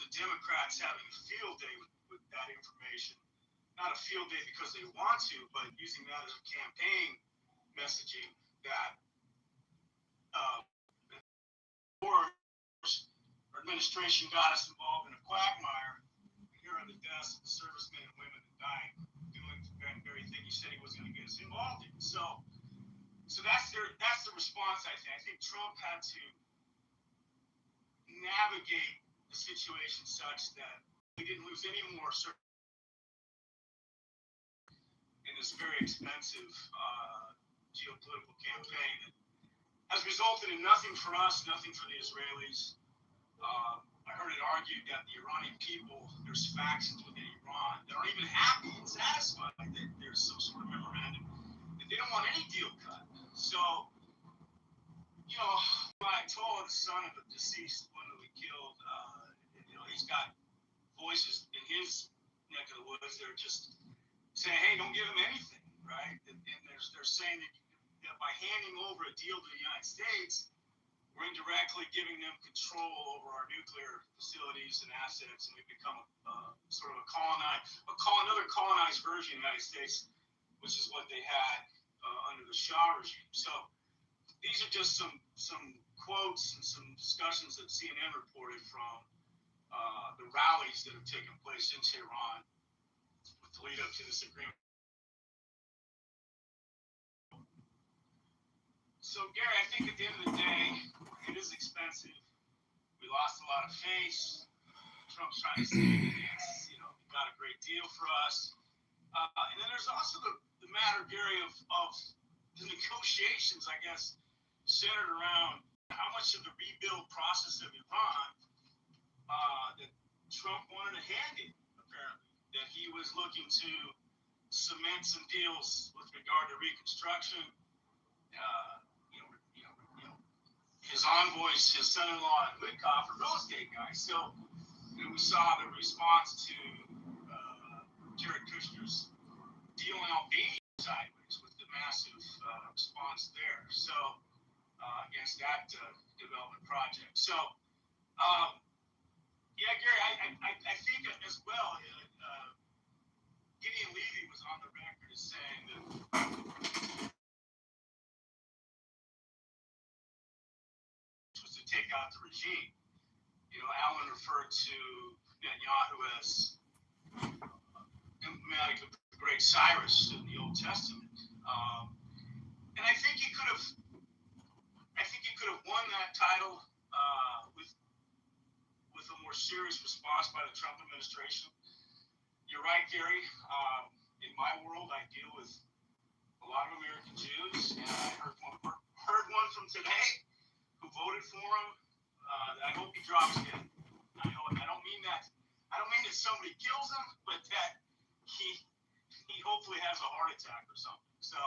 the Democrats having a field day with that information. Not a field day because they want to, but using that as a campaign messaging that our administration got us involved in a quagmire. Here are the deaths of the servicemen and women that died doing the very thing he said he was going to get us involved in. So that's the response. I think Trump had to navigate the situation such that we didn't lose any more in this very expensive geopolitical campaign that has resulted in nothing for us, nothing for the Israelis. I heard it argued that the Iranian people, there's factions within Iran that aren't even happy and satisfied that there's some sort of memorandum, that they don't want any deal cut. So, when I told the son of the deceased one that we killed, he's got voices in his neck of the woods. They're just saying, hey, don't give him anything, right? And they're saying that by handing over a deal to the United States, we're indirectly giving them control over our nuclear facilities and assets, and we become sort of another colonized version of the United States, which is what they had under the Shah regime. So these are just some quotes and some discussions that CNN reported from the rallies that have taken place in Tehran with the lead up to this agreement. So, Gary, I think at the end of the day, it is expensive. We lost a lot of face. Trump's trying to say that it's, got a great deal for us. And then there's also the matter, Gary, of the negotiations, I guess, centered around how much of the rebuild process of Iran that Trump wanted to hand in, apparently. That he was looking to cement some deals with regard to reconstruction. His envoys, his son-in-law, and Witkoff are real estate guys. So, we saw the response to Jared Kushner's deal in Albania sideways with the massive response there. So, against that development project. So, Gary, I think as well, Gideon Levy was on the record as saying that take out the regime. Allen referred to Netanyahu as emblematic of the great Cyrus in the Old Testament. And I think he could have won that title with a more serious response by the Trump administration. You're right, Gary. In my world, I deal with a lot of American Jews, and I heard one from today who voted for him. I hope he drops in. I don't mean that somebody kills him, but that he hopefully has a heart attack or something. So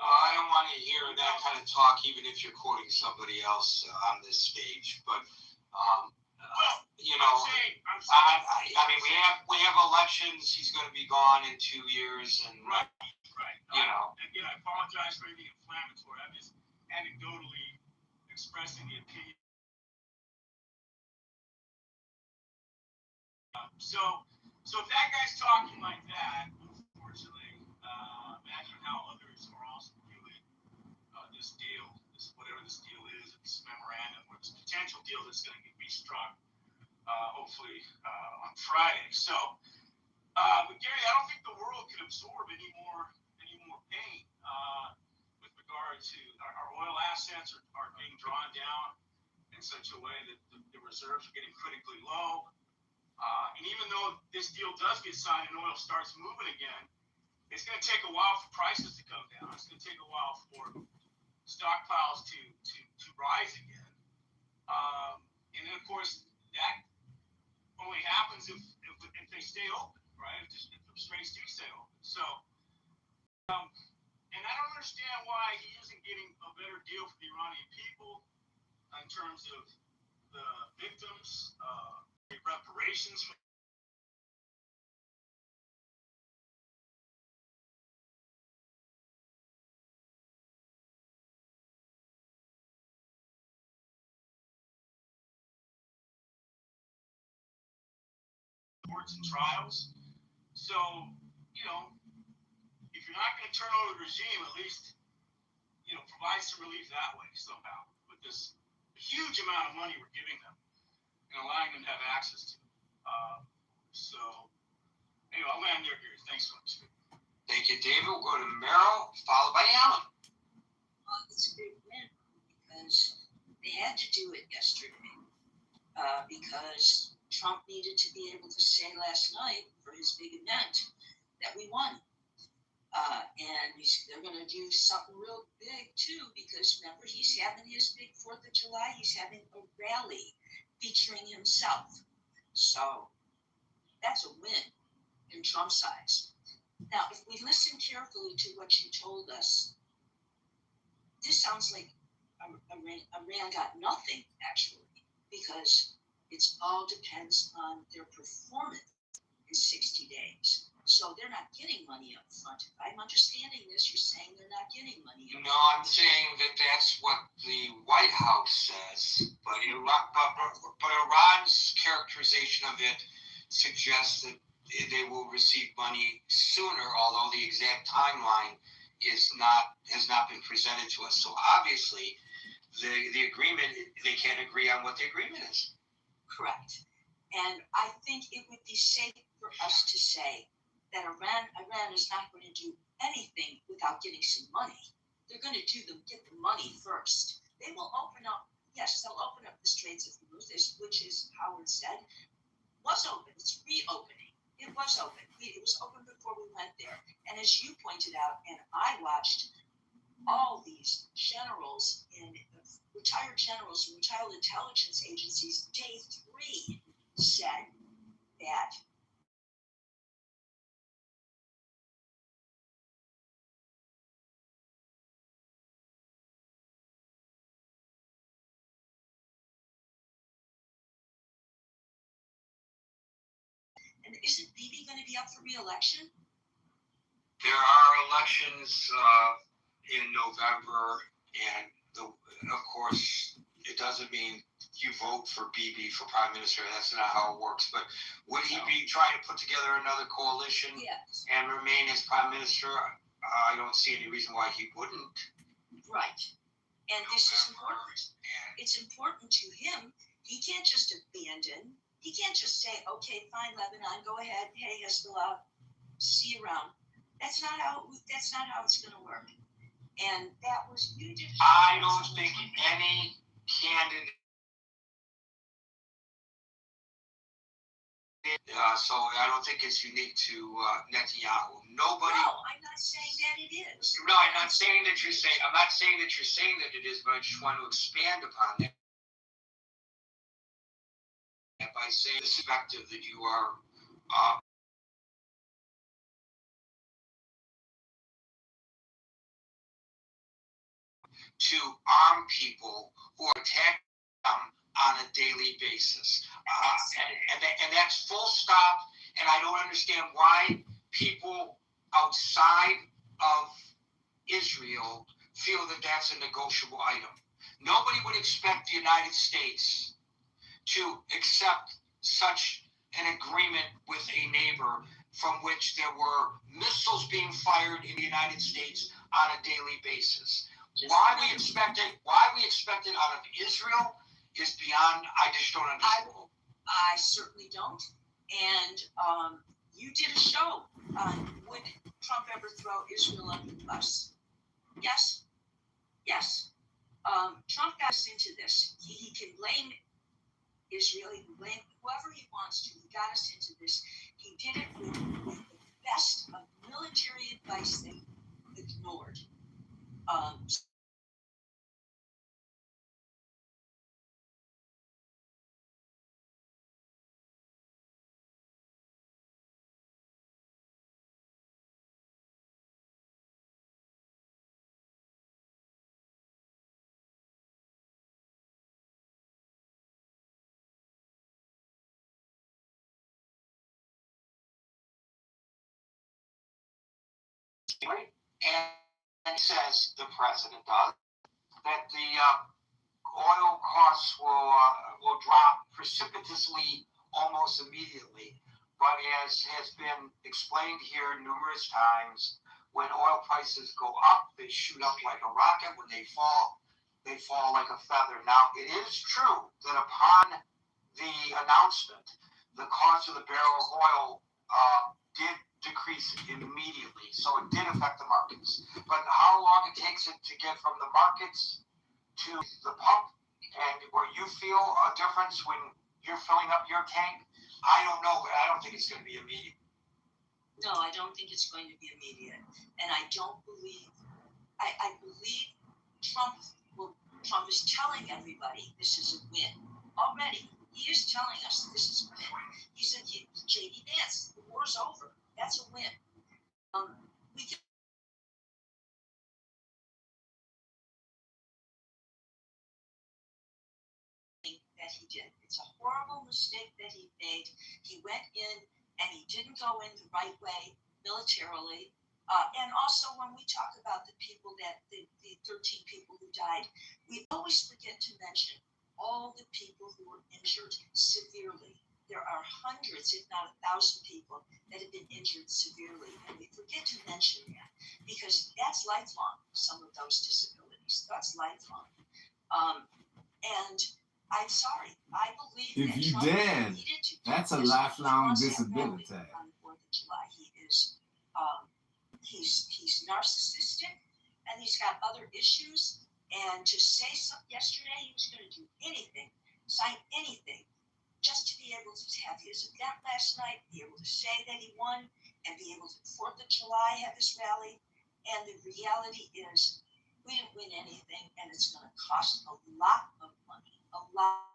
I don't want to hear that kind of talk, even if you're quoting somebody else on this stage. But I mean, we have elections. He's going to be gone in 2 years, and right. Again, I apologize for anything inflammatory. I'm just anecdotally expressing the opinion. So if that guy's talking like that, unfortunately, imagine how others are also viewing this deal, whatever this deal is, this memorandum, or this potential deal that's going to be struck, hopefully on Friday. So, but Gary, I don't think the world can absorb any more pain with regard to our oil assets are being drawn down in such a way that the reserves are getting critically low. And even though this deal does get signed and oil starts moving again, it's going to take a while for prices to come down. It's going to take a while for stockpiles to rise again. And then, of course, that only happens if they stay open, right? If the straits do stay open. So, and I don't understand why he isn't getting a better deal for the Iranian people in terms of the victims, reparations for courts and trials. So, you know, if you're not going to turn over the regime, at least, you know, provide some relief that way somehow with this huge amount of money we're giving them and allowing them to have access to it. So, anyway, I'll land there, Gary. Thanks so much. Thank you, David. We'll go to Merrill, followed by Alan. Well, it's a big win because they had to do it yesterday because Trump needed to be able to say last night for his big event that we won. And they're going to do something real big too, because remember, he's having his big 4th of July. He's having a rally featuring himself. So that's a win in Trump's eyes. Now, if we listen carefully to what you told us, this sounds like Iran got nothing, actually, because it all depends on their performance in 60 days. So they're not getting money up front. If I'm understanding this, you're saying they're not getting money up front. No, I'm saying that that's what the White House says, but Iran's characterization of it suggests that they will receive money sooner, although the exact timeline has not been presented to us. So obviously, the agreement, they can't agree on what the agreement is. Correct. And I think it would be safe for us to say that Iran is not going to do anything without getting some money. They're going to get the money first. They will open up, yes, they'll open up the Straits of Hormuz, which is, Howard said, was open. It's reopening. It was open. It was open before we went there. And as you pointed out, and I watched, all these generals and retired generals from retired intelligence agencies, day 3 said that and isn't Bibi going to be up for re-election? There are elections in November, and of course, it doesn't mean you vote for Bibi for prime minister. That's not how it works. But would he be trying to put together another coalition and remain as prime minister? I don't see any reason why he wouldn't. Right. And this is important. It's important to him. He can't just abandon. He can't just say, okay, fine, Lebanon, go ahead. Hey, Hezbollah, see you around. That's not how it's going to work. And that was you did. I don't think any candidate. So I don't think it's unique to Netanyahu. Nobody. No, I'm not saying that it is. No, I'm not saying that you're saying. I'm not saying that you're saying that it is, but I just want to expand upon that by saying the perspective that you are. To arm people who are attacking them on a daily basis. And that's full stop. And I don't understand why people outside of Israel feel that that's a negotiable item. Nobody would expect the United States to accept such an agreement with a neighbor from which there were missiles being fired in the United States on a daily basis. Why we expect it out of Israel is beyond, I just don't understand. I certainly don't. And you did a show on would Trump ever throw Israel under the bus? Yes. Trump got us into this. He can blame Israel, he can blame whoever he wants to. He got us into this. He did it with the best of military advice that he ignored. And says the president does that the oil costs will drop precipitously almost immediately. but as has been explained here numerous times, when oil prices go up, they shoot up like a rocket. When they fall like a feather. Now, it is true that upon the announcement, the cost of the barrel of oil did decrease immediately, so it did affect the markets. But how long it takes it to get from the markets to the pump, and where you feel a difference when you're filling up your tank, I don't know, but I don't think it's going to be immediate. No, I don't think it's going to be immediate, and I don't believe. I believe Trump is telling everybody this is a win already. He is telling us this is a win. He said, J.D. Vance, the war's over. That's a win. We can that he did. It's a horrible mistake that he made. He went in and he didn't go in the right way militarily. And also, when we talk about the people the 13 people who died, we always forget to mention all the people who were injured severely. There are hundreds, if not 1,000 people that have been injured severely. And we forget to mention that because that's lifelong, some of those disabilities. That's lifelong. And I'm sorry, I believe if that you Trump dead, needed to do that's a this. lifelong He wants that rally disability. on the 4th of July. He's narcissistic and he's got other issues. And to say something yesterday, he was going to do anything, sign anything, just to be able to have his event last night, be able to say that he won, and be able to 4th of July have his rally. And the reality is, we didn't win anything, and it's going to cost a lot of money, a lot.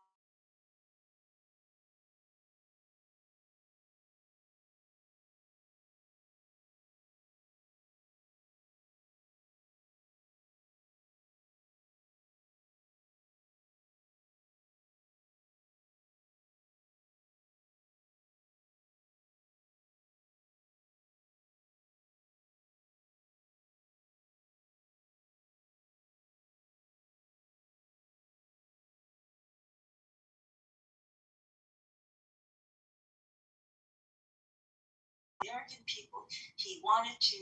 American people, he wanted to,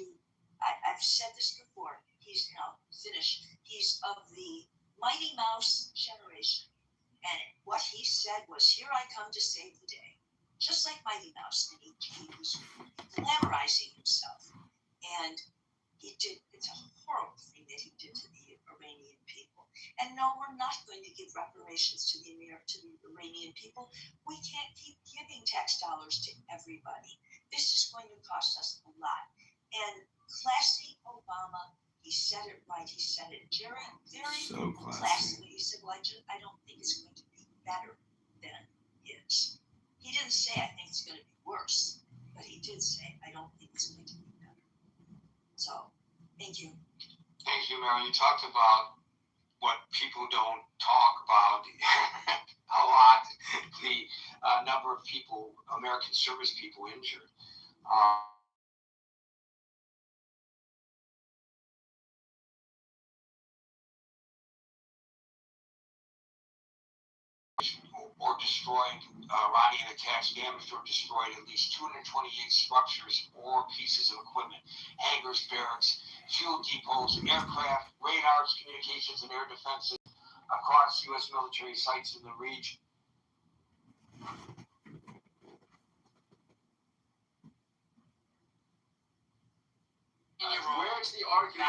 I've said this before, he's now finished, he's of the Mighty Mouse generation. And what he said was, here I come to save the day. Just like Mighty Mouse, and he was glamorizing himself. And it's a horrible thing that he did to the Iranian people. And no, we're not going to give reparations to the Iranian people. We can't keep giving tax dollars to everybody. This is going to cost us a lot. And classy Obama, he said it right. He said it very So classy. classily. He said, well, I don't think it's going to be better than it is. He didn't say, I think it's going to be worse. But he did say, I don't think it's going to be better. So, thank you. Thank you, Mary. You talked about what people don't talk about a lot, the number of people, American service people injured. Or destroyed, Iranian attacks damaged or destroyed at least 228 structures or pieces of equipment, hangars, barracks, fuel depots, aircraft, radars, communications, and air defenses across U.S. military sites in the region. Where's the argument?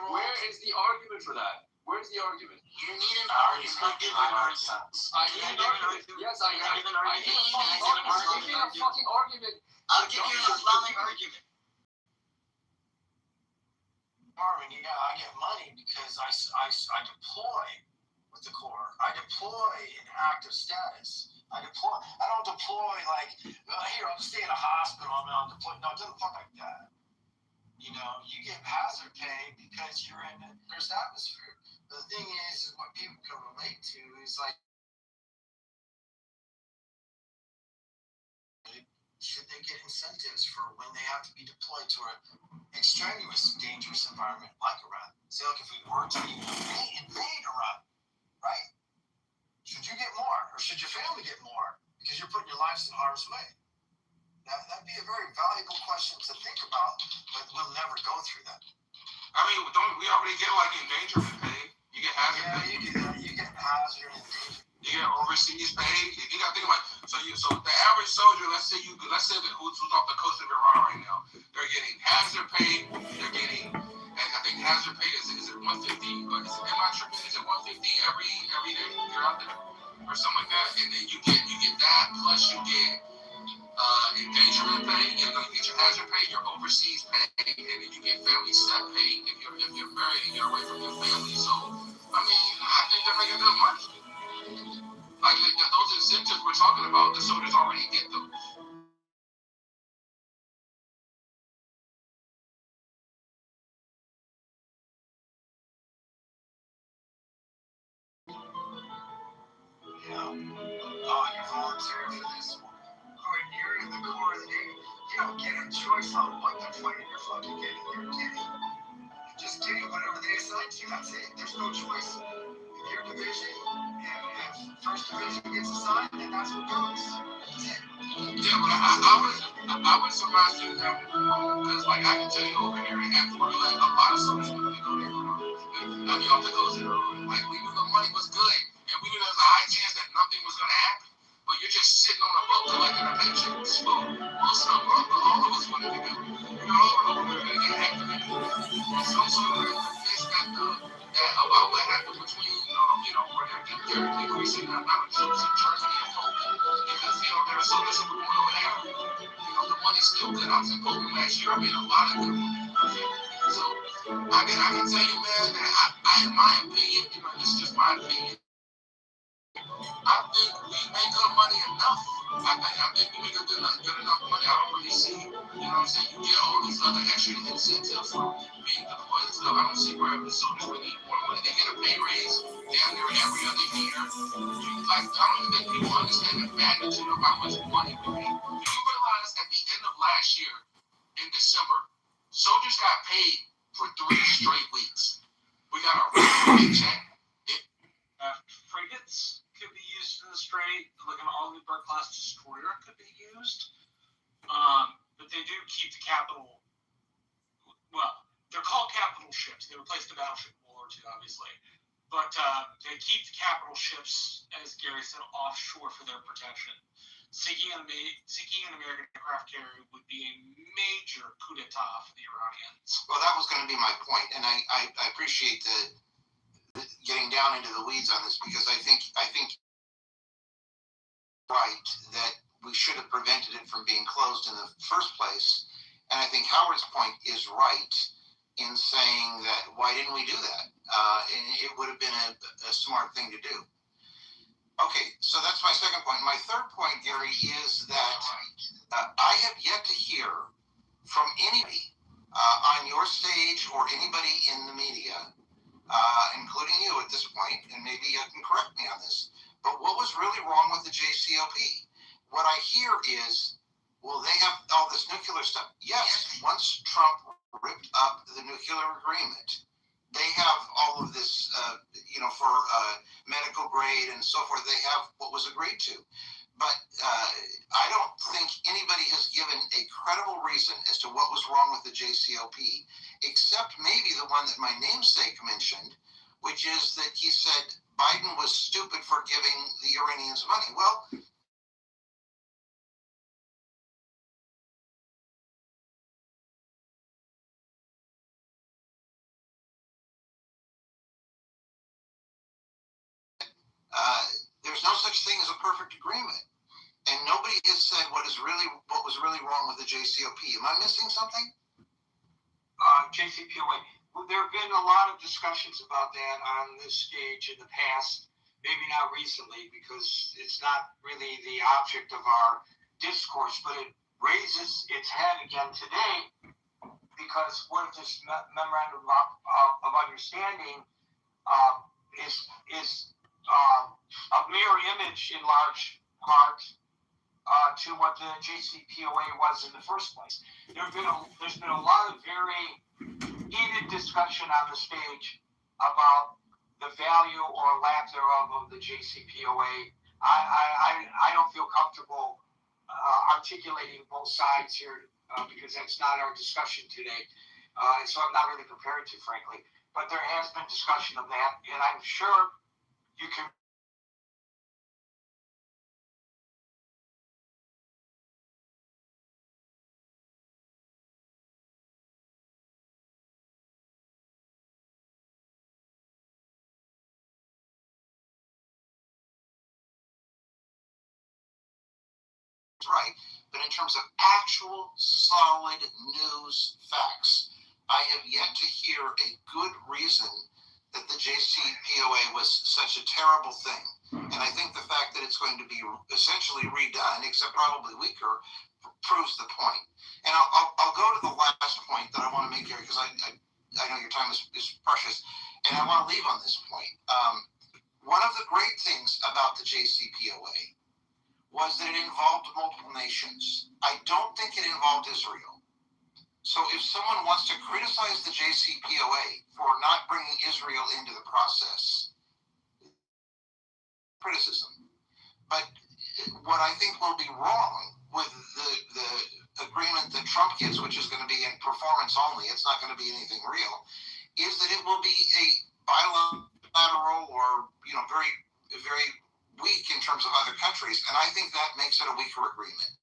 Where is the argument for that? Where's the argument? You need an argument. I need an argument. Yes, I need a fucking argument. I'll give you an Islamic argument. Army, yeah, I get money because I deploy with the Corps. I deploy in active status. I don't deploy like, here, I'll just stay in a hospital. I'll deploy. No, it doesn't fuck like that. You know, you get hazard pay because you're in a Earth's atmosphere. The thing is what people can relate to is like, should they get incentives for when they have to be deployed to an extraneous, dangerous environment like Iran? Say, like, if we were to invade Iran, right? Should you get more, or should your family get more because you're putting your lives in harm's way? That'd be a very valuable question to think about, but we'll never go through that. I mean, don't we already get like endangerment pay? You get hazard pay. You do that. You get hazard and endangerment. You get overseas pay. You gotta think about so the average soldier, let's say that who's off the coast of Iran right now, they're getting hazard pay. They're getting, and I think hazard pay is it 150? But is it 150 every day you're out there or something like that? And then you get that plus you get endangerment pay. You get your hazard pay, your overseas pay, and then you get family set pay if you're married and you're away from your family. So I mean, I think they're making good money. Like those incentives we're talking about, the soldiers already get those. Yeah. Oh, you're volunteering for this one. When you're in the Corps of the Navy, you don't get a choice on what deployment you're fucking getting. You're getting. Just getting whatever they assign to you. That's it. There's no choice. If your division and if first division gets assigned, then that's what goes. That's it. Yeah, but I would surmise that because like I can tell you over here in Antwerp, like a lot of soldiers when we go there, you off the coast there, like we knew the money was good and we knew there was a high chance that nothing was gonna happen. But you're just sitting on a boat collecting a paycheck. So most of all of us wanted to do. We're gonna get activated. Some sort of information that about what happened between where they're decreasing the amount of troops in Germany and Poland. Because there are soldiers who were going over there. The money's still good. I was in Poland last year. I made a lot of good money. So I can tell you, man, that in my opinion, this is just my opinion. I think we make good money enough. I think we make good enough money. I don't really see, you get all these other extra incentives from being deployed and stuff. I don't see where the soldiers really need more money. They get a pay raise down there every other year. I don't think people understand the magnitude of how much money we make. Do you realize at the end of last year, in December, soldiers got paid for 3 straight weeks. We got a paycheck. Frigates could be used in the strait, like an Oliver class destroyer could be used. But they do keep the capital. Well, they're called capital ships. They replaced the battleship in World War II, obviously. But they keep the capital ships, as Gary said, offshore for their protection. Sinking an American aircraft carrier would be a major coup d'etat for the Iranians. Well, that was going to be my point, and I appreciate the getting down into the weeds on this because I think right that we should have prevented it from being closed in the first place, and I think Howard's point is right in saying that why didn't we do that? And it would have been a smart thing to do. Okay, so that's my second point. My third point, Gary, is that I have yet to hear from anybody on your stage or anybody in the media, including you at this point, and maybe you can correct me on this, but what was really wrong with the JCPOA? What I hear is, well, they have all this nuclear stuff. Yes, once Trump ripped up the nuclear agreement, they have all of this, for medical grade and so forth. They have what was agreed to. But I don't think anybody has given a credible reason as to what was wrong with the JCPOA, except maybe the one that my namesake mentioned, which is that he said Biden was stupid for giving the Iranians money. Well, there's no such thing as a perfect agreement. And nobody has said what was really wrong with the JCPOA. Am I missing something? JCPOA. Well, there have been a lot of discussions about that on this stage in the past, maybe not recently, because it's not really the object of our discourse, but it raises its head again today, because what if this memorandum of understanding is a mirror image in large part to what the JCPOA was in the first place. There's been a lot of very heated discussion on the stage about the value or lack thereof of the JCPOA. I don't feel comfortable articulating both sides here because that's not our discussion today. So I'm not really prepared to, frankly. But there has been discussion of that, and I'm sure you can. Right, but in terms of actual solid news facts, I have yet to hear a good reason that the JCPOA was such a terrible thing. And I think the fact that it's going to be essentially redone, except probably weaker, proves the point. And I'll go to the last point that I want to make here, because I know your time is precious, and I want to leave on this point. One of the great things about the JCPOA was that it involved multiple nations. I don't think it involved Israel. So if someone wants to criticize the JCPOA for not bringing Israel into the process, criticism. But what I think will be wrong with the agreement that Trump gets, which is going to be in performance only, it's not going to be anything real, is that it will be a bilateral or, very, very weak in terms of other countries, and I think that makes it a weaker agreement.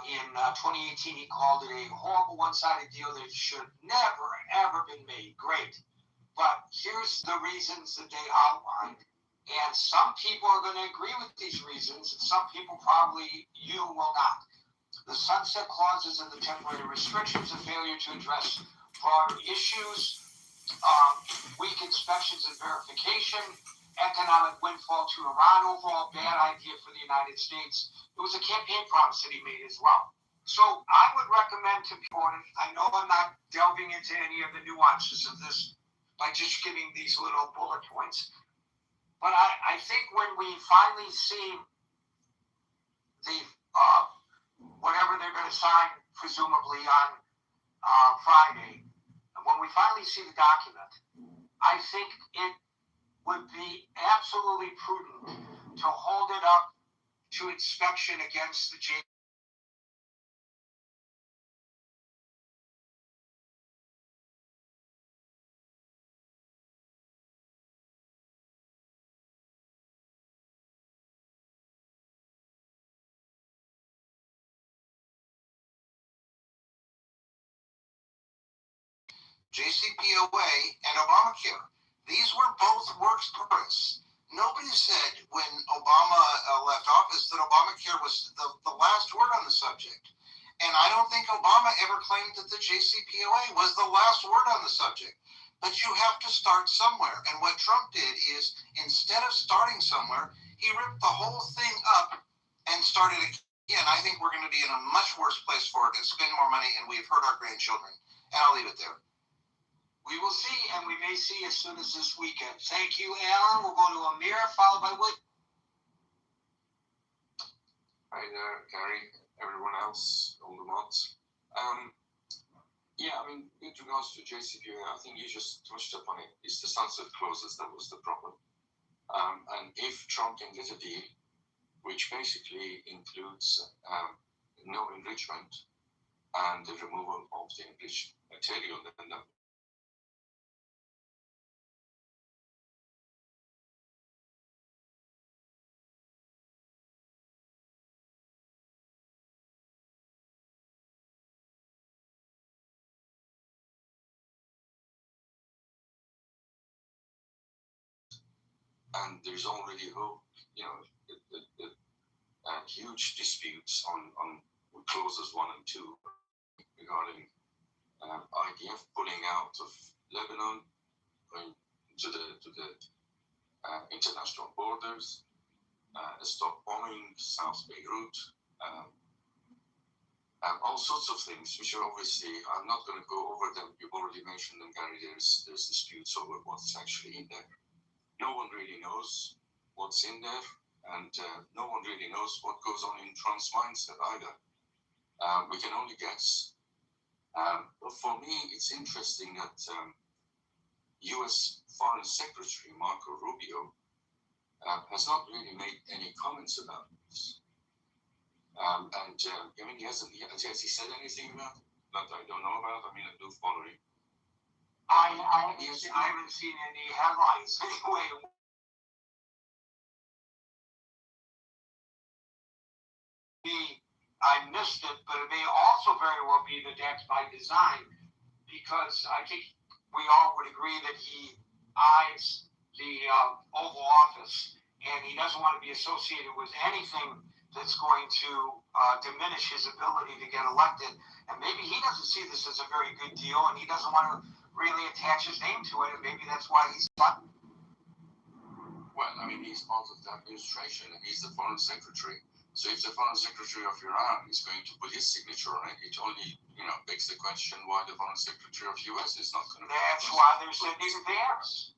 In 2018, he called it a horrible one-sided deal that should never, ever been made. Great. But here's the reasons that they outlined. And some people are going to agree with these reasons, and some people probably you will not. The sunset clauses and the temporary restrictions, the failure to address broader issues, weak inspections and verification, economic windfall to Iran, overall bad idea for the United States. It was a campaign promise that he made as well. So I would recommend to people, and I know I'm not delving into any of the nuances of this by just giving these little bullet points, but I think when we finally see the whatever they're going to sign, presumably on Friday, when we finally see the document, I think it would be absolutely prudent to hold it up to inspection against the JCPOA and Obamacare. These were both works progress. Nobody said when Obama left office that Obamacare was the last word on the subject. And I don't think Obama ever claimed that the JCPOA was the last word on the subject. But you have to start somewhere. And what Trump did is, instead of starting somewhere, he ripped the whole thing up and started again. I think we're going to be in a much worse place for it and spend more money, and we've hurt our grandchildren. And I'll leave it there. We will see, and we may see as soon as this weekend. Thank you, Alan. We'll go to Amir, followed by Wood. Hi there, Gary, everyone else, all the mods. With regards to JCPOA, I think you just touched upon it. It's the sunset clauses that was the problem. And if Trump can get a deal, which basically includes no enrichment and the removal of the enriched material, then that and there's already hope, huge disputes on clauses 1 and 2 regarding IDF pulling out of Lebanon, going to the international borders, stop bombing South Beirut, and all sorts of things, which are obviously, I'm not going to go over them. You've already mentioned them, Gary. There's disputes over what's actually in there. No one really knows what's in there. and no one really knows what goes on in Trump's mindset either. We can only guess. But for me, it's interesting that U.S. Foreign Secretary Marco Rubio has not really made any comments about this. I mean, has he said anything about it that I don't know about? I mean, I do follow him. I haven't seen any headlines anyway. I missed it, but it may also very well be that that's by design, because I think we all would agree that he eyes the Oval Office, and he doesn't want to be associated with anything that's going to diminish his ability to get elected. And maybe he doesn't see this as a very good deal, and he doesn't want to really attach his name to it, and maybe that's why he's not. Well, I mean, he's part of the administration, and he's the foreign secretary. So if the foreign secretary of Iran is going to put his signature on it, it only, begs the question why the foreign secretary of U.S. is not going to. That's why they're sending Vance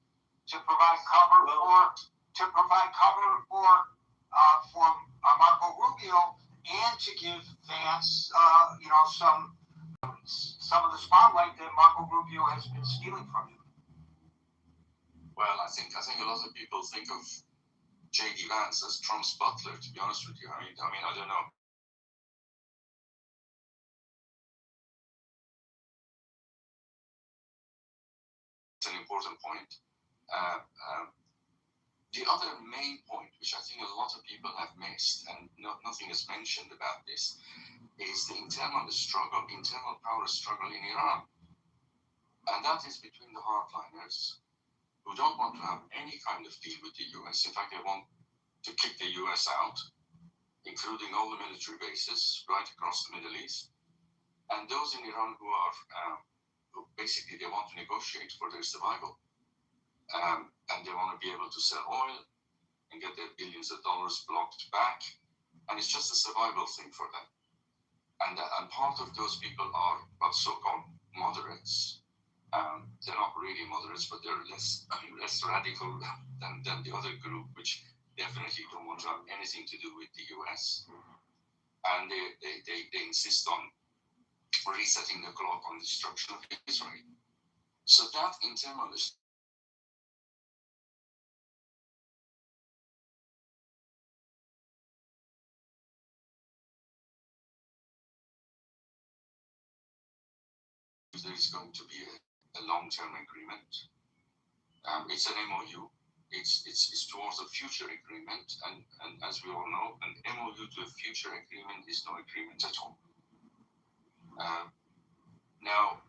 to provide cover for Marco Rubio, and to give Vance, some of the spotlight that Marco Rubio has been stealing from him. Well, I think a lot of people think of J.D. Vance as Trump's butler, to be honest with you. I mean, I don't know. It's an important point. The other main point, which I think a lot of people have missed, and nothing is mentioned about this, is the internal power struggle in Iran. And that is between the hardliners, who don't want to have any kind of deal with the US. In fact, they want to kick the US out, including all the military bases right across the Middle East. And those in Iran who basically they want to negotiate for their survival. And they want to be able to sell oil and get their billions of dollars blocked back. And it's just a survival thing for them. And part of those people are so-called moderates. They're not really moderates, but they're less radical than the other group, which definitely don't want to have anything to do with the US. And they insist on resetting the clock on the destruction of Israel. So that internal there is going to be a long-term agreement. It's an MOU. It's towards a future agreement, and as we all know, an MOU to a future agreement is no agreement at all. Now,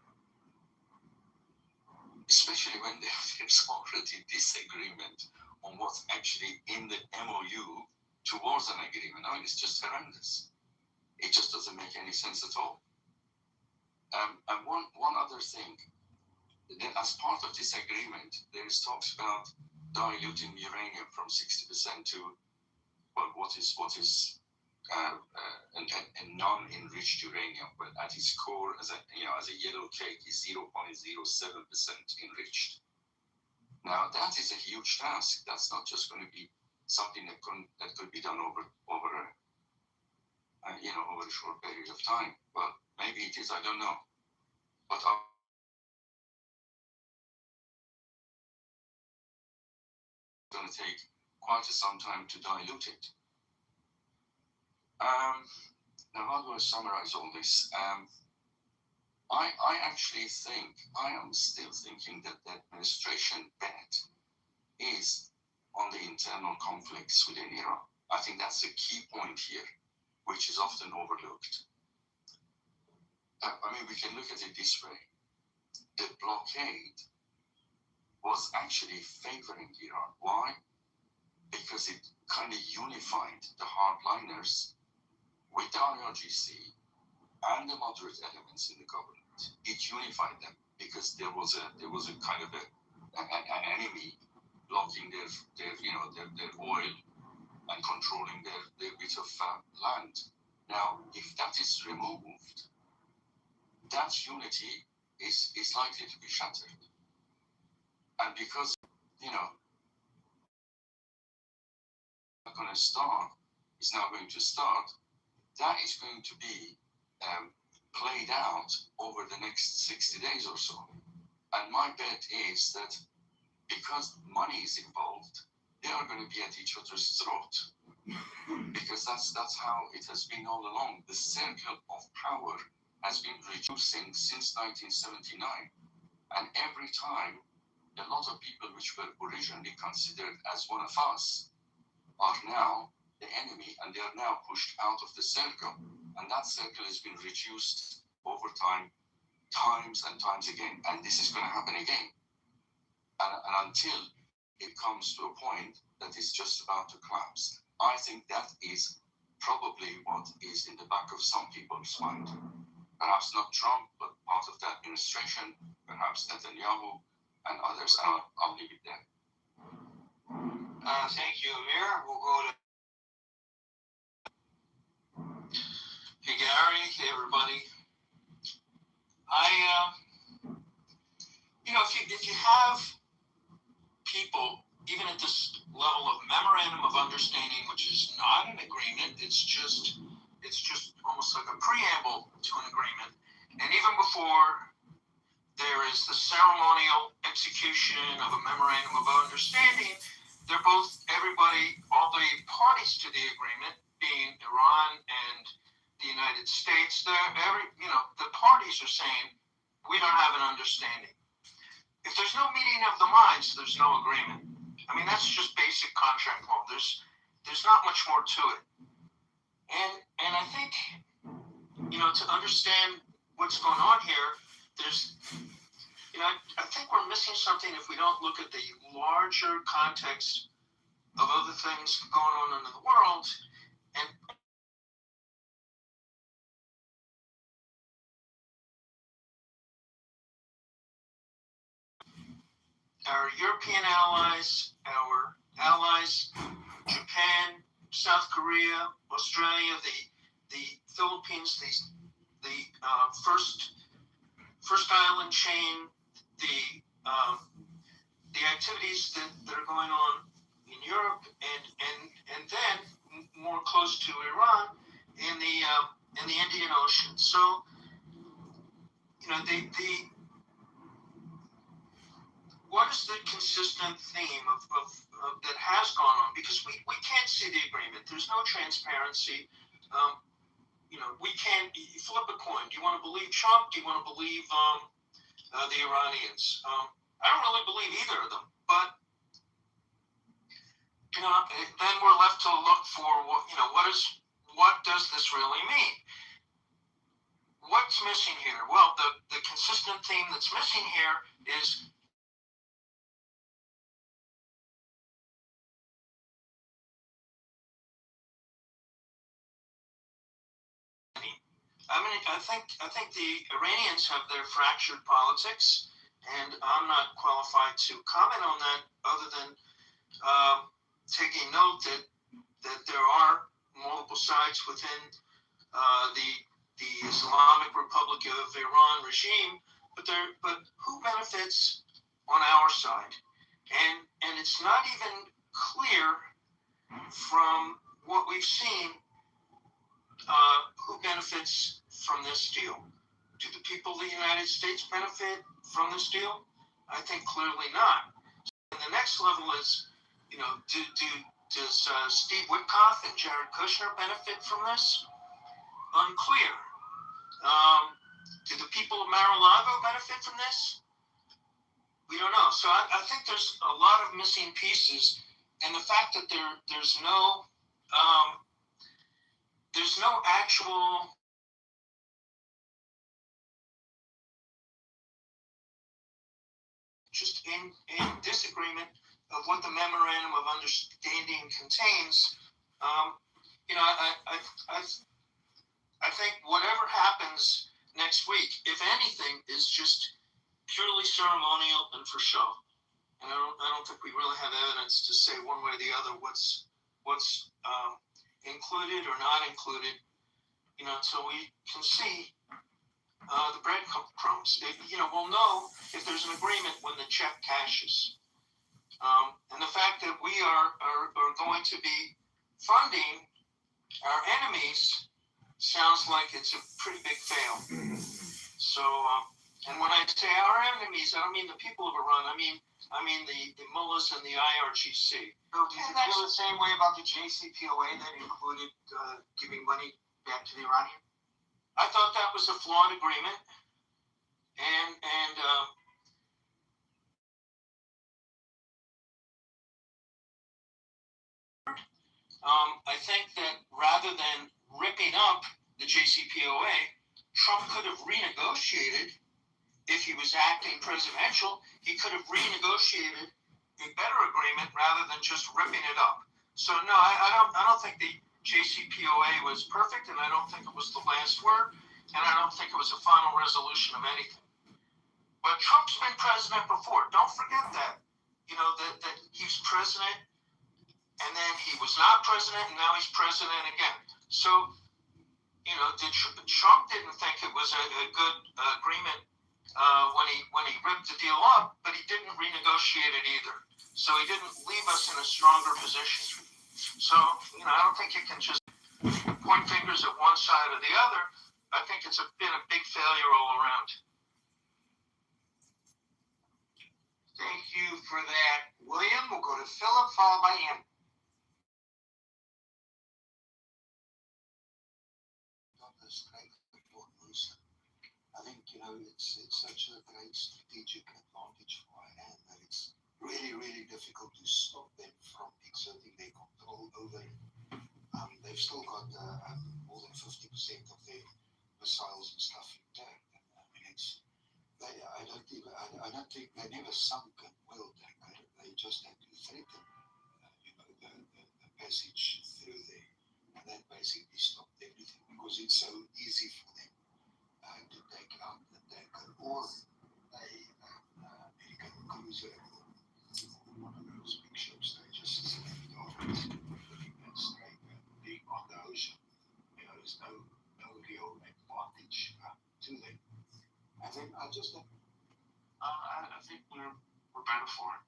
especially when there's already disagreement on what's actually in the MOU towards an agreement. I mean, it's just horrendous. It just doesn't make any sense at all. And one other thing, as part of this agreement, there is talks about diluting uranium from 60% to what is a non-enriched uranium, but at its core, as a yellow cake, is 0.07% enriched. Now that is a huge task. That's not just going to be something that could be done over a short period of time. But maybe it is. I don't know. But it's going to take quite some time to dilute it. Now, how do I summarize all this? I actually think, I am still thinking that the administration bet is on the internal conflicts within Iran. I think that's a key point here, which is often overlooked. I mean, we can look at it this way. The blockade was actually favoring Iran. Why? Because it kind of unified the hardliners with the IRGC and the moderate elements in the government. It unified them because there was a kind of an enemy blocking their oil and controlling their bit of land. Now, if that is removed, that unity is likely to be shattered. And because, going to start, is now going to start, that is going to be played out over the next 60 days or so. And my bet is that because money is involved, they are going to be at each other's throat. Because that's how it has been all along. The circle of power has been reducing since 1979. And every time, a lot of people which were originally considered as one of us are now the enemy, and they are now pushed out of the circle. And that circle has been reduced over time, times and times again. And this is going to happen again. And until it comes to a point that is just about to collapse. I think that is probably what is in the back of some people's mind. Perhaps not Trump, but part of the administration, perhaps Netanyahu and others. I'll leave it there. Thank you, Amir. We'll go to. Hey Gary, hey everybody. If you have people, even at this level of memorandum of understanding, which is not an agreement, it's just almost like a preamble to an agreement. And even before there is the ceremonial execution of a memorandum of understanding, they're both, all the parties to the agreement, being Iran and the United States, the parties are saying, we don't have an understanding. If there's no meeting of the minds, there's no agreement. I mean, that's just basic contract law. There's not much more to it. And I think, to understand what's going on here, I think we're missing something if we don't look at the larger context of other things going on in the world. And our European allies, our allies, Japan, South Korea, Australia, the Philippines, the first island chain, the activities that are going on in Europe, and then more close to Iran in the Indian Ocean. So, what is the consistent theme of that has gone on? Because we can't see the agreement. There's no transparency. We can't flip a coin. Do you want to believe Trump? Do you want to believe the Iranians? I don't really believe either of them. But then we're left to look for what does this really mean? What's missing here? Well, the consistent theme that's missing here is I think the Iranians have their fractured politics, and I'm not qualified to comment on that other than taking note that there are multiple sides within the Islamic Republic of Iran regime, but who benefits on our side? And it's not even clear from what we've seen who benefits from this deal. Do the people of the United States benefit from this deal? I think clearly not. And the next level is, does Steve Witkoff and Jared Kushner benefit from this? Unclear. Do the people of Mar-a-Lago benefit from this? We don't know. So I think there's a lot of missing pieces, and the fact that there's no actual just in disagreement of what the memorandum of understanding contains. I think whatever happens next week, if anything, is just purely ceremonial and for show. And I don't think we really have evidence to say one way or the other what's included or not included. So we can see the breadcrumbs. We'll know if there's an agreement when the check cashes. And the fact that we are going to be funding our enemies sounds like it's a pretty big fail. So, and when I say our enemies, I don't mean the people of Iran. I mean the mullahs and the IRGC. So do you feel the same way about the JCPOA that included giving money back to the Iranian? I thought that was a flawed agreement, and I think that rather than ripping up the JCPOA, Trump could have renegotiated. If he was acting presidential, he could have renegotiated a better agreement rather than just ripping it up. So no, I don't think the JCPOA was perfect, and I don't think it was the last word, and I don't think it was a final resolution of anything. But Trump's been president before. Don't forget that. You know, that he's president, and then he was not president, and now he's president again. So, you know, Trump didn't think it was a good agreement when he ripped the deal up, but he didn't renegotiate it either. So he didn't leave us in a stronger position. So, you know, I don't think you can just point fingers at one side or the other. I think it's been a big failure all around. Thank you for that, William. We'll go to Philip, followed by Ann. I think, you know, it's such a great strategic advantage for Iran that it's really, really difficult to stop them from exerting their control over it. They've still got more than 50% of their missiles and stuff intact. And, I mean, I don't think they never sunk and well. They just had to threaten, you know, the passage through there, and that basically stopped everything because it's so easy for them to take out the tanker or a American cruiser or one of those big ships. They just sit afterwards, looking at straight and being on the ocean. You know, there's no real advantage to them. I think I think we're better for it.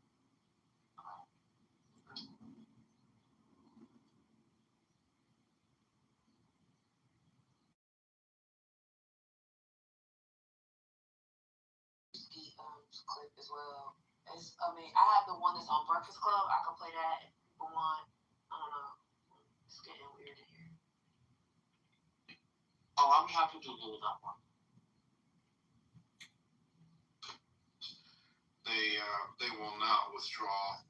Clip as well. I have the one that's on Breakfast Club. I can play that if people want. I don't know. It's getting weird in here. Oh, I'm happy to do that one. They will not withdraw.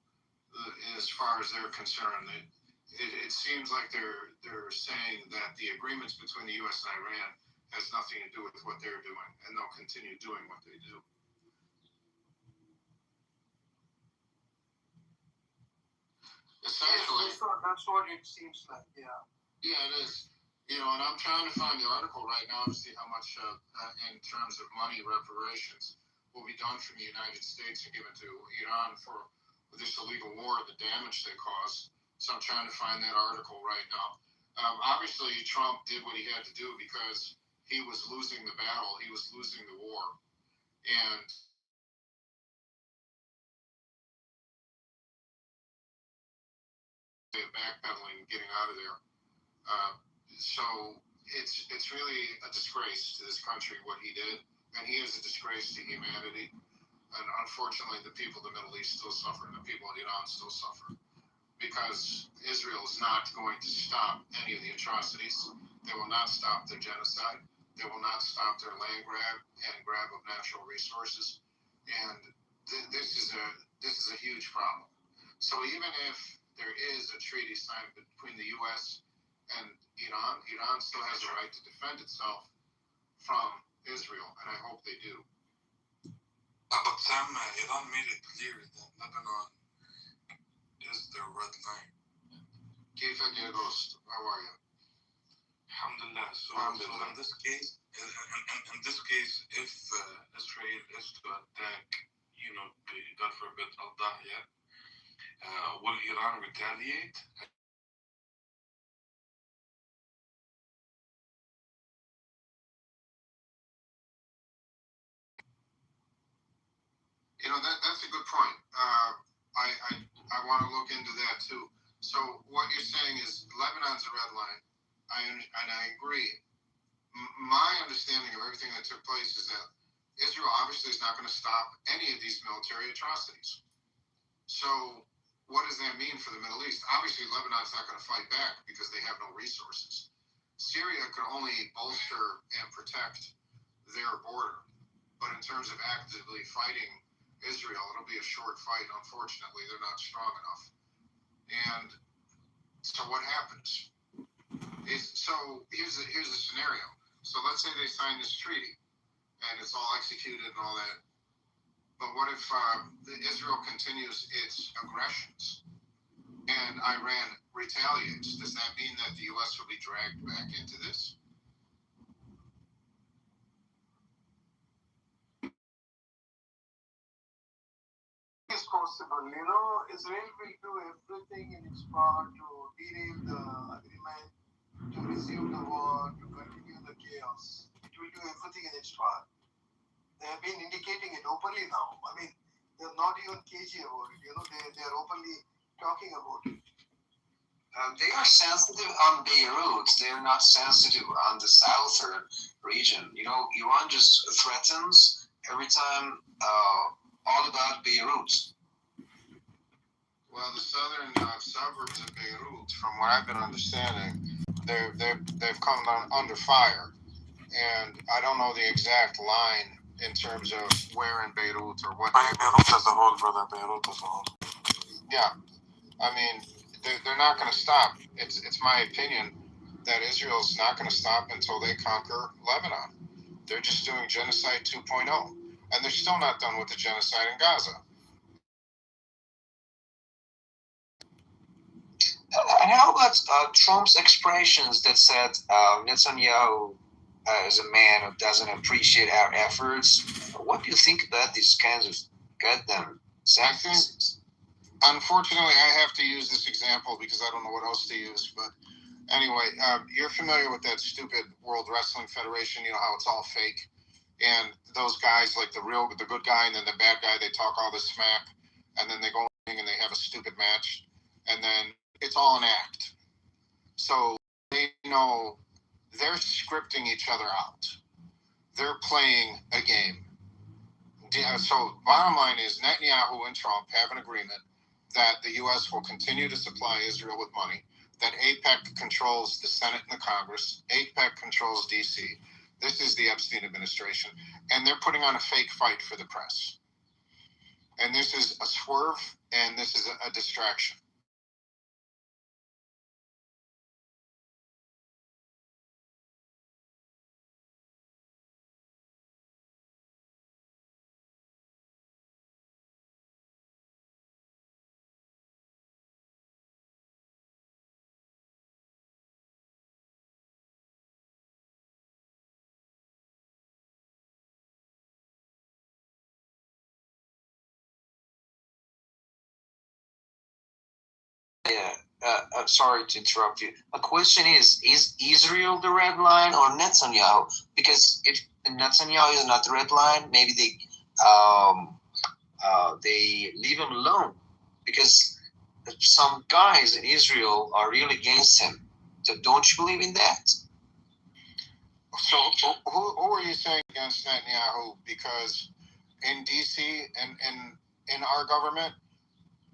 As far as they're concerned, it seems like they're saying that the agreements between the U.S. and Iran has nothing to do with what they're doing, and they'll continue doing what they do. Essentially, that's what it seems like. Yeah. Yeah, it is. You know, and I'm trying to find the article right now to see how much, in terms of money reparations, will be done from the United States and given to Iran for this illegal war, the damage they caused. So I'm trying to find that article right now. Obviously, Trump did what he had to do because he was losing the battle. He was losing the war. And backpedaling, getting out of there. So it's really a disgrace to this country what he did, and he is a disgrace to humanity. And unfortunately, the people of the Middle East still suffer, and the people in Iran still suffer, because Israel is not going to stop any of the atrocities. They will not stop their genocide. They will not stop their land grab and grab of natural resources. And this is a huge problem. So even if there is a treaty signed between the U.S. and Iran still has a right to defend itself from Israel, and I hope they do. But Sam, Iran made it clear that Lebanon is their red line. Kifak ya dost, how are you? Alhamdulillah. So in this case, if Israel is to attack, God forbid, Al-Dahya, will Iran retaliate? That's a good point. I want to look into that too. So what you're saying is Lebanon's a red line. I agree. My understanding of everything that took place is that Israel obviously is not going to stop any of these military atrocities. So what does that mean for the Middle East? Obviously, Lebanon's not going to fight back because they have no resources. Syria could only bolster and protect their border. But in terms of actively fighting Israel, it'll be a short fight. Unfortunately, they're not strong enough. And so what happens? So here's the scenario. So let's say they sign this treaty and it's all executed and all that. But what if Israel continues its aggressions and Iran retaliates? Does that mean that the U.S. will be dragged back into this? It's possible. Israel will do everything in its power to derail the agreement, to resume the war, to continue the chaos. It will do everything in its power. They have been indicating it openly now. I mean, they're not even cagey about it. They're openly talking about it. They are sensitive on Beirut. They're not sensitive on the southern region. Iran just threatens every time all about Beirut. Well, the southern suburbs of Beirut, from what I've been understanding, they've come under fire, and I don't know the exact line in terms of where in Beirut or what. Beirut as a whole, brother. Beirut as a whole. Yeah, I mean, they're not going to stop. It's my opinion that Israel's not going to stop until they conquer Lebanon. They're just doing genocide 2.0, and they're still not done with the genocide in Gaza. And how about Trump's expressions that said Netanyahu is a man who doesn't appreciate our efforts? What do you think about these kinds of goddamn sentences? Unfortunately, I have to use this example because I don't know what else to use. But anyway, you're familiar with that stupid World Wrestling Federation. You know how it's all fake. And those guys, like the good guy and then the bad guy, they talk all this smack. And then they go in and they have a stupid match. And then it's all an act. So they know they're scripting each other out. They're playing a game. So bottom line is Netanyahu and Trump have an agreement that the U.S. will continue to supply Israel with money, that AIPAC controls the Senate and the Congress, AIPAC controls D.C. This is the Epstein administration, and they're putting on a fake fight for the press. And this is a swerve, and this is a distraction. Yeah, sorry to interrupt you. My question is Israel the red line or Netanyahu? Because if Netanyahu is not the red line, maybe they leave him alone. Because some guys in Israel are really against him. So don't you believe in that? So who are you saying against Netanyahu? Because in D.C. and in our government,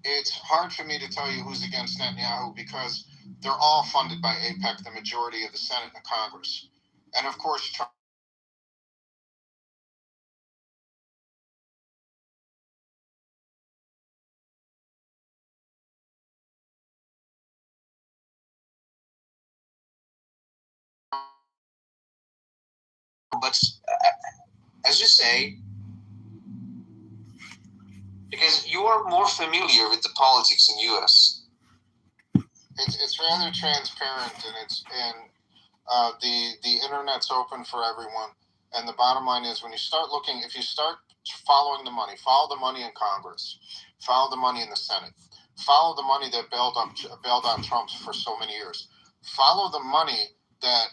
it's hard for me to tell you who's against Netanyahu because they're all funded by AIPAC, the majority of the Senate and Congress. And of course, Trump. But as you say, because you are more familiar with the politics in U.S. It's rather transparent, and the internet's open for everyone. And the bottom line is, when you start looking, if you start following the money, follow the money in Congress, follow the money in the Senate, follow the money that bailed on Trump for so many years, follow the money that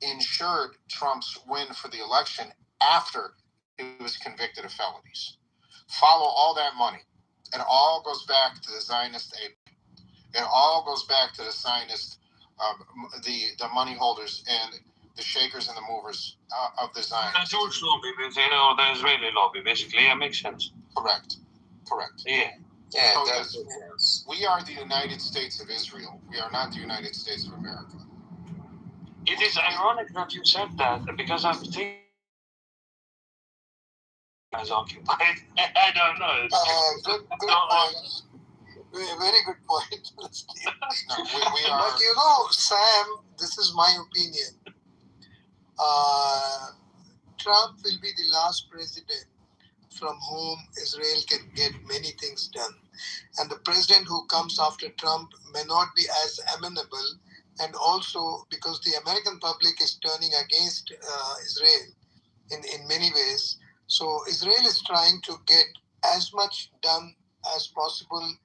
ensured Trump's win for the election after he was convicted of felonies. Follow all that money. It all goes back to the Zionist ape. It all goes back to the Zionist, the money holders and the shakers and the movers of the Zionists. The Jewish lobby, the Israeli lobby, basically. Yeah, makes sense. Correct. Yeah. Yeah, So that's yes, we are the United States of Israel. We are not the United States of America. It is ironic that you said that, because I'm thinking as occupied. I don't know. Good point. Very good point. No, we are. But you know, Sam, this is my opinion. Trump will be the last president from whom Israel can get many things done. And the president who comes after Trump may not be as amenable, and also because the American public is turning against Israel in many ways. So Israel is trying to get as much done as possible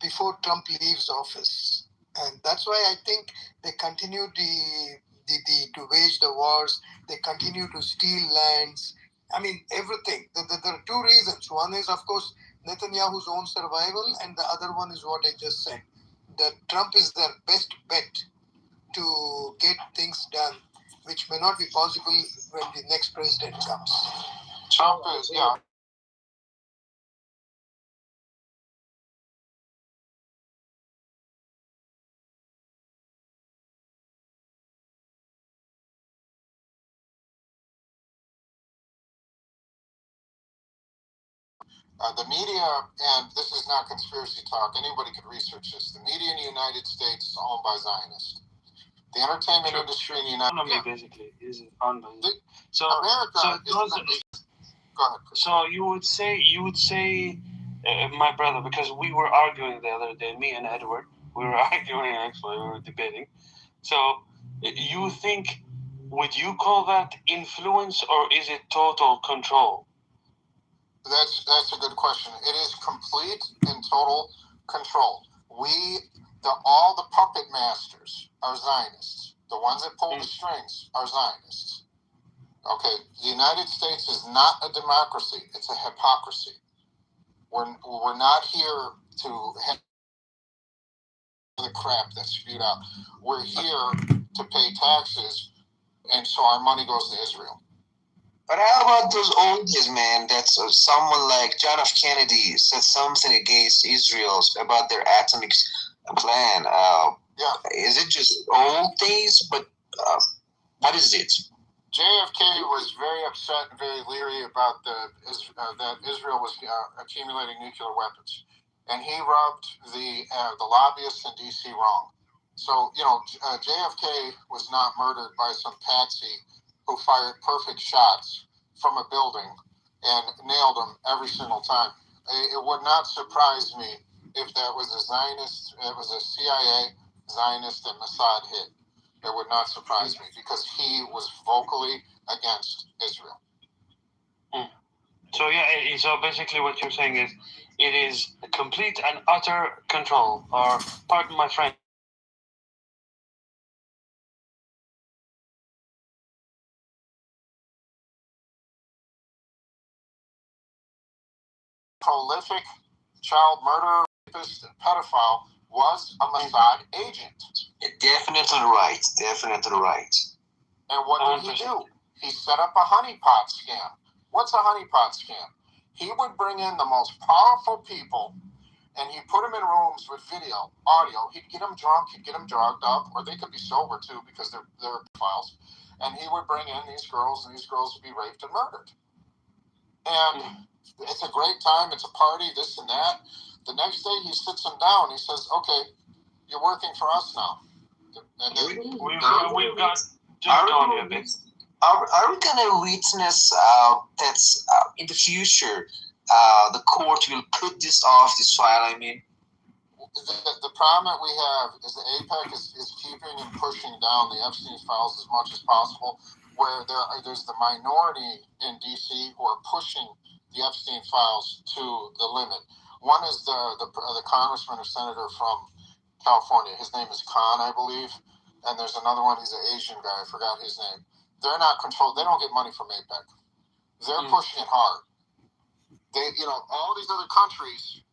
before Trump leaves office. And that's why I think they continue to wage the wars. They continue to steal lands. I mean, everything. There are two reasons. One is, of course, Netanyahu's own survival, and the other one is what I just said. That Trump is their best bet to get things done, which may not be possible when the next president comes. Trump is, yeah. The media, and this is not conspiracy talk, anybody could research this. The media in the United States is owned by Zionists. The entertainment industry in the United States basically is owned by So America go ahead. So you would say, my brother, because we were arguing the other day, me and Edward, we were arguing actually, we were debating. So you think, would you call that influence, or is it total control? That's a good question. It is complete and total control. All the puppet masters are Zionists. The ones that pull the strings are Zionists. Okay, the United States is not a democracy. It's a hypocrisy. We're not here to have the crap that's spewed out. We're here to pay taxes, and so our money goes to Israel. But how about those old days, man? That's someone like John F. Kennedy said something against Israel about their atomic plan. Is it just old days? But what is it? JFK was very upset and very leery about that Israel was accumulating nuclear weapons, and he rubbed the lobbyists in D.C. wrong. So JFK was not murdered by some patsy who fired perfect shots from a building and nailed them every single time. It would not surprise me if that was a Zionist, it was a CIA, Zionist, and Mossad hit. It would not surprise me because he was vocally against Israel. So basically what you're saying is it is complete and utter control, or pardon my French. Prolific child murderer, rapist, and pedophile was a Mossad agent. Definitely right. And what did he do? He set up a honeypot scam. What's a honeypot scam? He would bring in the most powerful people, and he'd put them in rooms with video, audio. He'd get them drunk, he'd get them drugged up, or they could be sober too because they're pedophiles. And he would bring in these girls, and these girls would be raped and murdered. And it's a great time. It's a party, this and that. The next day, he sits them down. He says, "Okay, you're working for us now." And we've got just on a bit. Are we gonna witness that's in the future the court will put this off this file? I mean, the problem that we have is the APEC is keeping and pushing down the Epstein files as much as possible. Where there's the minority in DC who are pushing the Epstein files to the limit. One is the congressman or senator from California. His name is Khan, I believe. And there's another one. He's an Asian guy. I forgot his name. They're not controlled. They don't get money from APEC. They're pushing it hard. All these other countries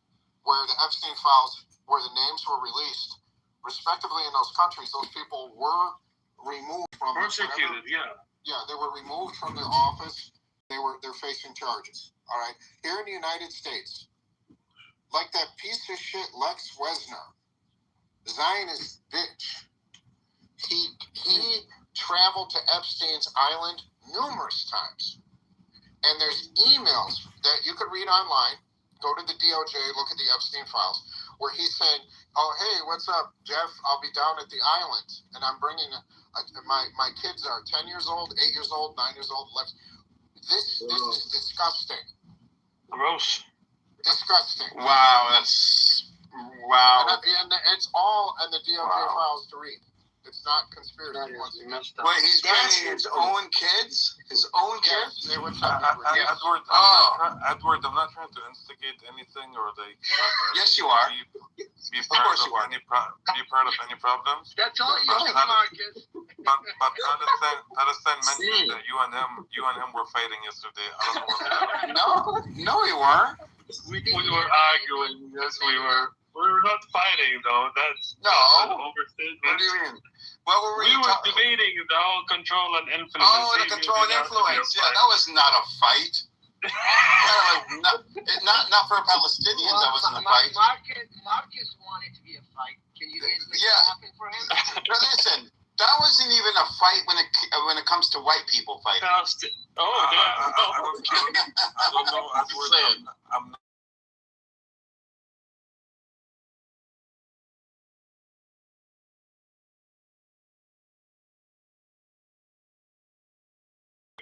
where the Epstein files where the names were released, respectively in those countries, those people were removed from Persecuted, yeah, they were removed from their office. They're facing charges. All right. Here in the United States, like that piece of shit Lex Wesner, Zionist bitch, he traveled to Epstein's island numerous times. And there's emails that you could read online. Go to the DOJ, look at the Epstein files, where he's saying, "Oh, hey, what's up, Jeff? I'll be down at the island, and I'm bringing my kids are 10 years old, 8 years old, 9 years old, 11." This is disgusting. Gross. Disgusting. Wow, that's wow. And it's all in the DOJ files to read. It's not conspiracy. Wait, he's bringing his own kids? His own kids? They would Edward, Edward, I'm not trying to instigate anything or like. Yes, you are. Be part of any problems. That's all you do, Marcus. But Palestine mentioned that you and him were fighting yesterday. I don't know. No, we weren't. We were arguing. Yes, we were. We were not fighting, though. That's an overstatement. What do you mean? What were we were debating the whole control and influence. Oh, the control and influence. Yeah, that was not a fight. not for Palestinians. That wasn't a fight. Marcus wanted to be a fight. Can you guys make it happen for him? But listen, that wasn't even a fight when it comes to white people fighting. I don't know, Edward. I'm not.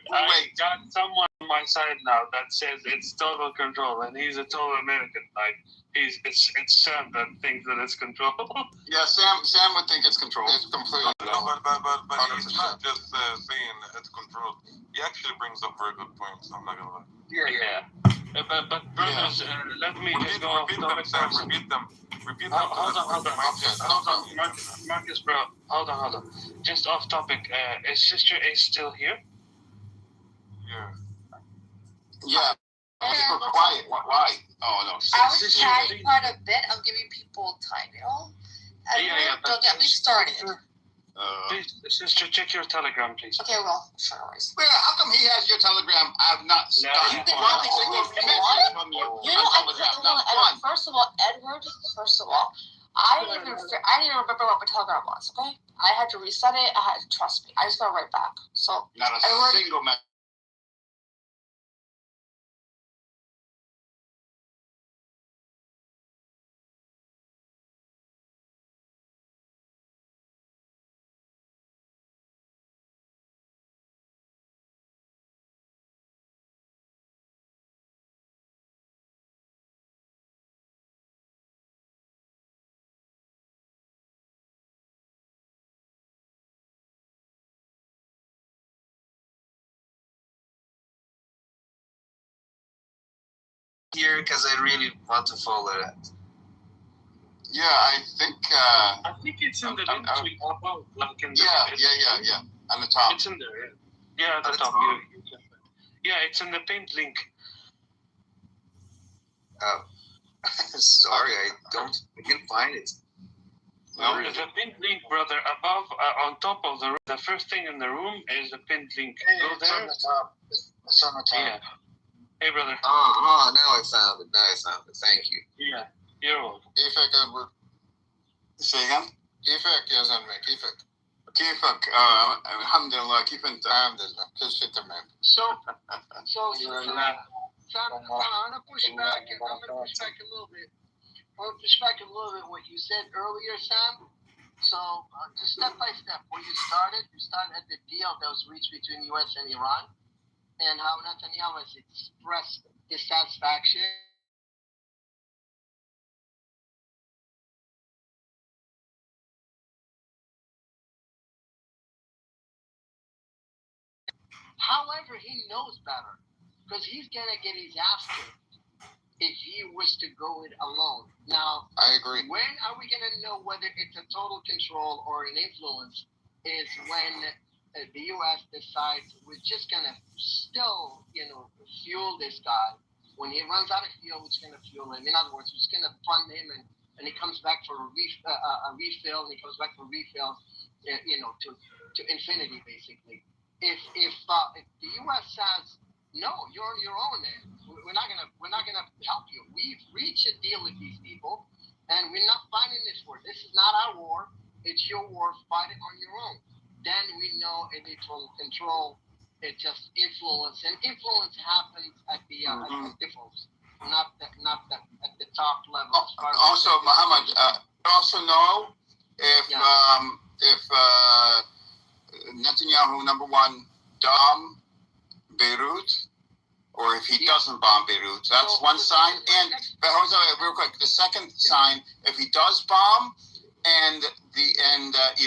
I got someone on my side now that says it's total control, and he's a total American. Like it's Sam that thinks that it's control. Yeah, Sam would think it's control. It's completely. No, but he's not just saying it's controlled. He actually brings up very good points. I'm not gonna lie. Yeah. But brothers, let me just go off topic. Sam, repeat them. Hold on, Marcus, bro. Hold on. Just off topic. Is Sister Ace still here? Yeah. People quiet. Why? Oh no. I was chatting quite a bit. I'm giving people time, you know. Don't get me started. Please, sister, check your Telegram, please. Okay, well, sure. Well, how come he has your Telegram? I've not started one single message from you. You know, I clicked on Edward. First of all, Edward. I didn't even remember what my Telegram was. Okay, I had to reset it. I had to trust me. I just got right back. So not a single message. Here because I really want to follow that. Yeah, I think it's in the link tree. Like in the yeah. On the top. It's in there. Yeah, at the top. Yeah, it's in the pinned link. Oh, sorry, I can't find it. No, the pinned link, brother, above, on top of the first thing in the room is the pinned link. Go there. It's on the top. Yeah. Hey, brother. Oh, now I found it. Thank you. Yeah, you're welcome. Ifek, Edward. Say again? Ifek yazan mı? Ifek. Kifek. Alhamdulillah. Kifent. Alhamdulillah. Kifet tamam. So, Sam, I'm gonna push back a little bit. What you said earlier, Sam. So, just step by step, where you started at the deal that was reached between U.S. and Iran, and how Netanyahu has expressed dissatisfaction. However, he knows better, because he's gonna get his ass kicked if he was to go it alone. Now, I agree. When are we gonna know whether it's a total control or an influence? Is when the U.S. decides we're just gonna still, fuel this guy. When he runs out of fuel, we're just gonna fuel him. In other words, we're just gonna fund him and and he comes back for a refill, and he comes back for refills, to infinity basically. If the U.S. says no, you're on your own, man. We're not gonna help you. We've reached a deal with these people, and we're not fighting this war. This is not our war. It's your war. Fight it on your own. Then we know it will control. It just influence, and influence happens at the levels, not at the top level. Also, Muhammad, also know if Netanyahu, number one, bomb Beirut, or if he doesn't bomb Beirut. That's one sign. And but hold on, real quick. The second sign, if he does bomb, and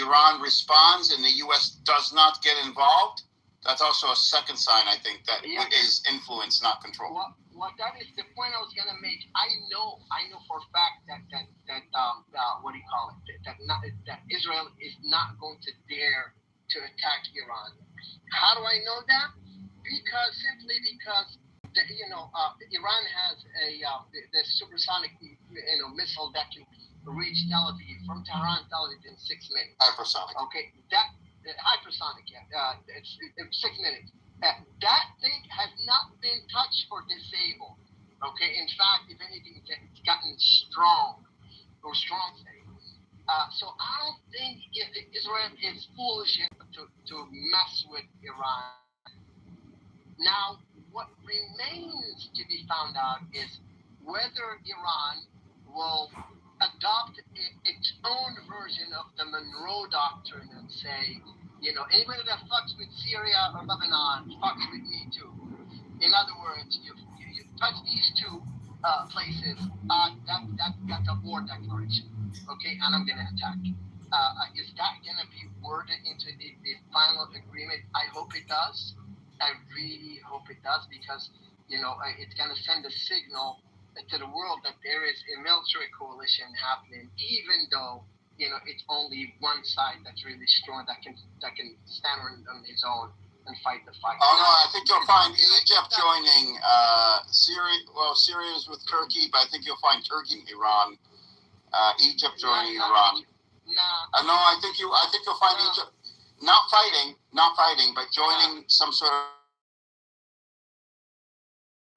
Iran responds, and the U.S. does not get involved, that's also a second sign, I think, that is influence, not control. Well, that is the point I was gonna make. I know for a fact that what do you call it? That Israel is not going to dare to attack Iran. How do I know that? Simply because Iran has the supersonic missile that can reach Tel Aviv from Tehran, Tel Aviv in 6 minutes. Hypersonic. Okay, hypersonic. It's 6 minutes. That thing has not been touched or disabled. Okay, in fact, if anything, it's gotten strong. So I don't think Israel is foolish to mess with Iran. Now, what remains to be found out is whether Iran will adopt its own version of the Monroe Doctrine and say, anybody that fucks with Syria or Lebanon fucks with me too. In other words, you touch these two places, that's a war declaration. Okay, and I'm going to attack. Is that going to be worded into the final agreement? I hope it does. I really hope it does, because it's going to send a signal to the world that there is a military coalition happening, even though it's only one side that's really strong that can stand on his own and fight the fight. Oh no, I think you'll find Egypt joining Syria. Well, Syria is with Turkey, but I think you'll find Turkey and Iran. Egypt joining Iran. No, I think you'll find Egypt not fighting, but joining some sort of.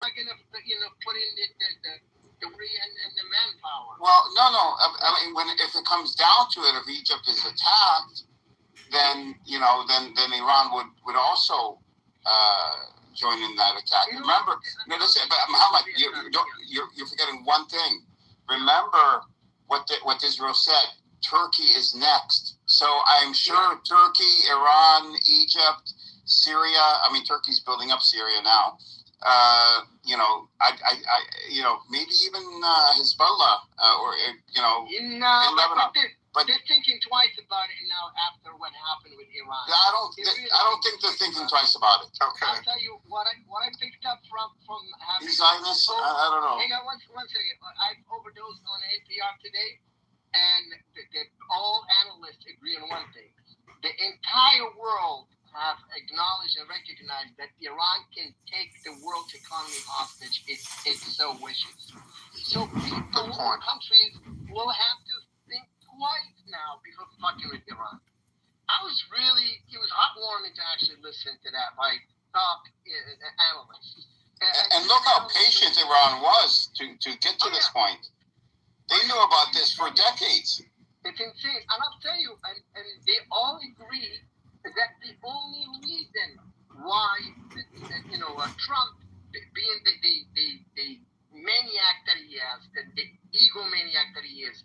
Not gonna, put in the and the manpower. Well, no. I mean, if it comes down to it, if Egypt is attacked, then Iran would also join in that attack. Remember, listen, but Muhammad, you're forgetting one thing. Remember what Israel said. Turkey is next. So I'm sure Turkey, Iran, Egypt, Syria. I mean, Turkey's building up Syria now. Maybe even Hezbollah, in Lebanon. But they're thinking twice about it now after what happened with Iran. I don't think they're thinking twice about it. Okay. I'll tell you what I picked up from having. Zionists? I don't know. Hang on one second. I overdosed on NPR today, and all analysts agree on one thing: the entire world have acknowledged and recognized that Iran can take the world's economy hostage if it so wishes. So people, countries will have to think twice now before fucking with Iran. It was heartwarming to actually listen to that by top analysts. And look how patient Iran was to get to this point. They knew about this for decades. It's insane. And I'll tell you, and they all agree that the only reason why Trump, being the maniac that he is, the egomaniac that he is,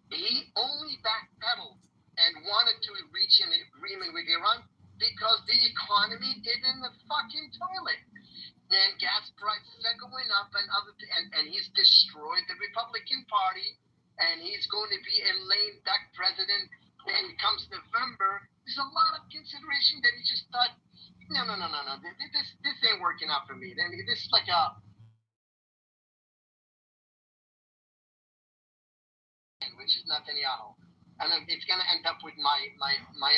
he only backpedaled and wanted to reach an agreement with Iran because the economy is in the fucking toilet. And gas prices are going up, and he's destroyed the Republican Party, and he's going to be a lame duck president. And comes November, there's a lot of consideration that he just thought, no, this ain't working out for me. This is like which is Netanyahu, and it's gonna end up with my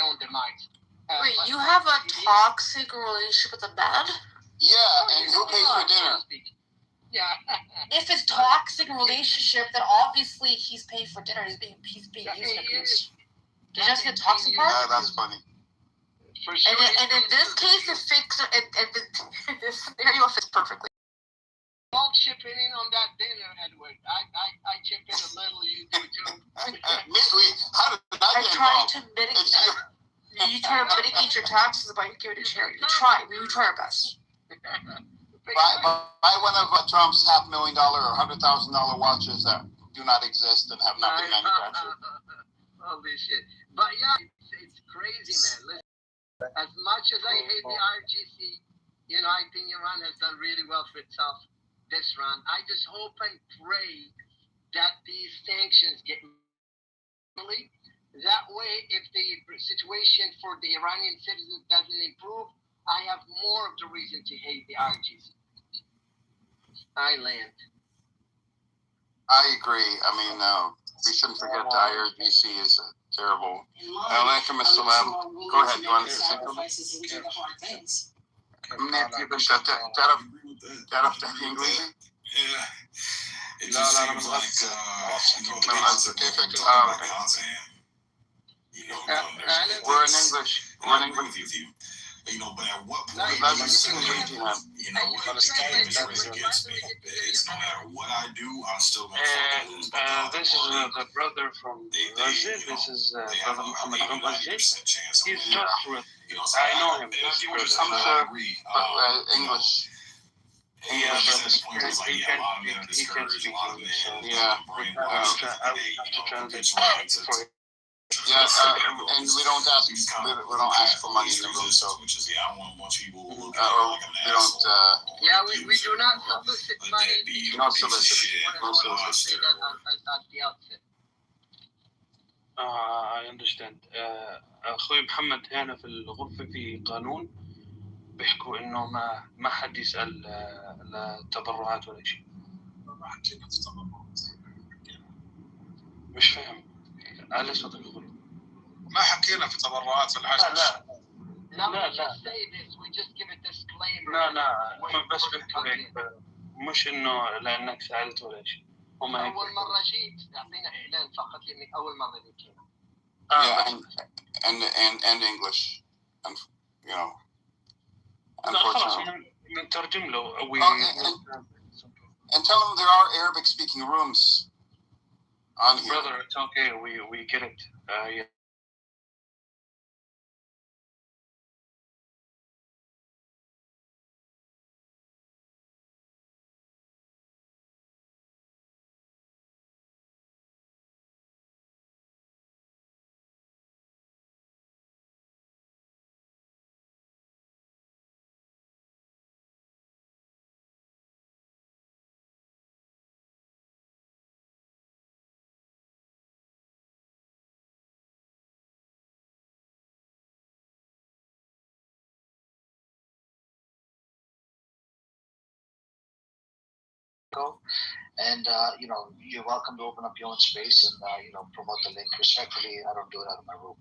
own demise. Wait, you have a toxic relationship with a man? Yeah, and who pays for dinner? Yeah. If it's toxic relationship, then obviously he's paying for dinner. He's being used and abused. Did you just get toxic part? That's funny. For sure. And in this case, it fits. And this scenario fits perfectly. All chipping in on that dinner, Edward. I chip in a little. You do too. How did I I get try involved? to mitigate. You try to mitigate your taxes by giving to charity. We try our best. Buy one of Trump's $500,000 or $100,000 watches that do not exist and have not been manufactured. Holy shit. But yeah, it's crazy, man. Listen, as much as I hate the RGC, I think Iran has done really well for itself this round. I just hope and pray that these sanctions get really. That way, if the situation for the Iranian citizens doesn't improve, I have more of the reason to hate the RGC. I land. I agree. I mean, we shouldn't forget the IRGC is terrible. Alaikum assalam. Go ahead. You want to say something? تعرف تحكي إنجليزي؟ It just seems like, كيفك؟ we're in English. We're in English. with you. But at what point That's what English. really gets me is no matter what I do, I'm still going to lose. This is the brother from Brazil. This is brother Muhammad from Brazil. He's just with. I know him. I'm sure, but English. Yeah, but he can't speak English. So Yeah. I will have to translate for him. Yeah, and we don't ask for money in the room, so which is I want people who look we don't. Yeah, we do not solicit money. Not solicit. No solicit. At the outset. I understand. أخوي محمد هنا في الغرفة في قانون بيحكوا إنه ما حد يسأل لا تبرعات ولا شيء. مش فاهم. على صوتك أخوي. ما حكينا في تبرعات ولا حاجة. لا هم بس بيحكوا هيك مش إنه لأنك سألت ولا شيء. هم هيك. أول مرة جيت أعطينا إعلان فقط لأنك أول مرة جيت. Yeah, and English, and unfortunately. نترجم له. And tell them there are Arabic-speaking rooms on here. Brother, it's okay. We get it. Yeah. And you're welcome to open up your own space and promote the link. Respectfully, I don't do it out of my room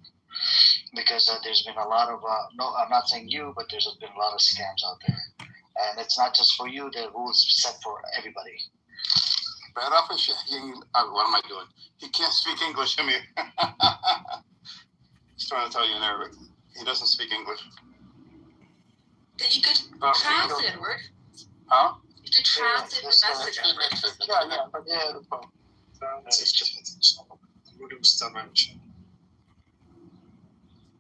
because there's been a lot of I'm not saying you, but there's been a lot of scams out there, and it's not just for you. The rules set for everybody. What am I doing? He can't speak English, Amir. He's trying to tell you in Arabic. He doesn't speak English. Then you could translate it, Edward. Huh? You could translate the message, Edward.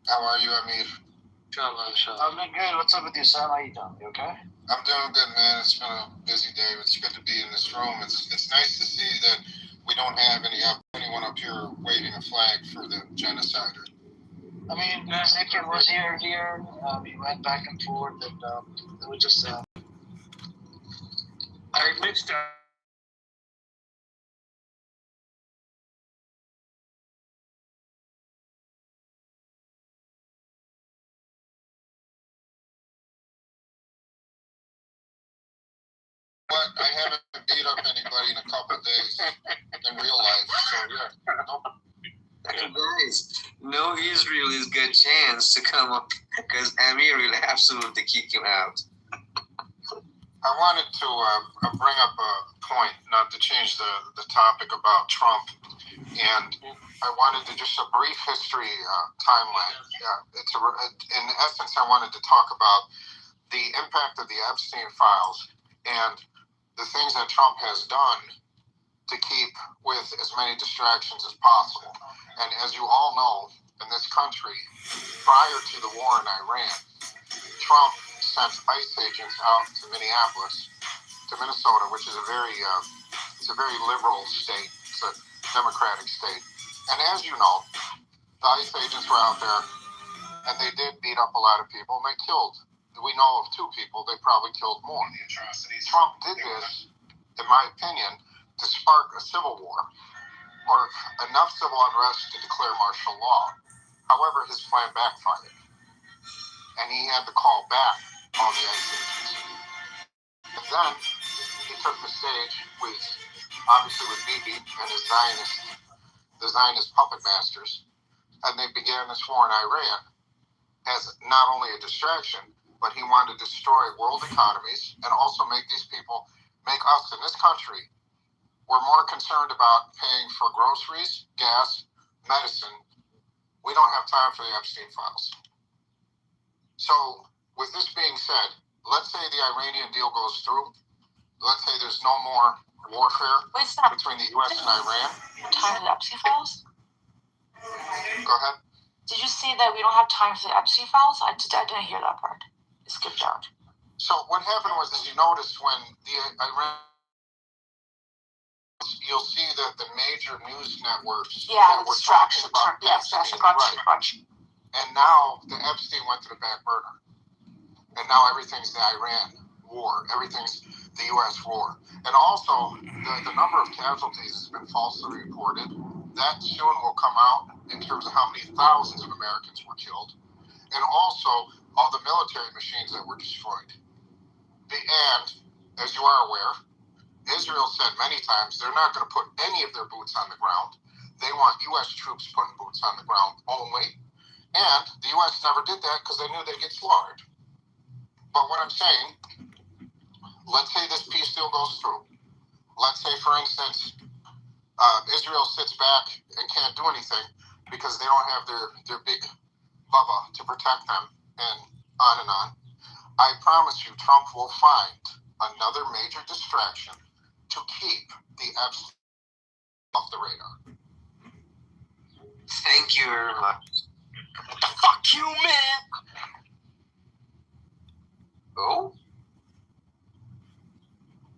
How are you, Amir? I'm doing good. What's up with you, Sam? How you doing? You okay? I'm doing good, man. It's been a busy day. It's good to be in this room. It's nice to see that we don't have anyone up here waving a flag for the genocider. I mean, Zikin was here earlier. We went back and forth, and we just. I missed. But I haven't beat up anybody in a couple of days in real life, so yeah. Guys, no Israelis get chance to come up because Amir will absolutely kick him out. I wanted to bring up a point, not to change the topic about Trump, and I wanted to just a brief history timeline. Yeah, in essence, I wanted to talk about the impact of the Epstein files and the things that Trump has done to keep with as many distractions as possible. And as you all know, in this country, prior to the war in Iran, Trump sent ICE agents out to Minneapolis, to Minnesota, which is a very liberal state. It's a Democratic state. And as you know, the ICE agents were out there, and they did beat up a lot of people, and they killed. We know of 2 people. They probably killed more. Trump did this, in my opinion, to spark a civil war, or enough civil unrest to declare martial law. However, his plan backfired, and he had to call back all the ICE agents. And then he took the stage with, obviously with Bibi and the Zionist puppet masters, and they began this war in Iran as not only a distraction, but he wanted to destroy world economies and also make us in this country, we're more concerned about paying for groceries, gas, medicine. We don't have time for the Epstein files. So, with this being said, let's say the Iranian deal goes through. Let's say there's no more warfare between the U.S. and Iran. Time for the Epstein files? Go ahead. Did you say that we don't have time for the Epstein files? I didn't hear that part. It skipped out. So what happened was, as you noticed, when the Iran, you'll see that the major news networks that were talking about Epstein, right. And now the Epstein went to the back burner. And now everything's the Iran war. Everything's the U.S. war. And also, the number of casualties has been falsely reported. That soon will come out in terms of how many thousands of Americans were killed. And also, all the military machines that were destroyed. And, as you are aware, Israel said many times they're not going to put any of their boots on the ground. They want U.S. troops putting boots on the ground only. And the U.S. never did that because they knew they'd get slaughtered. But what I'm saying, let's say this peace deal goes through. Let's say, for instance, Israel sits back and can't do anything because they don't have their big Bubba to protect them, and on and on. I promise you, Trump will find another major distraction to keep the Epstein off the radar. Thank you very much. Fuck you, man! Oh?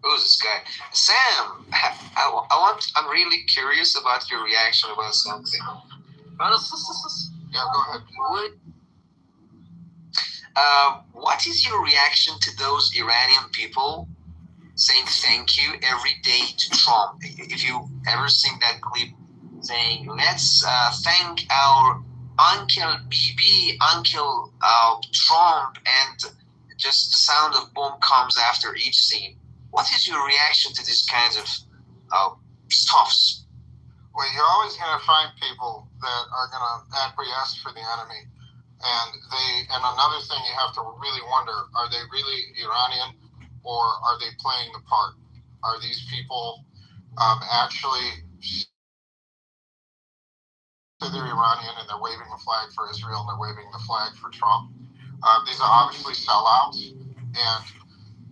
Who's this guy? Sam! I'm really curious about your reaction about something. Yeah, go ahead. What is your reaction to those Iranian people saying thank you every day to Trump? If you've ever seen that clip saying, let's thank our Uncle Bibi, Uncle Trump, and just the sound of bomb comes after each scene. What is your reaction to these kinds of stuffs? Well, you're always going to find people that are going to acquiesce for the enemy. And another thing you have to really wonder, are they really Iranian or are they playing the part? Are these people actually, they're Iranian and they're waving the flag for Israel and they're waving the flag for Trump? These are obviously sellouts, and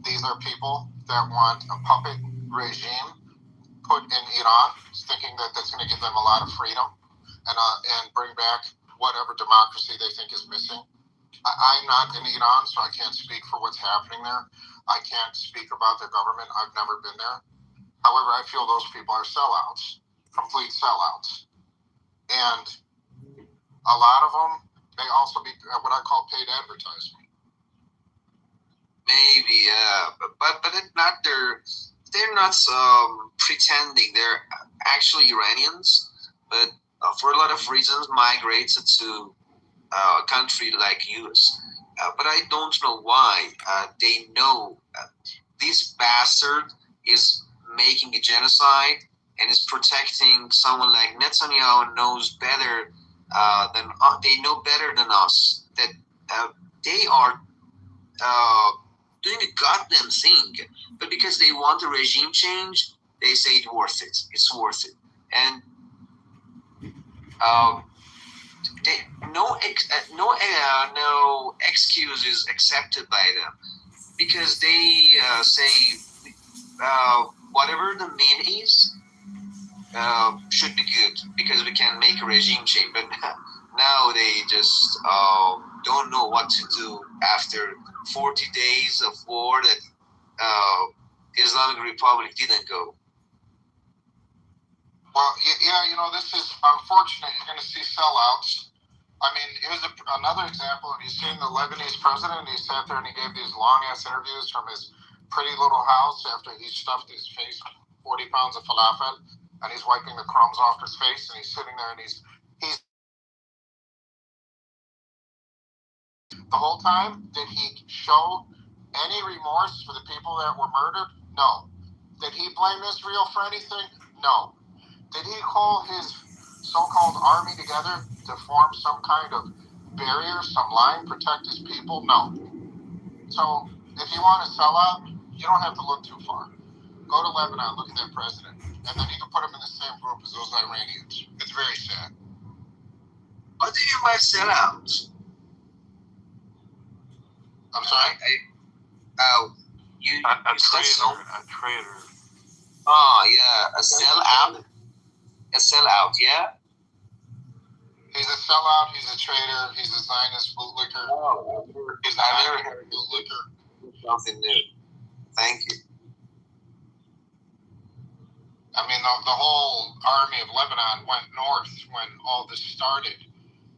these are people that want a puppet regime put in Iran, thinking that that's going to give them a lot of freedom and bring back whatever democracy they think is missing. I'm not in Iran, so I can't speak for what's happening there. I can't speak about their government. I've never been there. However, I feel those people are sellouts, complete sellouts. And a lot of them may also be what I call paid advertising. Maybe, but they're not pretending. They're actually Iranians, but for a lot of reasons migrated to a country like US. But I don't know why. They know this bastard is making a genocide and is protecting someone like Netanyahu. Knows better they know better than us that they are doing a goddamn thing, but because they want a regime change, they say it's worth it. It's worth it, and no excuse is accepted by them, because they say whatever the mean is should be good, because we can make a regime change. But now they just don't know what to do after 40 days of war that Islamic Republic didn't go. Well, yeah, this is unfortunate. You're going to see sellouts. I mean, here's another example. Have you seen the Lebanese president? He sat there and he gave these long-ass interviews from his pretty little house after he stuffed his face 40 pounds of falafel, and he's wiping the crumbs off his face, and he's sitting there and he's the whole time. Did he show any remorse for the people that were murdered? No. Did he blame Israel for anything? No. Did he call his so-called army together to form some kind of barrier, some line, protect his people? No. So if you want to sell out, you don't have to look too far. Go to Lebanon, look at that president, and then you can put him in the same group as those Iranians. It's very sad. What do you mean by sell out? I'm sorry? You a said so. A traitor. Oh, yeah, a sellout. A sellout, yeah? He's a sellout, he's a traitor, he's a Zionist bootlicker. Oh, He's a never heard bootlicker. Something new. Thank you. I mean, the whole army of Lebanon went north when all this started.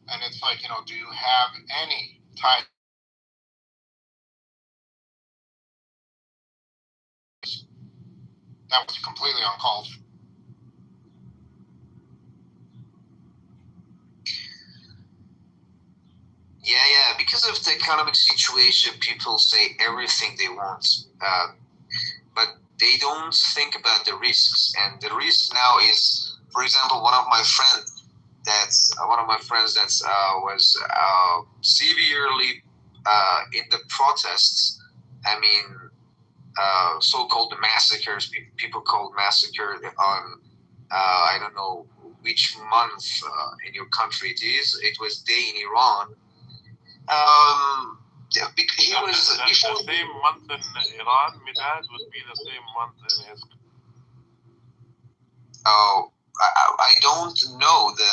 And it's like, do you have any type? That was completely uncalled for. Yeah, because of the economic situation, people say everything they want, but they don't think about the risks. And the risk now is, for example, one of my friends that was severely in the protests. I mean, so-called massacres. People called massacre on I don't know which month in your country it is. It was day in Iran. He was before the same month in Iran. Milad would be the same month in his. Oh, I don't know the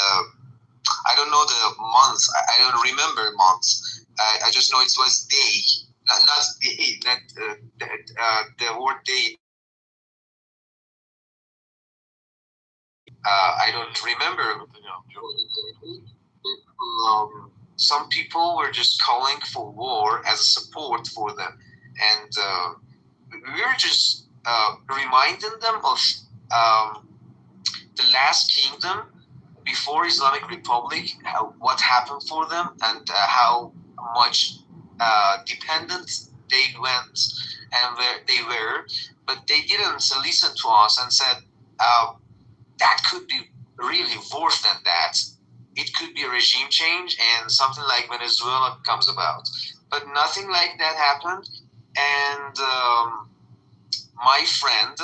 months. I don't remember months. I just know it was day, not day. Not the word day. I don't remember. Some people were just calling for war as a support for them, and we were just reminding them of the last kingdom before Islamic Republic, what happened for them, and how much dependent they went and where they were, but they didn't listen to us and said that could be really worse than that. It could be a regime change and something like Venezuela comes about. But nothing like that happened. And my friend,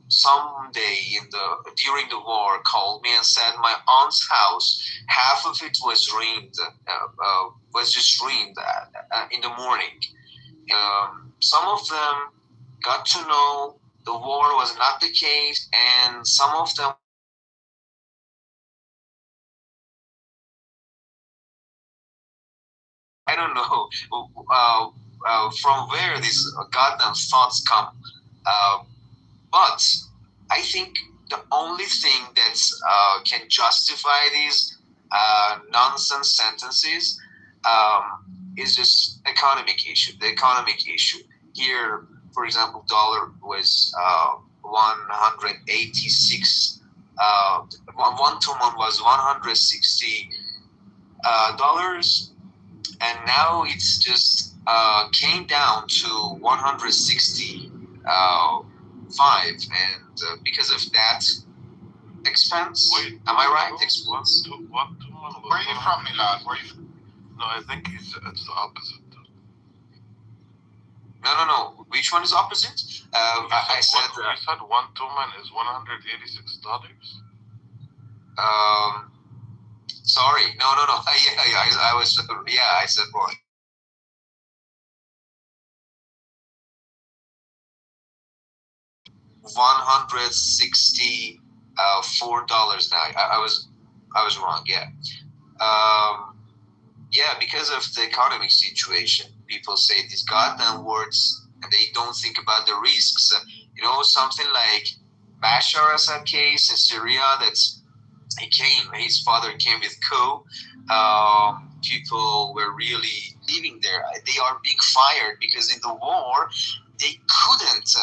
someday during the war, called me and said my aunt's house, half of it was ruined, was just ruined in the morning. Some of them got to know the war was not the case, and some of them I don't know from where these goddamn thoughts come, but I think the only thing that can justify these nonsense sentences is just economic issue. The economic issue here, for example, dollar was 186. 1 to 1 was $160. And now it's just came down to 165, and because of that expense, am I right? Expense. Where are you from, Milad? Where are you from? No, I think it's the opposite. No. Which one is opposite? I said. You said 1 tuman is $186. Sorry. No. I was. Yeah, I said wrong. $164 now. I was wrong. Yeah. Yeah, because of the economic situation, people say these goddamn words and they don't think about the risks. Something like Bashar Assad case in Syria. His father came with coup. People were really living there. They are being fired because in the war they couldn't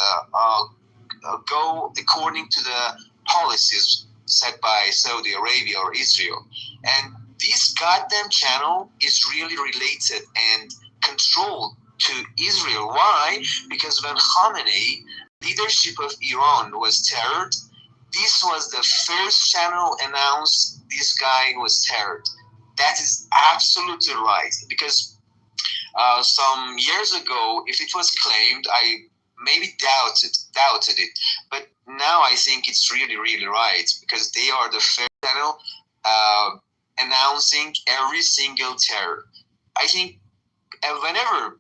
go according to the policies set by Saudi Arabia or Israel. And this goddamn channel is really related and controlled to Israel. Why? Because when Khamenei, leadership of Iran, was terrored, this was the first channel announced this guy was terrored. That is absolutely right. Because some years ago, if it was claimed, I maybe doubted it. But now I think it's really, really right, because they are the first channel announcing every single terror. I think whenever,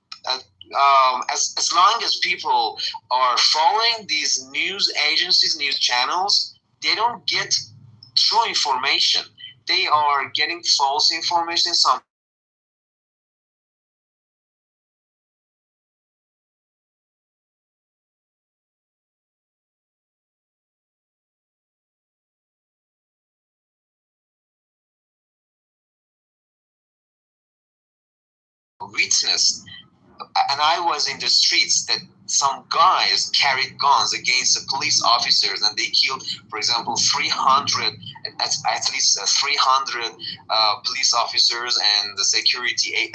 as long as people are following these news agencies, news channels, they don't get true information. They are getting false information. Some witnessed, and I was in the streets, that some guys carried guns against the police officers, and they killed, for example, 300, at least 300 police officers and the security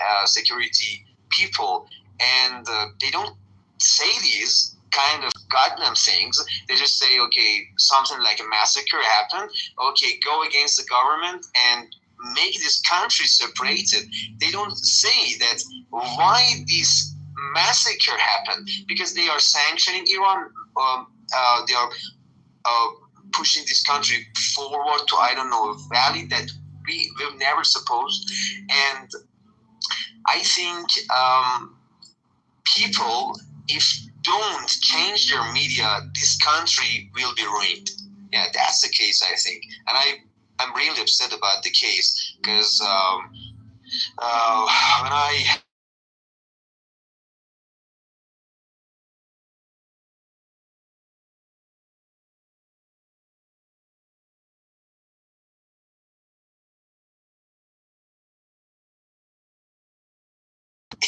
people, and they don't say these kind of goddamn things. They just say, okay, something like a massacre happened. Okay, go against the government and make this country separated. They don't say that why this massacre happened, because they are sanctioning Iran. They are pushing this country forward to, I don't know, a valley that we've never supposed. And I think people, if don't change their media, this country will be ruined. Yeah, that's the case, I think. And I'm really upset about the case, because when I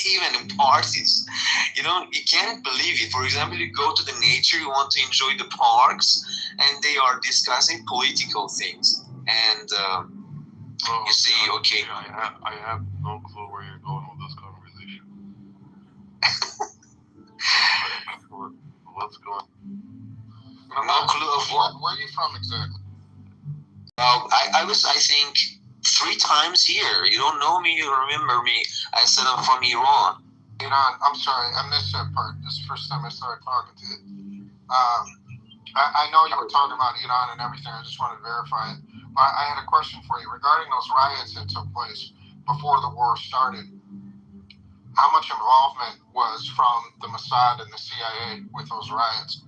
even in parties, you can't believe it. For example, you go to the nature, you want to enjoy the parks, and they are discussing political things, and you see, okay. I have no clue where you're going with this conversation. What's going? No clue of what. Where are you from exactly? I was, I think, 3 times here. You don't know me, you remember me. I said I'm from Iran. Iran, I'm sorry, I missed that part. This is the first time I started talking to you. I know you were talking about Iran and everything. I just wanted to verify it. But I had a question for you regarding those riots that took place before the war started. How much involvement was from the Mossad and the CIA with those riots?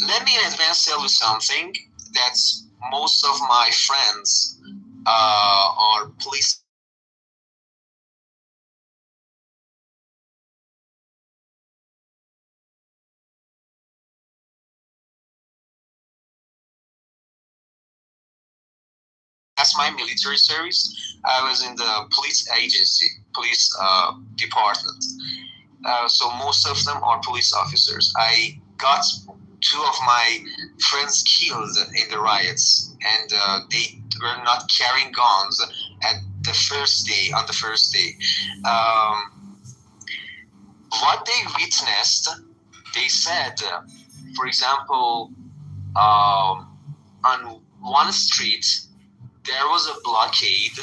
Let me in advance tell you something. That's most of my friends are police. That's my military service. I was in the police agency, police department. So most of them are police officers. I got 2 of my friends killed in the riots, and they were not carrying guns at the first day. On the first day, what they witnessed, they said, for example, on one street there was a blockade,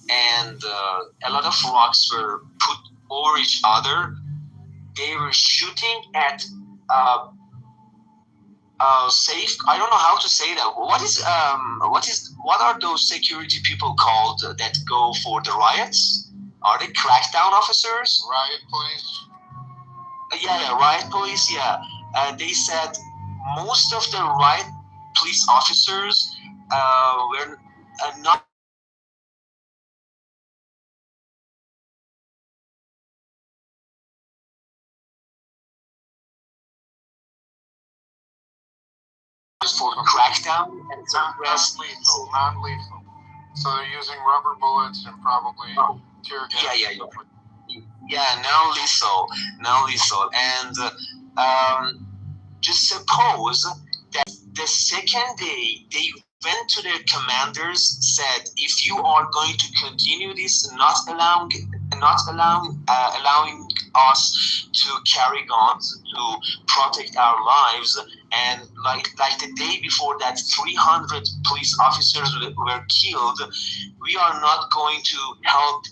and a lot of rocks were put over each other. They were shooting at safe. I don't know how to say that. What are those security people called that go for the riots? Are they crackdown officers? Riot police. Yeah, riot police. Yeah, they said most of the riot police officers were not. For crackdown and suppress. Non-lethal. So they're using rubber bullets and probably tear gas. Yeah, non-lethal. And just suppose that the second day they went to their commanders, said, if you are going to continue this, not allowing us to carry guns to protect our lives, and like the day before that 300 police officers were killed, we are not going to help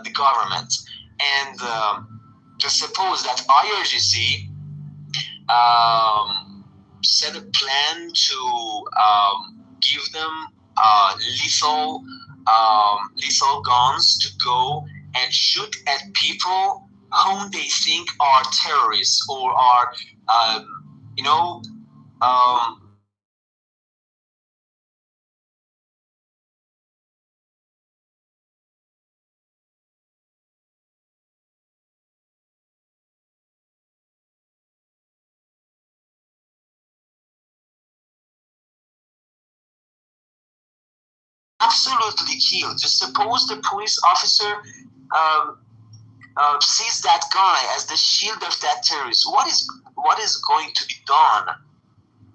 the government. And just suppose that IRGC set a plan to give them lethal guns to go and shoot at people whom they think are terrorists or are, absolutely killed. Just suppose the police officer sees that guy as the shield of that terrorist. What is going to be done?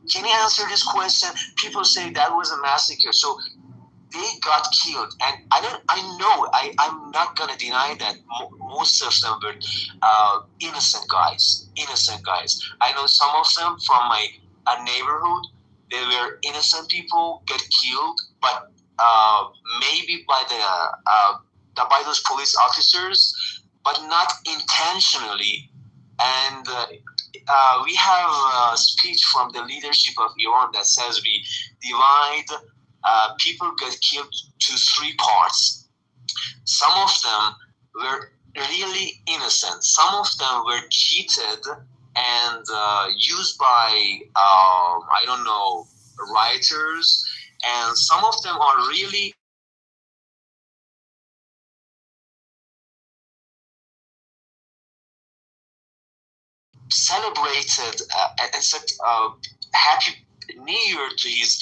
Can you answer this question? People say that was a massacre, so they got killed, and I'm not gonna deny that most of them were innocent guys. I know some of them from my neighborhood. They were innocent people get killed, but maybe by by those police officers, but not intentionally. And we have a speech from the leadership of Iran that says we divide people get killed to three parts. Some of them were really innocent. Some of them were cheated and used by, rioters. And some of them are really celebrated and said Happy New Year to his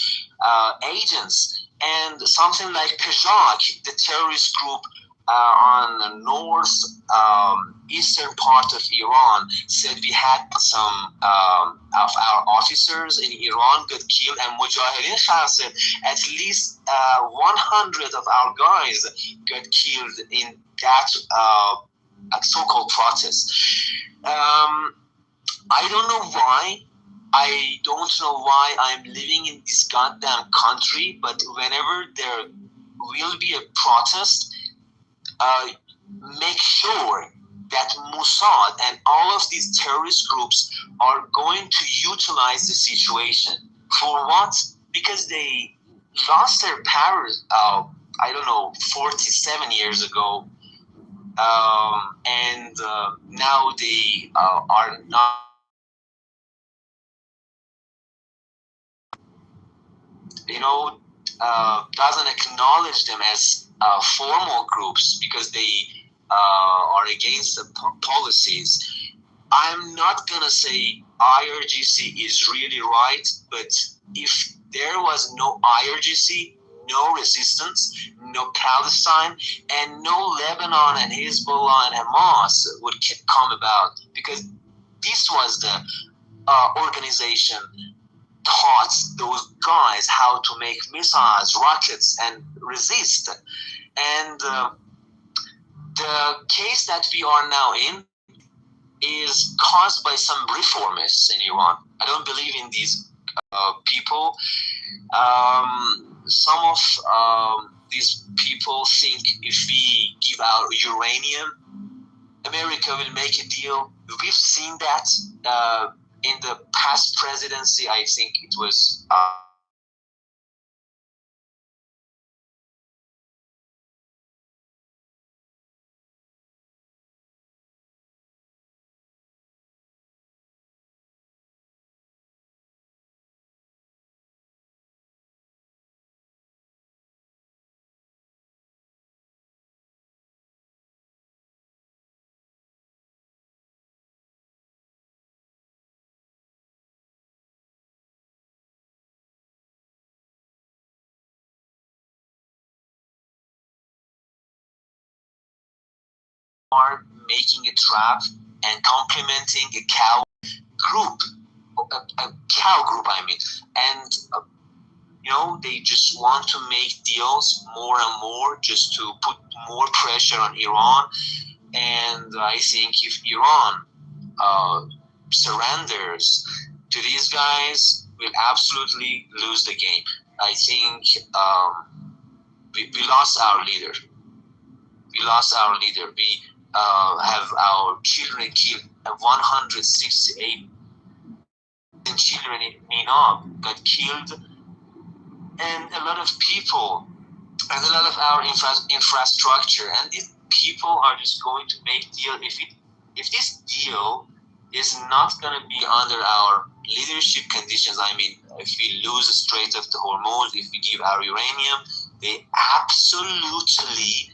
agents. And something like Peshawar, the terrorist group on the north eastern part of Iran, said we had some of our officers in Iran got killed, and Mujahideen Khan said at least 100 of our guys got killed in that so-called protest. I don't know why. I don't know why I'm living in this goddamn country, but whenever there will be a protest, make sure that Mossad and all of these terrorist groups are going to utilize the situation. For what? Because they lost their powers, 47 years ago, and now they are not. Doesn't acknowledge them as formal groups because they are against the policies. I'm not gonna say IRGC is really right, but if there was no IRGC, no resistance, no Palestine, and no Lebanon and Hezbollah and Hamas would come about, because this was the organization taught those guys how to make missiles, rockets, and resist. And the case that we are now in is caused by some reformists in Iran. I don't believe in these people. Some of these people think if we give our uranium, America will make a deal. We've seen that in the past presidency. I think it was are making a trap and complementing a cow group, a cow group, I mean, and they just want to make deals more and more just to put more pressure on Iran. And I think if Iran surrenders to these guys, we'll absolutely lose the game. I think we lost our leader. We lost our leader. We have our children killed. 168 children in Minab got killed, and a lot of people, and a lot of our infrastructure. And these people are just going to make deal. If this deal is not going to be under our leadership conditions, I mean, if we lose the Strait of the Hormuz, if we give our uranium, they absolutely,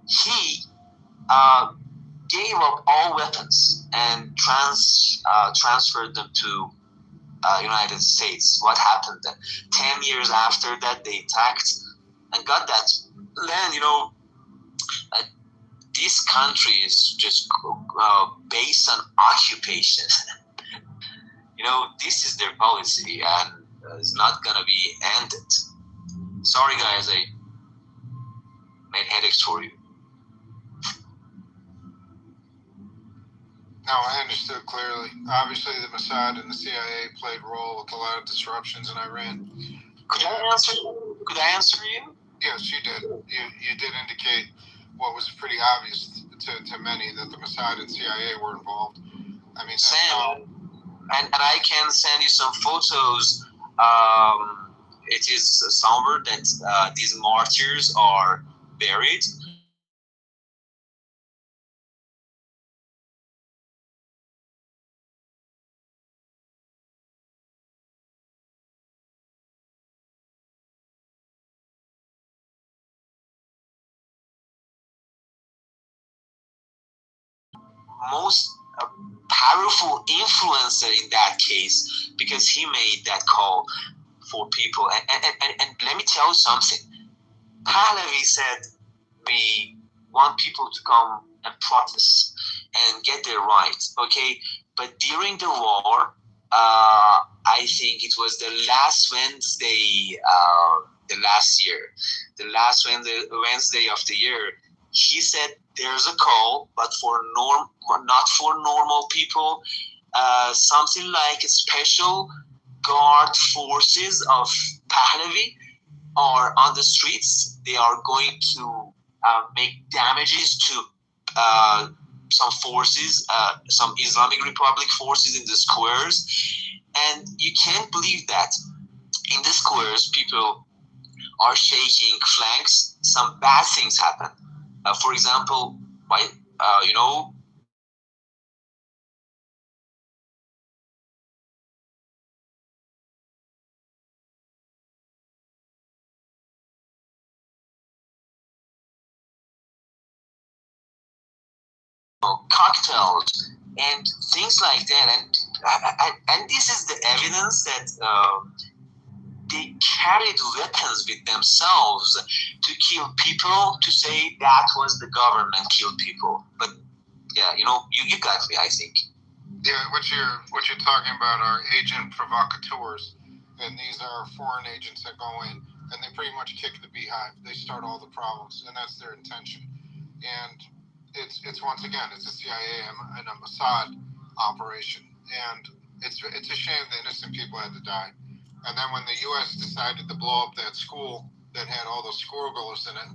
he gave up all weapons and transferred them to United States. What happened then? 10 years after that, they attacked and got that land. This country is just based on occupation. This is their policy, and it's not gonna be ended. Sorry, guys, I made headaches for you. No, I understood clearly. Obviously, the Mossad and the CIA played a role with a lot of disruptions in Iran. Could I answer you? Yes, you did. You did indicate what was pretty obvious to many, that the Mossad and CIA were involved. I mean, Sam, and I can send you some photos. It is somewhere that these martyrs are buried. Most powerful influencer in that case, because he made that call for people. And let me tell you something. Pahlavi said we want people to come and protest and get their rights, okay? But during the war, I think it was the last Wednesday, the last Wednesday of the year, he said there's a call, but not for normal people, something like a special guard forces of Pahlavi are on the streets. They are going to make damages to some forces, some Islamic Republic forces in the squares. And you can't believe that in the squares, people are shaking flags. Some bad things happen. For example, cocktails and things like that, and this is the evidence that they carried weapons with themselves to kill people, to say that was the government killed people. But yeah, you got me, I think. Yeah, what you're talking about are agent provocateurs, and these are foreign agents that go in and they pretty much kick the beehive. They start all the problems, and that's their intention. And it's once again, it's a CIA and a Mossad operation, and it's a shame that innocent people had to die. And then when the U.S. decided to blow up that school that had all those schoolgirls in it,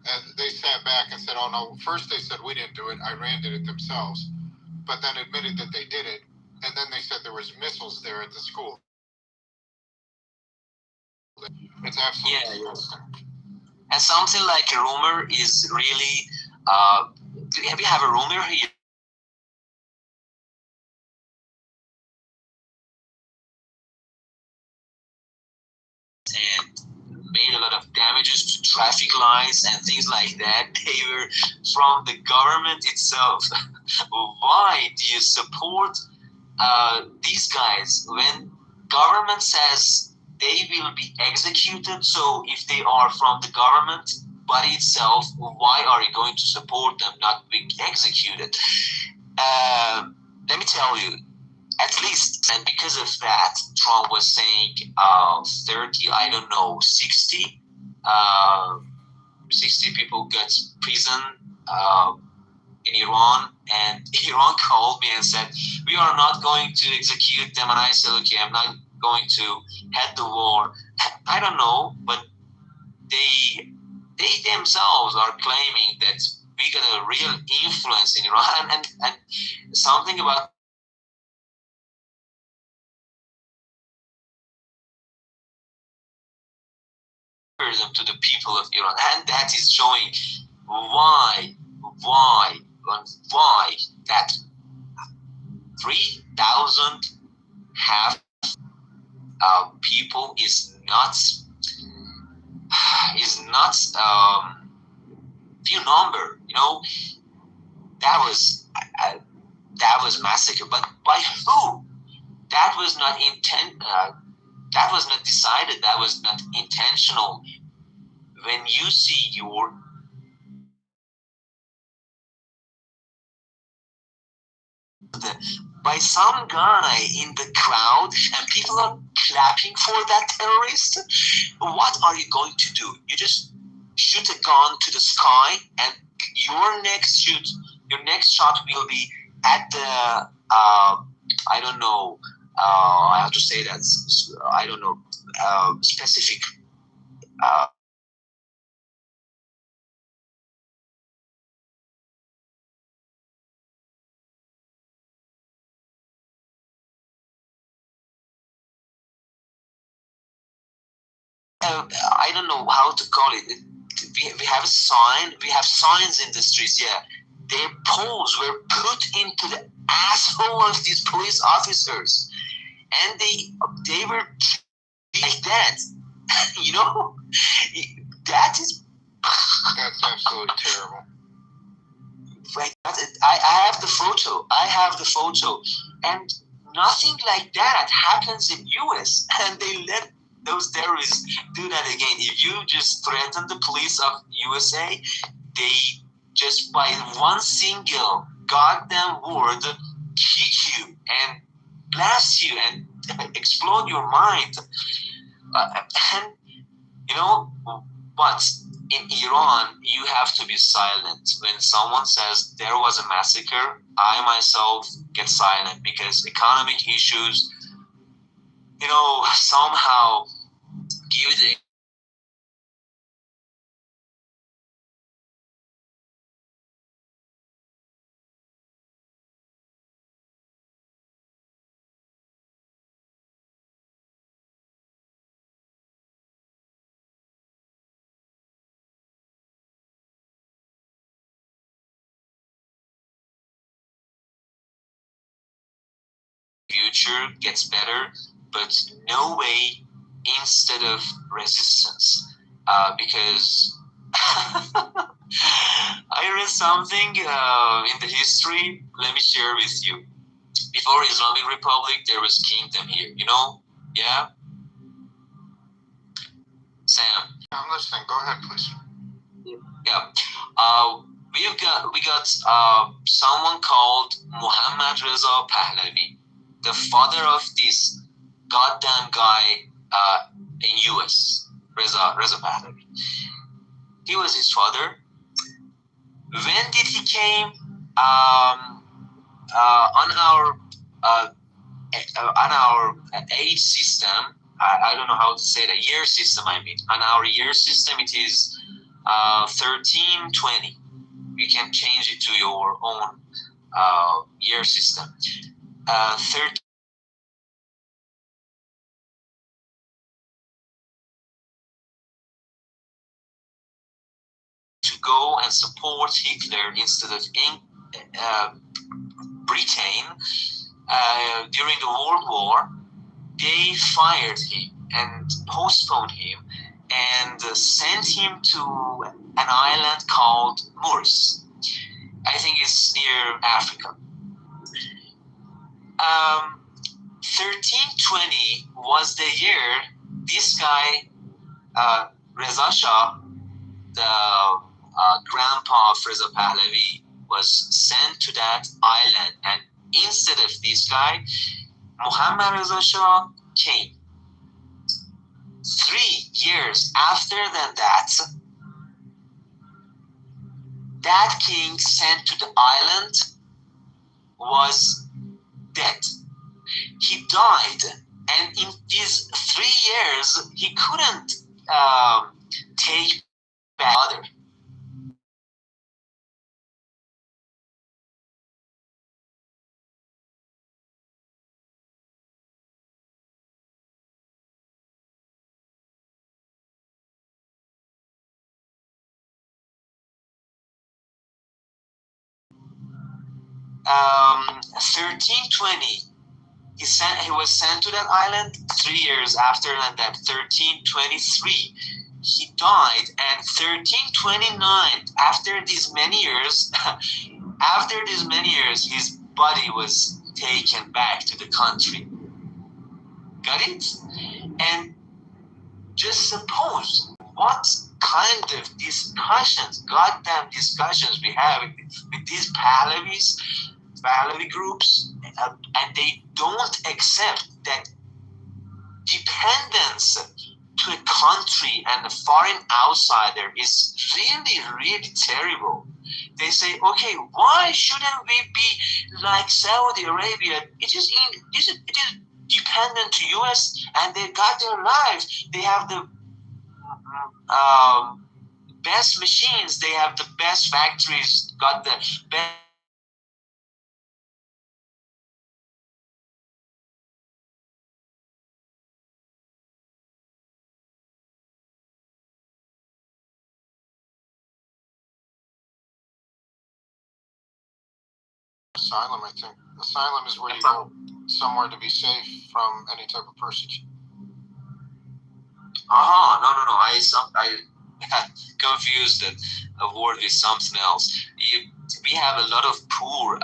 and they sat back and said, "Oh no!" First they said we didn't do it. Iran did it themselves, but then admitted that they did it. And then they said there was missiles there at the school. It's absolutely disgusting. And something like a rumor is really. Have you have a rumor here? And made a lot of damages to traffic lights and things like that. They were from the government itself. Why do you support these guys when government says they will be executed? So if they are from the government body itself, why are you going to support them not being executed? Let me tell you, at least, and because of that, Trump was saying 30, I don't know, 60 people got prison in Iran, and Iran called me and said, we are not going to execute them, and I said, okay, I'm not going to head the war. I don't know, but they themselves are claiming that we got a real influence in Iran, and something about to the people of Iran, and that is showing why that 3,000 half people is not few number. You know, that was massacre, but by who? That was not that was not decided. That was not intentional. When you see your by some guy in the crowd and people are clapping for that terrorist, what are you going to do? You just shoot a gun to the sky, and your next shot will be at the I don't know. I have to say that I don't know specific. I don't know how to call it. We have a sign. We have signs in the streets. Yeah, their poles were put into the asshole of these police officers, and they were like that. You know, that's absolutely terrible. Like I have the photo. And nothing like that happens in US, and they let those terrorists do that again. If you just threaten the police of USA, they just by one single goddamn word kick you and blast you and explode your mind. And you know, but in Iran, you have to be silent. When someone says there was a massacre, I myself get silent because economic issues, you know, somehow give the future gets better, but no way instead of resistance. Because I read something in the history. Let me share with you. Before Islamic Republic, there was kingdom here. You know? Yeah. Sam. I'm listening. Go ahead, please. Yeah. We got someone called Muhammad Reza Pahlavi, the father of this goddamn guy in US, Reza Pahlavi. He was his father. When did he came? On our age system, I don't know how to say the year system. I mean, on our year system, it is 1320. You can change it to your own year system. 13 to go and support Hitler instead of Britain during the World War. They fired him and postponed him and sent him to an island called Moors. I think it's near Africa. 1320 was the year this guy, Reza Shah, the grandpa of Reza Pahlavi, was sent to that island, and instead of this guy, Muhammad Reza Shah came. 3 years after that king sent to the island was dead. He died, and in these 3 years, he couldn't take back other. Um, 1320. He was sent to that island 3 years after that. 1323, he died, and 1329. After these many years, his body was taken back to the country. Got it? And just suppose what kind of discussions, goddamn discussions, we have with these Pahlavi groups, and they don't accept that dependence to a country and a foreign outsider is really, really terrible. They say, okay, why shouldn't we be like Saudi Arabia? It is dependent to US, and they got their lives. They have the best machines. They have the best factories. Got the best. Asylum, I think. Asylum is where you go somewhere to be safe from any type of persecution. No. I confused that word with something else. We have a lot of poor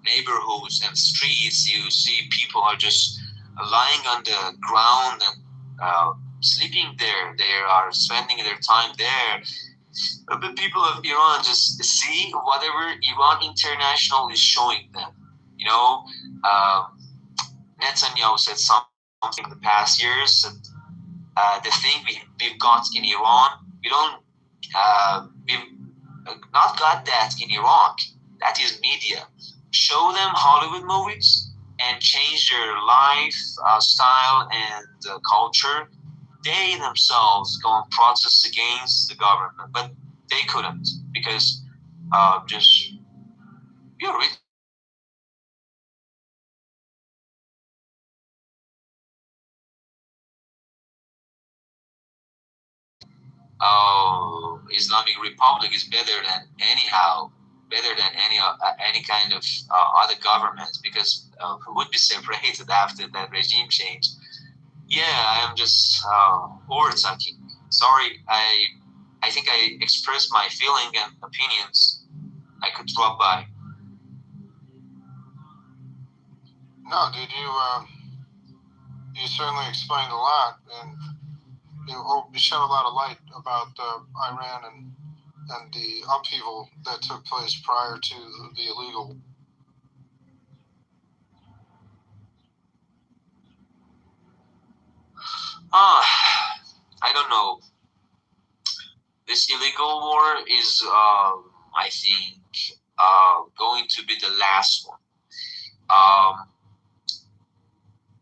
neighborhoods and streets. You see people are just lying on the ground and sleeping there. They are spending their time there. The people of Iran just see whatever Iran International is showing them. You know, Netanyahu said something in the past years that the thing we've got in Iran, we've not got that in Iraq. That is media. Show them Hollywood movies and change their life style and culture. They themselves go and protest against the government, but they couldn't because you're rich. Islamic Republic is better than any kind of other government because who would be separated after that regime change. Yeah, I'm just over talking. Sorry, I think I expressed my feeling and opinions. I could drop by. No, dude, you certainly explained a lot, and you shed a lot of light about Iran and the upheaval that took place prior to the illegal. I don't know. This illegal war is, I think going to be the last one.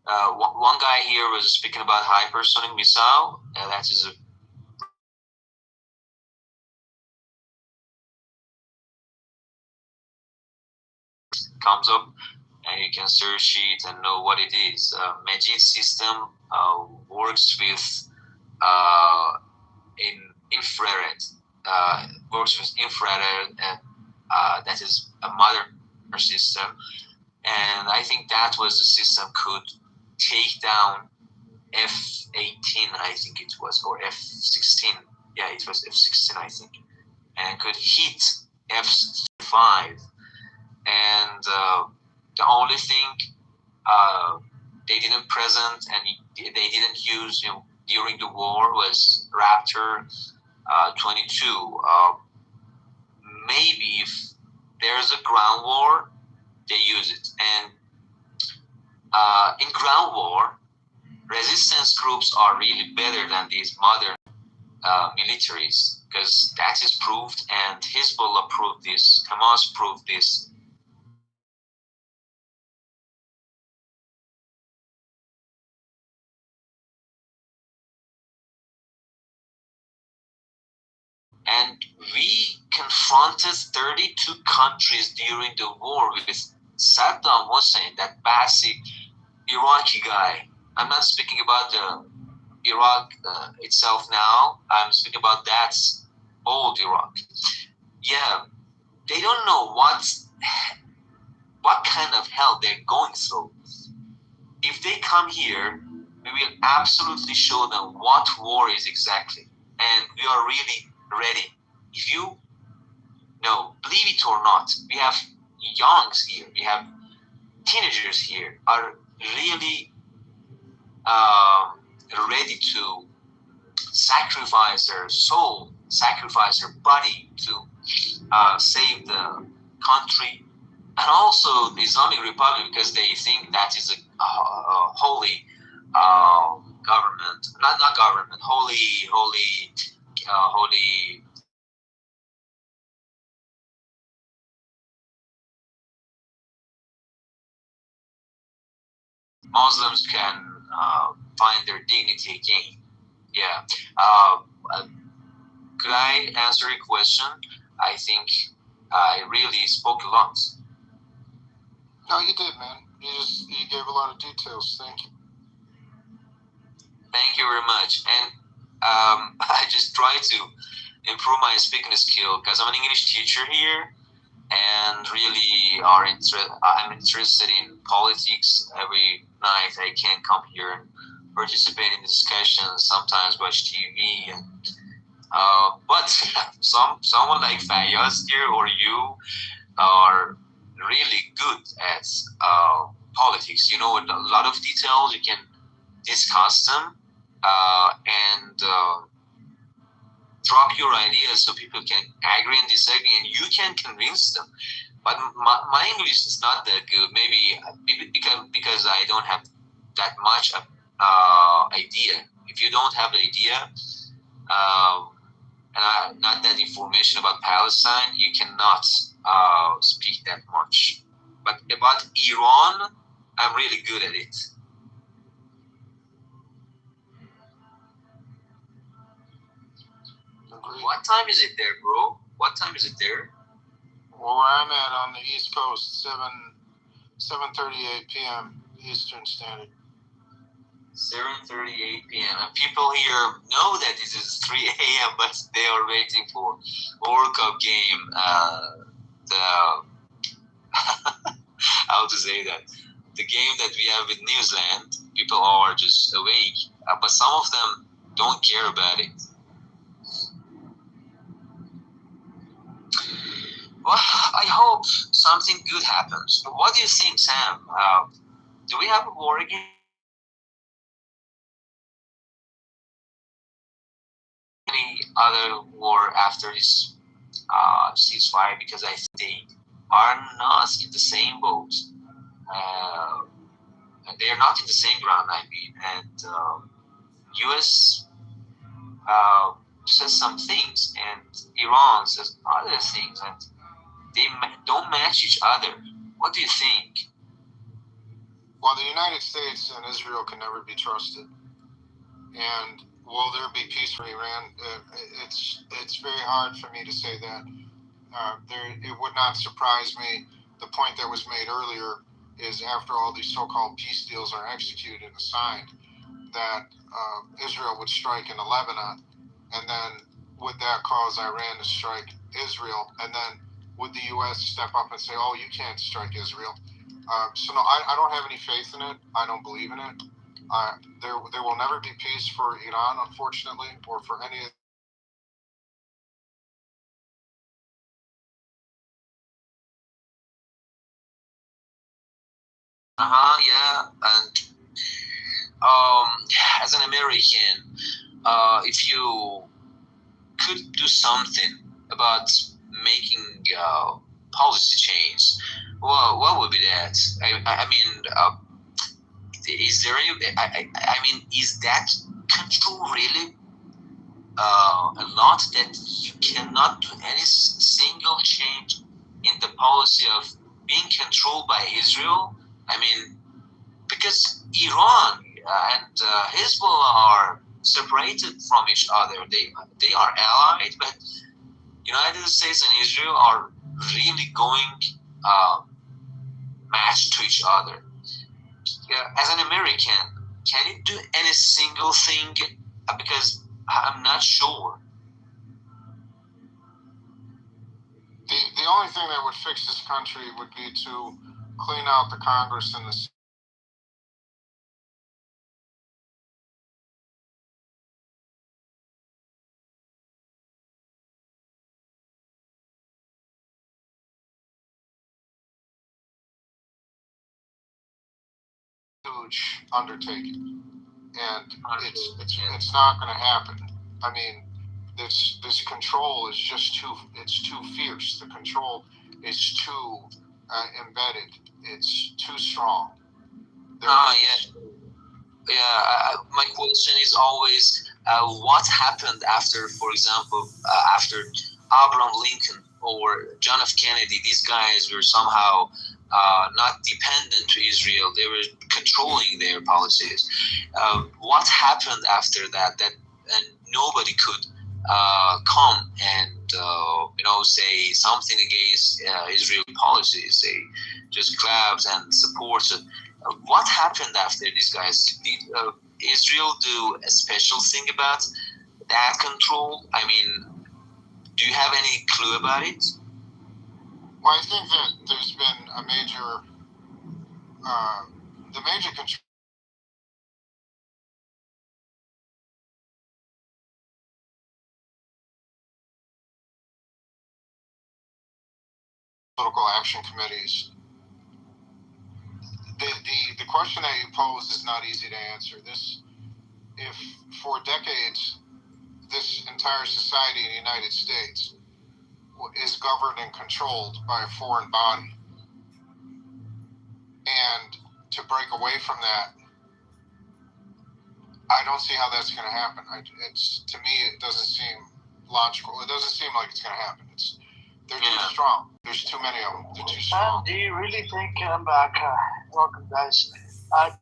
One guy here was speaking about hypersonic missile. That is a comes up, and you can search it and know what it is. Majid system works with in infrared. Works with infrared, and that is a modern system. And I think that was the system could take down F-18, I think it was, or F-16. Yeah, it was F-16, I think, and could hit F-5. And the only thing they didn't present and they didn't use during the war was Raptor 22. Maybe if there's a ground war, they use it. And in ground war, resistance groups are really better than these modern militaries, because that is proved, and Hezbollah proved this, Hamas proved this. And we confronted 32 countries during the war with Saddam Hussein, that basic Iraqi guy. I'm not speaking about the Iraq itself now. I'm speaking about that old Iraq. Yeah, they don't know what kind of hell they're going through. If they come here, we will absolutely show them what war is exactly. And we are really ready. If you know, believe it or not, we have youngs here, we have teenagers here, are really ready to sacrifice their soul, sacrifice their body to save the country, and also the Islamic Republic, because they think that is a holy government, not government, holy Muslims can find their dignity again. Yeah. Could I answer your question? I think I really spoke a lot. No, you did, man. You gave a lot of details. Thank you. Thank you very much. And I just try to improve my speaking skill, because I'm an English teacher here, and really I'm interested in politics. Every night I can come here and participate in discussions, sometimes watch TV, and but someone like Fayaz here or you are really good at politics. You know a lot of details. You can discuss them and drop your ideas so people can agree and disagree, and you can convince them. But my English is not that good. Maybe because I don't have that much idea. If you don't have the idea and not that information about Palestine, you cannot speak that much. But about Iran, I'm really good at it. Agreed. What time is it there, bro? What time is it there? Well, where I'm at on the East Coast, 7:38 p.m. Eastern Standard. 7:38 p.m. And people here know that this is 3 a.m., but they are waiting for World Cup game. How to say that? The game that we have with New Zealand, people are just awake, but some of them don't care about it. Well, I hope something good happens. What do you think, Sam? Do we have a war again? Any other war after this ceasefire? Because I think they are not in the same boat. They are not in the same ground, I mean. And U.S. says some things and Iran says other things, and they don't match each other. What do you think? Well, the United States and Israel can never be trusted. And will there be peace for Iran? It's very hard for me to say that. It would not surprise me. The point that was made earlier is after all these so-called peace deals are executed and signed, that Israel would strike into Lebanon, and then would that cause Iran to strike Israel? And then would the U.S. step up and say, "Oh, you can't strike Israel"? So no, I don't have any faith in it. I don't believe in it. There will never be peace for Iran, unfortunately, or for any of. Yeah, and as an American, if you could do something about making policy change, well, what would be that? I mean, is there any? I mean, is that control really a lot that you cannot do any single change in the policy of being controlled by Israel? I mean, because Iran and Hezbollah are separated from each other. They are allied, but United States and Israel are really going matched to each other. As an American, can you do any single thing? Because I'm not sure. The only thing that would fix this country would be to clean out the Congress and the huge undertaking, and it's not going to happen. I mean, this control is just too fierce. The control is too embedded. It's too strong. My question is always what happened after, for example, after Abraham Lincoln or John F. Kennedy. These guys were somehow not dependent to Israel. They were controlling their policies. What happened after that? And nobody could come and say something against Israel policies. They just clapped and supported. What happened after these guys? Did Israel do a special thing about that control? I mean, do you have any clue about it? Well, I think that there's been a major control. Political action committees. The question that you pose is not easy to answer. If for decades this entire society in the United States is governed and controlled by a foreign body, and to break away from that, I don't see how that's going to happen. To me, it doesn't seem logical. It doesn't seem like it's going to happen. They're too strong. There's too many of them. They're too strong. Do you really think, I'm back, welcome guys, do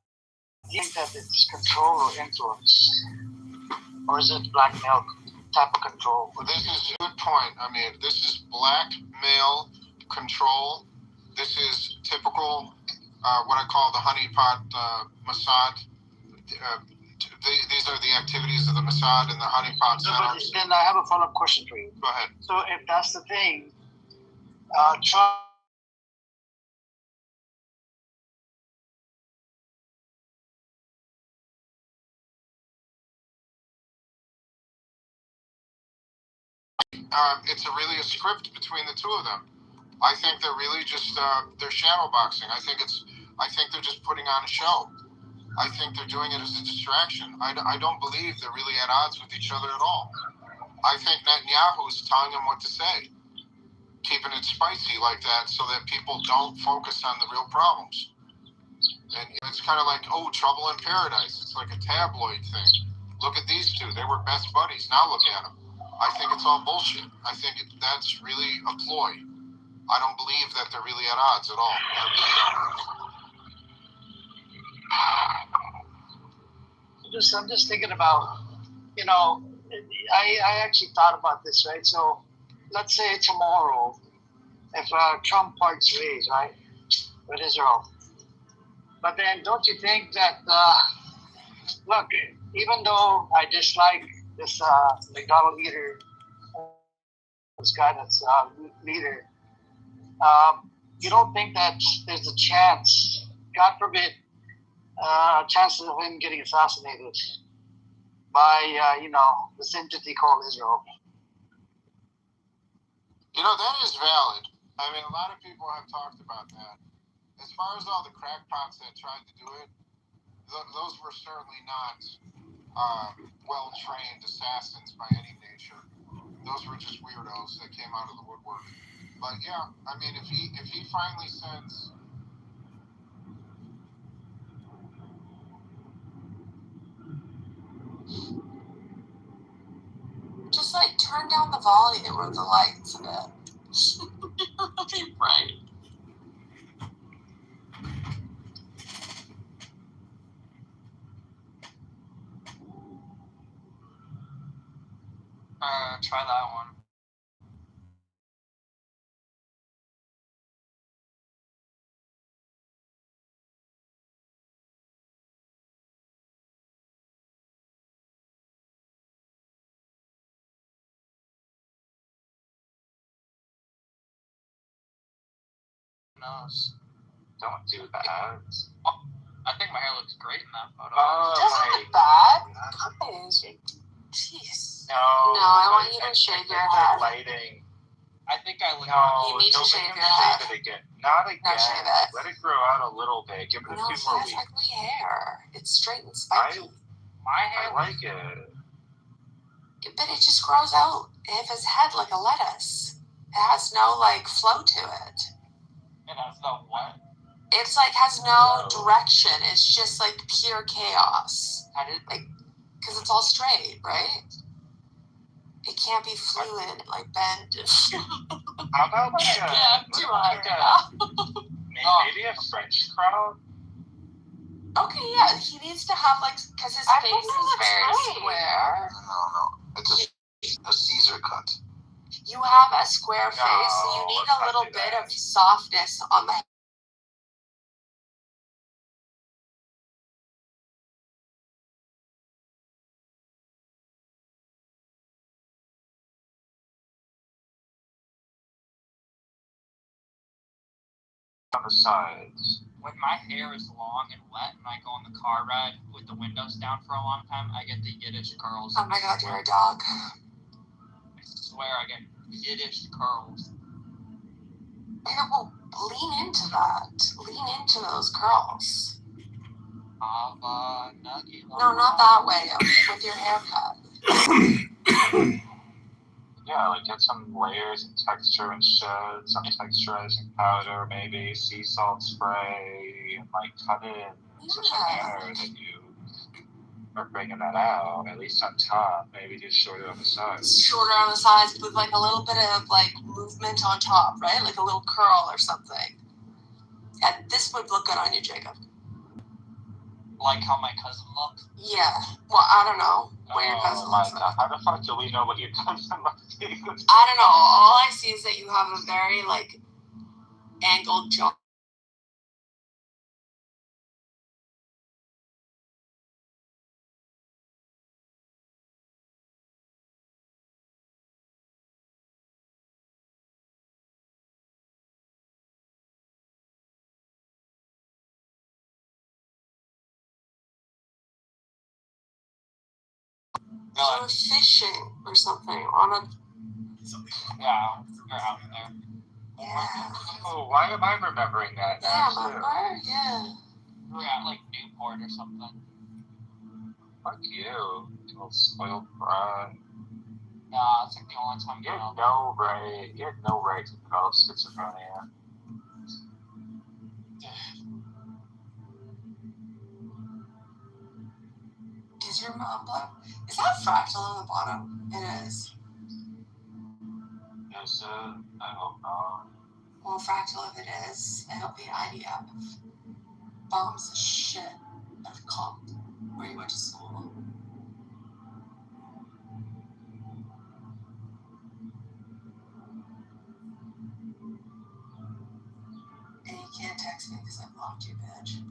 you think that it's control or influence? Or is it blackmail type of control? Well, this is a good point. I mean, this is blackmail control. This is typical, what I call the honeypot Mossad. These are the activities of the Mossad and the honeypot setups. Then I have a follow-up question for you. Go ahead. So if that's the thing, Trump it's really a script between the two of them. I think they're really just they're shadow boxing. I think they're just putting on a show. I think they're doing it as a distraction. I don't believe they're really at odds with each other at all. I think Netanyahu's telling them what to say, keeping it spicy like that so that people don't focus on the real problems. And it's kind of like, oh, trouble in paradise. It's like a tabloid thing. Look at these two. They were best buddies. Now look at them. I think it's all bullshit. I think that's really a ploy. I don't believe that they're really at odds at all. I really don't. I'm just thinking about, I actually thought about this, right? So let's say tomorrow, if Trump parts ways, right, with Israel. But then don't you think that, look, even though I dislike this McDonald leader, this guy that's leader, you don't think that there's a chance, God forbid, chances of him getting assassinated by, this entity called Israel? That is valid. I mean, a lot of people have talked about that. As far as all the crackpots that tried to do it, those were certainly not well-trained assassins by any nature. Those were just weirdos that came out of the woodwork. But yeah, I mean, if he finally sends. Just like turn down the volume or the lights a bit. Right. Try that one. Don't do that. I think my hair looks great in that photo. Doesn't look bad. Guys. Jeez. No, I want you to shave your head. Lighting. I think I look. You need to shave your head. Shave it again. Not again. No, shave it. Let it grow out a little bit. Give it a few more it's weeks. ugly hair. It's straight and spiky. My hair. I like it. But it just grows out of his head like a lettuce. It has no flow to it. It has no what? It's has no direction. It's just pure chaos. How did because it's all straight, right? It can't be fluid, bent. How about I'm too high. Maybe a French crowd? Okay, yeah, he needs to have because his face is very square. No. It's a Caesar cut. You have a square face, so you need a little bit of softness on the On the sides. When my hair is long and wet and I go on the car ride with the windows down for a long time, I get the Yiddish curls. Oh my god, you're a dog. I swear I get Yiddish curls. Yeah, well, lean into that. Lean into those curls. No, not that way. With your haircut. Yeah, get some layers and texture and shit, some texturizing powder, maybe sea salt spray, and cut it in such a manner that you are bringing that out, at least on top, maybe just shorter on the sides. Shorter on the sides with a little bit of movement on top, right? Like a little curl or something. Yeah, this would look good on you, Jacob. Like how my cousin looked? Yeah. Well, I don't know what your cousin looks like. How the fuck do we know what your cousin looks like? I don't know. All I see is that you have a very angled jaw. You were fishing or something on a. Yeah, you're out there. Yeah. Oh, why am I remembering that? Yeah, remember? Yeah. We were at Newport or something. Fuck you, little spoiled brat. Nah, it's the only time you had no right to develop schizophrenia. Is your mom black? Is that fractal on the bottom? It is. is it? I hope not. Well, fractal if it is, I hope the idea bombs the shit out of comp where you went to school. And you can't text me because I blocked you, bitch.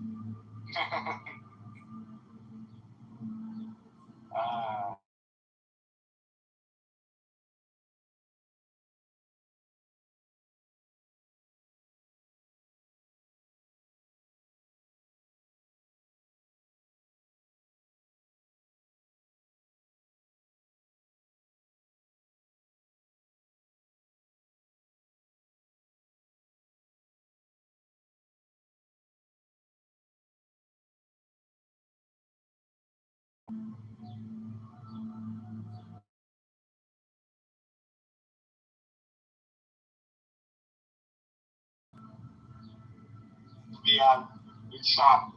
And it's shot,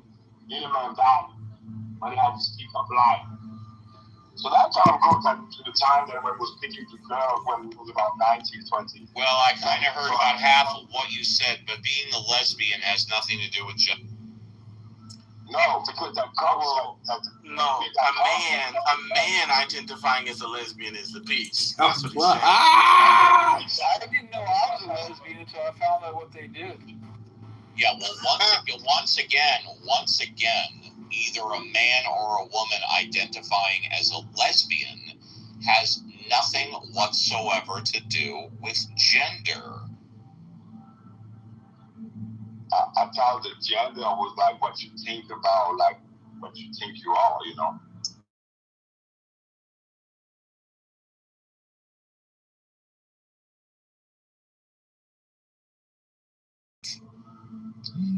any man down, but it had to speak up live. So that kind of goes back to the time that when it was picking the girls when it was about 19, 20. Well, I kind of heard about half of what you said, but being a lesbian has nothing to do with gender. No, because that couple. No, a man identifying as a lesbian is the piece. That's what he's saying. I didn't know I was a lesbian until I found out what they did. Yeah, well, once again, either a man or a woman identifying as a lesbian has nothing whatsoever to do with gender. I thought that gender was like what you think about, like what you think you are, you know.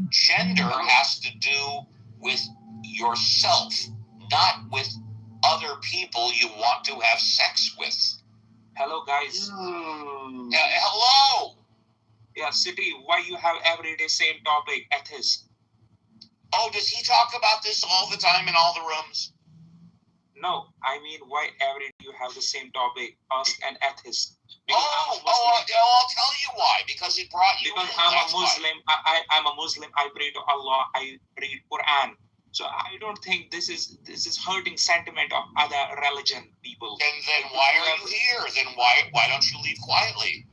Gender has to do with yourself, not with other people you want to have sex with. Hello, guys. Hello. Yeah, City, why you have every day same topic, atheist? Oh, does he talk about this all the time in all the rooms? No, I mean, why every day you have the same topic, ask an atheist? I'll tell you why. Because it brought you. Because I'm a Muslim. I'm a Muslim. I pray to Allah. I read Quran. So I don't think this is hurting sentiment of other religion people. Then why are you here? Then why don't you leave quietly?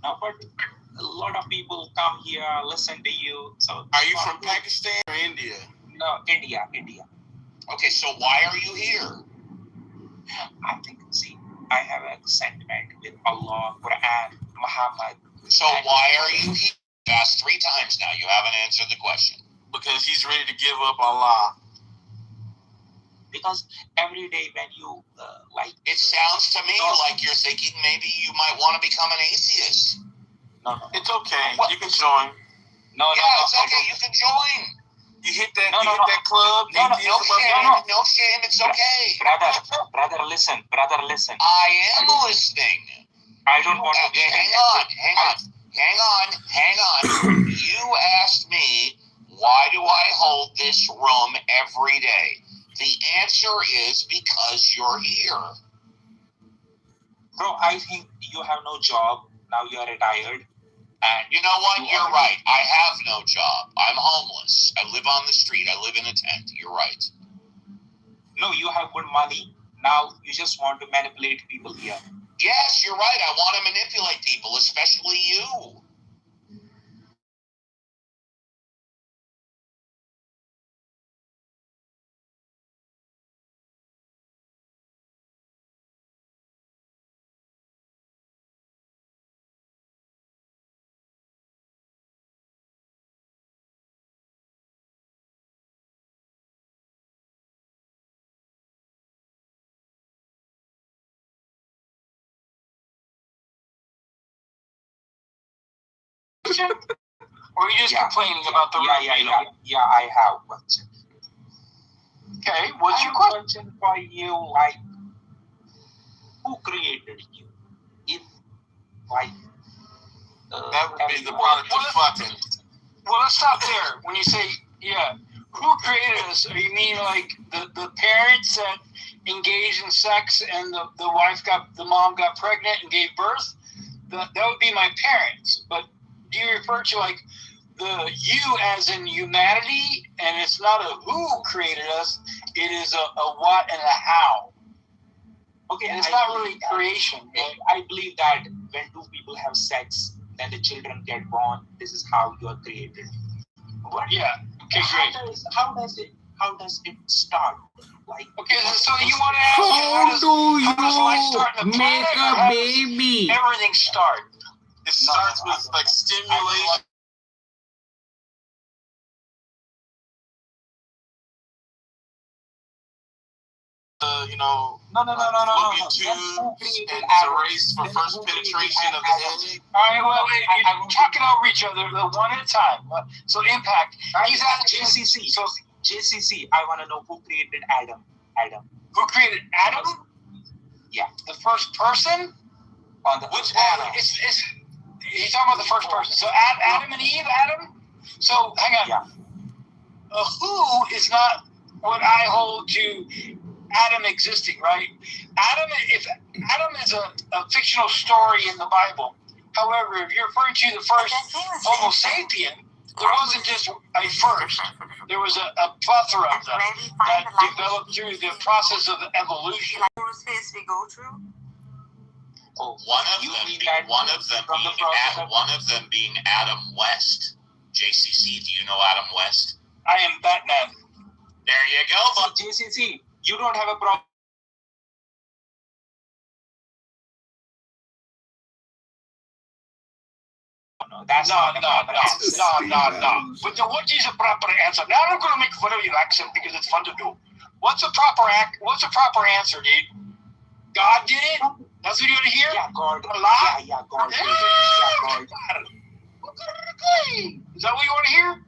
No, but a lot of people come here, listen to you. So are you from Pakistan or India? No, India. Okay, so why are you here? I think, see, I have a sentiment with Allah, Quran, Muhammad. So why are you here? You asked 3 times now. You haven't answered the question. Because he's ready to give up Allah. Because every day when you it sounds to me like you're thinking maybe you might want to become an atheist. No. It's okay. What? You can join. No, it's okay. You can join. You hit that club. No shame. It's okay. Brother, listen. I am listening. I don't want to. Hang on. You asked me, why do I hold this room every day? The answer is because you're here. Bro, I think you have no job. Now you are retired. And you know what? You're right. I have no job. I'm homeless. I live on the street. I live in a tent. You're right. No, you have good money. Now you just want to manipulate people here. Yes, you're right. I want to manipulate people, especially you. Or are you just complaining about the room? Yeah, I have one. Okay, what's your question? For you, like, who created you? If, like, that would be the product of fucking. Well, let's stop there. When you say, who created us? Or you mean like the parents that engaged in sex and the mom got pregnant and gave birth? that would be my parents. But do you refer to like the you as in humanity? And it's not a who created us; it is a what and a how. Okay, and it's not really creation. Right? I believe that when two people have sex, then the children get born. This is how you are created. What? Yeah. Okay, great. How does it start? Like, okay, so you want to ask how does life start in the make planet, a baby? Everything start. It starts with like stimulation. No. Fallopian tubes and it's a race for first penetration of the egg. All right, well, you're talking over each other, one at a time. So impact. He's at JCC. So JCC, I want to know who created Adam. Who created Adam? Yeah. The first person? Which Adam? He's talking about the first person. So Adam and Eve, Adam? So hang on. Yeah. Who is not what I hold to Adam existing, right? If Adam is a fictional story in the Bible. However, if you're referring to the first Homo sapien, there wasn't just a first. There was a plethora of them that developed through the process of evolution. One of them being Adam West. JCC, do you know Adam West? I am Batman. There you go. But JCC, you don't have a problem. No. But what is a proper answer? Now I'm going to make fun of your accent because it's fun to do. What's a proper answer, dude? God did it? That's what you want to hear? Yeah, God. Allah? Yeah, God. God. Is that what you want to hear?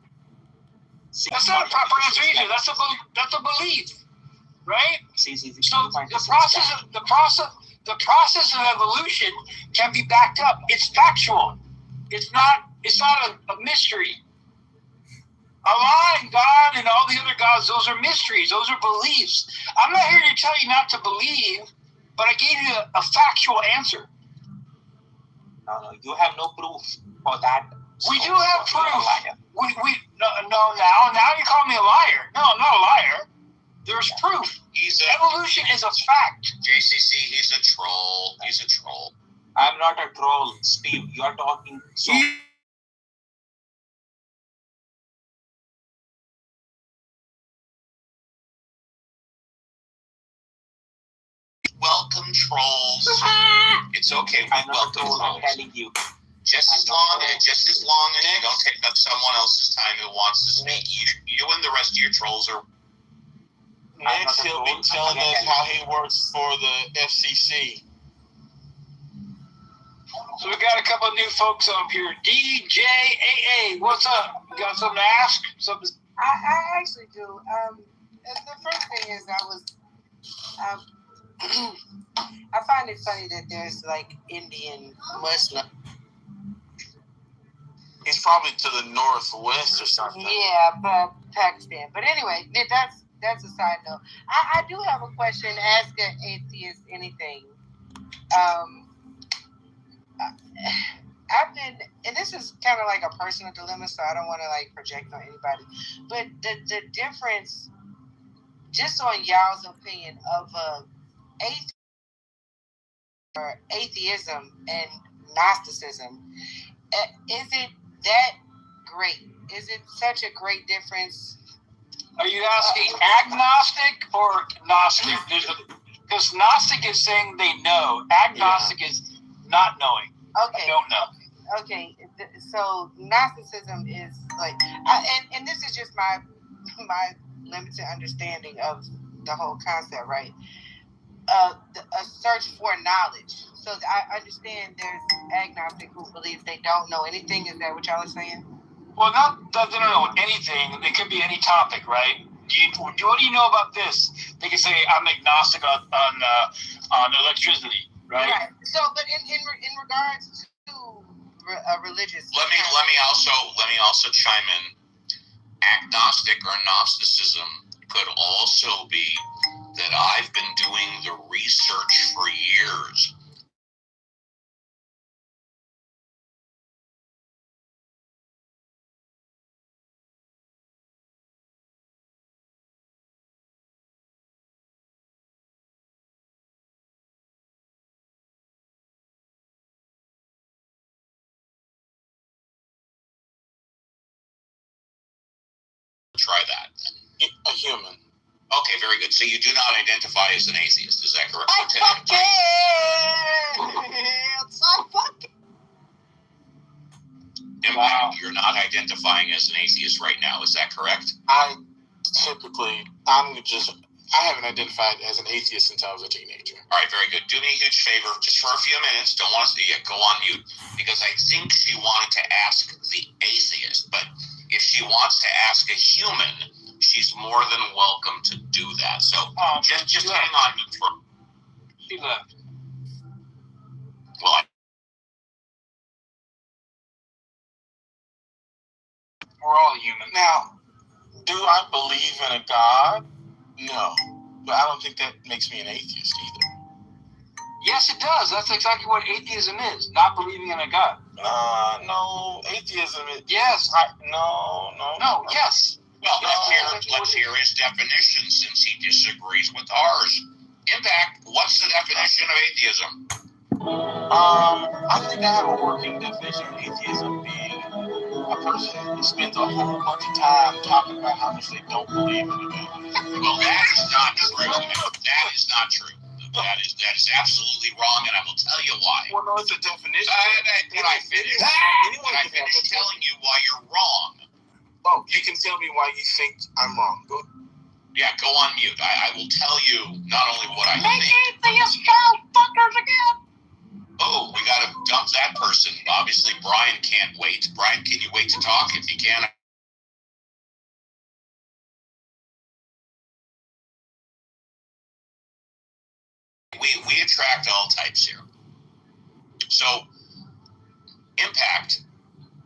That's not a proper answer either. That's a belief, right? So the process of evolution can be backed up. It's factual. It's not a mystery. Allah and God and all the other gods, those are mysteries. Those are beliefs. I'm not here to tell you not to believe, but I gave you a factual answer. No, you have no proof for that. We do have proof. Now you call me a liar. No, I'm not a liar. There's proof. Evolution is a fact. JCC, he's a troll. I'm not a troll, Steve. You are talking so. Welcome, trolls. It's okay. We welcome trolls. I'm telling you. Just as long as you don't take up someone else's time who wants to speak. You and the rest of your trolls are. Next, he'll be telling us how he works for the FCC. So we got a couple of new folks up here. DJAA, what's up? You got something to ask? Something? I actually do. The first thing is I find it funny that there's like Indian Muslim. He's probably to the northwest or something. Yeah, but Pakistan. But anyway, that's a side note. I do have a question. Ask an atheist anything. I've been, and this is kind of like a personal dilemma, so I don't want to like project on anybody. But the difference, just on y'all's opinion of atheism and Gnosticism, is it that great? Is it such a great difference? Are you asking agnostic or Gnostic? Because Gnostic is saying they know. Agnostic is not knowing. Okay. I don't know. Okay. So Gnosticism is like, and this is just my limited understanding of the whole concept, right? A search for knowledge. So I understand there's agnostic who believes they don't know anything. Is that what y'all are saying? Well, not that they don't know anything. It could be any topic, right? What do you know about this? They can say I'm agnostic on electricity, right? Right. So, but in regards to a religious, let me also chime in. Agnostic or Gnosticism could also be that I've been doing the research for years try that. A human. Okay, very good. So you do not identify as an atheist, is that correct? It's so fucking. Impact, you're not identifying as an atheist right now, is that correct? I haven't identified as an atheist since I was a teenager. All right, very good. Do me a huge favor, just for a few minutes. Don't want to see it. Go on mute, because I think she wanted to ask the atheist, but if she wants to ask a human, she's more than welcome to do that. So just hang on. She left. Well, We're all human. Now, do I believe in a God? No. But I don't think that makes me an atheist either. Yes, it does. That's exactly what atheism is. Not believing in a God. No. Atheism is... Yes. No. Yes. Well, let's hear his definition, since he disagrees with ours. Impact, what's the definition of atheism? I think I have a working definition of atheism being a person who spends a whole bunch of time talking about how much they don't believe in a God. Well, that is not true. That is not true. That is absolutely wrong, and I will tell you why. Well, no, it's a definition. Can I finish telling you why you're wrong? Oh, you can tell me why you think I'm wrong. Go. Yeah, go on mute. I will tell you not only what I think. Atheist child fuckers again. Oh, we got to dump that person. Obviously, Brian can't wait. Brian, can you wait to talk? If you can. We attract all types here. So, Impact,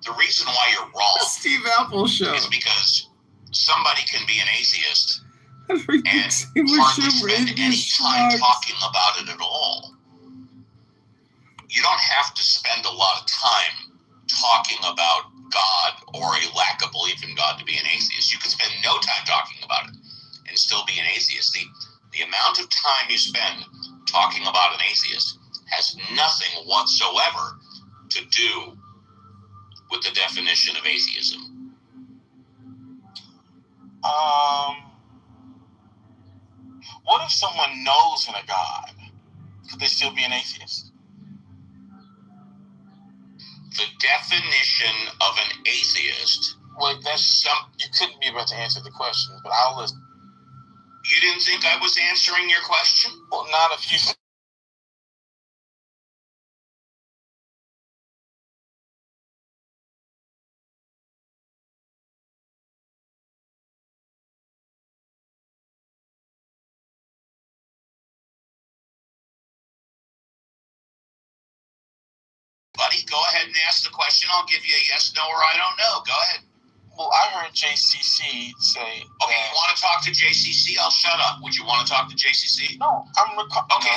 the reason why you're wrong Steve Apple show is because somebody can be an atheist and hardly spend any time talking about it at all. You don't have to spend a lot of time talking about God or a lack of belief in God to be an atheist. You can spend no time talking about it and still be an atheist. The amount of time you spend talking about an atheist has nothing whatsoever to do with the definition of atheism. What if someone knows in a God? Could they still be an atheist? The definition of an atheist. Well, you couldn't be about to answer the question, but I'll listen. You didn't think I was answering your question? Well, not if you. Buddy, go ahead and ask the question. I'll give you a yes, no, or I don't know. Go ahead. Well, I heard JCC say. Okay, you want to talk to JCC? I'll shut up. Would you want to talk to JCC? No, Okay,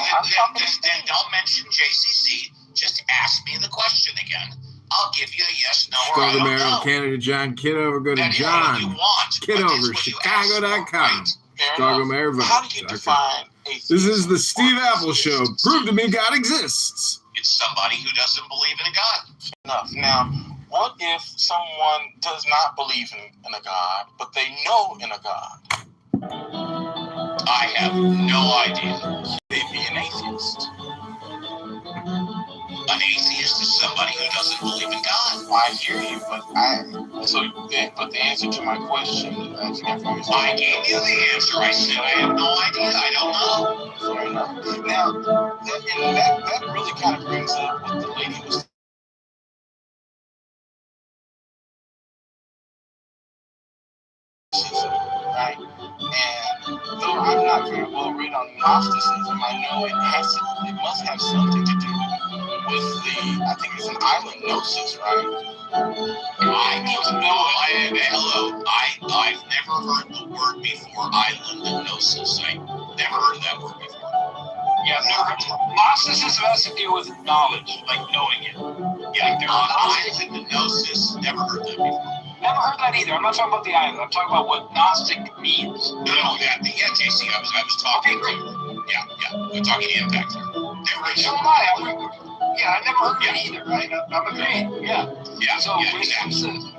then don't mention JCC. Just ask me the question again. I'll give you a yes, no, or I don't know. Canada, John Kitover. Go to That is John what you want. Kitover, Chicago.com. Chicago Mayor vote. How do you define atheism? This is the Steve Apple Show. Prove to me God exists. It's somebody who doesn't believe in a God. Enough. Now, what if someone does not believe in a God, but they know in a God? I have no idea. They'd be an atheist. An atheist is somebody who doesn't believe in God. Well, I hear you, but the answer to my question, I gave you the answer. I said I have no idea. I don't know. Fair enough. Now, that really kind of brings up what the lady was. Right? And though I'm not very well read on Gnosticism, I know it must have something to do with I think it's an island gnosis, right? Hello. I've never heard the word before, island gnosis. I never heard of that word before. Yeah, I've never heard of Gnosticism has to do with knowledge, like knowing it. Yeah, there are island gnosis. Never heard that before. Never heard that either. I'm not talking about the island. I'm talking about what Gnostic means. No, JC, I was talking to. Yeah. We're talking Impact here. So am I. I never heard that either, right? I'm agreeing. Yeah. Yeah, So exactly.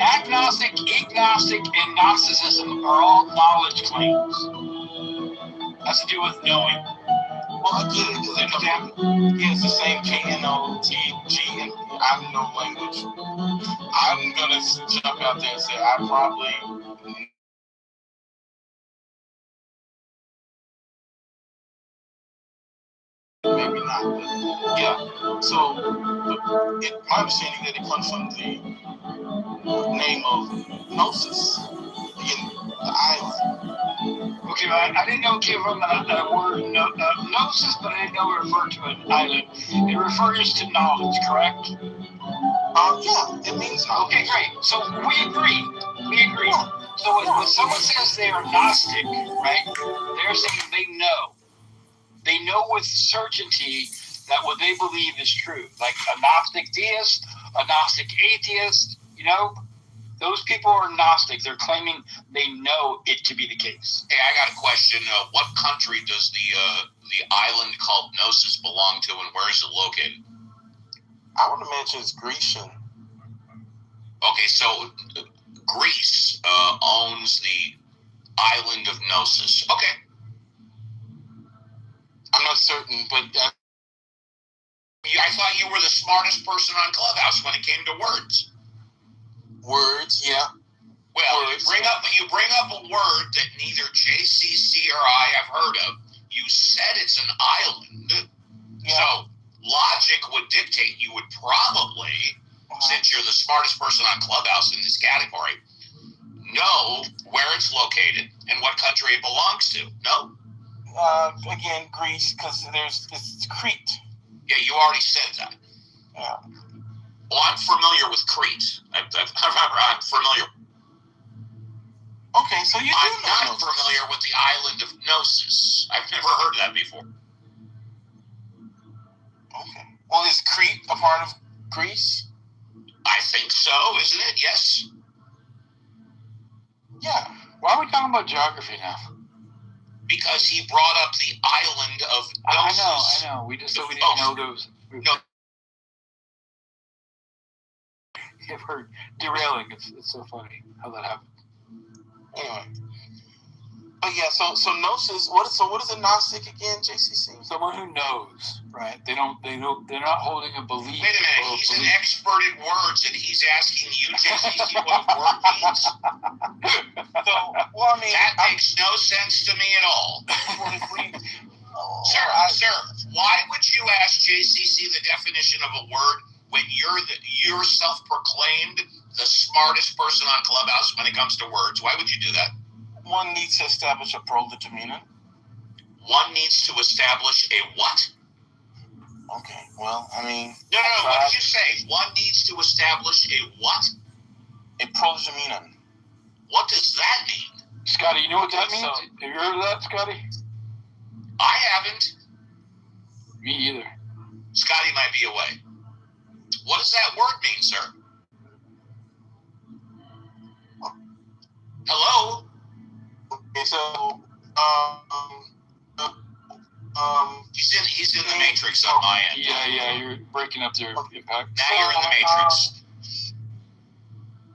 Agnostic, agnostic, and Gnosticism are all knowledge claims. Has to do with knowing. Well, I get it. Because it's the same K-N-O-T-G, and I know language. I'm going to jump out there and say I probably... Maybe not, but yeah. So, my understanding that it comes from the name of Gnosis, again, the island. Okay, I didn't know it came from the word gnosis, but I didn't know it referred to an island. It refers to knowledge, correct? Yeah, it means knowledge. Okay, great. So we agree. So when someone says they are Gnostic, right, they're saying they know. They know with certainty that what they believe is true. Like a Gnostic deist, a Gnostic atheist, those people are Gnostic. They're claiming they know it to be the case. Hey, I got a question. What country does the island called Gnosis belong to, and where is it located? I would imagine it's Grecian. Okay, so Greece owns the island of Gnosis. Okay. I'm not certain, but I thought you were the smartest person on Clubhouse when it came to words. Words, yeah. Well, you bring up a word that neither JCC or I have heard of. You said it's an island, so logic would dictate you would probably, since you're the smartest person on Clubhouse in this category, know where it's located and what country it belongs to. No? Again, Greece, because it's Crete. Yeah, you already said that. Yeah. Well, I'm familiar with Crete. I'm familiar. Okay, so you do I'm not familiar with the island of Gnosis. I've never heard that before. Okay. Well, is Crete a part of Greece? I think so, isn't it? Yes. Yeah. Why are we talking about geography now? Because he brought up the island of Gnosis. I know. We just said we didn't know those. No. I've heard derailing. It's so funny how that happened. Anyway. But yeah, so Gnosis. What is a Gnostic again, JCC? Someone who knows, right? They're not holding a belief. Wait a minute. He's an expert in words, and he's asking you, JCC, what a word means. That makes no sense to me at all. Sir, why would you ask JCC the definition of a word when you're self-proclaimed the smartest person on Clubhouse when it comes to words? Why would you do that? One needs to establish a proto-demeanor. One needs to establish a what? Okay, well, I mean... No, what did you say? One needs to establish a what? A proto-demeanor. What does that mean? Scotty, you know what that means? Have you heard of that, Scotty? I haven't. Me either. Scotty might be away. What does that word mean, sir? Hello? Okay, so, he's in the Matrix on my end. Yeah, you're breaking up there. Now you're in the Matrix.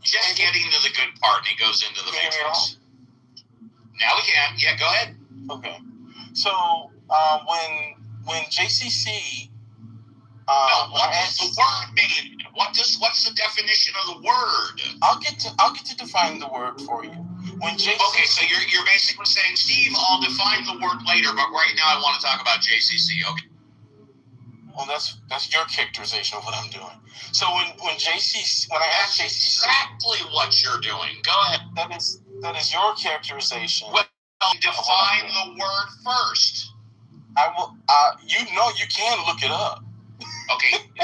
Just getting to the good part, and he goes into the Matrix. Now we can. Yeah, go ahead. Okay. So, when JCC... what does the word mean? What's the definition of the word? I'll get to define the word for you. Okay, so you're basically saying, Steve, I'll define the word later, but right now I want to talk about JCC. Okay. Well, that's your characterization of what I'm doing. So when I ask JCC, exactly what you're doing. Go ahead. That is your characterization. Well, define the word first. I will. You can look it up. Okay. Go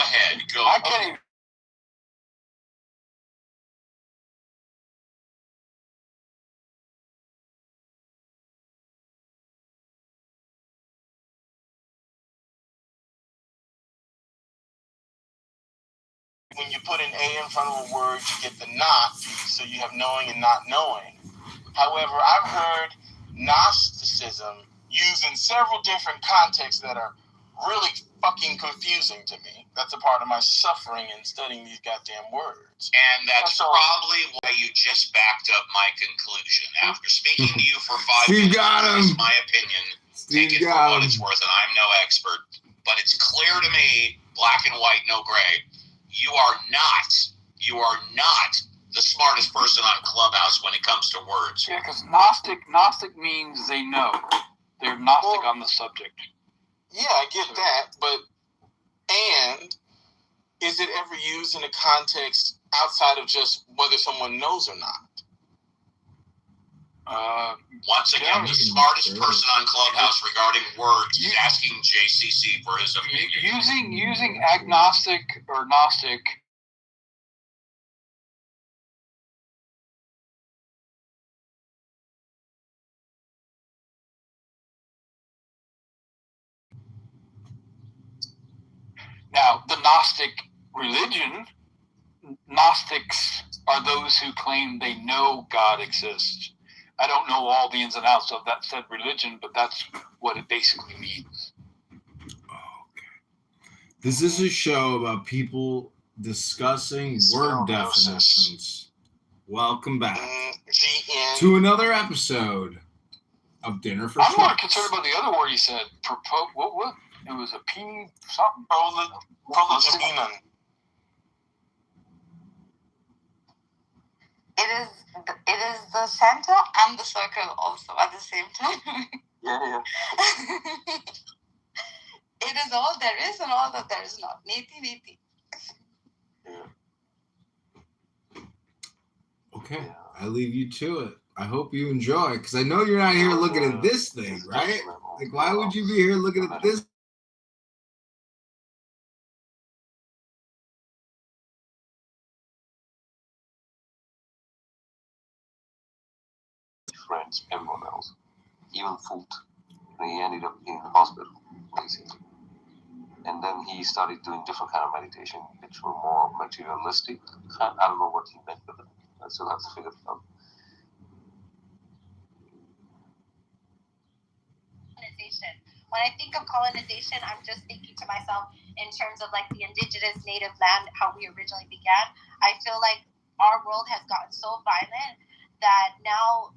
ahead. I can't even. When you put an A in front of a word, you get the not, so you have knowing and not knowing. However, I've heard Gnosticism used in several different contexts that are really fucking confusing to me. That's a part of my suffering in studying these goddamn words. And that's probably why you just backed up my conclusion. After speaking to you for 5 Steve minutes, got him. it's my opinion. Steve Take it for got what him. it's worth, and I'm no expert. But it's clear to me, black and white, no gray, you are not the smartest person on Clubhouse when it comes to words. Yeah, because Gnostic means they know. They're Gnostic on the subject. Yeah, I get that, but and is it ever used in a context outside of just whether someone knows or not? Once again, the smartest person on Clubhouse regarding words is asking JCC for his opinion. Using agnostic or Gnostic. Now, the Gnostic religion, Gnostics are those who claim they know God exists. I don't know all the ins and outs of that said religion, but that's what it basically means. This is a show about people discussing word definitions. Welcome back to another episode of Dinner for I'm more Schmucks. concerned about the other word he said. What? It was a P something. Prologaminon. It is the center and the circle also at the same time. Yeah. It is all there is and all that there is not. Neti. Okay, I leave you to it. I hope you enjoy, because I know you're not here looking at this thing, right? Like, why would you be here looking at this? Friends, everyone else, even food. And he ended up in the hospital, basically. And then he started doing different kind of meditation, which were more materialistic. I don't know what he meant with it. I still have to figure it out. When I think of colonization, I'm just thinking to myself in terms of like the indigenous native land, how we originally began. I feel like our world has gotten so violent that now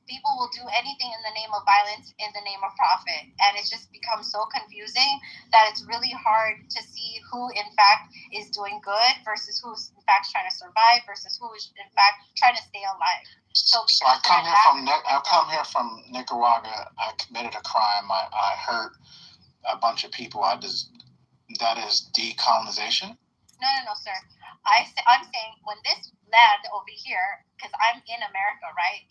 people will do anything in the name of violence, in the name of profit. And it's just become so confusing that it's really hard to see who, in fact, is doing good versus who's, in fact, trying to survive versus who is, in fact, trying to stay alive. So I come here from Nicaragua. I committed a crime. I hurt a bunch of people. That is decolonization? No, sir. I'm saying when this land over here, because I'm in America, right?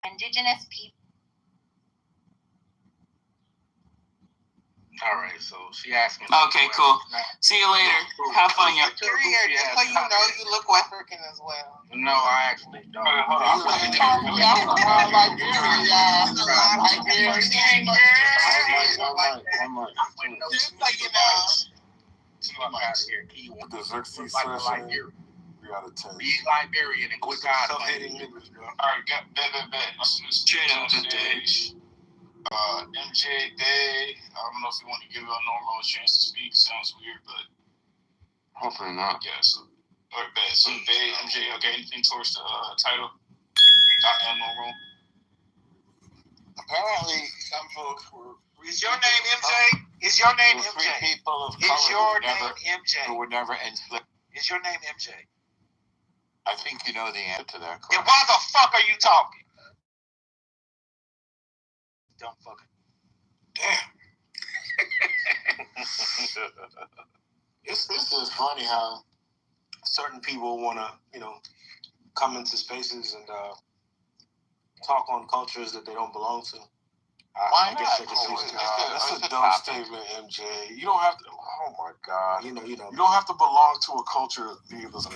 Indigenous people. All right, so she asked me. Okay, cool. See you later. Have fun, y'all. Just so you know, you look African as well. No, I actually don't. The Xerxes session, we got a 10. Be Liberian and quick eyes. Alright, bet. Straight on stage. MJ Day. I don't know if you want to give normal a chance to speak. Sounds weird, but hopefully not. Yeah, so alright, bet. So Bay, MJ, okay, anything towards the title? Normal. Apparently, some folks were. Is your name MJ? Is your name MJ? People of Is color your name MJ? who were never enslaved. Is your name MJ? I think you know the answer to that question. Yeah, why the fuck are you talking? Dumb fucking. Damn. It's just funny how certain people want to, come into spaces and talk on cultures that they don't belong to. Why I guess not? that's a dumb statement, MJ. You don't have to. Oh my God. You don't have to belong to a culture to be able to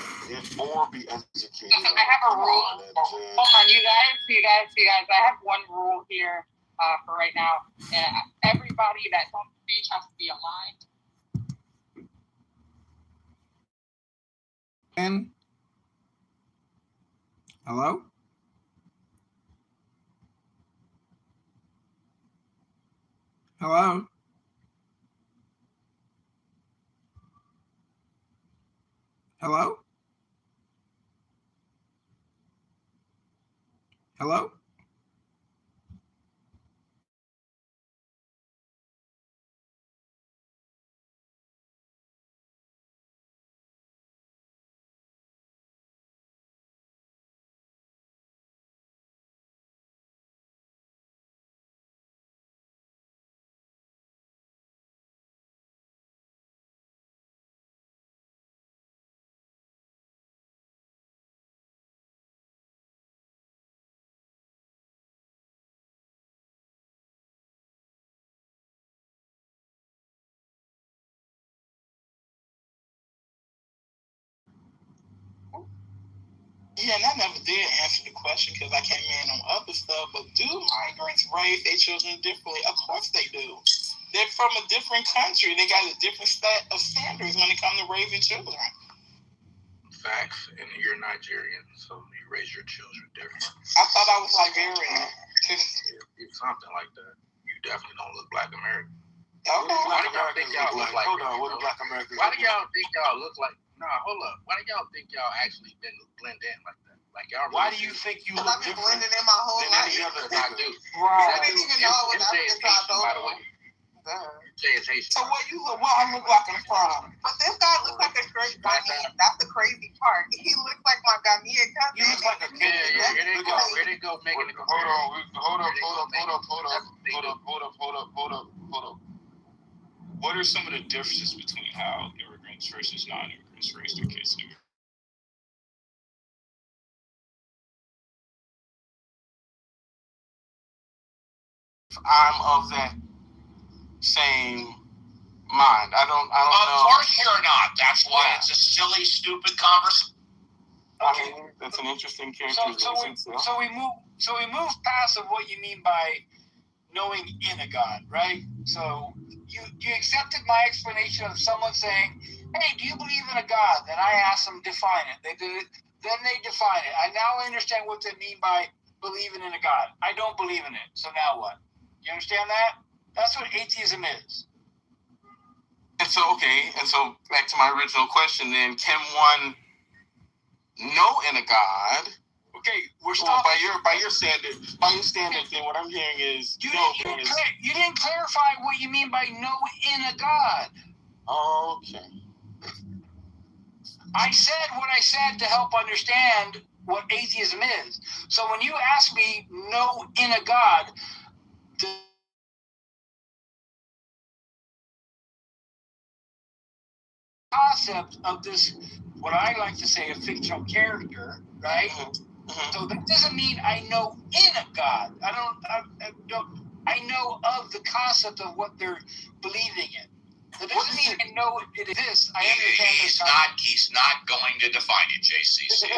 or be educated. I have a rule. Hold on, you guys. I have one rule here for right now. Everybody that's on stage has to be aligned. And hello? Hello? Hello? Hello? Yeah, and I never did answer the question because I came in on other stuff. But do migrants raise their children differently? Of course they do. They're from a different country. They got a different set of standards when it comes to raising children. Facts, and you're Nigerian, so you raise your children different. I thought I was Liberian. It's something like that. You definitely don't look Black American. Okay. Why do y'all think y'all look like? Hold on, what do Black Americans? Why do y'all think y'all look like? Nah, hold up. Why do y'all think y'all actually been blend in like that? Like y'all. Why do you think you look I've been different blending in my whole than life. any other I nigga? do. I didn't even know I was MJ is African Haitian, by the way. Jay is Haitian. So what you look? What I look like I'm from? But this guy looks like a straight Ghanaian. That's the crazy part. He looks like my Ghanaian cousin. You look like a kid. Yeah, here they go. Here they go making the Hold up. What are some of the differences between how immigrants versus non-immigrants raise their kids? I'm of that same mind. I don't know. Of course you're not. That's why it's a silly, stupid conversation. I mean, that's an interesting characterization. So we move past of what you mean by knowing in a God, right? So you accepted my explanation of someone saying, "Hey, do you believe in a God?" Then I asked them define it. They did it. Then they define it. I now understand what they mean by believing in a God. I don't believe in it. So now what? You understand that? That's what atheism is. And so back to my original question then, can one know in a God? Okay, we're stopping. stopping. By your standard, then what I'm hearing is You didn't clarify what you mean by know in a God. Okay. I said what I said to help understand what atheism is. So when you ask me know in a God, the concept of this, what I like to say, a fictional character, right? Mm-hmm. So that doesn't mean I know in a God. I know of the concept of what they're believing in. That doesn't mean I know it exists. I understand He's not going to define it, JCC.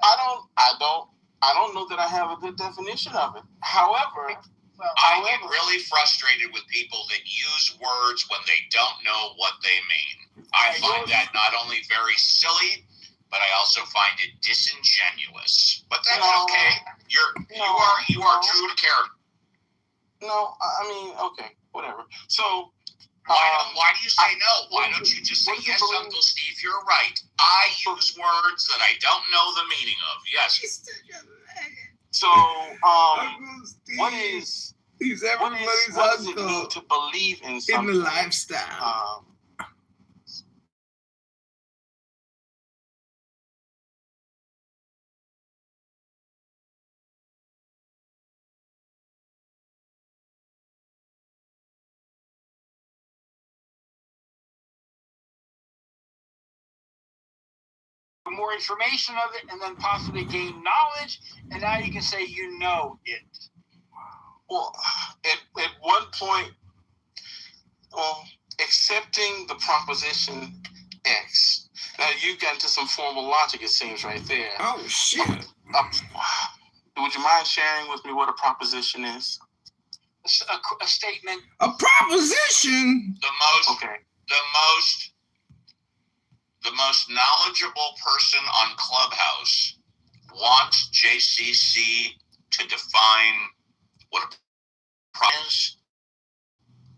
I don't know that I have a good definition of it. However, I get really frustrated with people that use words when they don't know what they mean. I find that not only very silly, but I also find it disingenuous. But that's okay. You are true to character. No, I mean, okay, whatever. So why do you say no? Why don't you just say yes, Uncle Steve? You're right. I use words that I don't know the meaning of. Yes. So what is He's everybody's what does it uncle mean to believe in something? in the lifestyle. more information of it, and then possibly gain knowledge, and now you can say you know it. Well, at one point, accepting the proposition X. Now you got into some formal logic, it seems, right there. Oh shit! Would you mind sharing with me what a proposition is? A statement. A proposition. The most knowledgeable person on Clubhouse wants JCC to define what a proposition is.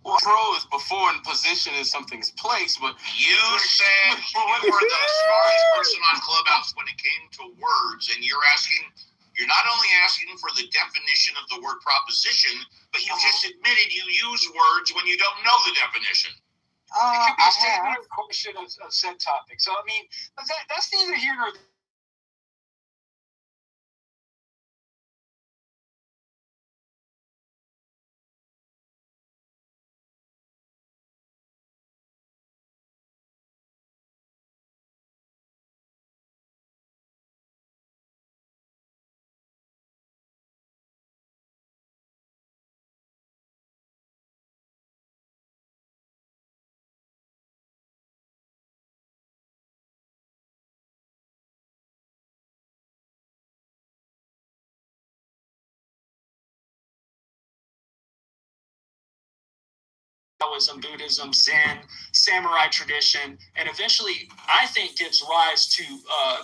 Well, pro is before in position in something's place, but you said you were the smartest person on Clubhouse when it came to words, and you're not only asking for the definition of the word proposition, but you just admitted you use words when you don't know the definition. It could be a statement or question of said topic. So, I mean, that's neither here nor there. Taoism, Buddhism, Zen, samurai tradition, and eventually, I think, gives rise to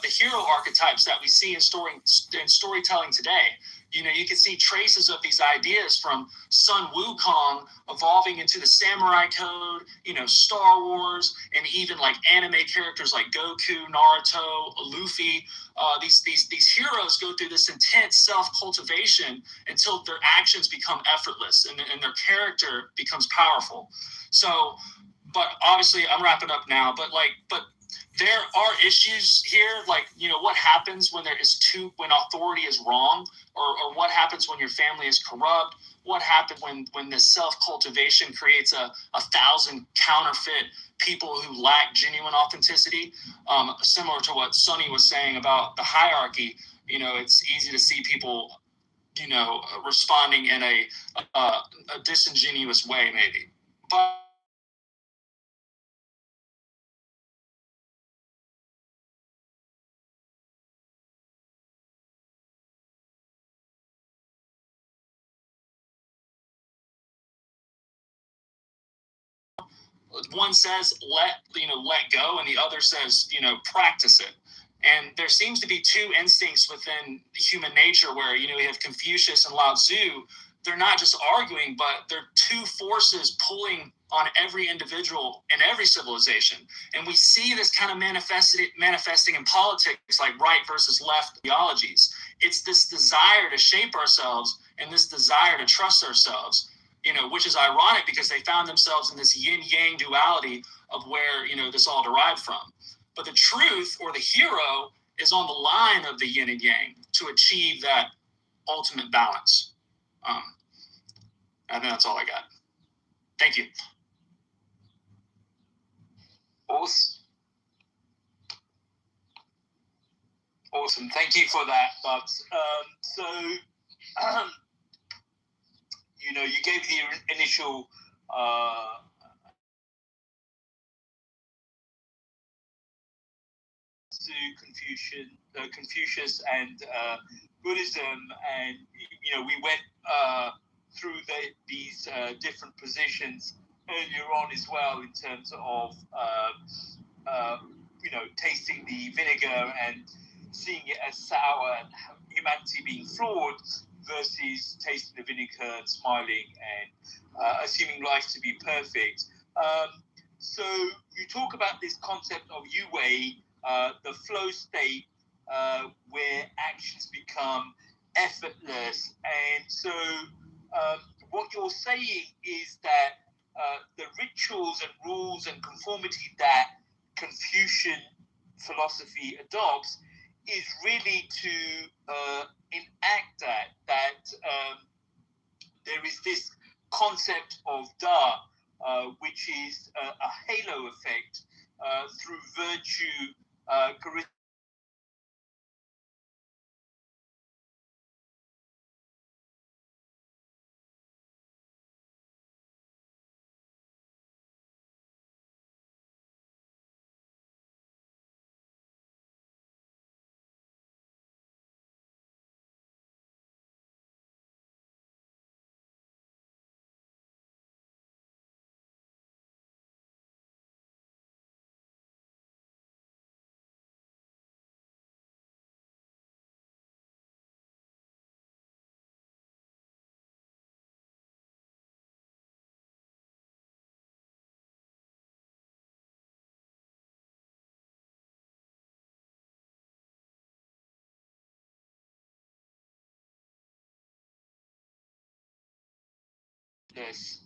the hero archetypes that we see in storytelling today. You know, you can see traces of these ideas from Sun Wukong evolving into the samurai code, you know, Star Wars, and even like anime characters like Goku, Naruto, Luffy. These heroes go through this intense self-cultivation until their actions become effortless and their character becomes powerful. So, but obviously, I'm wrapping up now. But there are issues here, like, you know, what happens when when authority is wrong, or what happens when your family is corrupt. What happens when this self-cultivation creates a 1,000 counterfeit people who lack genuine authenticity? Similar to what Sonny was saying about the hierarchy, you know, it's easy to see people, you know, responding in a disingenuous way, maybe. But one says let go, and the other says, you know, practice it. And there seems to be two instincts within human nature where, you know, we have Confucius and Lao Tzu. They're not just arguing, but they're two forces pulling on every individual in every civilization. And we see this kind of manifesting in politics, like right versus left theologies. It's this desire to shape ourselves and this desire to trust ourselves, you know, which is ironic because they found themselves in this yin-yang duality of where, you know, this all derived from. But the truth, or the hero, is on the line of the yin and yang to achieve that ultimate balance. I think that's all I got. Thank you. Awesome. Thank you for that, Bubs. You know, you gave the initial Confucius and Buddhism, and you know, we went through these different positions earlier on as well in terms of you know, tasting the vinegar and seeing it as sour and humanity being flawed versus tasting the vinegar and smiling and assuming life to be perfect. So you talk about this concept of Yu-Wei, the flow state, where actions become effortless. And so what you're saying is that the rituals and rules and conformity that Confucian philosophy adopts is really to enact that there is this concept of Da, which is a halo effect through virtue, charisma, effortless.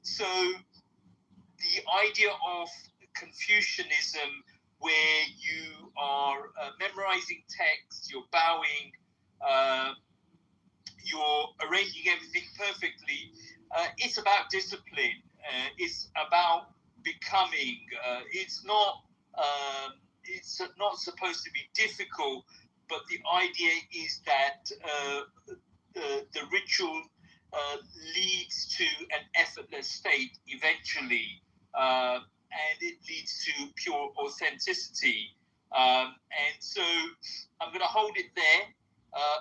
So the idea of Confucianism, where you are memorizing text, you're bowing, you're arranging everything perfectly, it's about discipline. It's about becoming. It's not supposed to be difficult, but the idea is that the ritual leads to an effortless state eventually, and it leads to pure authenticity. And so I'm going to hold it there.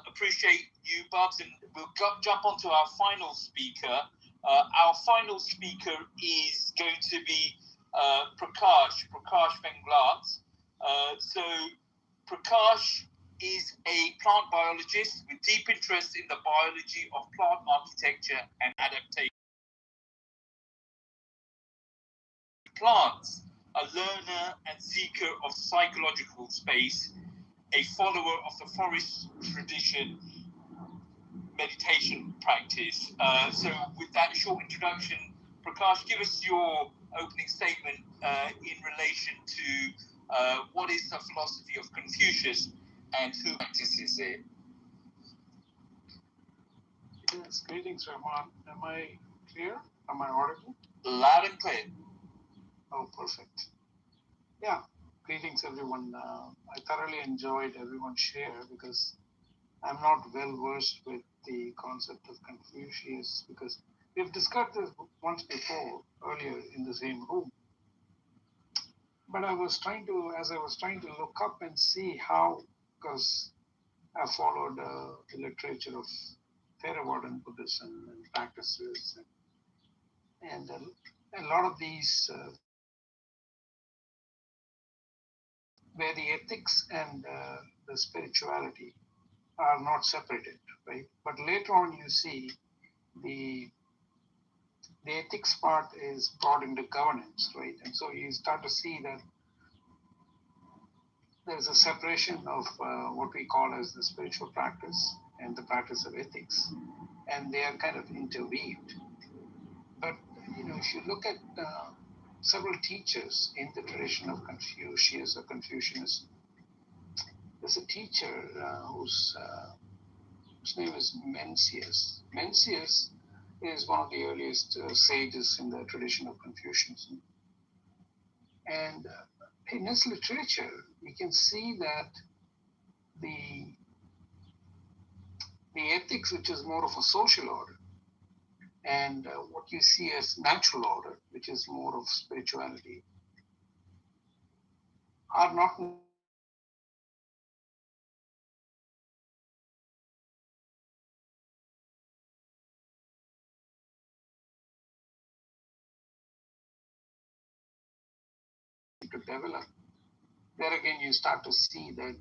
Appreciate you, Bubs, and we'll jump onto our final speaker. Our final speaker is going to be Prakash Venglat. So Prakash is a plant biologist with deep interest in the biology of plant architecture and adaptation. Plants, a learner and seeker of psychological space, a follower of the forest tradition, meditation practice. So with that short introduction, Prakash, give us your opening statement in relation to what is the philosophy of Confucius and who practices it. Yes, greetings, Rahman. Am I clear? Am I audible? Loud and clear. Oh, perfect. Yeah, greetings, everyone. I thoroughly enjoyed everyone's share because I'm not well versed with the concept of Confucius because we've discussed this once before earlier in the same room. But as I was trying to look up and see how, because I followed the literature of Theravadan Buddhism and practices, and a lot of these where the ethics and the spirituality are not separated, right? But later on, you see the ethics part is brought into governance, right? And so you start to see that there's a separation of what we call as the spiritual practice and the practice of ethics, and they are kind of interweaved. But if you look at several teachers in the tradition of Confucius or Confucianism, there's a teacher whose name is Mencius. Mencius is one of the earliest sages in the tradition of Confucianism. And in his literature, we can see that the ethics, which is more of a social order, and what you see as natural order, which is more of spirituality, are not to develop. There again, you start to see that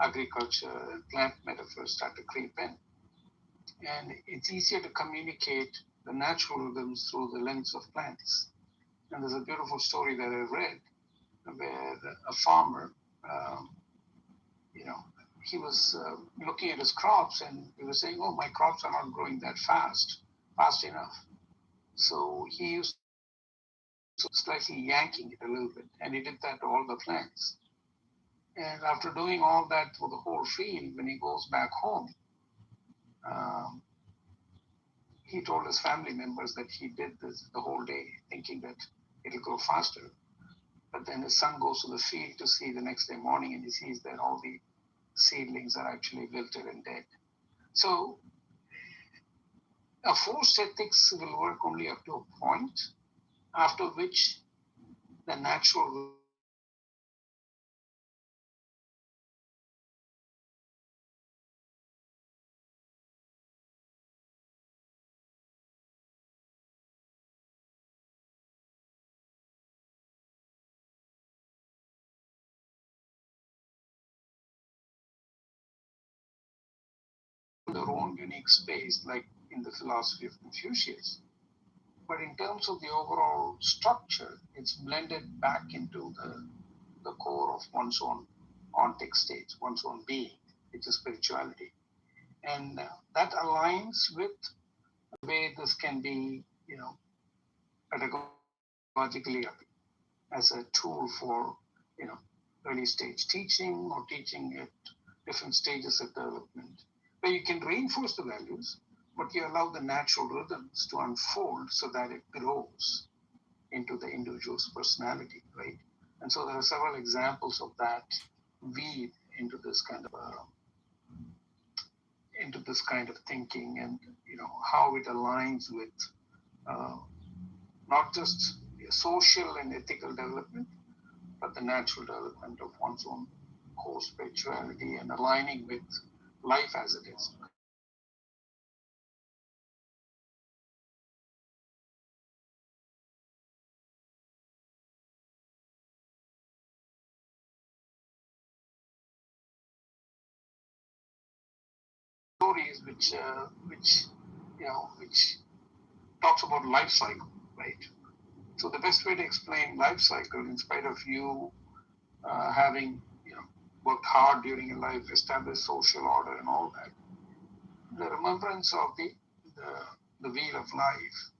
agriculture and plant metaphors start to creep in, and it's easier to communicate the natural rhythms through the lens of plants. And there's a beautiful story that I read where a farmer, he was looking at his crops and he was saying, "Oh, my crops are not growing that fast enough." So he used slightly yanking it a little bit, and he did that to all the plants. And after doing all that for the whole field, when he goes back home, he told his family members that he did this the whole day, thinking that it'll go faster. But then his son goes to the field to see the next day morning, and he sees that all the seedlings are actually wilted and dead. So a forced ethics will work only up to a point, after which the natural their own unique space, like in the philosophy of Confucius. But in terms of the overall structure, it's blended back into the core of one's own ontic state, one's own being, which is spirituality. And that aligns with way this can be, pedagogically as a tool for, early stage teaching or teaching at different stages of development, where you can reinforce the values, but you allow the natural rhythms to unfold so that it grows into the individual's personality, right? And so there are several examples of that weave into this kind of thinking, and how it aligns with not just social and ethical development, but the natural development of one's own core spirituality and aligning with life as it is. Stories which talks about life cycle, right? So the best way to explain life cycle, in spite of you having worked hard during your life, established social order and all that, the remembrance of the wheel of life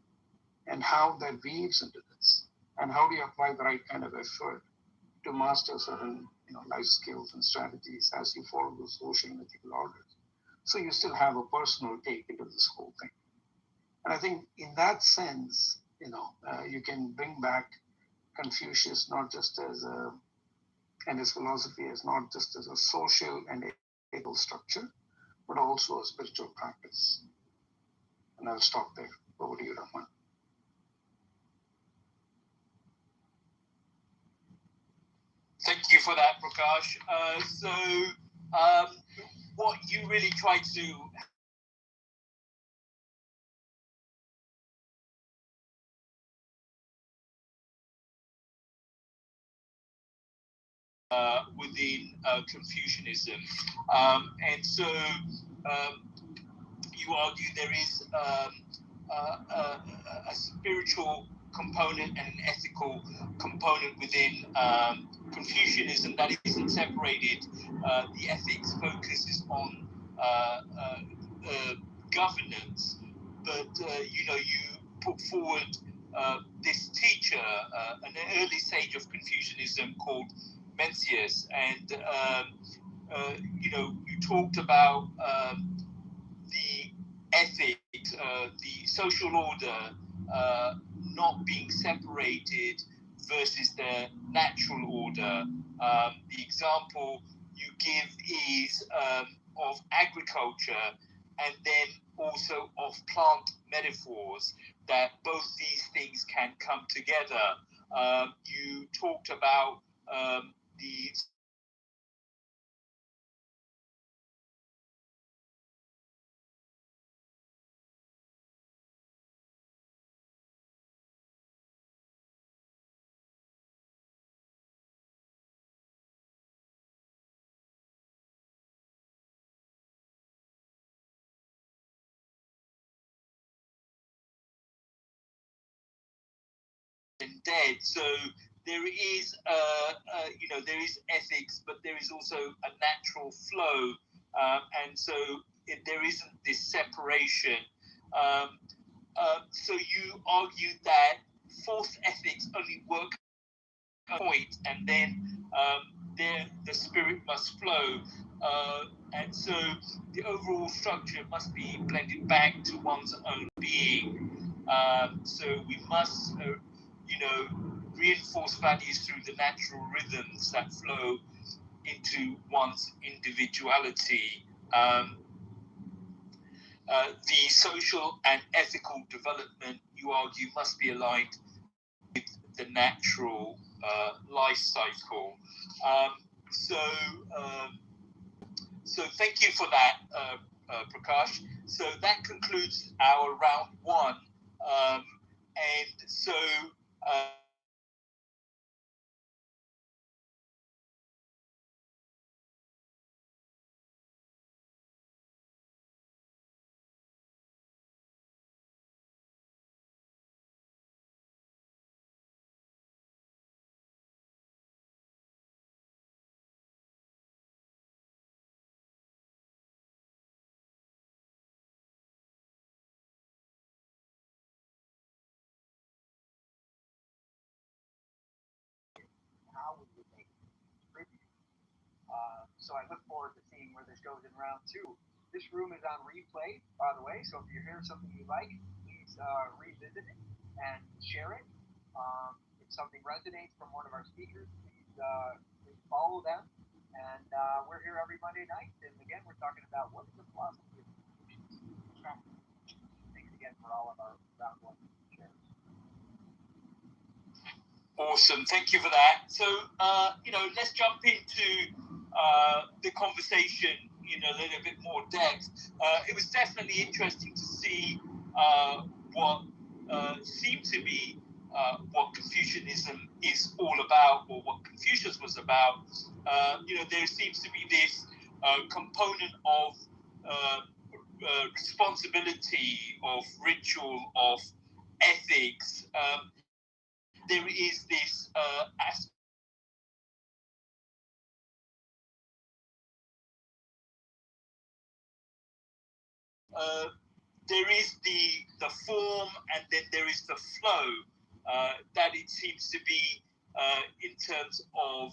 and how that weaves into this, and how do you apply the right kind of effort to master certain life skills and strategies as you follow the social and ethical orders. So you still have a personal take into this whole thing. And I think in that sense, you can bring back Confucius not just and his philosophy as not just as a social and ethical structure, but also a spiritual practice. And I'll stop there. Over to you, Rahman. Thank you for that, Prakash. What you really try to within Confucianism, and so you argue there is a spiritual component and an ethical component within Confucianism that isn't separated. The ethics focuses on governance, but you put forward this teacher, an early sage of Confucianism called Mencius, and you talked about the ethics, the social order not being separated versus the natural order. The example you give is of agriculture, and then also of plant metaphors, that both these things can come together. You talked about the dead. So there is, there is ethics, but there is also a natural flow, and so there isn't this separation. So you argue that false ethics only work at a point, and then the spirit must flow, and so the overall structure must be blended back to one's own being. So we must, reinforce values through the natural rhythms that flow into one's individuality. The social and ethical development, you argue, must be aligned with the natural life cycle. So thank you for that, Prakash. So that concludes our round one. And so so I look forward to seeing where this goes in round 2. This room is on replay, by the way, so if you hear something you like, please revisit it and share it. If something resonates from one of our speakers, please follow them. And we're here every Monday night, and again, we're talking about what is the philosophy of confusion. Thanks again for all of our round 1 shares. Awesome, thank you for that. So, let's jump into the conversation in a little bit more depth. It was definitely interesting to see what seemed to be what Confucianism is all about, or what Confucius was about. There seems to be this component of responsibility, of ritual, of ethics. There is this aspect there is the form, and then there is the flow that it seems to be in terms of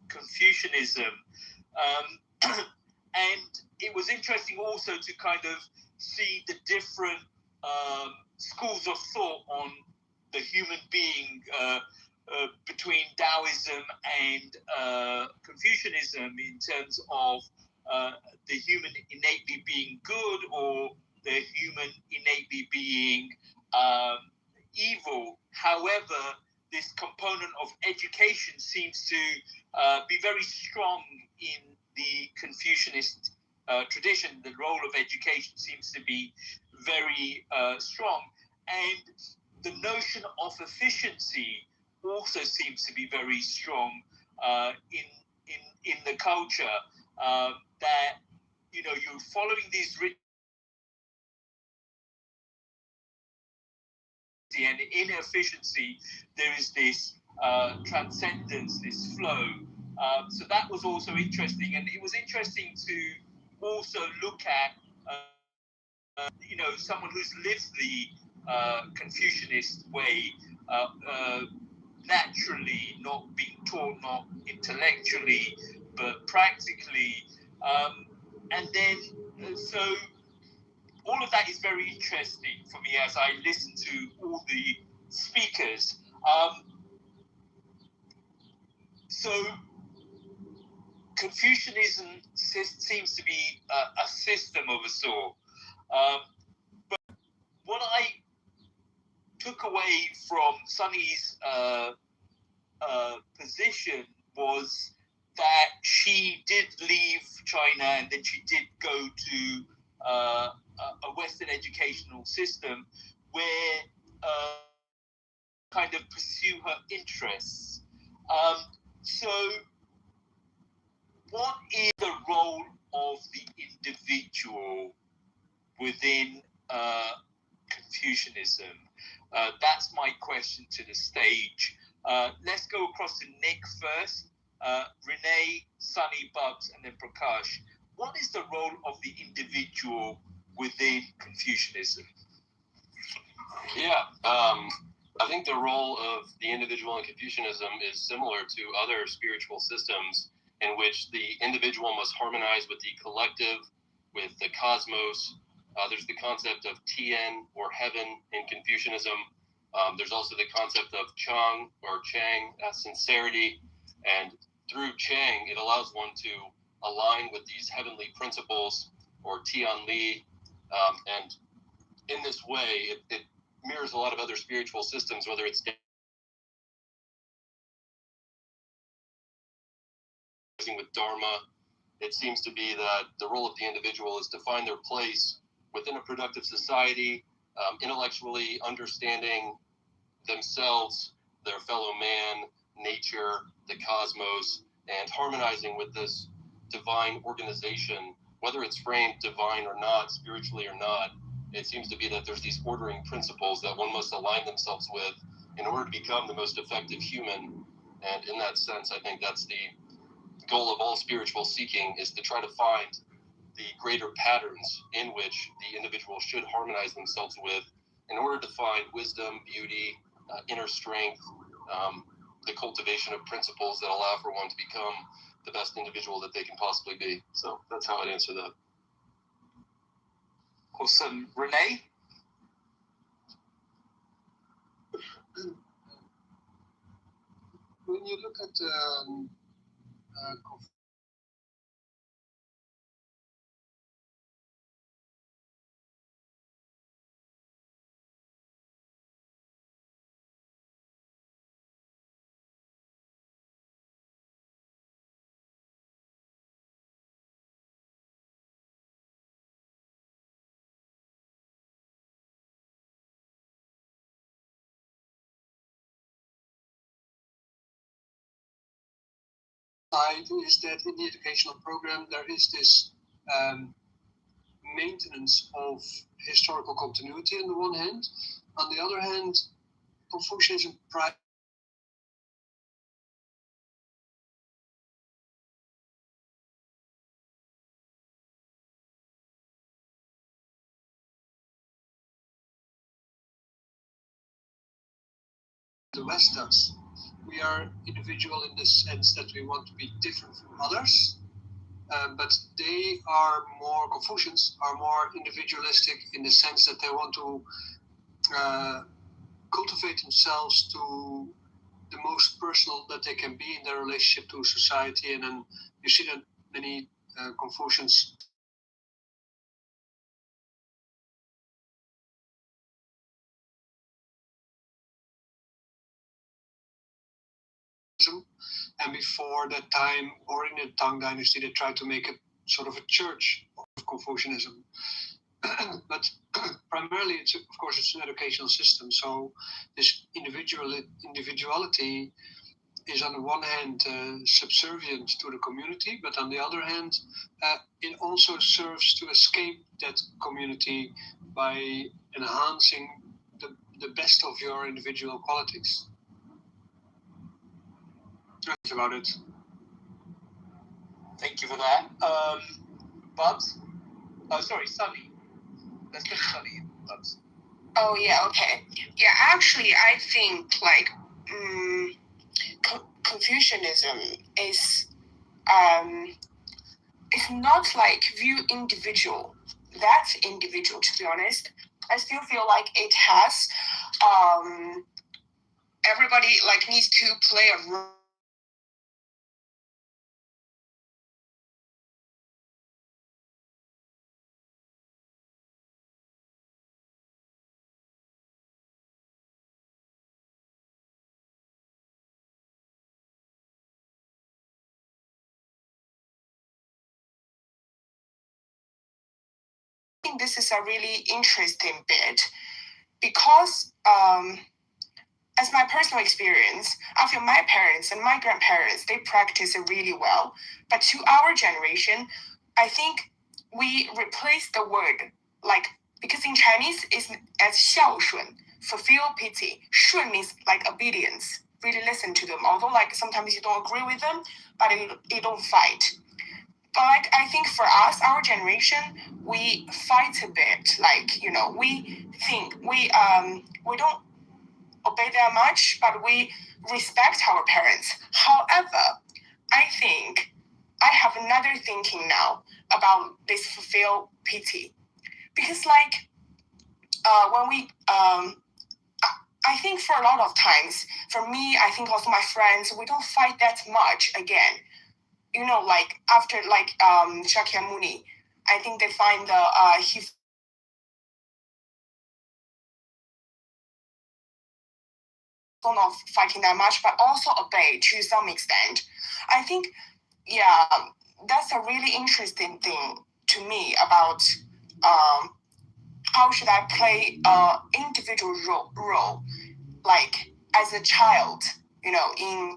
Confucianism. And it was interesting also to kind of see the different schools of thought on the human being between Taoism and Confucianism in terms of the human innately being good, or the human innately being evil. However, this component of education seems to be very strong in the Confucianist tradition. The role of education seems to be very strong. And the notion of efficiency also seems to be very strong in the culture. That you're following these rituals, and in efficiency there is this transcendence, this flow. So that was also interesting, and it was interesting to also look at someone who's lived the Confucianist way, naturally, not being taught, not intellectually, but practically. And then, so all of that is very interesting for me as I listen to all the speakers. So Confucianism seems to be a system of a sort. But what I took away from Sunny's position was that she did leave China, and then she did go to a Western educational system where kind of pursue her interests. So what is the role of the individual within Confucianism? That's my question to the stage. Let's go across to Nick first. Renee, Sunny, Bubs, and then Prakash. What is the role of the individual within Confucianism? Yeah, I think the role of the individual in Confucianism is similar to other spiritual systems in which the individual must harmonize with the collective, with the cosmos. There's the concept of Tian, or heaven, in Confucianism. There's also the concept of Chang, or Chang, sincerity. And through Chang, it allows one to align with these heavenly principles, or Tian Li. And in this way, it mirrors a lot of other spiritual systems, whether it's with Dharma. It seems to be that the role of the individual is to find their place within a productive society, intellectually understanding themselves, their fellow man, nature, the cosmos, and harmonizing with this divine organization, whether it's framed divine or not, spiritually or not. It seems to be that there's these ordering principles that one must align themselves with in order to become the most effective human. And in that sense, I think that's the goal of all spiritual seeking, is to try to find the greater patterns in which the individual should harmonize themselves with in order to find wisdom, beauty, inner strength, the cultivation of principles that allow for one to become the best individual that they can possibly be. So that's how I'd answer that. Awesome. Renee? When you look at is that in the educational program there is this maintenance of historical continuity on the one hand. On the other hand, Confucianism the West does. We are individual in the sense that we want to be different from others, but they are more, Confucians are more individualistic in the sense that they want to cultivate themselves to the most personal that they can be in their relationship to society. And then you see that many Confucians and before that time, or in the Tang Dynasty, they tried to make it sort of a church of Confucianism. But primarily, it's an educational system. So this individuality is on the one hand subservient to the community, but on the other hand, it also serves to escape that community by enhancing the best of your individual qualities. That's about it. Thank you for that. Bubs? Oh, sorry, Sunny. Let's go to Sunny. Bubs. Oh, yeah, okay. Yeah, actually, I think, like, Confucianism is it's not like view individual. That's individual, to be honest. I still feel like it has everybody like needs to play a role. I think this is a really interesting bit because as my personal experience, I feel my parents and my grandparents, they practice it really well. But to our generation, I think we replace the word, like, because in Chinese it's as 孝顺, fulfill pity. 顺 means like obedience, really listen to them. Although like sometimes you don't agree with them, but you don't fight. But like I think for us, our generation, we fight a bit. Like, you know, we think we don't obey that much, but we respect our parents. However, I think I have another thinking now about this fulfill pity. Because like when we I think for a lot of times, for me, I think also my friends, we don't fight that much again. You know, like after like Shakyamuni, I think they find he not fighting that much, but also obey to some extent. I think, yeah, that's a really interesting thing to me about how should I play individual role, like as a child, you know, in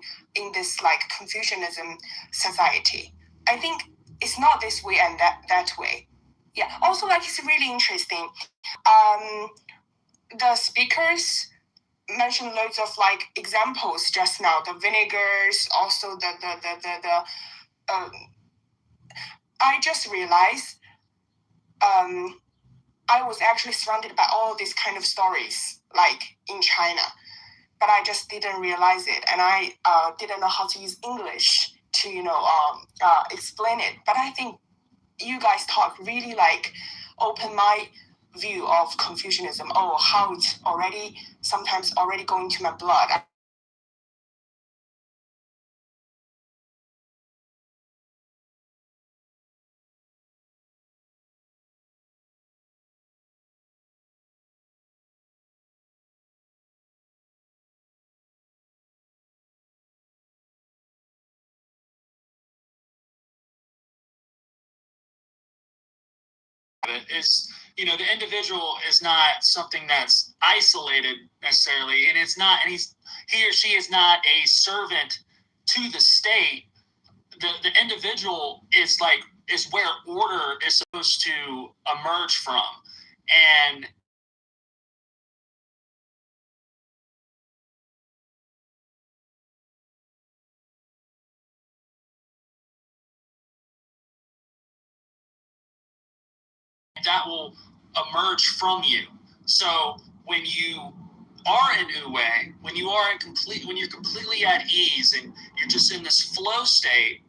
this like Confucianism society. I think it's not this way and that way. Yeah. Also, like it's really interesting. The speakers mentioned loads of like examples just now. The vinegars, also the I just realized I was actually surrounded by all these kind of stories like in China, but I just didn't realize it, and I didn't know how to use English explain it. But I think you guys talk really like open my view of Confucianism. Oh, how it's sometimes already going to my blood. Is, the individual is not something that's isolated necessarily, and he or she is not a servant to the state. The individual is where order is supposed to emerge from, and that will emerge from you. So when you are in Wu-Wei, when you're completely at ease and you're just in this flow state,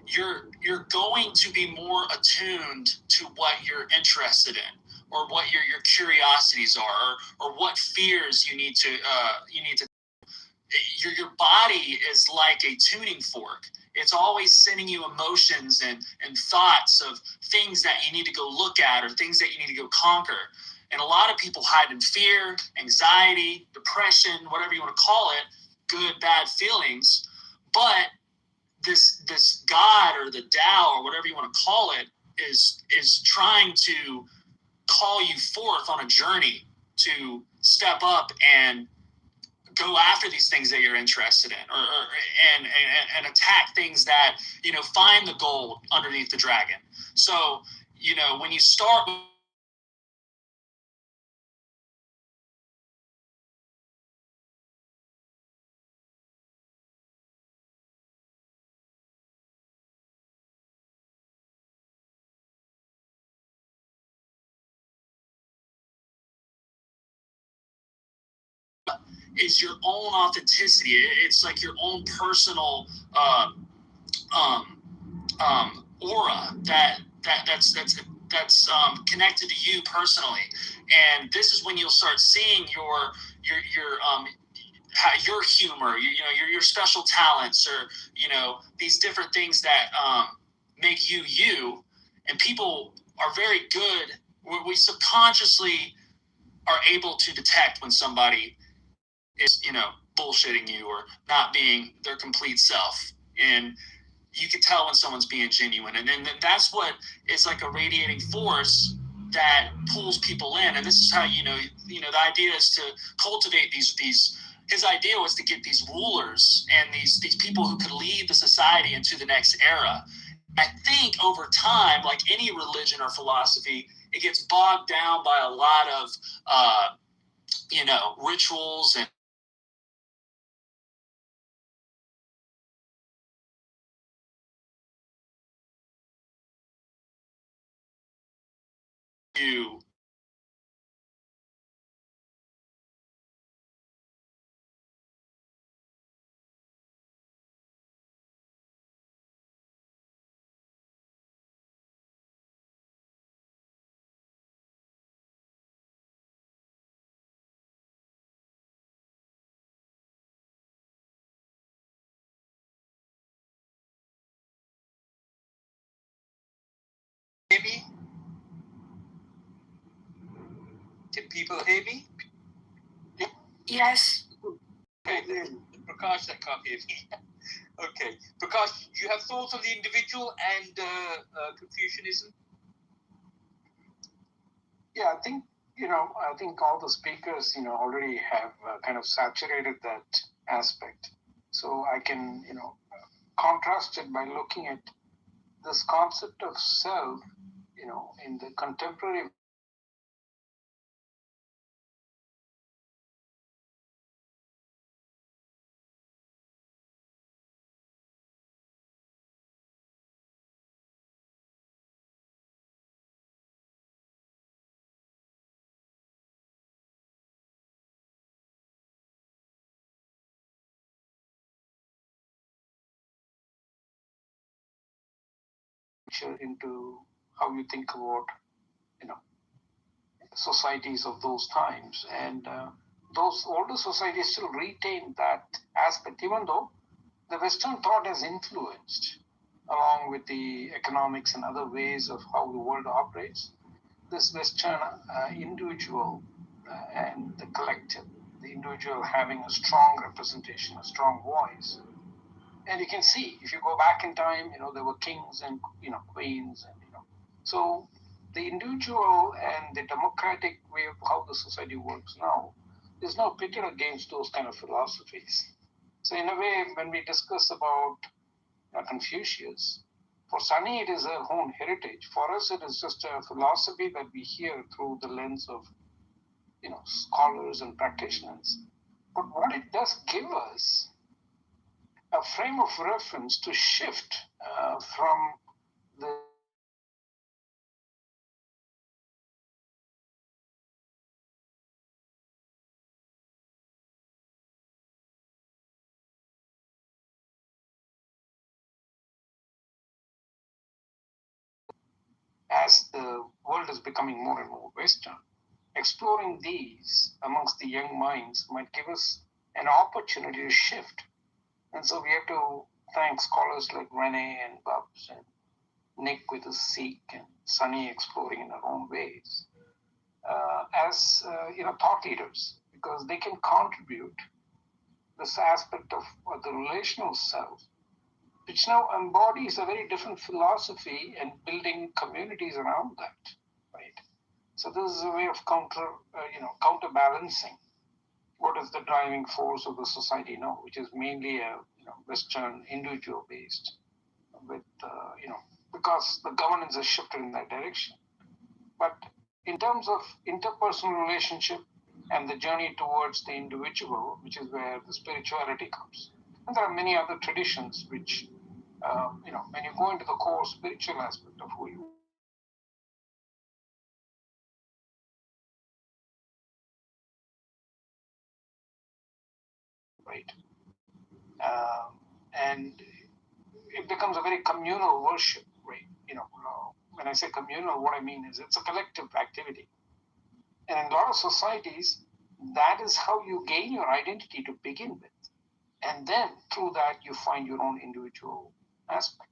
you're going to be more attuned to what you're interested in, or what your curiosities are, or what fears you need to your body is like a tuning fork. It's always sending you emotions and thoughts of things that you need to go look at, or things that you need to go conquer. And a lot of people hide in fear, anxiety, depression, whatever you want to call it, good, bad feelings. But this God or the Tao or whatever you want to call it is trying to call you forth on a journey to step up and go after these things that you're interested in, and attack things that, find the gold underneath the dragon. So, when you start is your own authenticity. It's like your own personal aura that's connected to you personally. And this is when you'll start seeing your humor, your special talents, or these different things that make you you. And people are very good. We subconsciously are able to detect when somebody is, bullshitting you or not being their complete self. And you can tell when someone's being genuine. And then that's what is like a radiating force that pulls people in. And this is how, the idea is to cultivate these his idea was to get these rulers and these people who could lead the society into the next era. I think over time, like any religion or philosophy, it gets bogged down by a lot of, rituals and to Me? Can people hear me? Yes. Okay, Prakash, that can't hear me. Okay, Prakash, do you have thoughts on the individual and Confucianism? Yeah, I think all the speakers already have kind of saturated that aspect. So I can contrast it by looking at this concept of self, in the contemporary architecture into how you think about, societies of those times. And those older societies still retain that aspect, even though the Western thought has influenced, along with the economics and other ways of how the world operates, this Western individual and the collective, the individual having a strong representation, a strong voice. And you can see, if you go back in time, there were kings and, queens. And, so the individual and the democratic way of how the society works now is now pitted against those kind of philosophies. So in a way, when we discuss about Confucius, for Sunny it is her own heritage. For us, it is just a philosophy that we hear through the lens of scholars and practitioners. But what it does give us a frame of reference to shift from the as the world is becoming more and more Western, exploring these amongst the young minds might give us an opportunity to shift. And so we have to thank scholars like Rene and Babs and Nick with his Seek and Sunny exploring in their own ways as thought leaders, because they can contribute this aspect of the relational self, which now embodies a very different philosophy and building communities around that, right? So this is a way of counterbalancing what is the driving force of the society now, which is mainly a Western individual based, with because the governance has shifted in that direction. But in terms of interpersonal relationship and the journey towards the individual, which is where the spirituality comes, and there are many other traditions which, when you go into the core spiritual aspect of who you right? And it becomes a very communal worship, right? When I say communal, what I mean is it's a collective activity. And in a lot of societies, that is how you gain your identity to begin with. And then through that, you find your own individual aspect.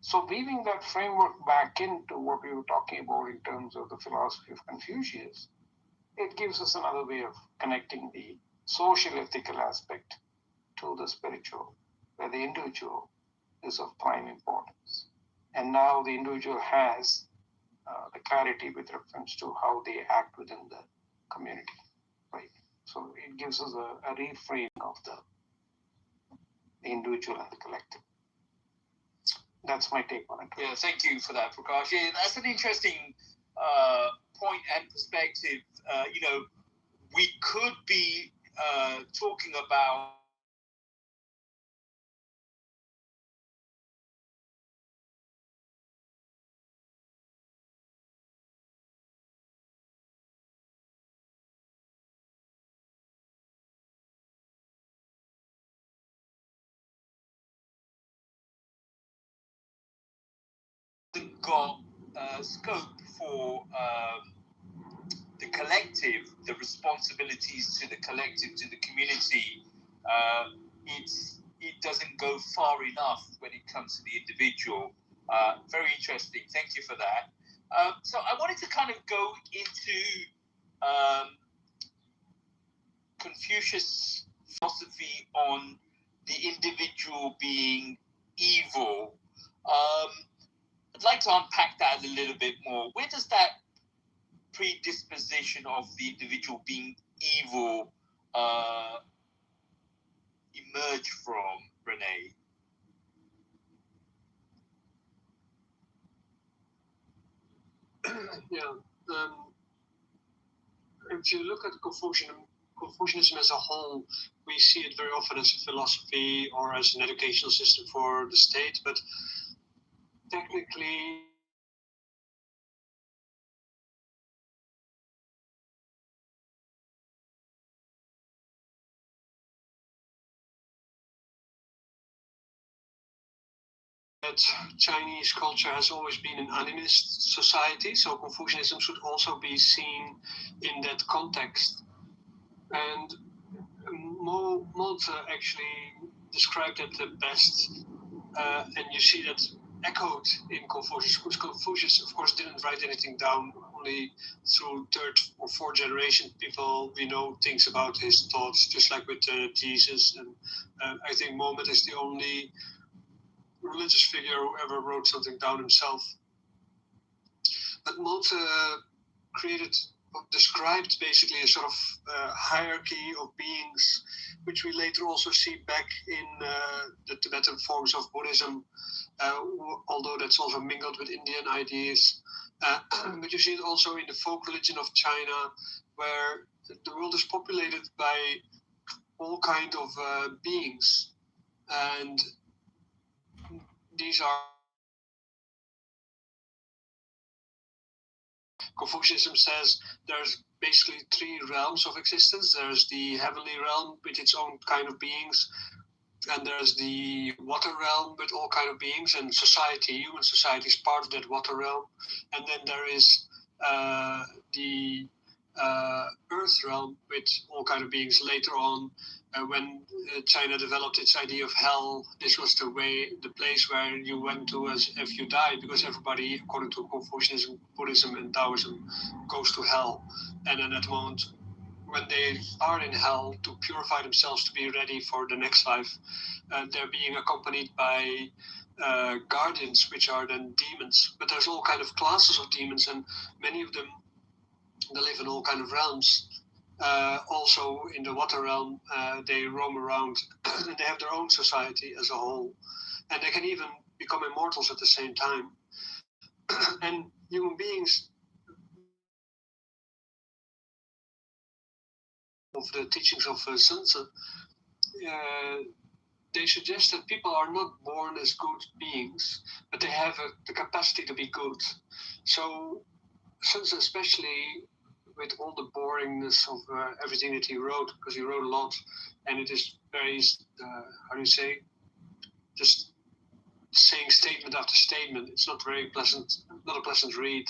So weaving that framework back into what we were talking about in terms of the philosophy of Confucius, it gives us another way of connecting the social ethical aspect to the spiritual, where the individual is of prime importance. And now the individual has the clarity with reference to how they act within the community, right? So it gives us a reframe of the individual and the collective. That's my take on it. Yeah, thank you for that, Prakash. Yeah, that's an interesting point and perspective. We could be talking about got scope for the collective, the responsibilities to the collective, to the community. It doesn't go far enough when it comes to the individual. Very interesting. Thank you for that. So I wanted to kind of go into Confucius' philosophy on the individual being evil. I'd like to unpack that a little bit more. Where does that predisposition of the individual being evil emerge from, Rene? If you look at Confucianism as a whole, we see it very often as a philosophy or as an educational system for the state, but technically that Chinese culture has always been an animist society, so Confucianism should also be seen in that context. And Moltke actually described it the best, and you see that echoed in Confucius, because Confucius, of course, didn't write anything down. Only through third or fourth generation people we know things about his thoughts, just like with Jesus. And I think Mohammed is the only religious figure who ever wrote something down himself. But Moltke described basically a sort of hierarchy of beings, which we later also see back in the Tibetan forms of Buddhism, although that's also mingled with Indian ideas. But you see it also in the folk religion of China, where the world is populated by all kinds of beings. And these are Confucianism says there's basically three realms of existence. There's the heavenly realm with its own kind of beings, and there's the water realm with all kind of beings, and human society is part of that water realm. And then there is the earth realm with all kind of beings. Later on, when China developed its idea of hell, this was the place where you went to as if you died, because everybody, according to Confucianism, Buddhism, and Taoism, goes to hell. And then at the moment, when they are in hell, to purify themselves to be ready for the next life, they're being accompanied by guardians, which are then demons. But there's all kind of classes of demons, and many of them, they live in all kind of realms. Also in the water realm, they roam around and they have their own society as a whole. And they can even become immortals at the same time. And human beings, of the teachings of Sun Tzu, they suggest that people are not born as good beings, but they have the capacity to be good. So Sun Tzu, especially with all the boringness of everything that he wrote, because he wrote a lot, and it is very, just saying statement after statement. It's not very pleasant, not a pleasant read.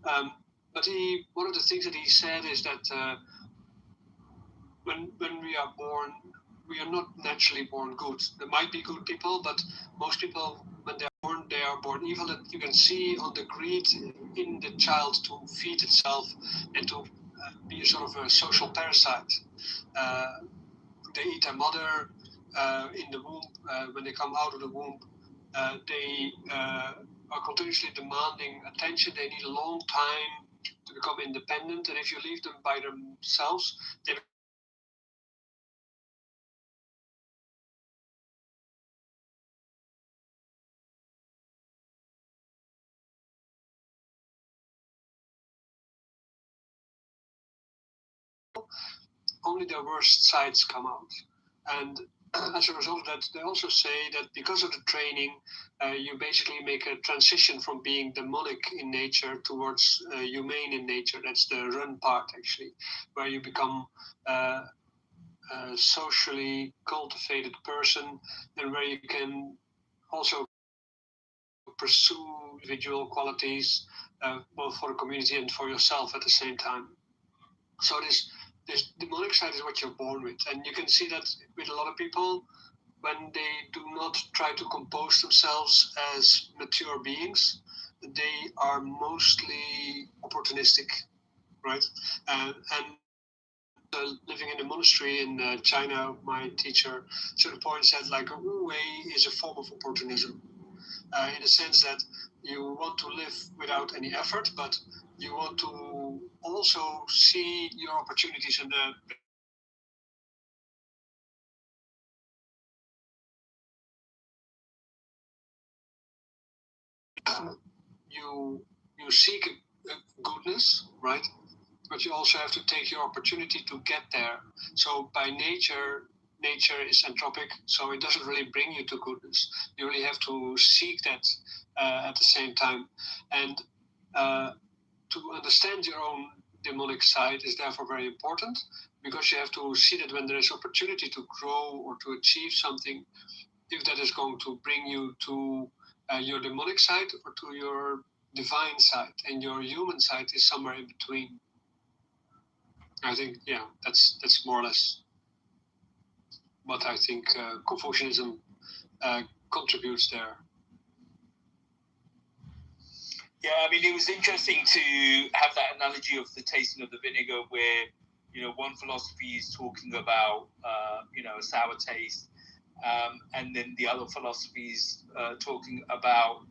But one of the things that he said is that when we are born, we are not naturally born good. There might be good people, but most people, when they are born evil. That you can see on the greed in the child to feed itself and to be a sort of a social parasite. They eat their mother in the womb. When they come out of the womb, they are continuously demanding attention. They need a long time to become independent, and if you leave them by themselves, they only their worst sides come out. And as a result of that, they also say that because of the training, you basically make a transition from being demonic in nature towards humane in nature. That's the run part, actually, where you become a socially cultivated person, and where you can also pursue individual qualities, both for the community and for yourself at the same time. So this demonic side is what you're born with. And you can see that with a lot of people, when they do not try to compose themselves as mature beings, they are mostly opportunistic, right? And living in a monastery in China, my teacher to the point said, like, a Wu Wei is a form of opportunism, in the sense that you want to live without any effort, but you want to also see your opportunities in the you seek a goodness, right? But you also have to take your opportunity to get there. So by nature is entropic, so it doesn't really bring you to goodness. You really have to seek that at the same time. And to understand your own demonic side is therefore very important, because you have to see that when there is opportunity to grow or to achieve something, if that is going to bring you to your demonic side or to your divine side, and your human side is somewhere in between. I think, yeah, that's more or less what I think Confucianism contributes there. Yeah, I mean, it was interesting to have that analogy of the tasting of the vinegar, where one philosophy is talking about a sour taste, and then the other philosophy is talking about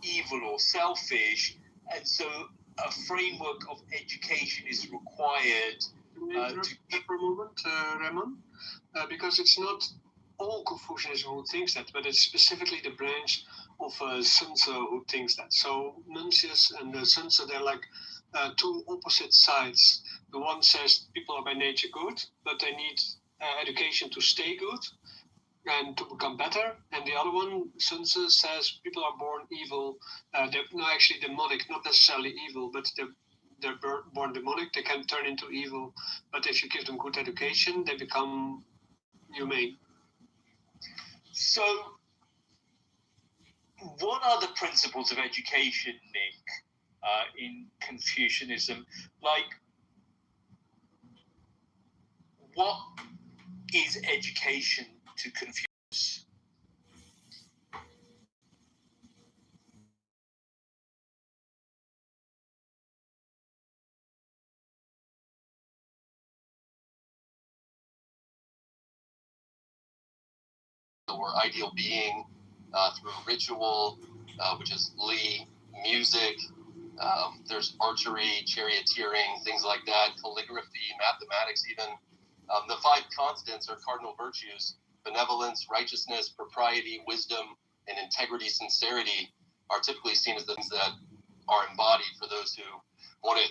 evil or selfish, and so a framework of education is required. For a moment, Raymond, because it's not all Confucianism who thinks that, but it's specifically the branch of Sun Tzu who thinks that. So Mencius and Sun Tzu, they're like two opposite sides. The one says people are by nature good, but they need education to stay good and to become better. And the other one, Sun Tzu, says people are born evil. They're not actually demonic, not necessarily evil, but they're born demonic. They can turn into evil, but if you give them good education, they become humane. So, what are the principles of education, Nick, in Confucianism? Like, what is education to Confucius? Or ideal being through ritual, which is Li, music, there's archery, charioteering, things like that, calligraphy, mathematics even. The 5 constants or cardinal virtues: benevolence, righteousness, propriety, wisdom, and integrity, sincerity, are typically seen as the things that are embodied for those who want to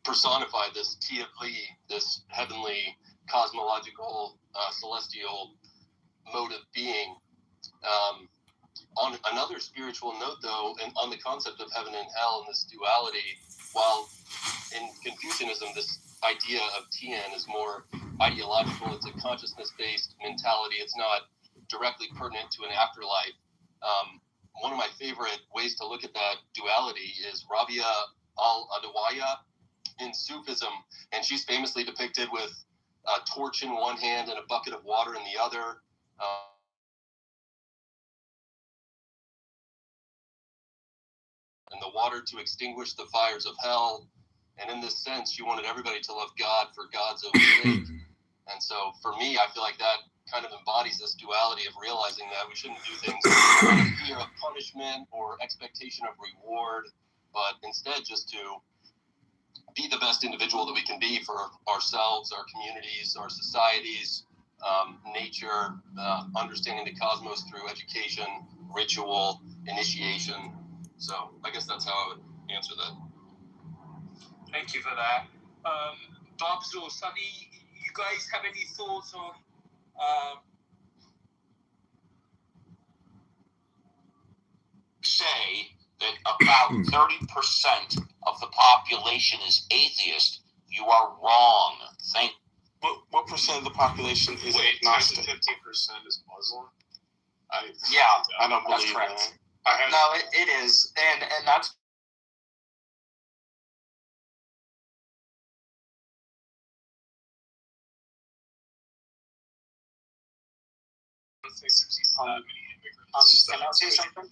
personify this Ti of Li, this heavenly, cosmological, celestial mode of being. On another spiritual note, though, and on the concept of heaven and hell and this duality, while in Confucianism this idea of Tian is more ideological, it's a consciousness-based mentality, it's not directly pertinent to an afterlife. One of my favorite ways to look at that duality is Rabia al-Adawiyya in Sufism, and she's famously depicted with a torch in one hand and a bucket of water in the other. And the water to extinguish the fires of hell. And in this sense, she wanted everybody to love God for God's own sake. And so for me, I feel like that kind of embodies this duality of realizing that we shouldn't do things out of fear of punishment or expectation of reward, but instead just to be the best individual that we can be for ourselves, our communities, our societies, nature, understanding the cosmos through education, ritual, initiation. So I guess that's how I would answer that. Thank you for that. Bobs or Sunny, you guys have any thoughts on say that about 30% of the population is atheist, you are wrong. What percent of the population is agnostic? 15% is Muslim? I don't believe correct. that. No, it is, and that's. Can I say something?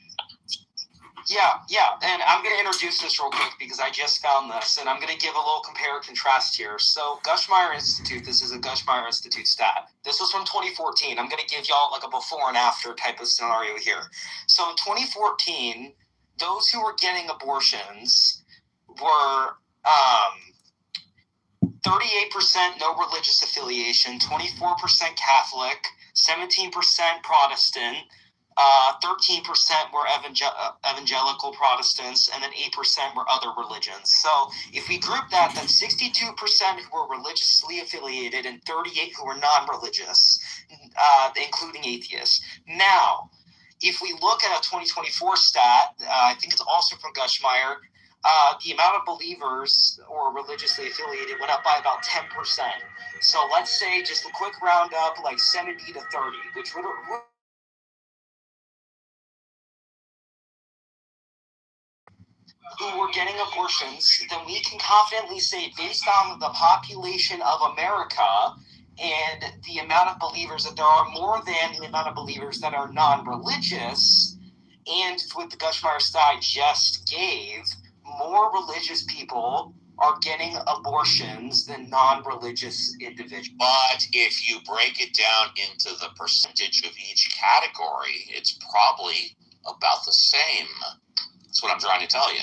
Yeah, and I'm going to introduce this real quick because I just found this, and I'm going to give a little compare and contrast here. So Gushmeyer Institute, this is a Gushmeyer Institute stat. This was from 2014. I'm going to give y'all like a before and after type of scenario here. So in 2014, those who were getting abortions were 38% no religious affiliation, 24% Catholic, 17% Protestant, 13% were evangelical Protestants, and then 8% were other religions. So if we group that, then 62% who were religiously affiliated and 38% who were non-religious, including atheists. Now, if we look at a 2024 stat, I think it's also from Gushmeyer, the amount of believers or religiously affiliated went up by about 10%. So let's say, just a quick roundup, like 70 to 30, which would who were getting abortions, then we can confidently say, based on the population of America and the amount of believers, that there are more than the amount of believers that are non-religious. And with the Gushmeyer stat I just gave, more religious people are getting abortions than non-religious individuals. But if you break it down into the percentage of each category, it's probably about the same. That's what I'm trying to tell you.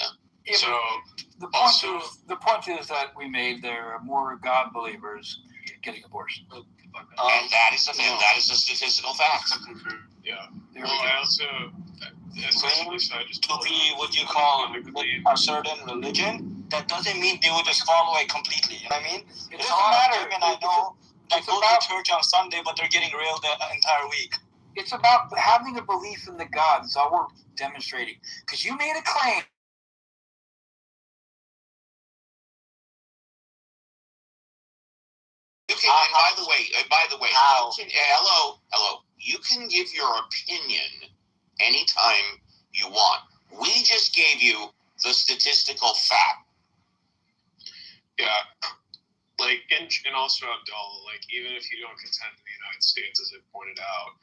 So the point is that we made there are more God believers getting abortions. And that is a statistical fact. Yeah. I also, especially, so I just to be what you call a certain religion, that doesn't mean they will just follow it completely. You know what I mean? There's a lot of women I know that go to church on Sunday, but they're getting railed the entire week. It's about having a belief in the God. That's all we're demonstrating. Because you made a claim. You can, and by the way, hello. You can give your opinion anytime you want. We just gave you the statistical fact. Yeah, like, and also Abdullah, like, even if you don't contend in the United States, as I pointed out,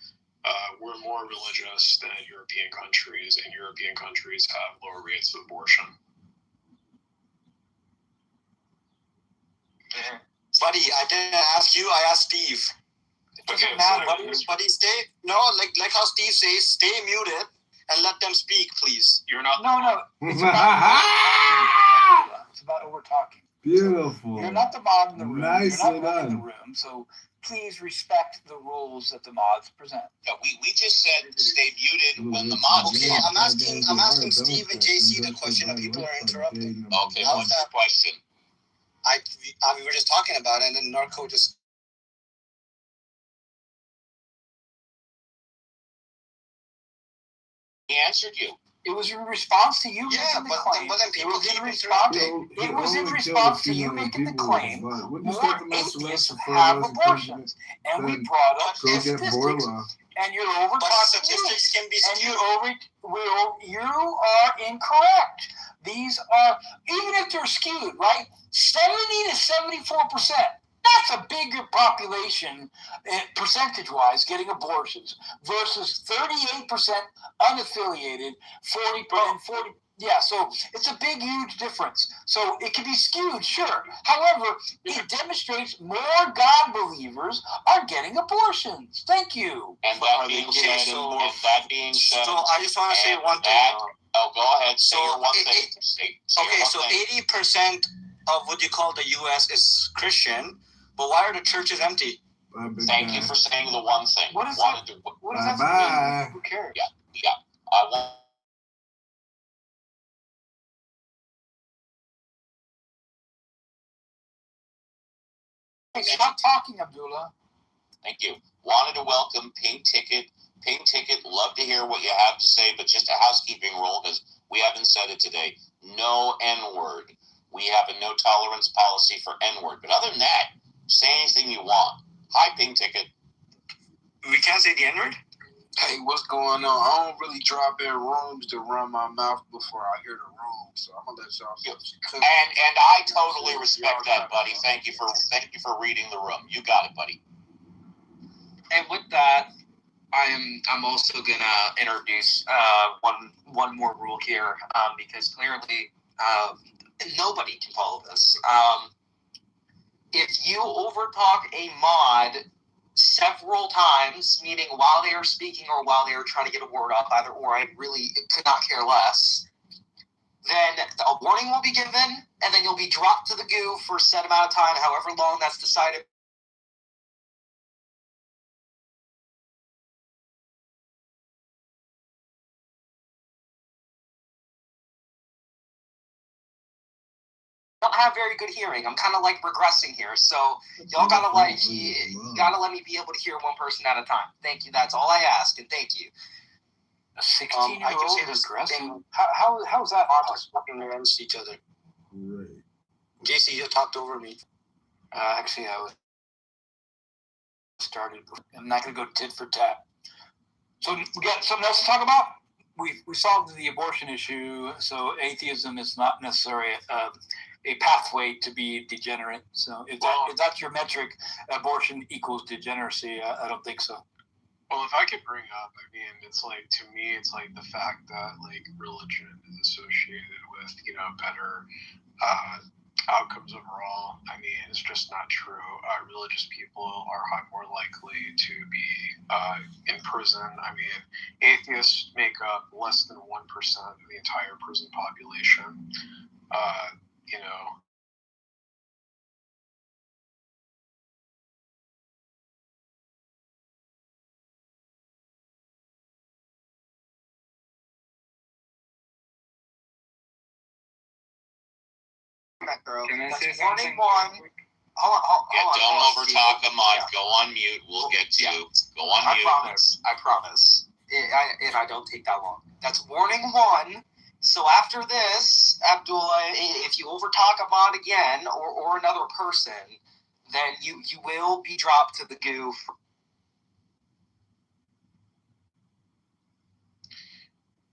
we're more religious than European countries, and European countries have lower rates of abortion. Buddy, I didn't ask you, I asked Steve. Okay, buddy, stay, like how Steve says, stay muted and let them speak, please. You're not. No. It's about over talking. Beautiful. So you're not the mod in the room. Nicely you're not running done. the room, so please respect the rules that the mods present. Yeah, we just said stay muted when the mods. Okay, I'm asking Steve and JC the question that people are interrupting. Okay, what's that question? We were just talking about it, and then Narco just. He answered you. It was in response to you making the claim. But then people keep interrupting. It was in response to you making the claim more atheists have abortions. And we brought up statistics. And you're over talking. Statistics can be skewed. You are incorrect. These are, even if they're skewed, right? 70 to 74%. That's a bigger population, percentage-wise, getting abortions versus 38% unaffiliated, 40. Yeah, so it's a big, huge difference. So it can be skewed, sure. However, it demonstrates more God believers are getting abortions. Thank you. And that being said, so I just want to say one thing. Go ahead. Say your one thing. 80% of what you call the U.S. is Christian. But why are the churches empty? Thank you for saying the one thing. What is that? What does that mean? Who cares? Yeah. I want. Hey, stop talking, Abdullah. Thank you. Wanted to welcome Pink Ticket. Pink Ticket, love to hear what you have to say, but just a housekeeping rule because we haven't said it today. No N-word. We have a no tolerance policy for N-word. But other than that, say anything you want. Hi, Pink Ticket. We can't say the N-word? Hey, what's going on? I don't really drop in rooms to run my mouth before I hear the room, so I'm gonna let y'all finish. And I totally respect that, buddy. Thank you for reading the room. You got it, buddy. And with that, I'm also gonna introduce one more rule here because clearly nobody can follow this. If you overtalk a mod several times, meaning while they are speaking or while they are trying to get a word up, either or, I really could not care less, then a warning will be given, and then you'll be dropped to the goo for a set amount of time, however long that's decided. have very good hearing. I'm kind of like regressing here. So y'all gotta you gotta let me be able to hear one person at a time. Thank you. That's all I ask, and thank you. A 16-year-old regressing? How's that talking against each other? Right. JC, you talked over me. Actually, I was started. I'm not going to go tit for tat. So we got something else to talk about? We solved the abortion issue, so atheism is not necessarily a pathway to be degenerate. So if that's your metric, abortion equals degeneracy, I don't think so. Well, if I could bring up, I mean, it's like, to me, it's like the fact that like religion is associated with, better outcomes overall. I mean, it's just not true. Religious people are more likely to be in prison. I mean, atheists make up less than 1% of the entire prison population. Can I say something? Hold on. Don't overtalk Ahmad. Go on mute. We'll get to you. Go on mute. I promise. And I don't take that long. That's warning one. So after this, Abdullah, if you overtalk Ahmad again or another person, then you will be dropped to the goo.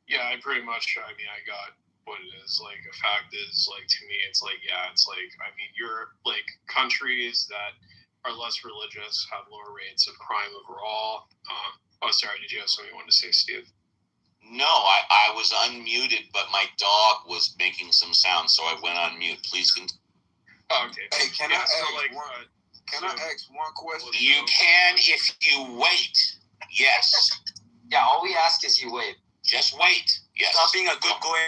Yeah, I pretty much, I got what it is. Like, a fact is, like, to me, it's like, you're, like, countries that are less religious have lower rates of crime overall. Sorry, did you have something you wanted to say, Steve? No, I was unmuted, but my dog was making some sound, so I went on mute. Please continue. Oh, okay. Hey, can I ask one question? You can if you wait. Yes. Yeah, all we ask is you wait. Just wait. Yes. Stop being a good boy.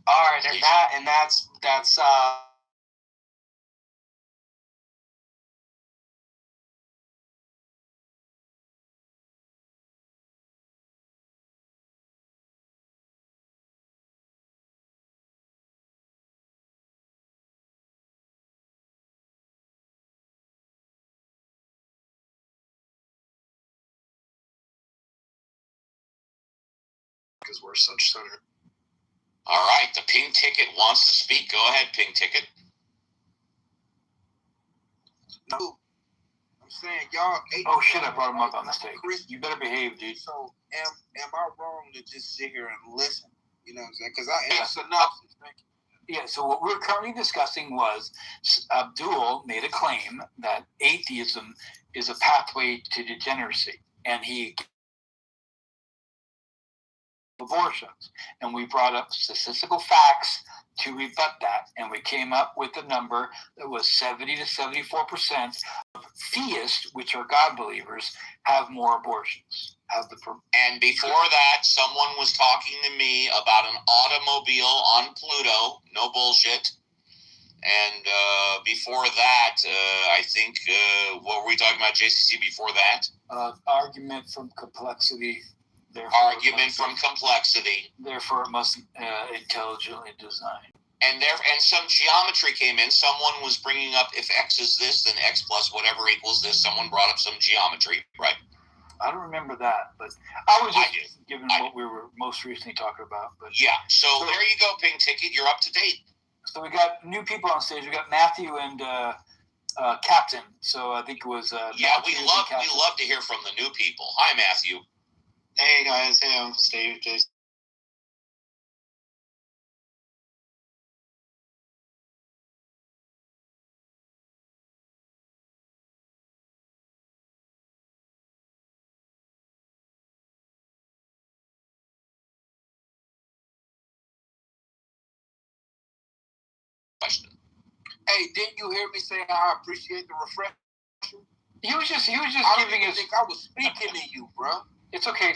All right, and that's because we're such center. All right, the pink ticket wants to speak. Go ahead, pink ticket. No, I'm saying y'all. Oh shit! I brought him up on mistake. You better behave, dude. So am I wrong to just sit here and listen? You know what I'm saying? Because I am synopsis. Thank you. Yeah, so what we're currently discussing was Abdul made a claim that atheism is a pathway to degeneracy, and he abortions. And we brought up statistical facts to rebut that, and we came up with a number that was 70 to 74% of theists, which are God believers, have more abortions. And before that, someone was talking to me about an automobile on Pluto. No bullshit. And before that, I think, what were we talking about, JCC, before that? Argument from complexity. Argument from complexity. Therefore, it must intelligently design. And some geometry came in. Someone was bringing up, if x is this, then x plus whatever equals this. Someone brought up some geometry, right? I don't remember that, but I was just given what we were most recently talking about. But yeah, so there you go, pink ticket. You're up to date. So we got new people on stage. We got Matthew and Captain. So I think it was. We love to hear from the new people. Hi, Matthew. Hey guys, hey, I'm Steve. Jason. Question. Hey, didn't you hear me say I appreciate the refreshment? He was just giving his. I was speaking to you, bro. It's okay.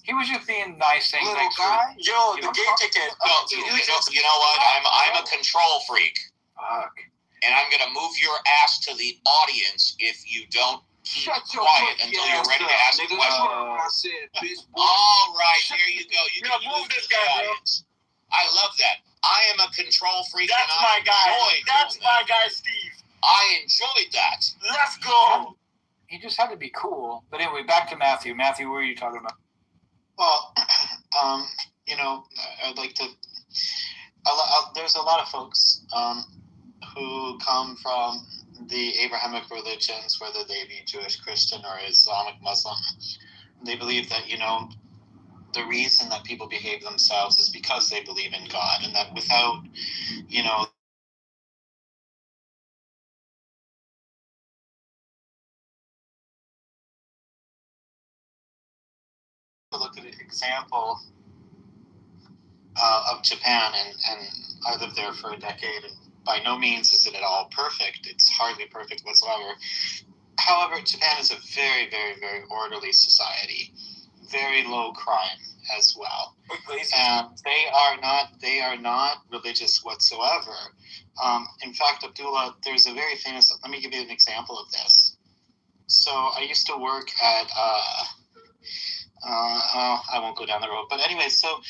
He was just being nice, saying little thanks guy. Yo, the game ticket. You know what? I'm a control freak. Fuck. And I'm gonna move your ass to the audience if you don't keep quiet until you're ready to ask a question. All right, there you go. You can move this guy. I love that. I am a control freak. That's and my guy. That's my guy, Steve. I enjoyed that. Let's go. He just had to be cool. But anyway, back to Matthew. Matthew, what were you talking about? Well, I'd like to. There's a lot of folks who come from the Abrahamic religions, whether they be Jewish, Christian, or Islamic, Muslim. They believe that, the reason that people behave themselves is because they believe in God, and that without, look at an example of Japan, and I lived there for a decade, and by no means is it at all perfect. It's hardly perfect whatsoever. However, Japan is a very, very, very orderly society, very low crime as well, and they are not religious whatsoever. In fact, Abdullah, there's a very famous. Let me give you an example of this. So I used to work at. I won't go down the road, but anyway, so.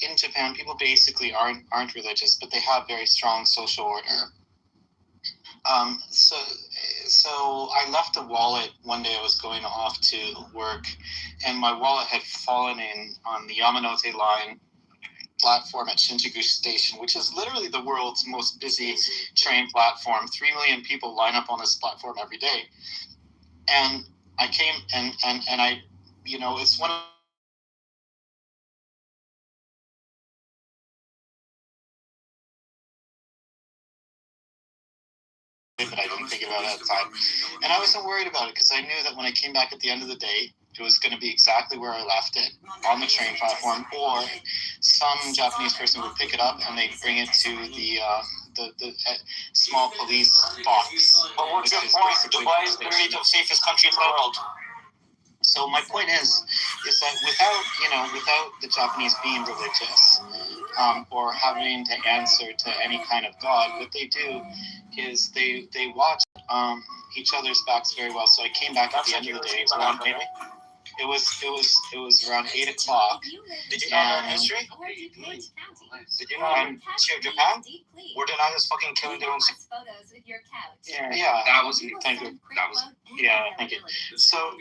In Japan, people basically aren't religious, but they have very strong social order. So I left a wallet one day. I was going off to work, and my wallet had fallen in on the Yamanote line platform at Shinjuku Station, which is literally the world's most busy train platform. 3 million people line up on this platform every day, and I came and I, it's one of but I didn't think about it at the time. And I wasn't worried about it because I knew that when I came back at the end of the day, it was going to be exactly where I left it, on the train platform, or some Japanese person would pick it up and they'd bring it to the small police box. But what's your point? Dubai is literally the safest country in the world. So my point is that without the Japanese being religious, or having to answer to any kind of God, what they do is they watch each other's backs very well. So I came back at the end of the day. It was around 8 o'clock. Did you know that history? Did you know Japan? Were they not just fucking killing their own? Yeah. That was thank you. Thank you. So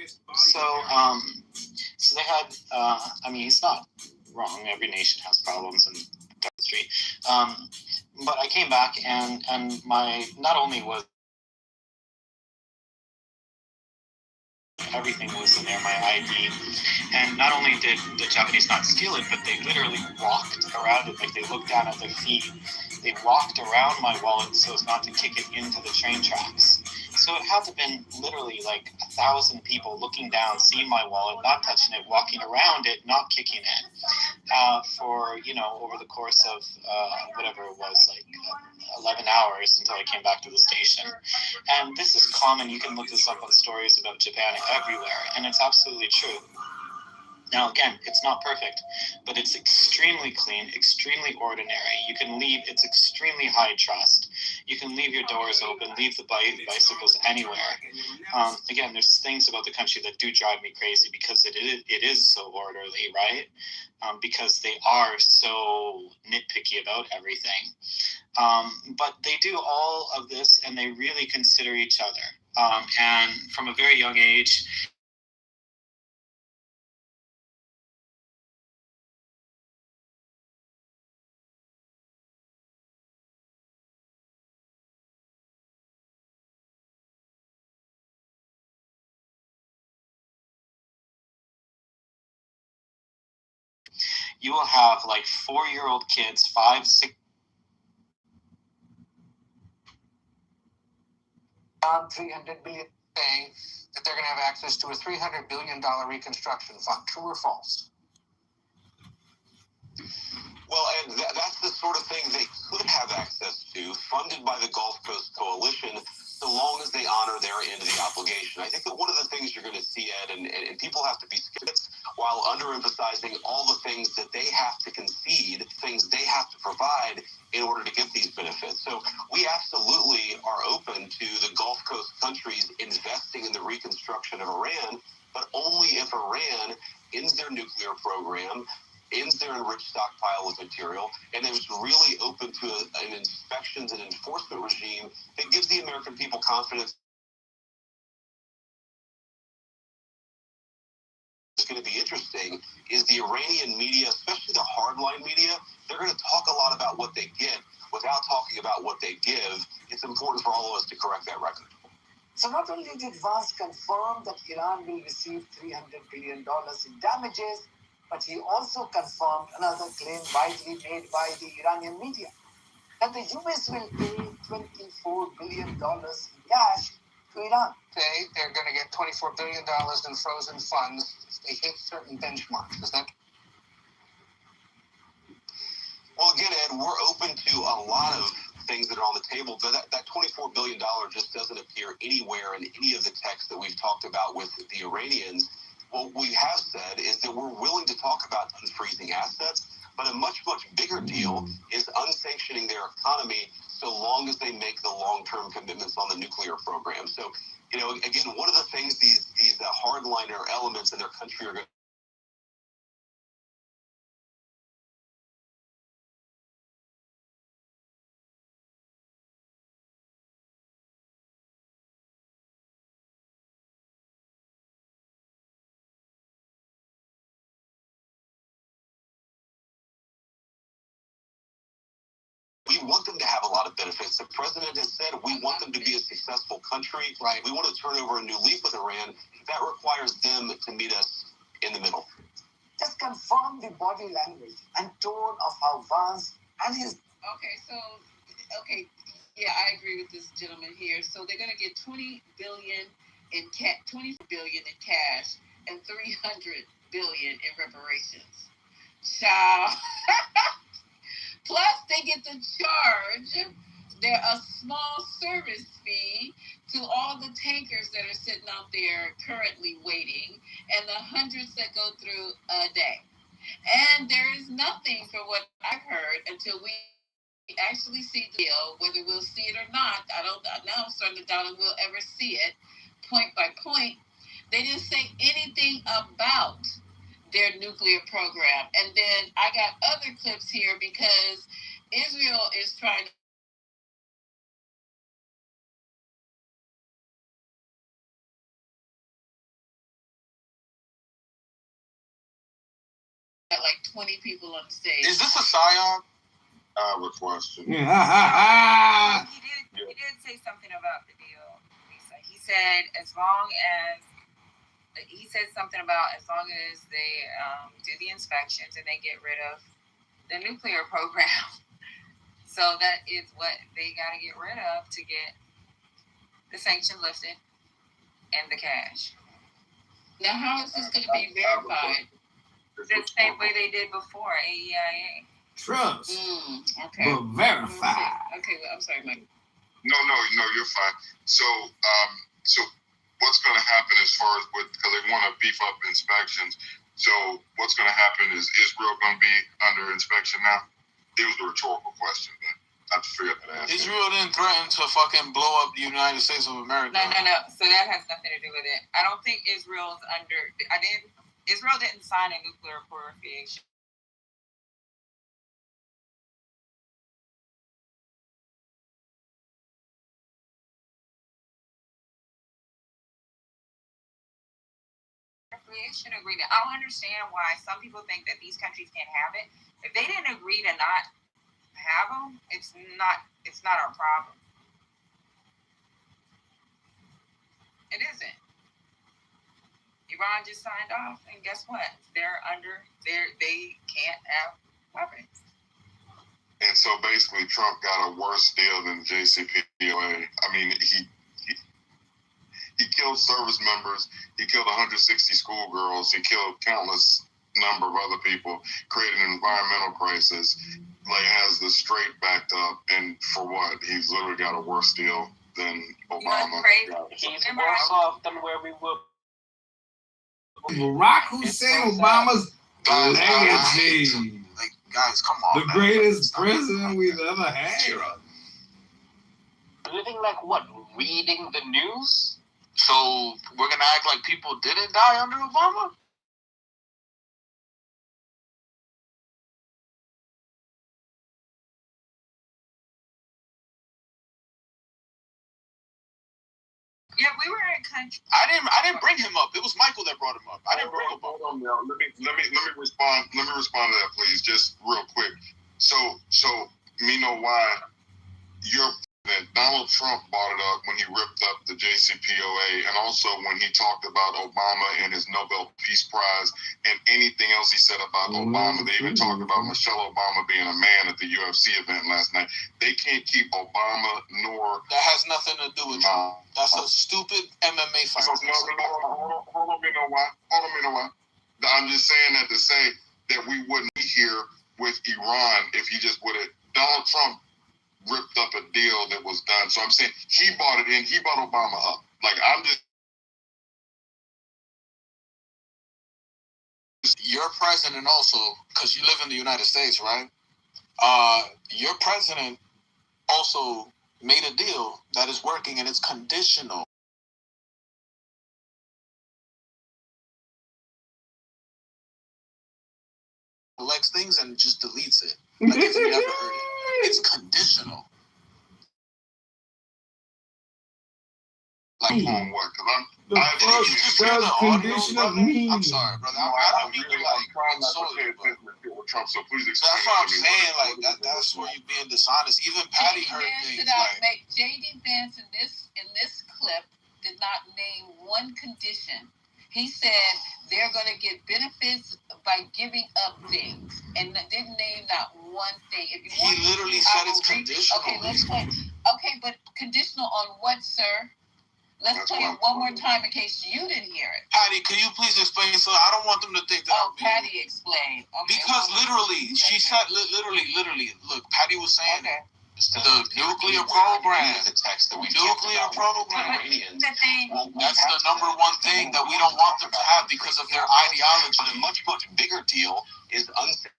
they had. It's not wrong. Every nation has problems in history. But I came back and my not only was everything was in there, my ID, and not only did the Japanese not steal it, but they literally walked around it, like they looked down at their feet. They walked around my wallet so as not to kick it into the train tracks. So it had to have been literally like 1,000 people looking down, seeing my wallet, not touching it, walking around it, not kicking it, for, over the course of whatever it was, like 11 hours until I came back to the station. And this is common. You can look this up on stories about Japan everywhere, and it's absolutely true. Now, again, it's not perfect, but it's extremely clean, extremely ordinary. You can leave, it's extremely high trust. You can leave your doors open, leave the bicycles anywhere. Again, there's things about the country that do drive me crazy because it is so orderly, right? Because they are so nitpicky about everything. But they do all of this and they really consider each other. And from a very young age, you will have like 4-year-old kids, 5, 6. $300 billion saying that they're going to have access to a $300 billion reconstruction fund. True or false? Well, and that's the sort of thing they could have access to, funded by the Gulf Coast Coalition, so long as they honor their end of the obligation. I think that one of the things you're going to see, Ed, and people have to be skeptics, while underemphasizing all the things that they have to concede, things they have to provide in order to get these benefits. So we absolutely are open to the Gulf Coast countries investing in the reconstruction of Iran, but only if Iran ends their nuclear program, ends their enriched stockpile of material, and is really open to an inspections and enforcement regime that gives the American people confidence. It's going to be interesting is the Iranian media, especially the hardline media, they're going to talk a lot about what they get without talking about what they give. It's important for all of us to correct that record. So not only did Vance confirm that Iran will receive $300 billion in damages, but he also confirmed another claim widely made by the Iranian media, that the US will pay $24 billion in cash to Iran. They're going to get $24 billion in frozen funds if they hit certain benchmarks. Is that? Well, again, Ed, we're open to a lot of things that are on the table. But that $24 billion just doesn't appear anywhere in any of the texts that we've talked about with the Iranians. What we have said is that we're willing to talk about unfreezing assets, but a much, much bigger deal is unsanctioning their economy so long as they make the long-term commitments on the nuclear program. So, you know, again, one of the things these hardliner elements in their country are going to we want them to have a lot of benefits. The president has said we want them to be a successful country. Right. We want to turn over a new leaf with Iran. That requires them to meet us in the middle. Just confirm the body language and tone of how Vance and his... Yeah, I agree with this gentleman here. So they're going to get $20 billion in cash and $300 billion in reparations. Ciao. Plus, they get to charge a small service fee to all the tankers that are sitting out there currently waiting, and the hundreds that go through a day. And there is nothing, for what I've heard, until we actually see the deal, whether we'll see it or not. I'm starting to doubt if we'll ever see it, point by point. They didn't say anything about their nuclear program. And then I got other clips here because Israel is trying to like 20 people on the stage. Is this a PSYOP? I have a question. He did say something about the deal, Lisa. He said something about as long as they do the inspections and they get rid of the nuclear program. So that is what they got to get rid of to get the sanction lifted and the cash. Now, how is this going to be verified? The same way they did before, AEIA. Trust. Okay. But verified. Okay, well, I'm sorry, Mike. No, you're fine. So what's going to happen as far as because they want to beef up inspections. So what's going to happen is Israel going to be under inspection now? It was a rhetorical question, but I have to figure out that answer. Israel didn't threaten to fucking blow up the United States of America. No. So that has nothing to do with it. I don't think Israel didn't sign a nuclear proliferation. Agreement. I don't understand why some people think that these countries can't have it. If they didn't agree to not have them, it's not our problem. It isn't. Iran just signed off, and guess what? They can't have weapons. And so basically, Trump got a worse deal than JCPOA. I mean, he killed service members. He killed 160 schoolgirls. He killed countless number of other people, created an environmental crisis, has the straight backed up, and for what? He's literally got a worse deal than Obama. He's worse off than where we were. Barack Hussein Obama's legacy. Guys, come on. The greatest president we've ever had. Living like what? Reading the news? So we're gonna act like people didn't die under Obama? we were in country. I didn't bring him up. It was Michael that brought him up. I didn't bring him up. Hold on, now. Let me respond. Let me respond to that, please, just real quick. So me know why Donald Trump brought it up when he ripped up the JCPOA, and also when he talked about Obama and his Nobel Peace Prize and anything else he said about Obama. They even talked about Michelle Obama being a man at the UFC event last night. They can't keep Obama nor... That has nothing to do with you. That's a stupid MMA fight. Hold on, me know why. I'm just saying that to say that we wouldn't be here with Iran if he just would have... Donald Trump ripped up a deal that was done. So I'm saying he bought it in. He bought Obama up. Like, I'm just... Your president also, because you live in the United States, right? Your president also made a deal that is working and it's conditional. Selects things and just deletes it. Like if you never heard it. It's conditional. Like on what? The conditional mean? I'm sorry, brother. I don't mean to like insult you, but Trump, so please explain. That's what I'm saying. Like that's where you're being dishonest. Even Patty heard things like J.D. Vance in this clip did not name one condition. He said they're going to get benefits by giving up things, and didn't name not one thing. If you want, he literally said it's conditional. Okay, let's play. Okay, but conditional on what, sir? Let's play it one more time in case you didn't hear it. Patty, can you please explain? So I don't want them to think that. Patty explained. Okay, because literally, she said literally. Look, Patty was saying the nuclear program. The text that we nuclear program. That's the number one thing that we don't want them to have because of their ideology. But a much bigger deal is unsafe.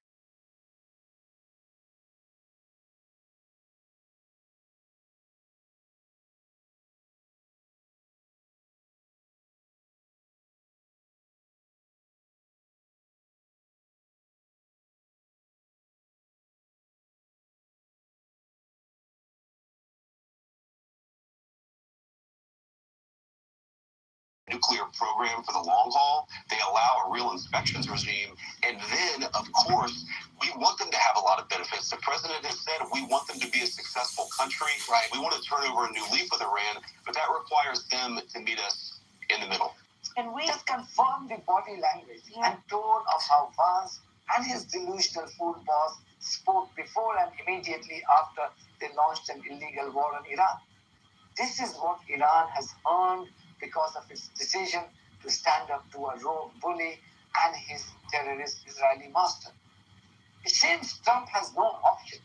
Nuclear program for the long haul. They allow a real inspections regime, and then of course we want them to have a lot of benefits. The president has said we want them to be a successful country. Right. We want to turn over a new leaf with Iran, but that requires them to meet us in the middle. And we just confirm the body language and tone of how Vance and his delusional fool boss spoke before and immediately after they launched an illegal war on Iran. This is what Iran has earned because of its decision to stand up to a rogue bully and his terrorist Israeli master. It seems Trump has no option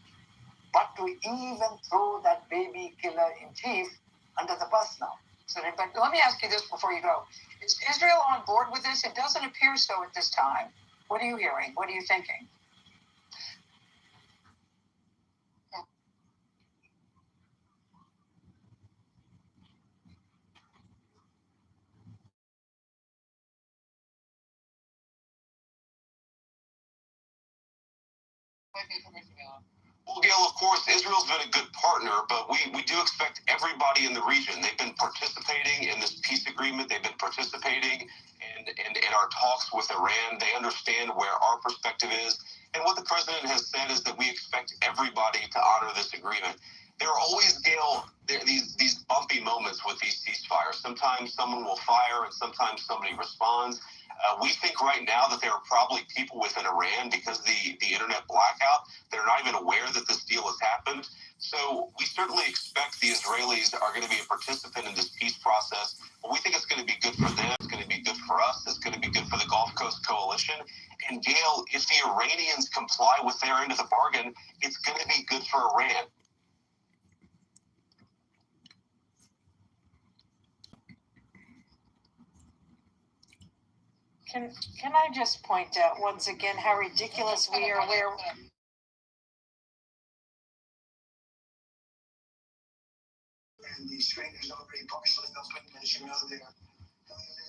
but to even throw that baby killer-in-chief under the bus now. So, but let me ask you this before you go. Is Israel on board with this? It doesn't appear so at this time. What are you hearing? What are you thinking? Well, Gail, of course, Israel's been a good partner, but we do expect everybody in the region. They've been participating in this peace agreement. They've been participating in our talks with Iran. They understand where our perspective is. And what the president has said is that we expect everybody to honor this agreement. There are always, Gail, these bumpy moments with these ceasefires. Sometimes someone will fire and sometimes somebody responds. We think right now that there are probably people within Iran, because of the internet blackout, they're not even aware that this deal has happened. So we certainly expect the Israelis are going to be a participant in this peace process. But we think it's going to be good for them. It's going to be good for us. It's going to be good for the Gulf Coast Coalition. And Gail, if the Iranians comply with their end of the bargain, it's going to be good for Iran. Can I just point out once again how ridiculous we are where and the strangers already parceling open, as you know, they're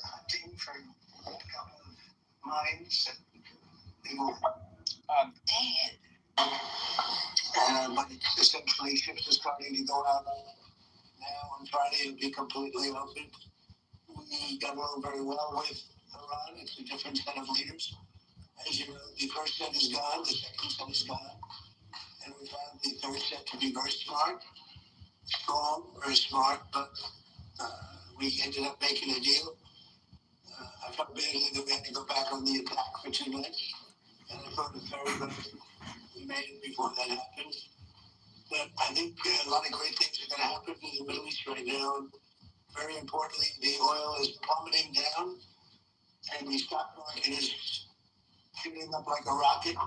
hunting for a couple of mines that they will dead. But it's essentially ships are starting to go out now on Friday. It'll be completely open. he got along very well with Iran. It's a different set of leaders. As you know, the first set is gone, the second set is gone. And we found the third set to be very smart, strong, very smart, but we ended up making a deal. I felt badly that we had to go back on the attack for 2 nights. And I thought it very good we made it before that happened. But I think a lot of great things are going to happen in the Middle East right now. And very importantly, the oil is plummeting down, and the stock market is shooting up like a rocket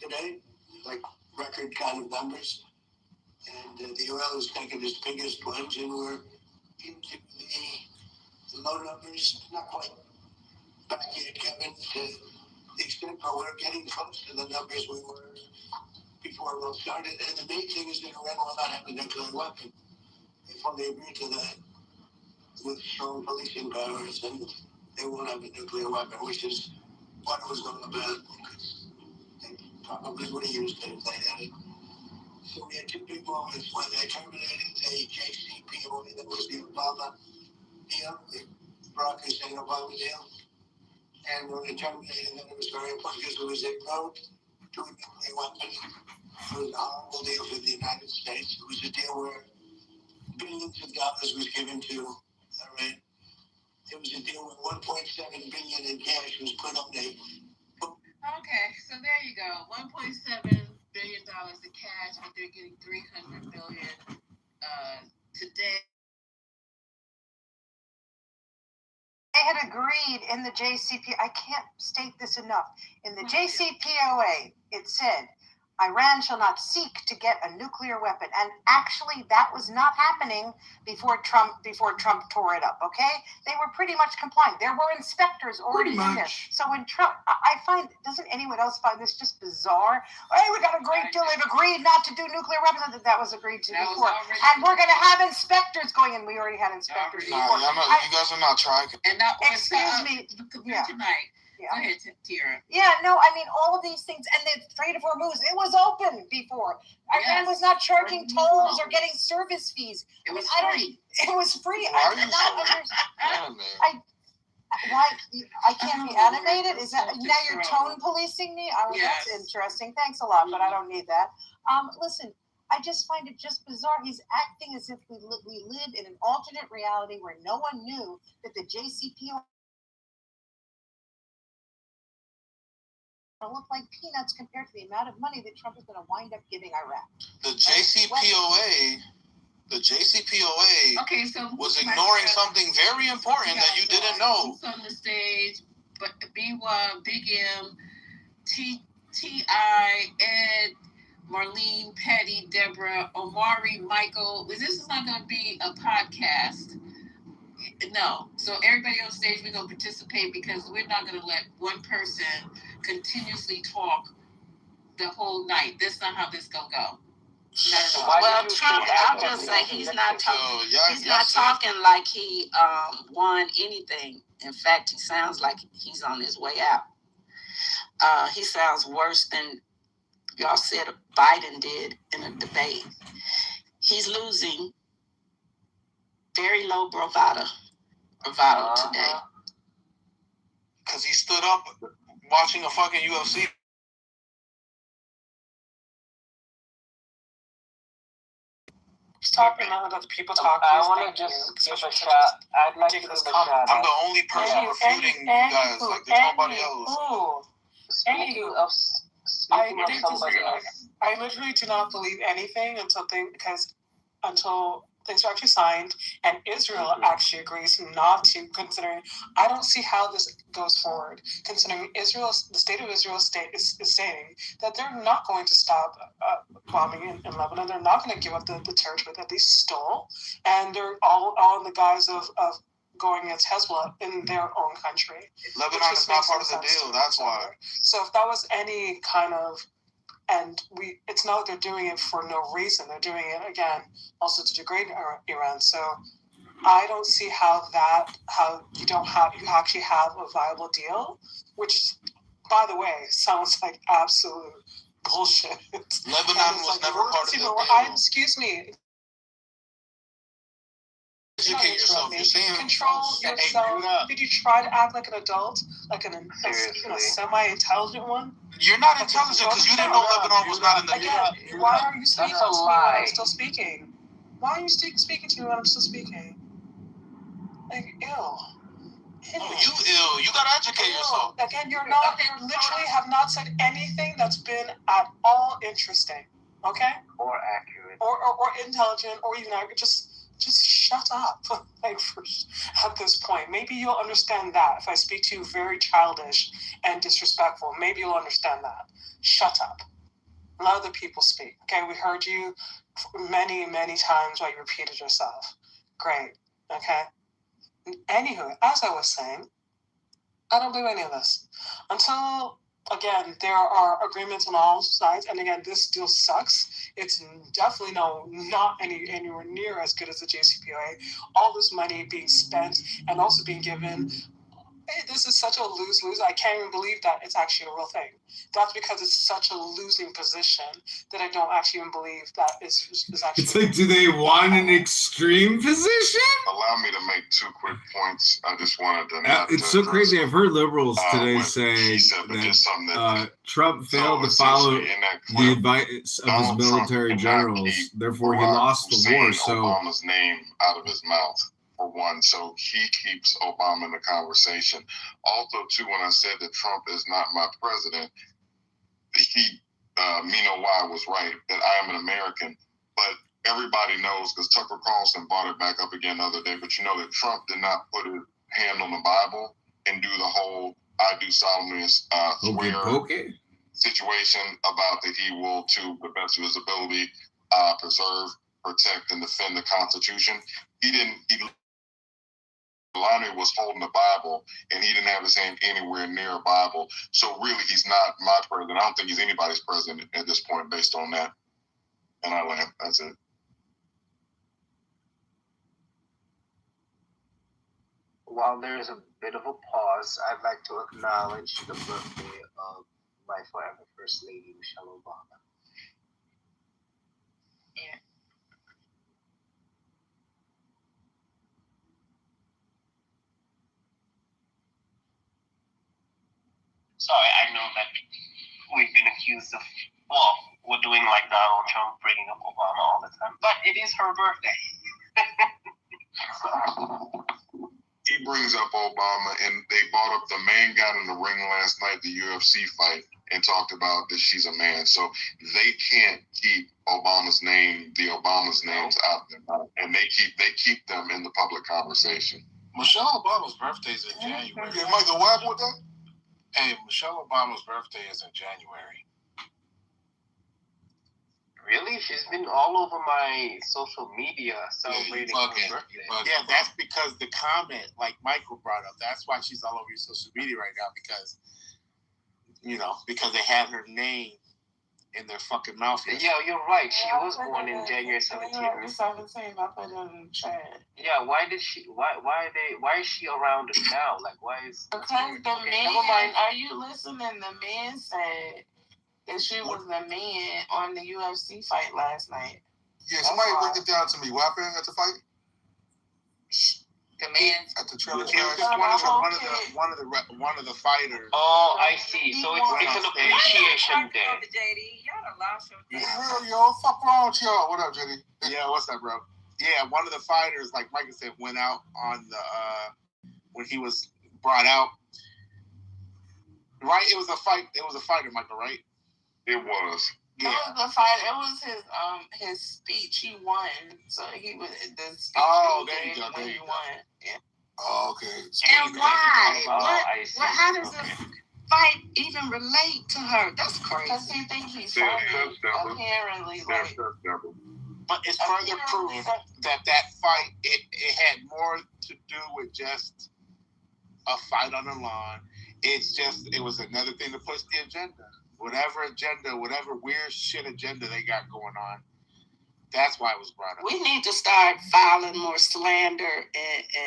today, like record kind of numbers. And the oil is taking its biggest plunge, and we're into the low numbers, not quite back yet, Kevin, to the extent where we're getting close to the numbers we were before it all started. And the main thing is that Iran will not have a nuclear weapon. They fully agree to that with strong policing powers, and they won't have a nuclear weapon, which is what it was all about. They probably would have used it if they had it. So we had two big moments when they terminated the JCPOA, that was the Obama deal, the Barack Hussein Obama deal. And when they terminated that, it was very important because it was a road to a nuclear weapon. It was a horrible deal for the United States. It was a deal where billions of dollars was given to Iran. It was a deal where $1.7 billion in cash was put on a. Okay, so there you go. $1.7 billion in cash, but they're getting $300 billion today. They had agreed in the JCPOA, I can't state this enough, in the JCPOA, it said, Iran shall not seek to get a nuclear weapon. And actually, that was not happening before Trump tore it up, okay? They were pretty much complying. There were inspectors already in there. So when Trump, I find, doesn't anyone else find this just bizarre? Hey, we got a great deal. They've agreed not to do nuclear weapons. That was agreed to before. And we're going to have inspectors going in. We already had inspectors before. You guys are not trying. And now, excuse me. Tonight. Yeah. Go ahead, Tira. Yeah, no, I mean, all of these things, and the Strait of Hormuz, it was open before. Iran was not charging tolls or getting service fees. It was free. It was free. I did not understand. Why? I can't be animated? Is that now you're tone policing me? That's interesting. Thanks a lot, but I don't need that. Listen, I just find it just bizarre. He's acting as if we live in an alternate reality where no one knew that the JCPOA look like peanuts compared to the amount of money that Trump is going to wind up giving Iraq. The JCPOA was ignoring something very important that you didn't know. On the stage, but B1, Big M, T.I., Ed, Marlene, Patty, Deborah, Omari, Michael. This is not going to be a podcast. No. So everybody on stage, we're going to participate because we're not going to let one person continuously talk the whole night. That's not how this going to go. Well, Trump, I'll just say he's not talking. He's not talking like he won anything. In fact, he sounds like he's on his way out. He sounds worse than y'all said Biden did in a debate. He's losing. Very low bravado today. Because he stood up watching a fucking UFC. Stop letting other people talk. I want to just give a shot. I'd like to give a shout. I'm the only person refuting you guys. Like, there's nobody else. Speaking of somebody else. I literally do not believe anything until things are actually signed and Israel actually agrees not to, considering I don't see how this goes forward, considering the state of Israel is stating that they're not going to stop bombing in Lebanon. They're not going to give up the territory that they stole, and they're all in the guise of going against Hezbollah in their own country. Lebanon is not part of the deal, that's why. So if that was any kind of, and it's not like they're doing it for no reason. They're doing it, again, also to degrade Iran. So I don't see how you actually have a viable deal, which, by the way, sounds like absolute bullshit. Lebanon was never part of the deal. Excuse me. educate yourself. You're saying control yourself. Did you try to act like an adult, like a semi-intelligent one? You're not intelligent because you didn't know Lebanon was not in the. Again, why are you speaking to me when I'm still speaking? Why are you speaking to me when I'm still speaking? Like, ew. Oh, you ill. You gotta educate yourself. Again, you literally have not said anything that's been at all interesting. Okay? Or accurate. Or intelligent, or even just shut up. At this point, maybe you'll understand that if I speak to you very childish and disrespectful. Maybe you'll understand that. Shut up. Let other people speak. Okay, we heard you many, many times while you repeated yourself. Great. Okay. Anywho, as I was saying, I don't believe any of this until. Again, there are agreements on all sides, and again, this deal sucks. It's definitely not anywhere near as good as the JCPOA. All this money being spent and also being given. This is such a lose-lose. I can't even believe that it's actually a real thing. That's because it's such a losing position that I don't actually even believe that is actually. It's like, do they want an extreme position? Allow me to make 2 quick points. I just wanted to. It's so crazy. I've heard liberals today say that Trump failed to follow the advice of his military generals. Therefore, he lost the war. So Obama's name out of his mouth. For one, so he keeps Obama in the conversation. Also, too, when I said that Trump is not my president, Mino Y was right, that I am an American. But everybody knows, because Tucker Carlson brought it back up again the other day, but you know that Trump did not put his hand on the Bible and do the whole I do solemnly swear situation about that he will, to the best of his ability, preserve, protect, and defend the Constitution. Lonnie was holding the Bible, and he didn't have his hand anywhere near a Bible. So really, he's not my president. I don't think he's anybody's president at this point based on that. And I land. That's it. While there is a bit of a pause, I'd like to acknowledge the birthday of my forever First Lady, Michelle Obama. Yeah. Sorry, I know that we've been accused of, we're doing like Donald Trump, bringing up Obama all the time, but it is her birthday. He brings up Obama, and they brought up the man got in the ring last night, the UFC fight, and talked about that she's a man. So they can't keep Obama's names out there, and they keep them in the public conversation. Michelle Obama's birthday is in January. Yeah, Michael, what happened with that? Hey, Michelle Obama's birthday is in January. Really? She's been all over my social media celebrating her birthday. Yeah, that's because the comment, like Michael brought up, that's why she's all over your social media right now, because they had her name in their fucking mouth. Yeah, you're right. She was born in January 17th. I put it in the chat. Yeah, why is she around us now? Like, why is... Because the man, are you listening? The man said that she was the man on the UFC fight last night. Yeah, somebody break it down to me. What happened at the fight? The man at the trailer. It was just one of the fighters. Oh, I see. So it's an appreciation day. JD, y'all done lost your Hell, yo, fuck wrong with y'all? What up, JD? Yeah, what's up, bro? Yeah, one of the fighters, like Michael said, went out on the when he was brought out. Right, it was a fight. It was a fighter, Michael. Right? It was. Yeah. It was the fight. It was his speech. He won, so he was the speech. Oh, there you go. He won. Yeah. Oh, okay. And why? What? How does the fight even relate to her? That's crazy. Because he thinks he's funny. Apparently, like. But it's further proof that fight it had more to do with just a fight on the lawn. It was another thing to push the agenda. Whatever weird shit agenda they got going on, that's why it was brought up. We need to start filing more slander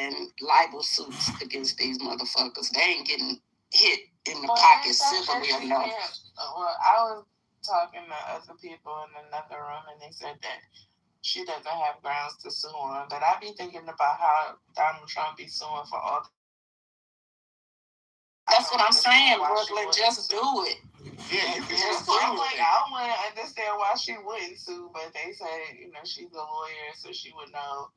and libel suits against these motherfuckers. They ain't getting hit in the pocket civilly enough. Well, I was talking to other people in another room, and they said that she doesn't have grounds to sue on. But I be thinking about how Donald Trump be suing for all. That's what I'm saying, Brooklyn. Just do it. Yeah, you can just do it. I'm like, I don't want to understand why she wouldn't sue, but they say, she's a lawyer, so she would know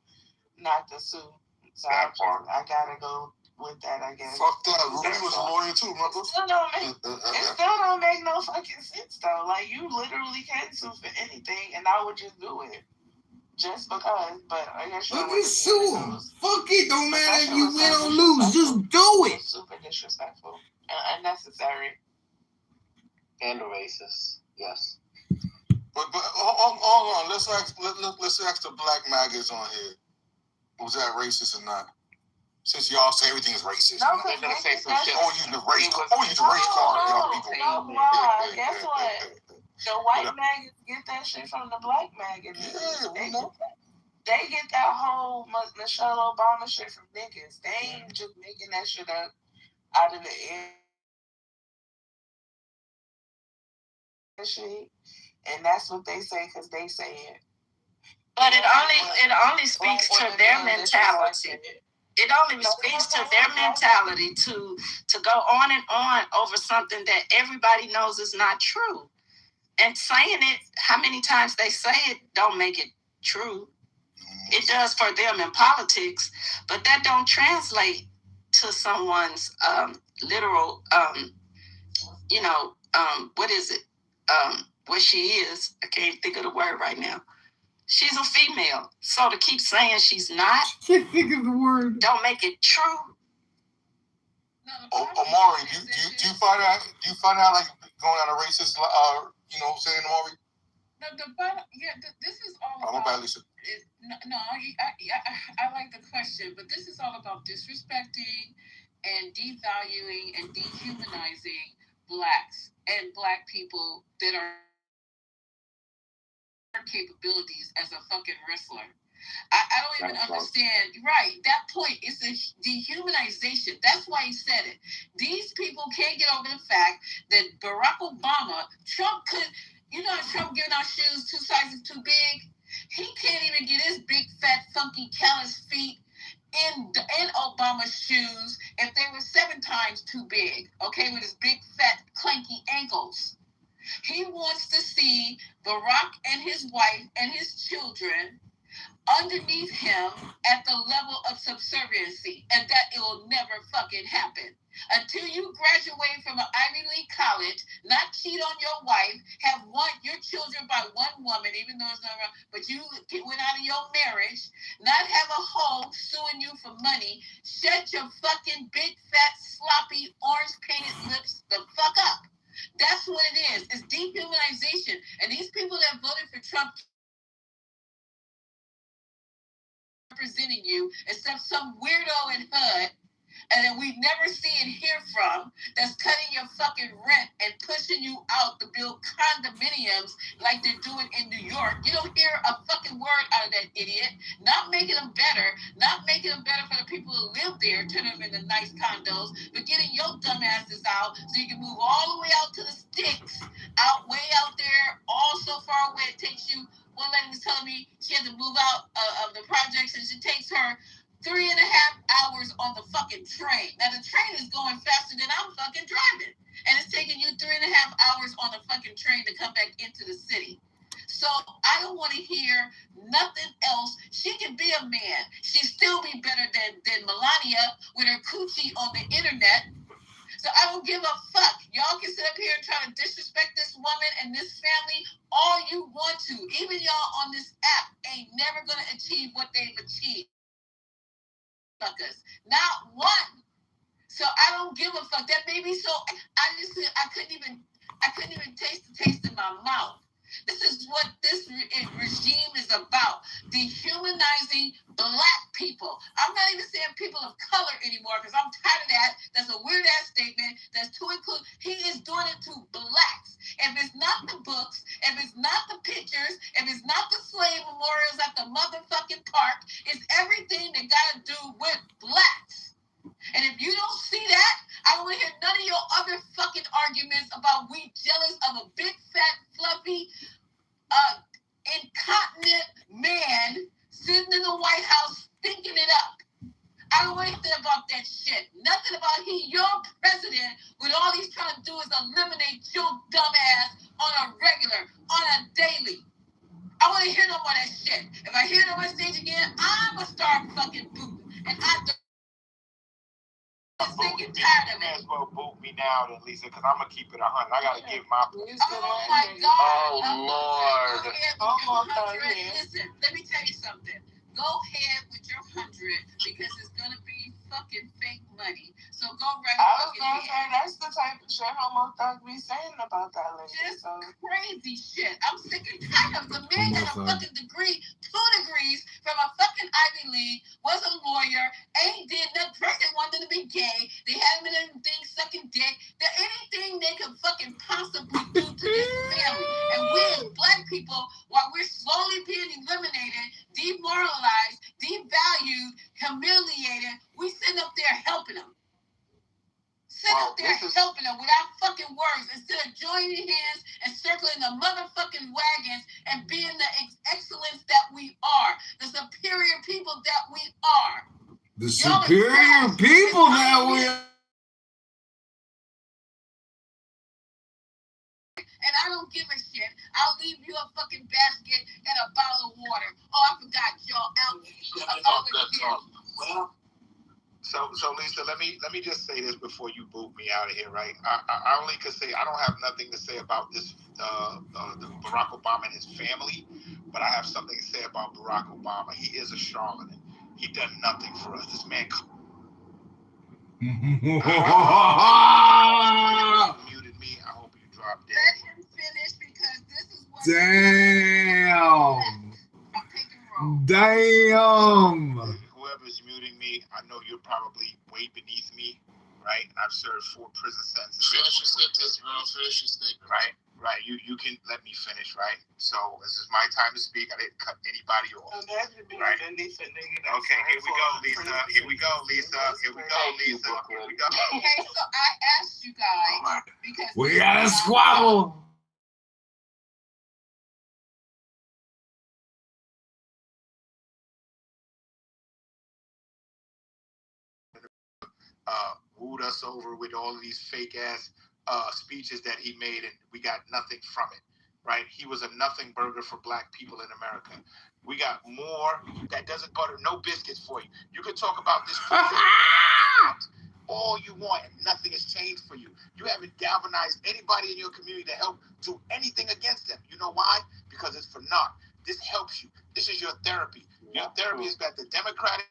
not to sue. So I gotta go with that, I guess. Fuck that. Rudy was a lawyer too, remember? It still don't make no fucking sense, though. Like, you literally can sue for anything, and I would just do it. Just because, but I guess you just sue him. Fuck it, don't matter if you win or lose. Just do it. Super disrespectful and unnecessary. And racist, yes. But hold on. Let's ask the black maggots on here. Was that racist or not? Since y'all say everything is racist. No, because they say some shit. Use the race card. Y'all people. No, why? Guess what? The white maggots get that shit from the black maggots. Yeah, we know. They get that whole Michelle Obama shit from niggas. They ain't just making that shit up out of the air. Shit. And that's what they say because they say it. But it only speaks to their mentality. It only speaks to their mentality to go on and on over something that everybody knows is not true. And saying it, how many times they say it, don't make it true. It does for them in politics, but that don't translate to someone's literal, what is it? What she is. I can't think of the word right now. She's a female. So to keep saying she's not, can't think of the word. Don't make it true. Amari, do you find out like going on a racist saying Amari? This is all about. I like the question, but this is all about disrespecting and devaluing and dehumanizing blacks and black people that are capabilities as a fucking wrestler. I don't even understand. Right, that point is a dehumanization. That's why he said it. These people can't get over the fact that Barack Obama, Trump could. Trump giving out shoes 2 sizes too big. He can't even get his big, fat, funky, callous feet in Obama's shoes if they were 7 times too big. Okay, with his big, fat, clanky ankles. He wants to see Barack and his wife and his children underneath him at the level of subserviency, and that it will never fucking happen. Until you graduate from an Ivy League college, not cheat on your wife, have your children by one woman, even though it's not wrong, but you went out of your marriage, not have a hoe suing you for money, shut your fucking big, fat, sloppy, orange-painted lips the fuck up. That's what it is. It's dehumanization. And these people that voted for Trump representing you, except some weirdo in HUD, and that we never see and hear from, that's cutting your fucking rent and pushing you out to build condominiums like they're doing in New York. You don't hear a fucking word out of that idiot. Not making them better for the people who live there, turning them into nice condos, but getting your dumb asses out so you can move all the way out to the sticks, way out there, all so far away it takes you. One lady was telling me she had to move out of the projects, and it takes her 3.5 hours on the fucking train. Now, the train is going faster than I'm fucking driving. And it's taking you 3.5 hours on the fucking train to come back into the city. So I don't want to hear nothing else. She can be a man. She'd still be better than Melania with her coochie on the internet. So I don't give a fuck. Y'all can sit up here and try to disrespect this woman and this family all you want to. Even y'all on this app ain't never going to achieve what they've achieved. Fuckers. Not one. So I don't give a fuck. That made me so I couldn't even taste the taste in my mouth. This is what this regime is about. Dehumanizing black people. I'm not even saying people of color anymore because I'm tired of that. That's a weird ass statement. That's too inclusive. He is doing it to blacks. If it's not the books, if it's not the pictures, if it's not the slave memorials at the motherfucking park, it's everything that got to do with blacks. And if you don't see that, I don't want to hear none of your other fucking arguments about we jealous of a big, fat, fluffy, incontinent man bum ass on a regular, on a daily. I want to hear no more of that shit. If I hear it on my stage again, I'm going to start fucking booting. And I'm sick and tired of it. You may as well boot me now then, Lisa, because I'm going to keep it 100. I got to give my... Oh, my God. Oh, Lord. Listen, let me tell you something. Go ahead with your 100 because it's going to be fucking fake money. So go right I was going to say, that's the type of shit Homo Thug be saying about that lady. Just crazy shit. I'm sick and tired of the man got a fucking degree, 2 degrees from a fucking Ivy League, was a lawyer, ain't did nothing. First they wanted to be gay. They had him in them things sucking dick. Anything they could fucking possibly do to this family. And we as black people, while we're slowly being eliminated, demoralized, devalued, humiliated, we sit up there helping them. Helping them without fucking words instead of joining hands and circling the motherfucking wagons and being the excellence that we are, the superior people that we are. The superior people that we are. And I don't give a shit. I'll leave you a fucking basket and a bottle of water. Oh, I forgot y'all out. Well, so Lisa, let me just say this before you boot me out of here, right? I only could say I don't have nothing to say about this the Barack Obama and his family, but I have something to say about Barack Obama. He is a charlatan. He done nothing for us. This man muted me. I hope you dropped it. Let him finish because this is what. Damn. Whoever's muting me, I know you're probably way beneath me, right? I've served 4 prison sentences. Finish your sentence, bro. Finish your statement. Right. You can let me finish, right? So this is my time to speak. I didn't cut anybody off. Right? Okay, here we go, Lisa. Here we go, Lisa. Okay, so I asked you guys because we gotta squabble. Wooed us over with all of these fake ass speeches that he made, and we got nothing from it, right? He was a nothing burger for black people in America. We got more that doesn't butter no biscuits for you. You can talk about this all you want, and nothing has changed for you. You haven't galvanized anybody in your community to help do anything against them. You know why? Because it's for naught. This helps you. This is your therapy. Your therapy has got the Democratic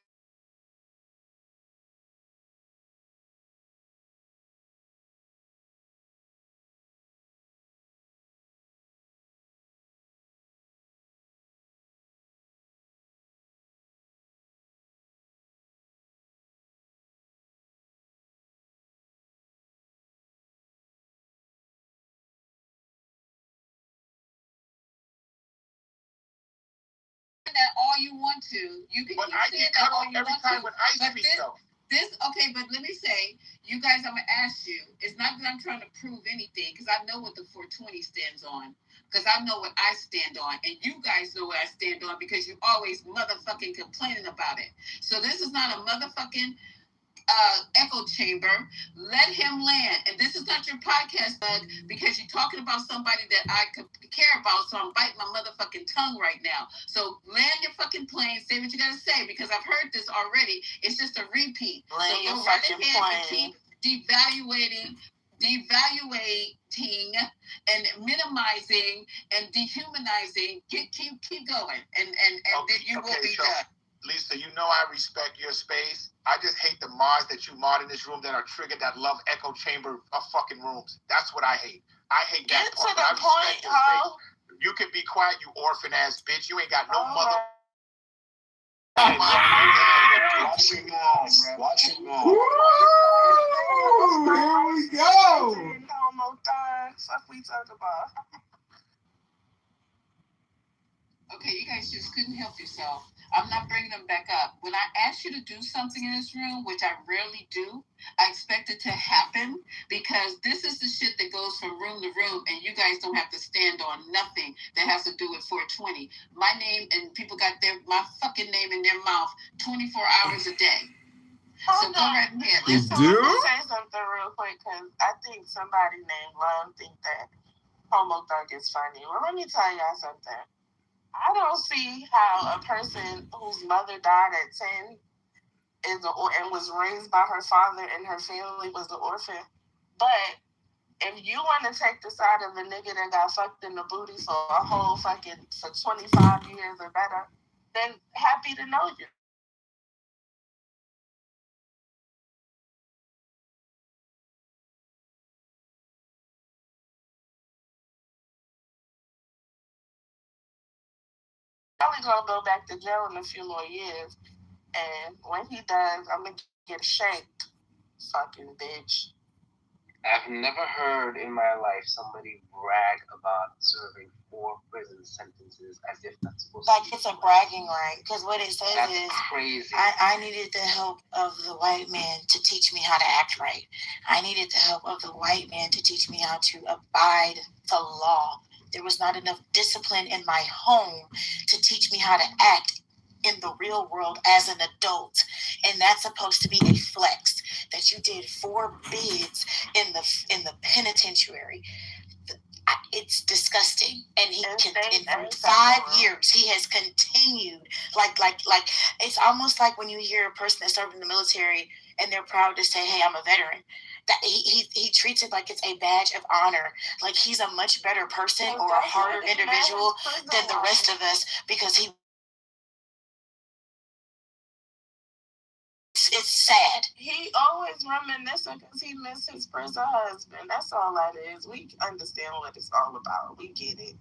that all you want to. You can keep saying that all you want to. Okay, but let me say, you guys, I'm gonna ask you. It's not that I'm trying to prove anything, because I know what the 420 stands on. Because I know what I stand on, and you guys know what I stand on because you always motherfucking complaining about it. So this is not a motherfucking echo chamber. Let him land. And this is not your podcast, Doug, because you're talking about somebody that I could care about, so I'm biting my motherfucking tongue right now. So land your fucking plane, say what you gotta say, because I've heard this already. It's just a repeat. Land your fucking plane. And keep devaluating and minimizing and dehumanizing. Keep going, and then you will be done. Lisa, you know I respect your space. I just hate the mods that you mod in this room that are triggered, that love echo chamber of fucking rooms. That's what I hate. I hate that part. Get to the point, Ho. You can be quiet, you orphan ass bitch. You ain't got no mother. Watch your mouth, bro. Watch your mouth. Here we go. Fuck we talk about. Okay, you guys just couldn't help yourself. I'm not bringing them back up. When I ask you to do something in this room, which I rarely do, I expect it to happen because this is the shit that goes from room to room, and you guys don't have to stand on nothing that has to do with 420. My name, and people got my fucking name in their mouth 24 hours a day. So go right ahead. Listen, let me say something real quick, because I think somebody named Love think that homo thug is funny. Well, let me tell y'all something. I don't see how a person whose mother died at 10 and was raised by her father and her family was an orphan. But if you want to take the side of the nigga that got fucked in the booty for a whole for 25 years or better, then happy to know you. Probably gonna go back to jail in a few more years, and when he does, I'm gonna get shanked, fucking bitch. I've never heard in my life somebody brag about serving 4 prison sentences as if that's supposed Like to be it's a bragging right, because what it says That's is, crazy. I needed the help of the white man to teach me how to act right. I needed the help of the white man to teach me how to abide the law. There was not enough discipline in my home to teach me how to act in the real world as an adult. And that's supposed to be a flex, that you did 4 bids in the penitentiary. It's disgusting. And in 5 years he has continued like it's almost like when you hear a person that served in the military and they're proud to say, hey, I'm a veteran. That he treats it like it's a badge of honor, like he's a much better person or a harder individual than the rest of us because he. It's sad. He always reminiscing because he missed his prison husband. That's all that is. We understand what it's all about. We get it.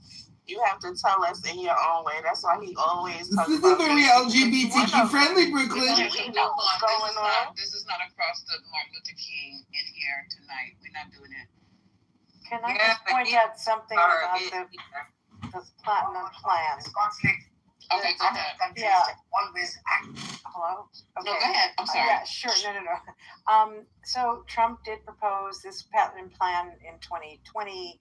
You have to tell us in your own way. That's why he always talks about very LGBTQ friendly, Brooklyn. This is not across the Martin Luther King in here tonight. We're not doing it. Can I just point out something about the platinum plan? Okay, go ahead. Yeah. Always act. Hello? Okay. No, go ahead. I'm sorry. Yeah, sure. No. So Trump did propose this platinum plan in 2020.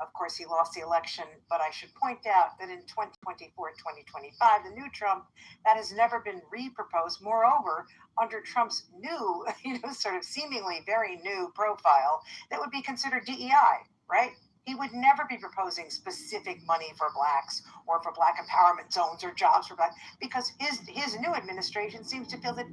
Of course, he lost the election, but I should point out that in 2024 and 2025, the new Trump, that has never been re-proposed. Moreover, under Trump's new, sort of seemingly very new profile, that would be considered DEI, right? He would never be proposing specific money for blacks or for black empowerment zones or jobs for black, because his new administration seems to feel that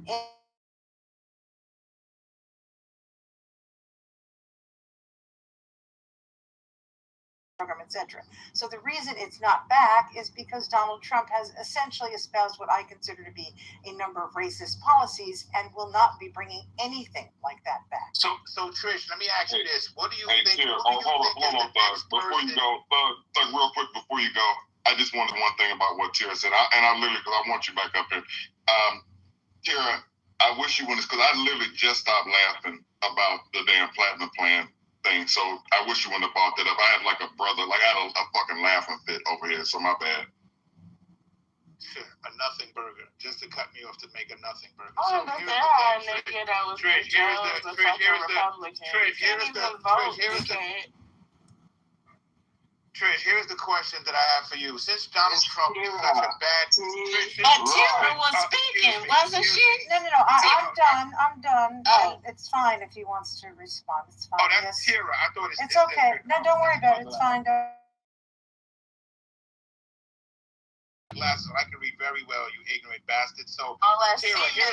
program, etc. So the reason it's not back is because Donald Trump has essentially espoused what I consider to be a number of racist policies and will not be bringing anything like that back. So Trish, let me ask you this: what do you think? Hold on, Buzz. Before you go, Thug, real quick before you go, I just wanted one thing about what Tara said, I literally, because I want you back up here, Tara. I wish you wouldn't, because I literally just stopped laughing about the damn platinum plan thing. So I wish you wouldn't have brought that up. I had like a brother, like I had a fucking laughing fit over here. So my bad. Sure, a nothing burger, just to cut me off to make a nothing burger. Oh, So here's the thing, Trish, here's the question that I have for you. Since Donald Trump is such a bad... But Tara was speaking, wasn't she? No. I'm done. Oh. It's fine if he wants to respond. It's fine. Oh, that's Tara. I thought it's okay. No, don't worry about it. It's fine. Glasses, I can read very well, you ignorant bastard. So, Tara, here's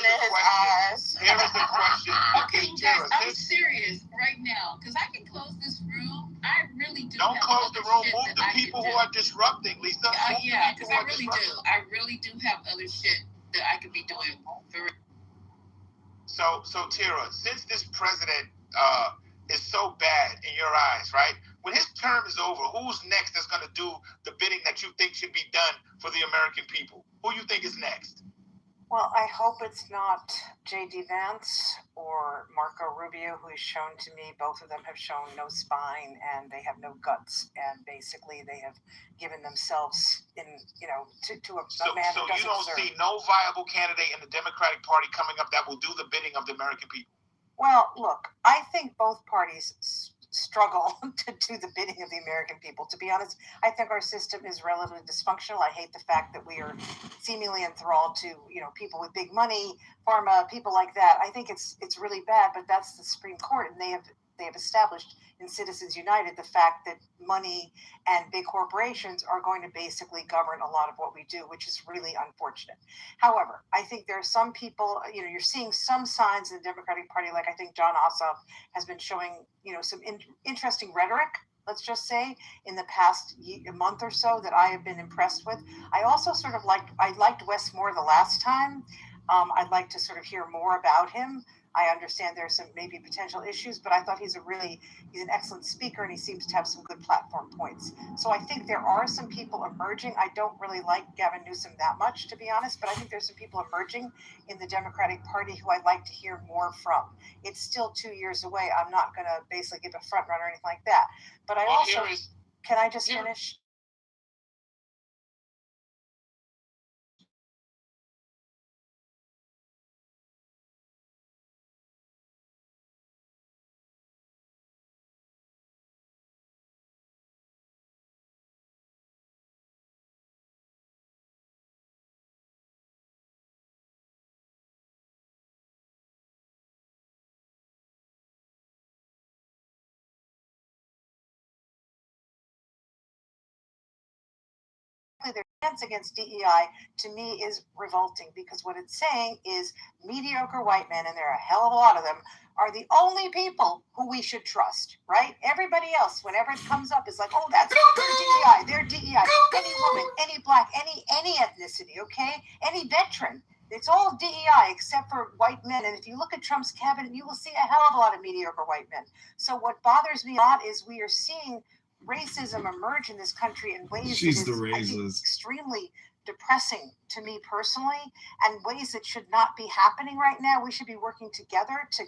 the question. Okay, guys, I'm serious right now, because I can close this room. I really do. Don't close the room. Move the people who are disrupting, Lisa. Yeah, because I really do. I really do have other shit that I could be doing. So Tara, since this president is so bad in your eyes, right? When his term is over, who's next that's going to do the bidding that you think should be done for the American people? Who you think is next? Well, I hope it's not J.D. Vance or Marco Rubio, who has shown to me, both of them have shown no spine and they have no guts. And basically they have given themselves to a man So you don't see no viable candidate in the Democratic Party coming up that will do the bidding of the American people? Well, look, I think both parties struggle to do the bidding of the American people. To be honest, I think our system is relatively dysfunctional. I hate the fact that we are seemingly enthralled to, people with big money, pharma, people like that. I think it's really bad, but that's the Supreme Court, and they have they have established in Citizens United, the fact that money and big corporations are going to basically govern a lot of what we do, which is really unfortunate. However, I think there are some people, you're seeing some signs in the Democratic Party, like I think John Ossoff has been showing, some interesting rhetoric, let's just say, in the past month or so that I have been impressed with. I also I liked Wes Moore the last time. I'd like to sort of hear more about him. I understand there's some maybe potential issues, but I thought he's an excellent speaker, and he seems to have some good platform points. So I think there are some people emerging. I don't really like Gavin Newsom that much, to be honest, but I think there's some people emerging in the Democratic Party who I'd like to hear more from. It's still 2 years away. I'm not going to basically give a front runner or anything like that. But can I just finish? Their stance against DEI to me is revolting, because what it's saying is mediocre white men, and there are a hell of a lot of them, are the only people who we should trust, right? Everybody else, whenever it comes up, is like, oh, that's their DEI, any woman, any black, any ethnicity, okay? Any veteran. It's all DEI except for white men. And if you look at Trump's cabinet, you will see a hell of a lot of mediocre white men. So what bothers me a lot is we are seeing racism emerge in this country in ways that is extremely depressing to me personally, and ways that should not be happening right now. We should be working together to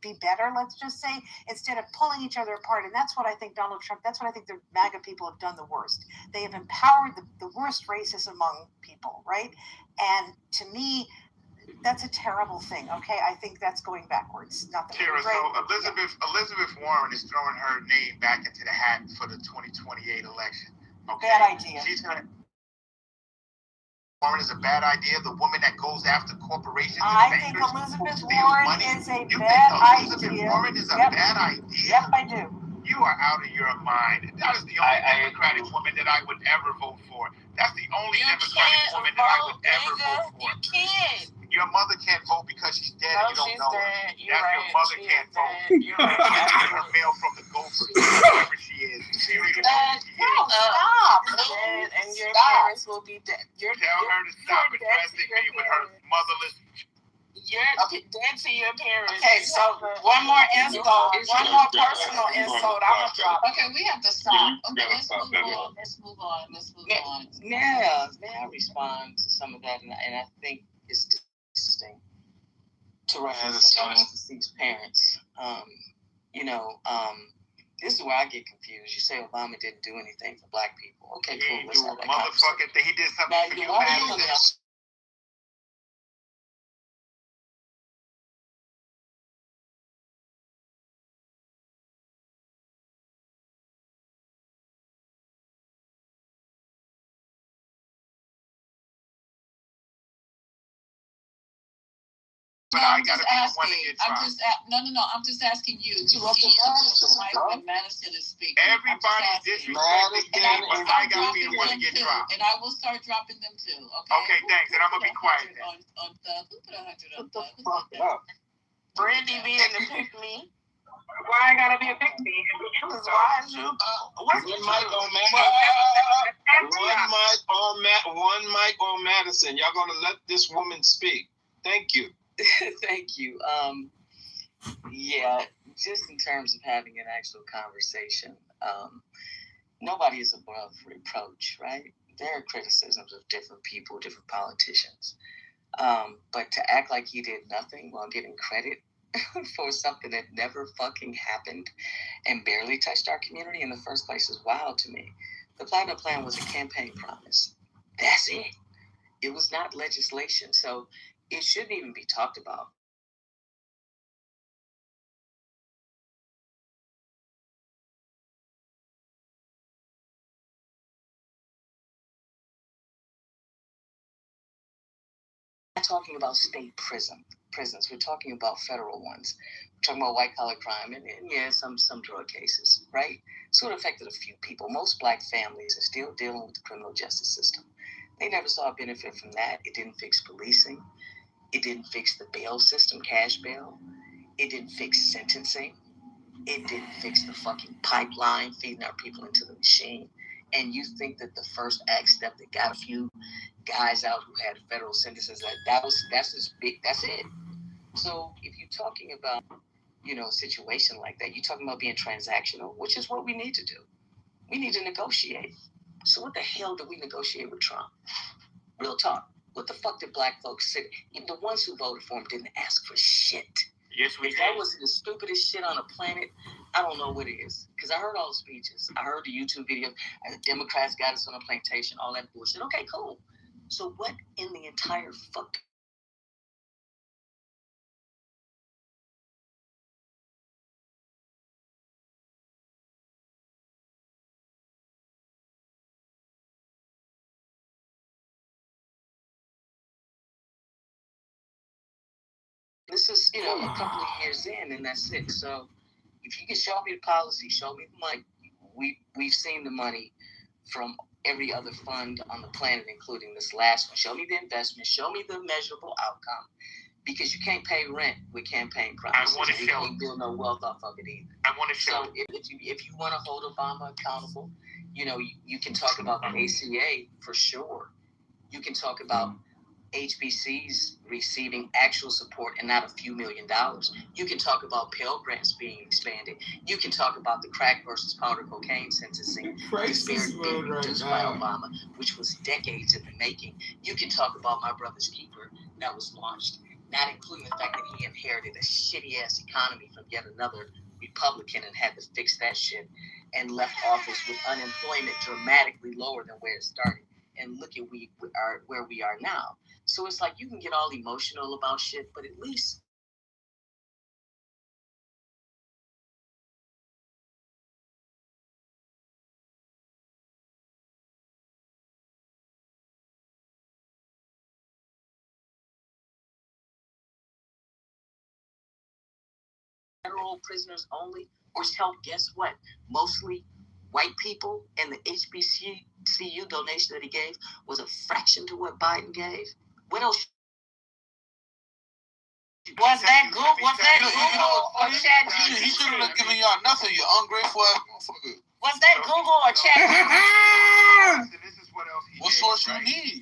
be better, let's just say, instead of pulling each other apart. And that's what I think that's what I think the MAGA people have done the worst. They have empowered the worst racists among people, right? And to me, that's a terrible thing. Okay, I think that's going backwards. Not that Kira, so Elizabeth Warren is throwing her name back into the hat for the 2028 election. Okay? Bad idea. Warren is a bad idea. The woman that goes after corporations. I think Elizabeth Warren is a bad idea. Elizabeth Warren is a bad idea. Yep, I do. You are out of your mind. That is the only Democratic woman that I would ever vote for. That's the only Democratic woman that I would ever vote for. You can't. Your mother can't vote because she's dead and you don't know her. Your mother can't vote. You're right. That's her mail from the Gophers, whoever she is. She don't even know who she is. Stop. And your parents will be dead. Tell her to stop addressing me with her motherless. You're dead to your parents. Okay, so one more insult, one more personal insult. I'm gonna drop. Okay, we have to stop. Okay, let's move on. Yeah, may I respond to some of that? And I think it's disgusting to reference these parents. This is where I get confused. You say Obama didn't do anything for black people. Okay, cool. Let's have that conversation. He did something for humanity. I'm just asking you to Mike when Madison is speaking. Everybody's disrespecting me, but I got to be the one to get dropped. And I will start dropping them too. Okay, thanks. And I'm gonna be quiet then. Who put 100 on Brandy being the pick me. Why I gotta be a pick me? Because why is you? One mic on Madison. Y'all gonna let this woman speak? Thank you. Thank you. Yeah, just in terms of having an actual conversation, nobody is above reproach, right? There are criticisms of different people, different politicians. But to act like he did nothing while getting credit for something that never fucking happened and barely touched our community in the first place is wild to me. The Platinum Plan was a campaign promise. That's it. It was not legislation. So it shouldn't even be talked about. not talking about state prisons. We're talking about federal ones. We're talking about white-collar crime and yeah, some drug cases, right? So it affected a few people. Most black families are still dealing with the criminal justice system. They never saw a benefit from that. It didn't fix policing. It didn't fix the bail system, cash bail. It didn't fix sentencing. It didn't fix the fucking pipeline, feeding our people into the machine. And you think that the first act step that got a few guys out who had federal sentences, that's it. So if you're talking about, a situation like that, you're talking about being transactional, which is what we need to do. We need to negotiate. So what the hell did we negotiate with Trump? Real talk. What the fuck did black folks say? Even the ones who voted for him didn't ask for shit. Yes, we If did. that was the stupidest shit on the planet, I don't know what it is. Because I heard all the speeches. I heard the YouTube video. And the Democrats got us on a plantation, all that bullshit. Okay, cool. So what in the entire fuck? This is, a couple of years in, and that's it. So if you can show me the policy, show me the money. We've seen the money from every other fund on the planet, including this last one. Show me the investment. Show me the measurable outcome. Because you can't pay rent with campaign promises. I want to show. You can't build no wealth off of it either. I want to show. So if you want to hold Obama accountable, you can talk about the ACA for sure. You can talk about HBCs receiving actual support and not a few $1 million. You can talk about Pell Grants being expanded. You can talk about the crack versus powder cocaine sentencing disparity being reduced by Obama, which was decades in the making. You can talk about My Brother's Keeper that was launched, not including the fact that he inherited a shitty-ass economy from yet another Republican and had to fix that shit and left office with unemployment dramatically lower than where it started. And look at where we are now. So it's like you can get all emotional about shit, but at least federal prisoners only, or help, guess what? Mostly white people, and the HBCU donation that he gave was a fraction to what Biden gave. What else? Was that Google or ChatGPT? He shouldn't have given y'all nothing, you ungrateful ass motherfucker. Was that Google or ChatGPT? This is what else he what gave, source right? you need?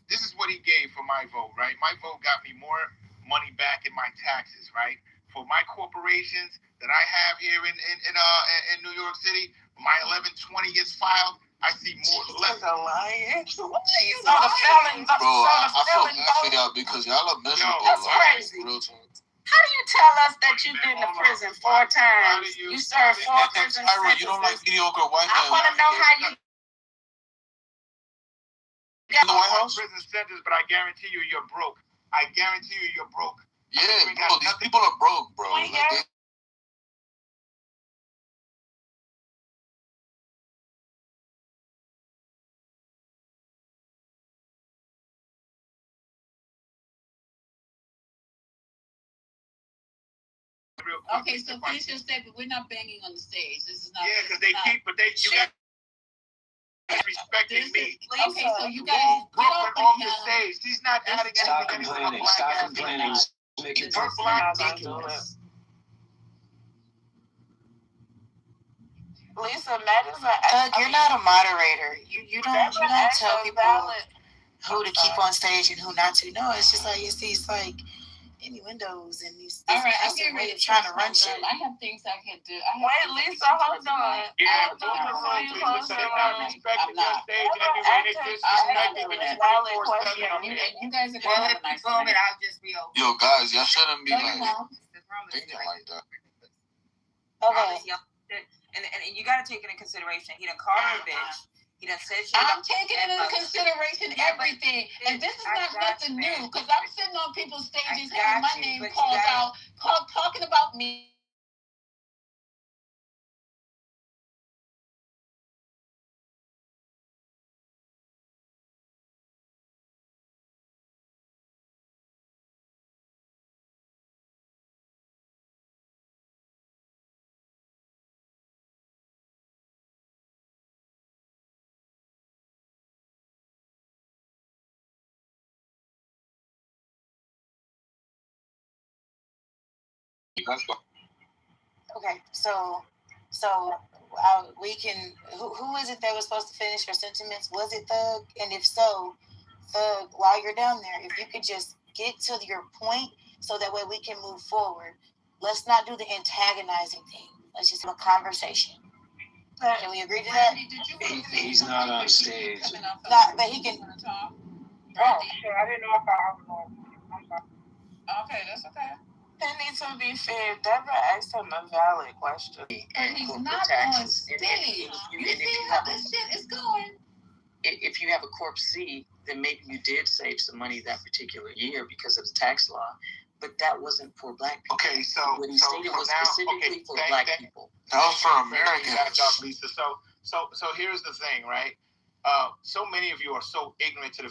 This is what he gave for my vote, right? My vote got me more money back in my taxes, right? For my corporations that I have here in New York City, my 1120 gets filed. I see less. Lying. What are you lying? Bro, I feel bad for y'all because y'all are miserable. That's crazy. Real talk. How do you tell us that you've been to prison 4 times? You served 4 prison Tyra, you don't like mediocre white men. I want to know how you. In the White House? Prison sentence, but I guarantee you, you're broke. I guarantee you, you're broke. Yeah, bro, these people are broke, bro. Okay, so finish your statement. We're not banging on the stage. This is not. Yeah, because you got respecting me. Okay, so you guys Brooklyn off the stage. She's not adding anything. Stop complaining. Make it ridiculous. Lisa, Matt is you're not a moderator. You don't tell people who to keep on stage and who not to. No, it's just like it's these like innuendos and these. All right, I'm getting ready to trying to run shit. I have things I can do. Wait, Lisa, hold on. Yeah, respecting your stage anyway. They disrespecting me. You guys are going to have a nice moment. I'll just be over. Yo, guys, y'all shouldn't be like thinking like that. Okay. And you got to take it in consideration. He done called her a bitch. He done said shit. I'm taking into consideration everything, and this is not nothing new. Because I'm sitting on people's stages having my name called out, talking about me. Let's go. Okay, so we can. Who is it that was supposed to finish your sentiments? Was it Thug? And if so, Thug, while you're down there, if you could just get to your point, so that way we can move forward. Let's not do the antagonizing thing. Let's just have a conversation. Can we agree to that? He's not on stage. Not, but he can. Oh, shit, I didn't know if I was on. Okay, that's okay. It needs to be fair. Deborah asked him a valid question. And he's not on stage. You see how this shit is going? If you have a Corp C, then maybe you did save some money that particular year because of the tax law, but that wasn't for black people. Okay, so what he stated was specifically for black people. That was for Americans. Lisa. So here's the thing, right? So many of you are so ignorant to the.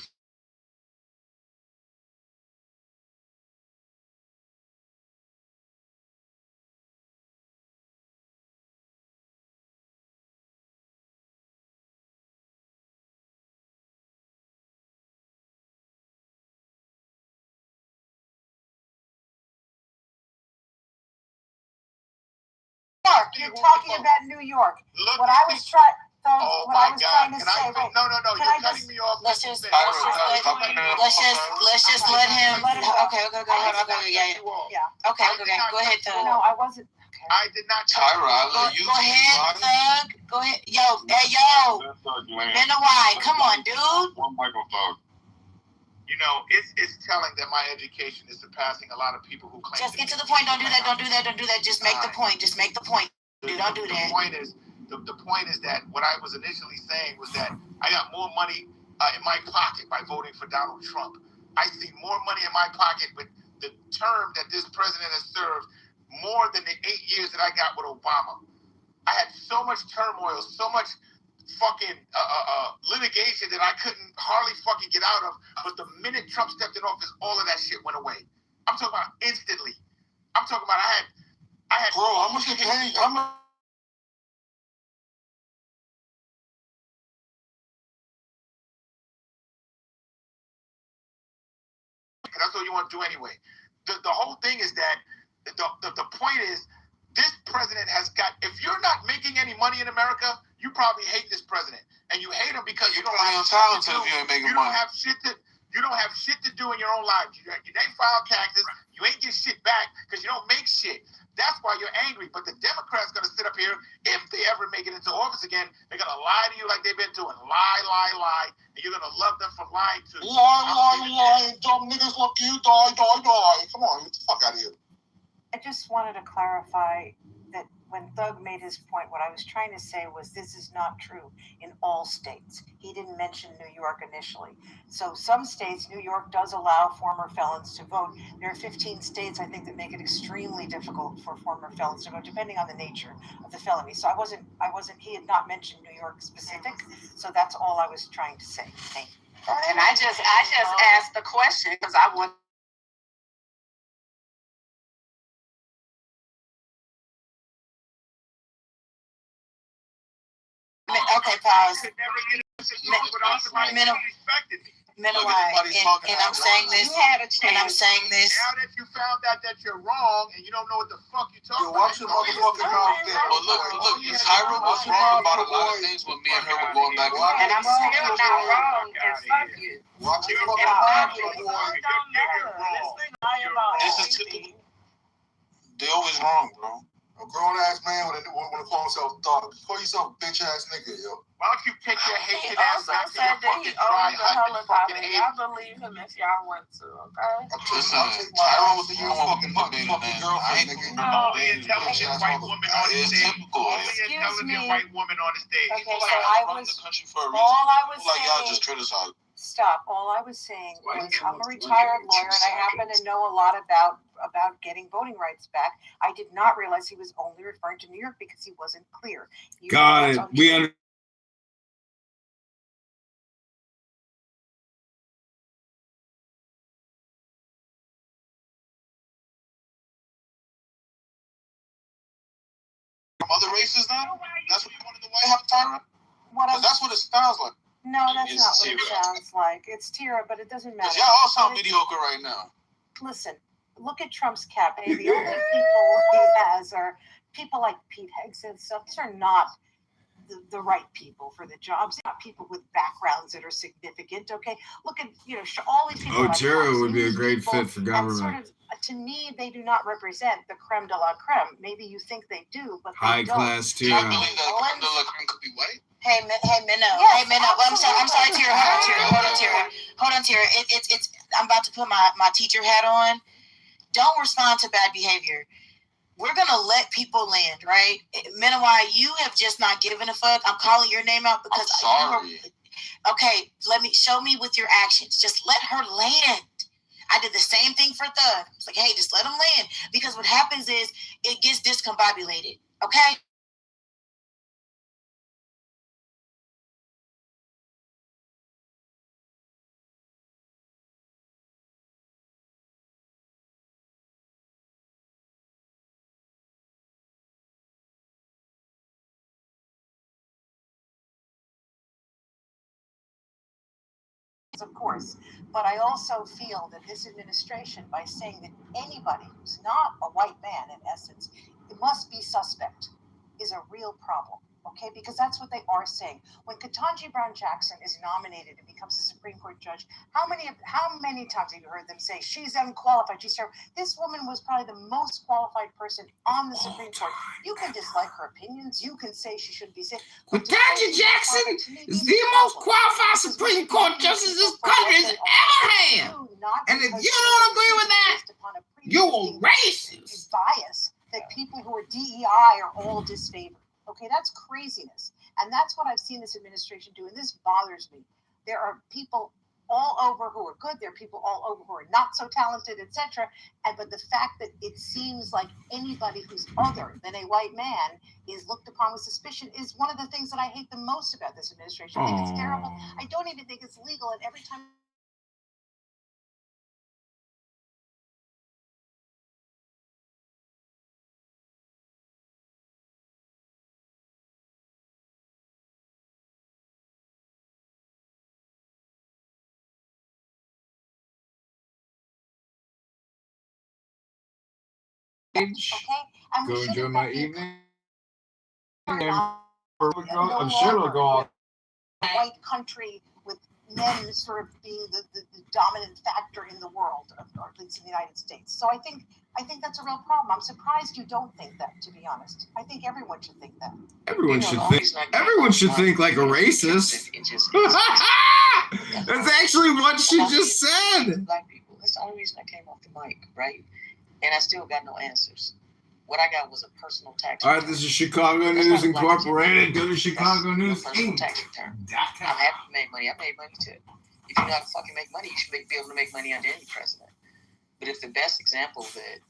You're talking about New York. What I was trying. What I was trying to say. No, you're cutting me off. Let's just let him. Okay, yeah. Okay, go ahead, Thug. No, I wasn't. I did not. Tyra, I let you. Go ahead, Thug. Go ahead. Yo. Been a while. Come on, dude. One Michael Thug. You know, it's telling that my education is surpassing a lot of people who claim. Just get to the point. Don't do that. Just make the point. Dude, don't do that. The point is that what I was initially saying was that I got more money in my pocket by voting for Donald Trump. I see more money in my pocket with the term that this president has served more than the 8 years that I got with Obama. I had so much turmoil, so much fucking litigation that I couldn't hardly fucking get out of. But the minute Trump stepped in office, all of that shit went away. I'm talking about instantly. I'm talking about I had. Bro, how much you paying? That's what you want to do anyway. The whole thing is that the point is this president has got. If you're not making any money in America, you probably hate this president, and you hate him because you don't have shit to do. You don't have shit to do in your own life. You ain't file taxes. You ain't get shit back because you don't make shit. That's why you're angry. But the Democrats gonna sit up here if they ever make it into office again. They're gonna lie to you like they've been doing. Lie, and you're gonna love them for lying to you. Lie. Dumb niggas look you. Die. Come on, get the fuck out of here. I just wanted to clarify that when Thug made his point, what I was trying to say was this is not true in all states. He didn't mention New York initially. So some states, New York does allow former felons to vote. There are 15 states, I think, that make it extremely difficult for former felons to vote, depending on the nature of the felony. So he had not mentioned New York specific. So that's all I was trying to say. Thank you. And I just asked the question because I want. Okay, pause. And I'm saying this. Now that you found out that you're wrong and you don't know what the fuck you're talking about. Watch your motherfucking mouth. But look, Tyra was wrong about a lot of things when me and her were going back and forth. And I'm still not wrong. And fuck you. Watch your fucking mouth, boy. This is typical. They always wrong, bro. A grown ass man want to call himself Thug. Call yourself bitch ass nigga, yo. Why don't you take your hated ass back to your fucking dry helicopter? Y'all believe him if y'all want to, okay? Listen, Tyra was your fucking girlfriend, nigga. Only intelligent white woman on the stage. Only intelligent white woman on the stage. Okay, so I was. All I was saying. Y'all just criticize. Stop. All I was saying was I'm a retired lawyer and I happen to know a lot about getting voting rights back. I did not realize he was only referring to New York because he wasn't clear. Got it. We understand. From other races now? That's what you wanted the White House, Tyra? Because that's what it sounds like. No, that's not what it sounds like. It's Tira, but it doesn't matter. Y'all all sound mediocre right now. Listen, look at Trump's cabinet. The only people he has are people like Pete Hegseth and stuff. These are not the right people for the jobs. They're not people with backgrounds that are significant. Okay, look at all these people. Tara would be a great fit for government. Sort of, to me, they do not represent the creme de la creme. Maybe you think they do, but they high don't. class Tara. I believe that creme de la creme could be white. Hey, Minnow. Yes, hey, Minnow. Well, I'm sorry, Tara. Hold on, Tara. It's. I'm about to put my teacher hat on. Don't respond to bad behavior. We're gonna let people land, right? Minnow, you have just not given a fuck. I'm calling your name out because I'm sorry. Okay, show me with your actions. Just let her land. I did the same thing for Thug. It's like, hey, just let him land. Because what happens is it gets discombobulated. Okay? Of course, but I also feel that this administration, by saying that anybody who's not a white man, in essence, it must be suspect, is a real problem. Okay, because that's what they are saying. When Ketanji Brown Jackson is nominated and becomes a Supreme Court judge, how many times have you heard them say she's unqualified? This woman was probably the most qualified person on the Supreme Court. You can dislike her opinions. You can say she shouldn't be safe. Ketanji Jackson is the most qualified Supreme Court justice this country has ever had. And if you don't agree with that, you're a racist. Bias that people who are DEI are all disfavored. Okay, that's craziness. And that's what I've seen this administration do. And this bothers me. There are people all over who are good. There are people all over who are not so talented, etc. But the fact that it seems like anybody who's other than a white man is looked upon with suspicion is one of the things that I hate the most about this administration. I think it's terrible. I don't even think it's legal. And every time okay, and we Go should enjoy have my been evening. no I'm sure it'll go off. white country with men sort of being the dominant factor in the world, or at least in the United States. So I think that's a real problem. I'm surprised you don't think that, to be honest. I think everyone should think that. Everyone should think like a racist. That's actually what she just said. Black people. That's the only reason I came off the mic, right? And I still got no answers. What I got was a personal tax return. All right, this is Chicago News Incorporated. Go to Chicago News Inc. Tax return. I'm happy to make money. I made money too. If you know how to fucking make money, you should be able to make money under any president. But if the best example that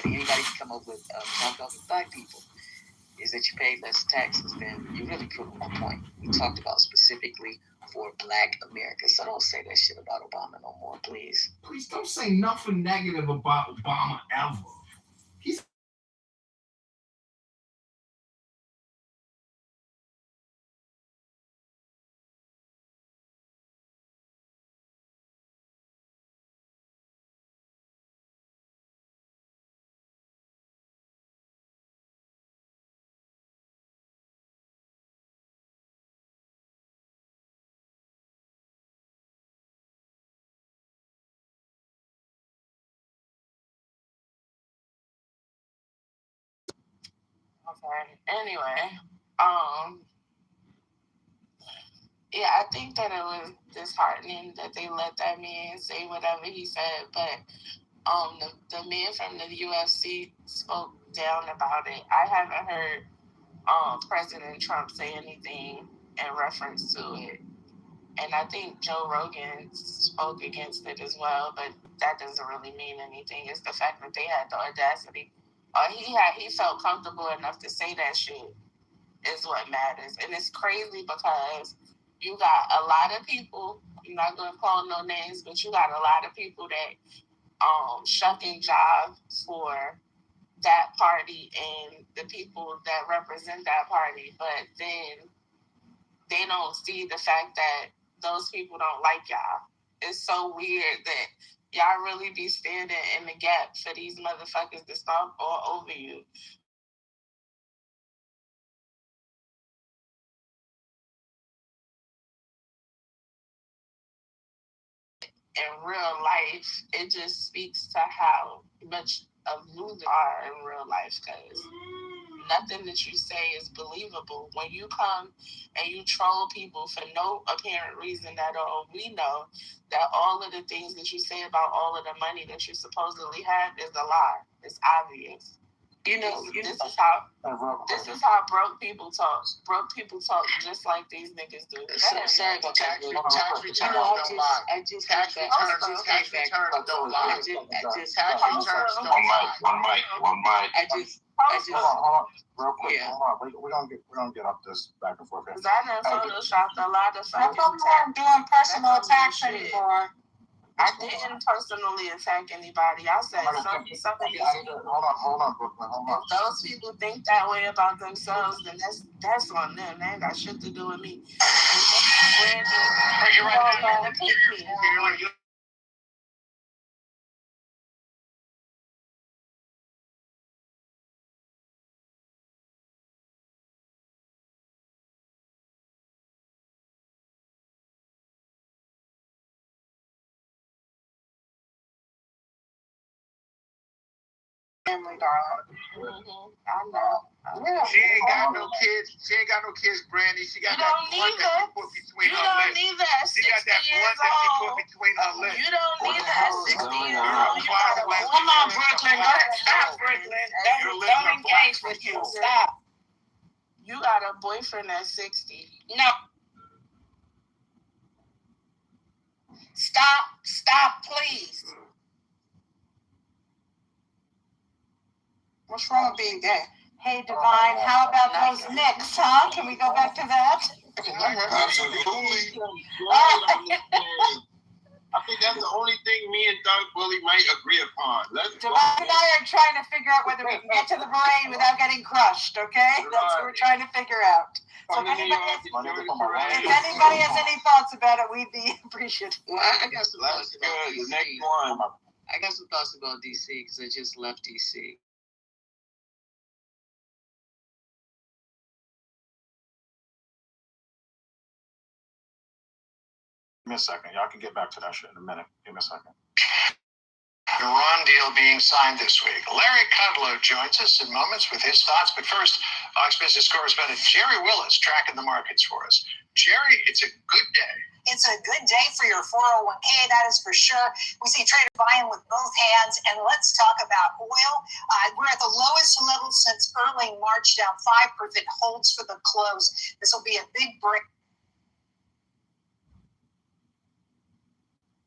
anybody can come up with talk about with black people is that you pay less taxes, then you really proved my point. We talked about specifically for Black America. So don't say that shit about Obama no more, please. Please don't say nothing negative about Obama ever. He's Okay. Anyway, yeah, I think that it was disheartening that they let that man say whatever he said, but the man from the UFC spoke down about it. I haven't heard President Trump say anything in reference to it. And I think Joe Rogan spoke against it as well, but that doesn't really mean anything. It's the fact that they had the audacity. He felt comfortable enough to say that shit is what matters. And it's crazy because you got a lot of people, I'm not going to call no names, but you got a lot of people that shuck and jive for that party and the people that represent that party, but then they don't see the fact that those people don't like y'all. It's so weird that y'all really be standing in the gap for these motherfuckers to stomp all over you. In real life, it just speaks to how much of losers are in real life, because nothing that you say is believable. When you come and you troll people for no apparent reason at all, we know that all of the things that you say about all of the money that you supposedly have is a lie. It's obvious. This is how broke people talk. Broke people talk just like these niggas do. Sorry about that. Tax returns don't lie. Tax returns don't lie. One mic. Hold on, real quick. Hold on. We're gonna get up this back and forth. Because I done photoshopped a lot of fucking I'm doing personal attacks anymore. I didn't personally attack anybody. I said some of these people. Hold on, Brooklyn. Hold on. If those people think that way about themselves, then that's on them. They ain't got shit to do with me. You're right. Family, darling. I know. She ain't got no kids. She ain't got no kids, Brandy. She got that blunt that she put between her lips. You don't need that. She got that blunt that she put between her lips. You don't need that 60 years old. Come on, Brooklyn. Stop, Brooklyn. Don't engage with you. Stop. You got a boyfriend that's 60. No. Stop, please. What's wrong with being gay? Hey, Divine, how about those Knicks, huh? Can we go back to that? Absolutely. I think that's the only thing me and Doug Willie might agree upon. Divine and I are trying to figure out whether we can get to the parade without getting crushed, okay? That's what we're trying to figure out. So if anybody has any thoughts about it, we'd be appreciative. Well, I got some thoughts about DC. Next one. I got some thoughts about DC because I just left DC. Give me a second. Y'all can get back to that shit in a minute. Give me a second. Iran deal being signed this week. Larry Kudlow joins us in moments with his thoughts. But first, Fox Business correspondent Jerry Willis tracking the markets for us. Jerry, it's a good day. It's a good day for your 401k, that is for sure. We see traders buying with both hands. And let's talk about oil. We're at the lowest level since early March, down 5%, holds for the close. This will be a big break.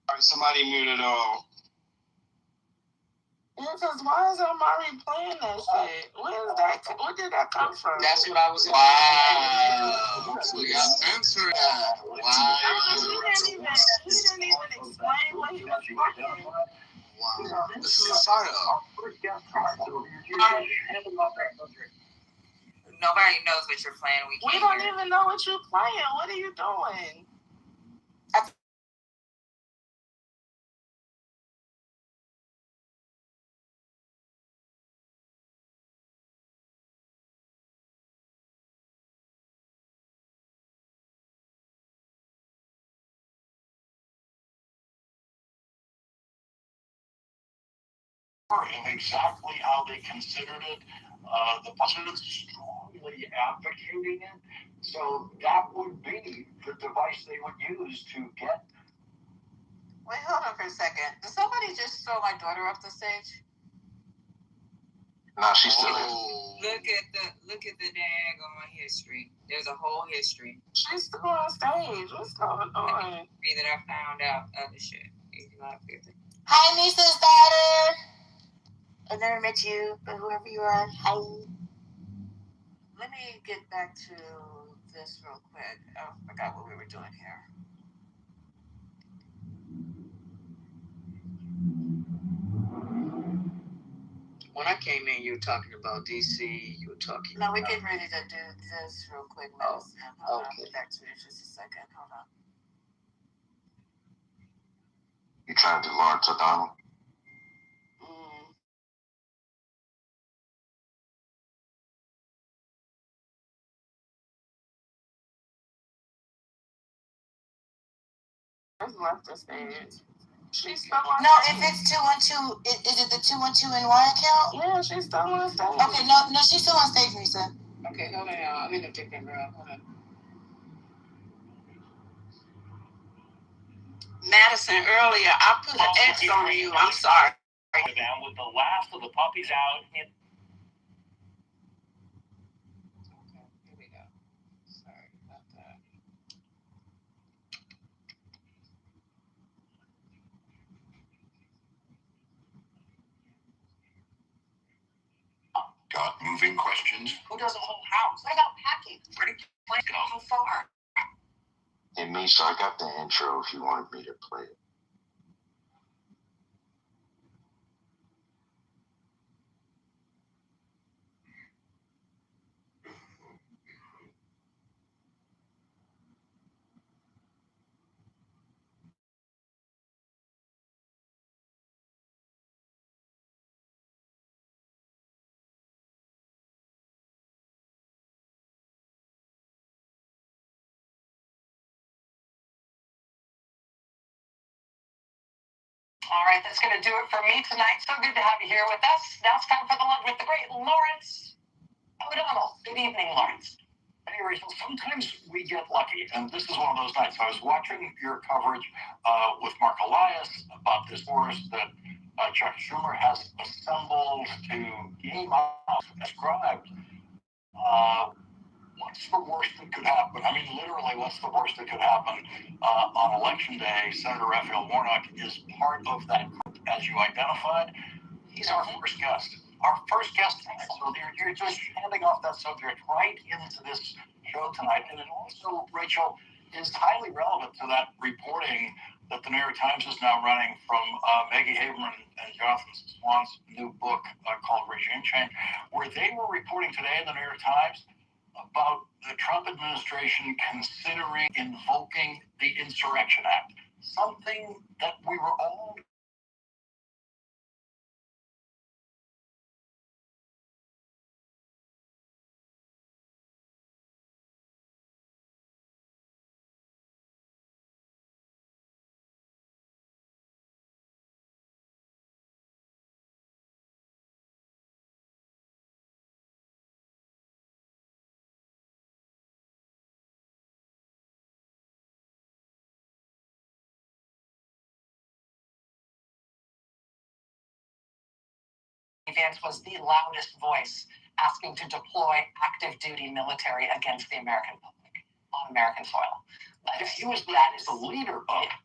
All right, somebody muted all. Yeah, because why is Omari playing that shit? Where did that come from? That's what I was saying. Wow. So you got censored that. Wow. He didn't even explain what he was talking about. Wow. This is a psyop. Nobody knows what you're playing. We don't even know what you're playing. What are you doing? Exactly how they considered it. The president strongly advocating it. So that would be the device they would use to get. Wait, hold on for a second. Did somebody just throw my daughter up the stage? No, she's still there. Look at the daggone history. There's a whole history. She's still on stage. What's going on? That I found out other shit. Hi, Lisa's daughter. I've never met you, but whoever you are, hi. Let me get back to this real quick. I forgot what we were doing here. When I came in, you were talking about DC. You were talking. No, we're getting ready to do this real quick. Hold on. Back to it just a second. Hold on. You trying to do Lawrence O'Donnell? Left the stage. She's still on. No, if it's 212, is it the 212NY account? Yeah, she's still on stage. Okay, no, she's still on stage, Lisa. Okay, hold on, y'all. I'm gonna take that girl. Hold on. Madison, earlier, I put an X on you. I'm sorry. Down with the last of the puppies out. Okay, here we go. Sorry about that. Got moving questions? Who does a whole house? What about packing? Where did you go? How far? Hey, Misha, I got the intro if you wanted me to play it. All right, that's going to do it for me tonight. So good to have you here with us. Now it's time for the lunch with the great Lawrence O'Donnell. Good evening, Lawrence. Hey, Rachel, sometimes we get lucky, and this is one of those nights. I was watching your coverage with Mark Elias about this force that Chuck Schumer has assembled to game out, described. What's the worst that could happen? I mean, literally, what's the worst that could happen on Election Day? Senator Raphael Warnock is part of that group, as you identified. He's our first guest. Our first guest tonight. So you're just handing off that subject right into this show tonight. And it also, Rachel, is highly relevant to that reporting that the New York Times is now running from Maggie Haberman and Jonathan Swan's new book called Regime Change, where they were reporting today in the New York Times about the Trump administration considering invoking the Insurrection Act, something that we were all Vance was the loudest voice asking to deploy active duty military against the American public on American soil. He was the leader of it.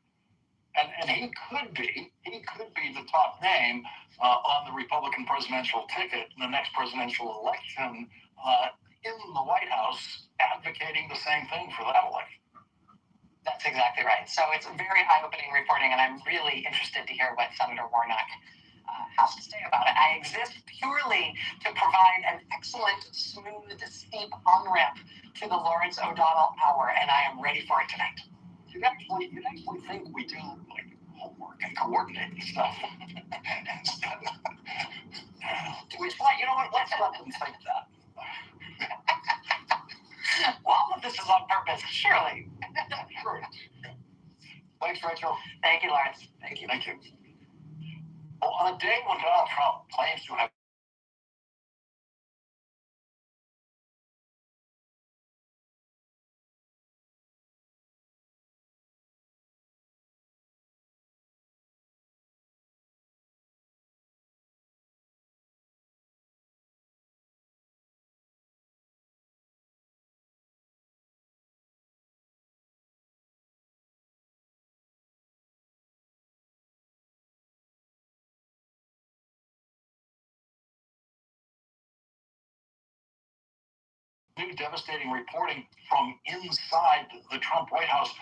And he could be the top name on the Republican presidential ticket in the next presidential election in the White House, advocating the same thing for that election. That's exactly right. So it's very eye-opening reporting, and I'm really interested to hear what Senator Warnock has to say about it. I exist purely to provide an excellent, smooth, steep on-ramp to the Lawrence O'Donnell Hour, and I am ready for it tonight. You'd actually think we do like homework and coordinating stuff. Which what? You know what? Let's let them think that. Well, all of this is on purpose, surely. Sure. Thanks, Rachel. Thank you, Lawrence. Thank you. Thank you. Well, on a day when Donald Trump claims to have new devastating reporting from inside the Trump White House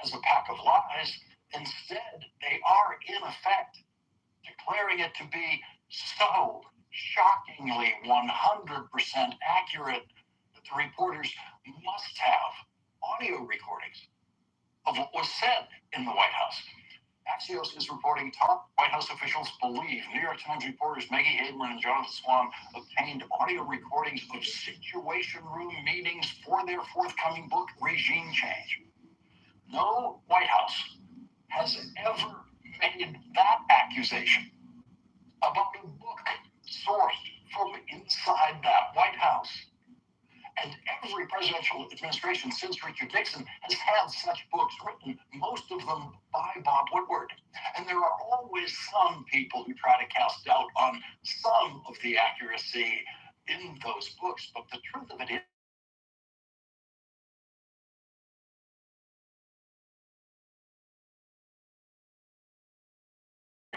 as a pack of lies. Instead, they are, in effect, declaring it to be so shockingly 100% accurate that the reporters must have audio recordings of what was said in the White House. Axios is reporting top White House officials believe New York Times reporters Maggie Haberman and Jonathan Swan obtained audio recordings of Situation Room meetings for their forthcoming book, Regime Change. No White House has ever made that accusation about a book sourced from inside that White House. And every presidential administration since Richard Nixon has had such books written, most of them by Bob Woodward. And there are always some people who try to cast doubt on some of the accuracy in those books. But the truth of it is,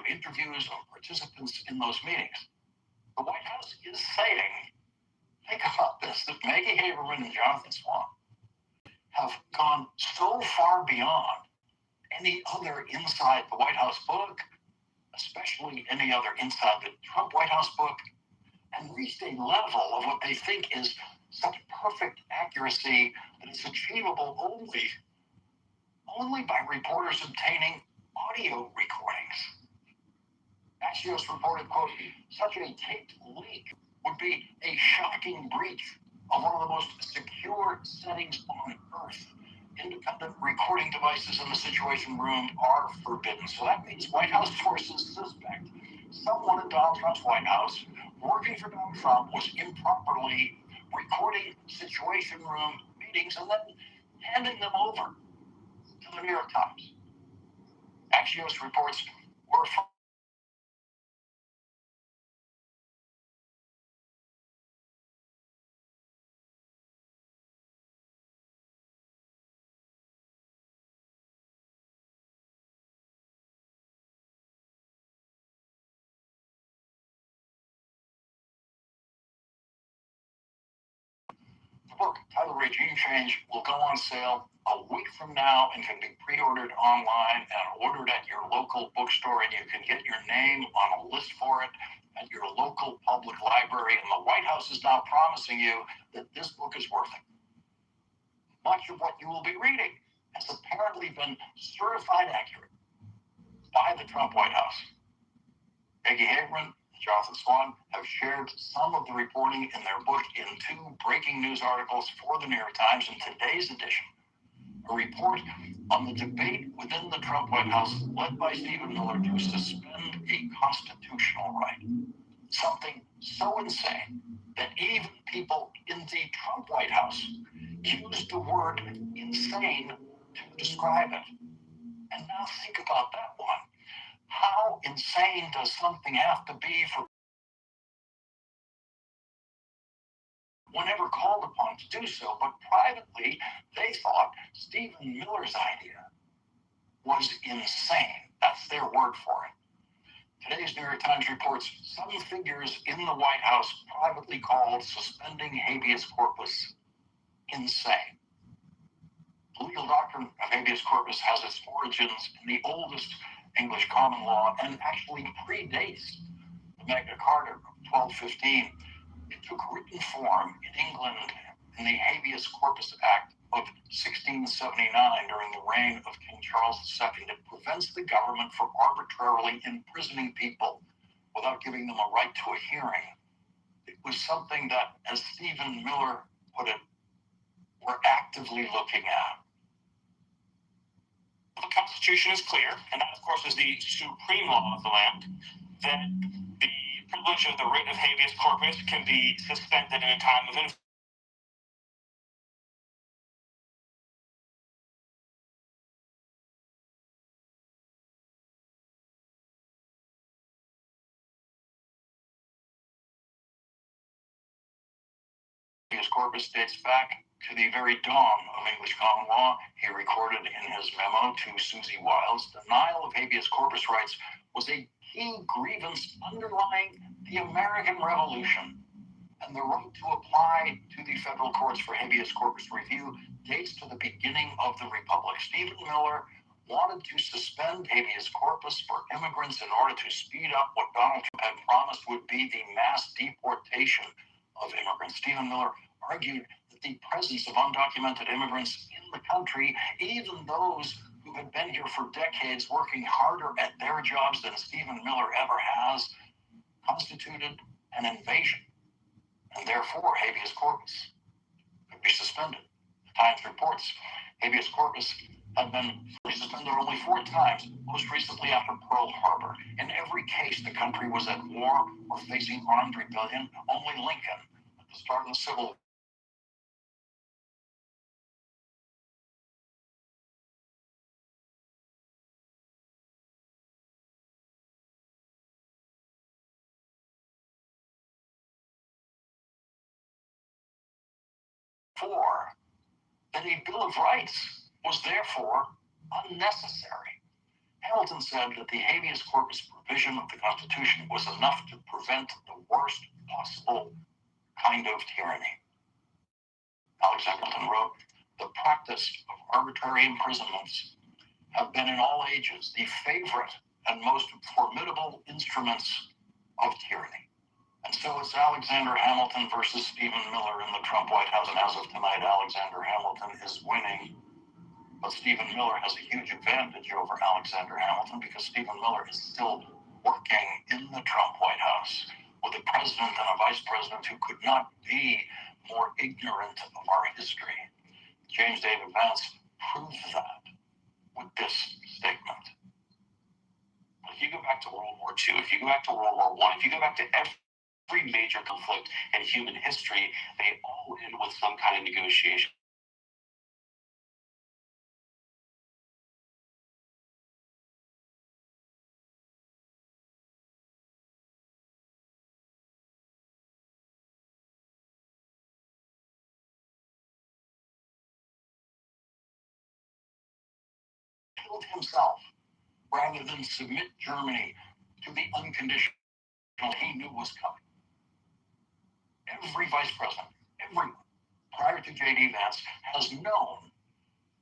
interviews of participants in those meetings, the White House is saying, think about this, that Maggie Haberman and Jonathan Swan have gone so far beyond any other inside the White House book, especially any other inside the Trump White House book, and reached a level of what they think is such perfect accuracy that is achievable only by reporters obtaining audio recordings. Axios reported, quote, such a taped leak would be a shocking breach of one of the most secure settings on Earth. Independent recording devices in the Situation Room are forbidden. So that means White House sources suspect someone in Donald Trump's White House working for Donald Trump was improperly recording Situation Room meetings and then handing them over to the New York Times. Axios reports were The book, titled Regime Change, will go on sale a week from now and can be pre-ordered online and ordered at your local bookstore, and you can get your name on a list for it at your local public library. And the White House is now promising you that this book is worth it. Much of what you will be reading has apparently been certified accurate by the Trump White House. Maggie Haberman and Jonathan Swan have shared some of the reporting in their book in two breaking news articles for the New York Times in today's edition. A report on the debate within the Trump White House led by Stephen Miller to suspend a constitutional right. Something so insane that even people in the Trump White House used the word insane to describe it. And now think about that one. How insane does something have to be for whenever called upon to do so? But privately, they thought Stephen Miller's idea was insane. That's their word for it. Today's New York Times reports some figures in the White House privately called suspending habeas corpus insane. The legal doctrine of habeas corpus has its origins in the oldest English common law and actually predates the Magna Carta of 1215. It took written form in England in the Habeas Corpus Act of 1679 during the reign of King Charles II. It prevents the government from arbitrarily imprisoning people without giving them a right to a hearing. It was something that, as Stephen Miller put it, we're actively looking at. The Constitution is clear, and that, of course, is the supreme law of the land, that the privilege of the writ of habeas corpus can be suspended in a time of Habeas corpus dates back to the very dawn of English common law. He recorded in his memo to Susie Wiles, denial of habeas corpus rights was a key grievance underlying the American Revolution. And the right to apply to the federal courts for habeas corpus review dates to the beginning of the Republic. Stephen Miller wanted to suspend habeas corpus for immigrants in order to speed up what Donald Trump had promised would be the mass deportation of immigrants. Stephen Miller argued that the presence of undocumented immigrants in the country, even those who had been here for decades, working harder at their jobs than Stephen Miller ever has, constituted an invasion, and therefore habeas corpus could be suspended. The Times reports habeas corpus had been suspended only 4 times, most recently after Pearl Harbor. In every case, the country was at war or facing armed rebellion. Only Lincoln, at the start of the Civil War, that a Bill of Rights was therefore unnecessary. Hamilton said that the habeas corpus provision of the Constitution was enough to prevent the worst possible kind of tyranny. Alexander Hamilton wrote, "The practice of arbitrary imprisonments have been in all ages the favorite and most formidable instruments of tyranny." And so it's Alexander Hamilton versus Stephen Miller in the Trump White House. And as of tonight, Alexander Hamilton is winning. But Stephen Miller has a huge advantage over Alexander Hamilton because Stephen Miller is still working in the Trump White House with a president and a vice president who could not be more ignorant of our history. James David Vance proved that with this statement. If you go back to World War II, if you go back to World War I, if you go back to every major conflict in human history, they all end with some kind of negotiation. Killed himself rather than submit Germany to the unconditional he knew was coming. Every vice president, everyone, prior to J.D. Vance, has known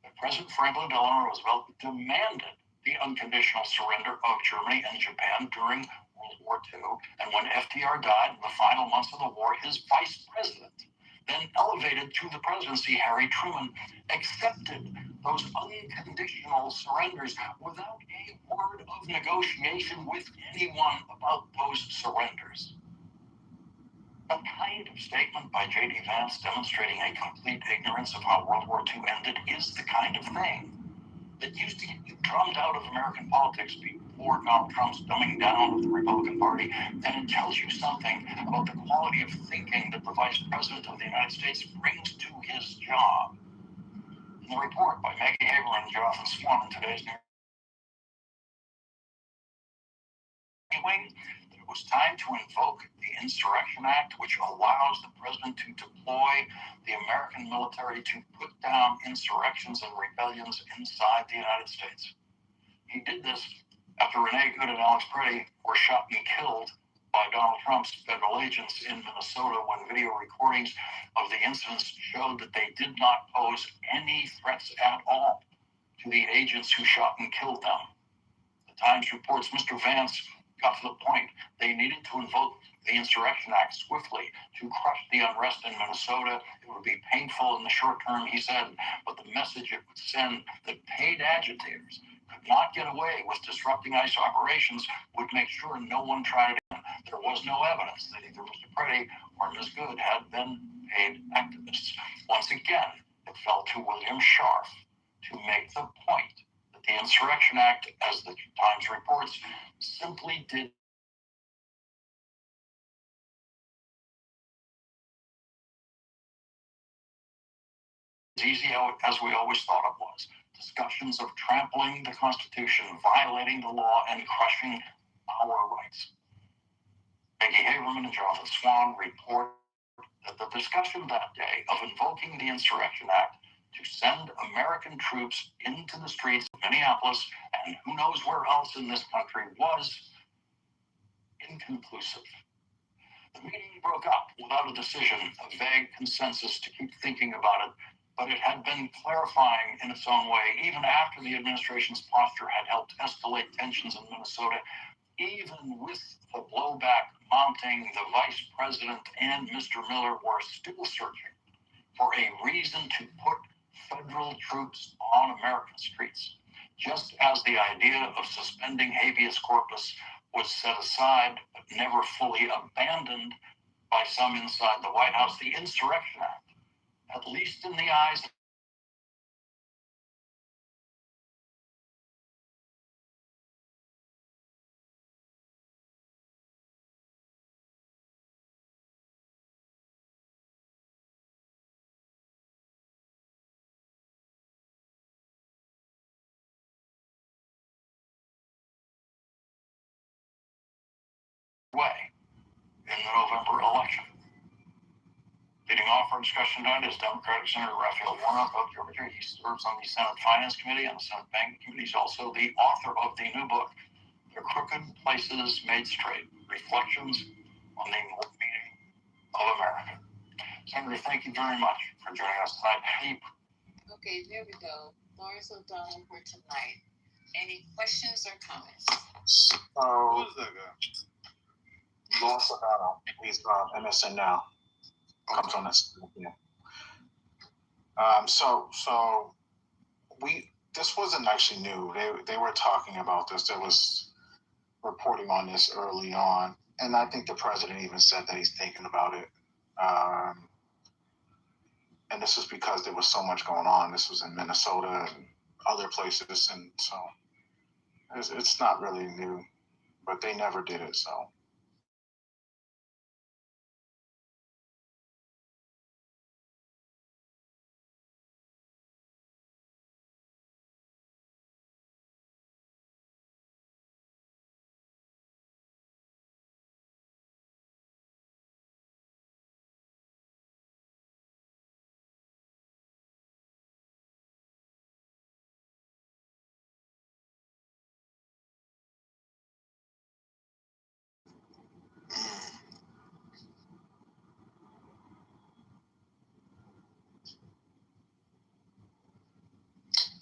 that President Franklin Delano Roosevelt demanded the unconditional surrender of Germany and Japan during World War II. And when FDR died in the final months of the war, his vice president, then elevated to the presidency, Harry Truman, accepted those unconditional surrenders without a word of negotiation with anyone about those surrenders. A kind of statement by J.D. Vance demonstrating a complete ignorance of how World War II ended is the kind of thing that used to get you drummed out of American politics before Donald Trump's dumbing down of the Republican Party. And it tells you something about the quality of thinking that the Vice President of the United States brings to his job. In the report by Maggie Haber and Jonathan Swan in today's New York, it was time to invoke the Insurrection Act, which allows the president to deploy the American military to put down insurrections and rebellions inside the United States. He did this after Renee Good and Alex Pretty were shot and killed by Donald Trump's federal agents in Minnesota when video recordings of the incidents showed that they did not pose any threats at all to the agents who shot and killed them. The Times reports Mr. Vance got to the point they needed to invoke the Insurrection Act swiftly to crush the unrest in Minnesota. It would be painful in the short term, he said, but the message it would send that paid agitators could not get away with disrupting ICE operations would make sure no one tried it again. There was no evidence that either Mr. Pretty or Ms. Good had been paid activists. Once again, it fell to William Scharf to make the point that the Insurrection Act, as the Times reports, simply did as easy as we always thought it was. Discussions of trampling the Constitution, violating the law, and crushing our rights. Maggie Haberman and Jonathan Swan report that the discussion that day of invoking the Insurrection Act to send American troops into the streets of Minneapolis and who knows where else in this country was inconclusive. The meeting broke up without a decision, a vague consensus to keep thinking about it, but it had been clarifying in its own way, even after the administration's posture had helped escalate tensions in Minnesota. Even with the blowback mounting, the vice president and Mr. Miller were still searching for a reason to put federal troops on American streets. just as the idea of suspending habeas corpus was set aside but never fully abandoned by some inside the White House, the Insurrection Act, at least in the eyes of way in the November election. Leading off our discussion tonight is Democratic Senator Raphael Warnock of Georgia. He serves on the Senate Finance Committee and the Senate Banking Committee. He's also the author of the new book, The Crooked Places Made Straight, Reflections on the Meaning of America. Senator, thank you very much for joining us tonight. Okay, there we go. Lawrence O'Donnell for tonight. Any questions or comments? Who is that guy? Lawrence O'Donnell. He's MSN now. Comes on this. Yeah. This wasn't actually new. They were talking about this. There was reporting on this early on, and I think the president even said that he's thinking about it. And this is because there was so much going on. This was in Minnesota and other places, and so it's not really new, but they never did it. So.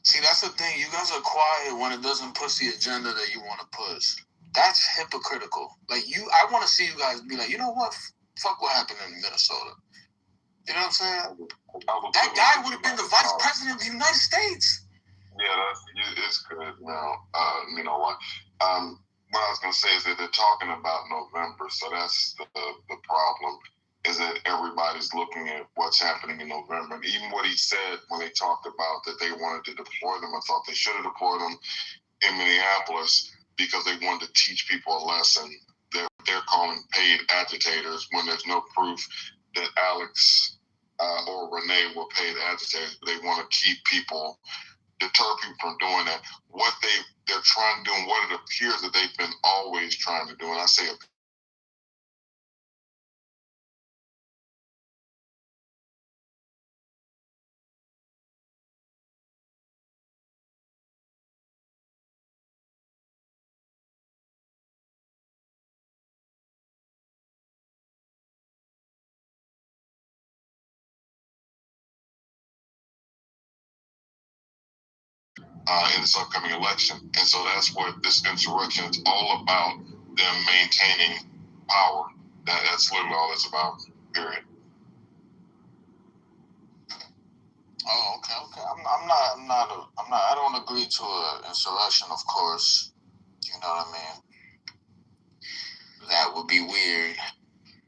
See, that's the thing. You guys are quiet when it doesn't push the agenda that you want to push. That's hypocritical. Like, I want to see you guys be like, you know what? Fuck what happened in Minnesota. You know what I'm saying? That guy would have been the vice president of the United States. Yeah, it's good now. You know what? What I was going to say is that they're talking about November, so that's the problem, is that everybody's looking at what's happening in November. And even what he said when they talked about that they wanted to deploy them, I thought they should have deployed them in Minneapolis because they wanted to teach people a lesson. They're calling paid agitators when there's no proof that Alex or Renee were paid agitators. But they want to keep people, deter people from doing that. What they're trying to do and what it appears that they've been always trying to do, and I say in this upcoming election. And so that's what this insurrection is all about, them maintaining power. That's literally all it's about, period. Oh, okay. I don't agree to an insurrection, of course. You know what I mean? That would be weird.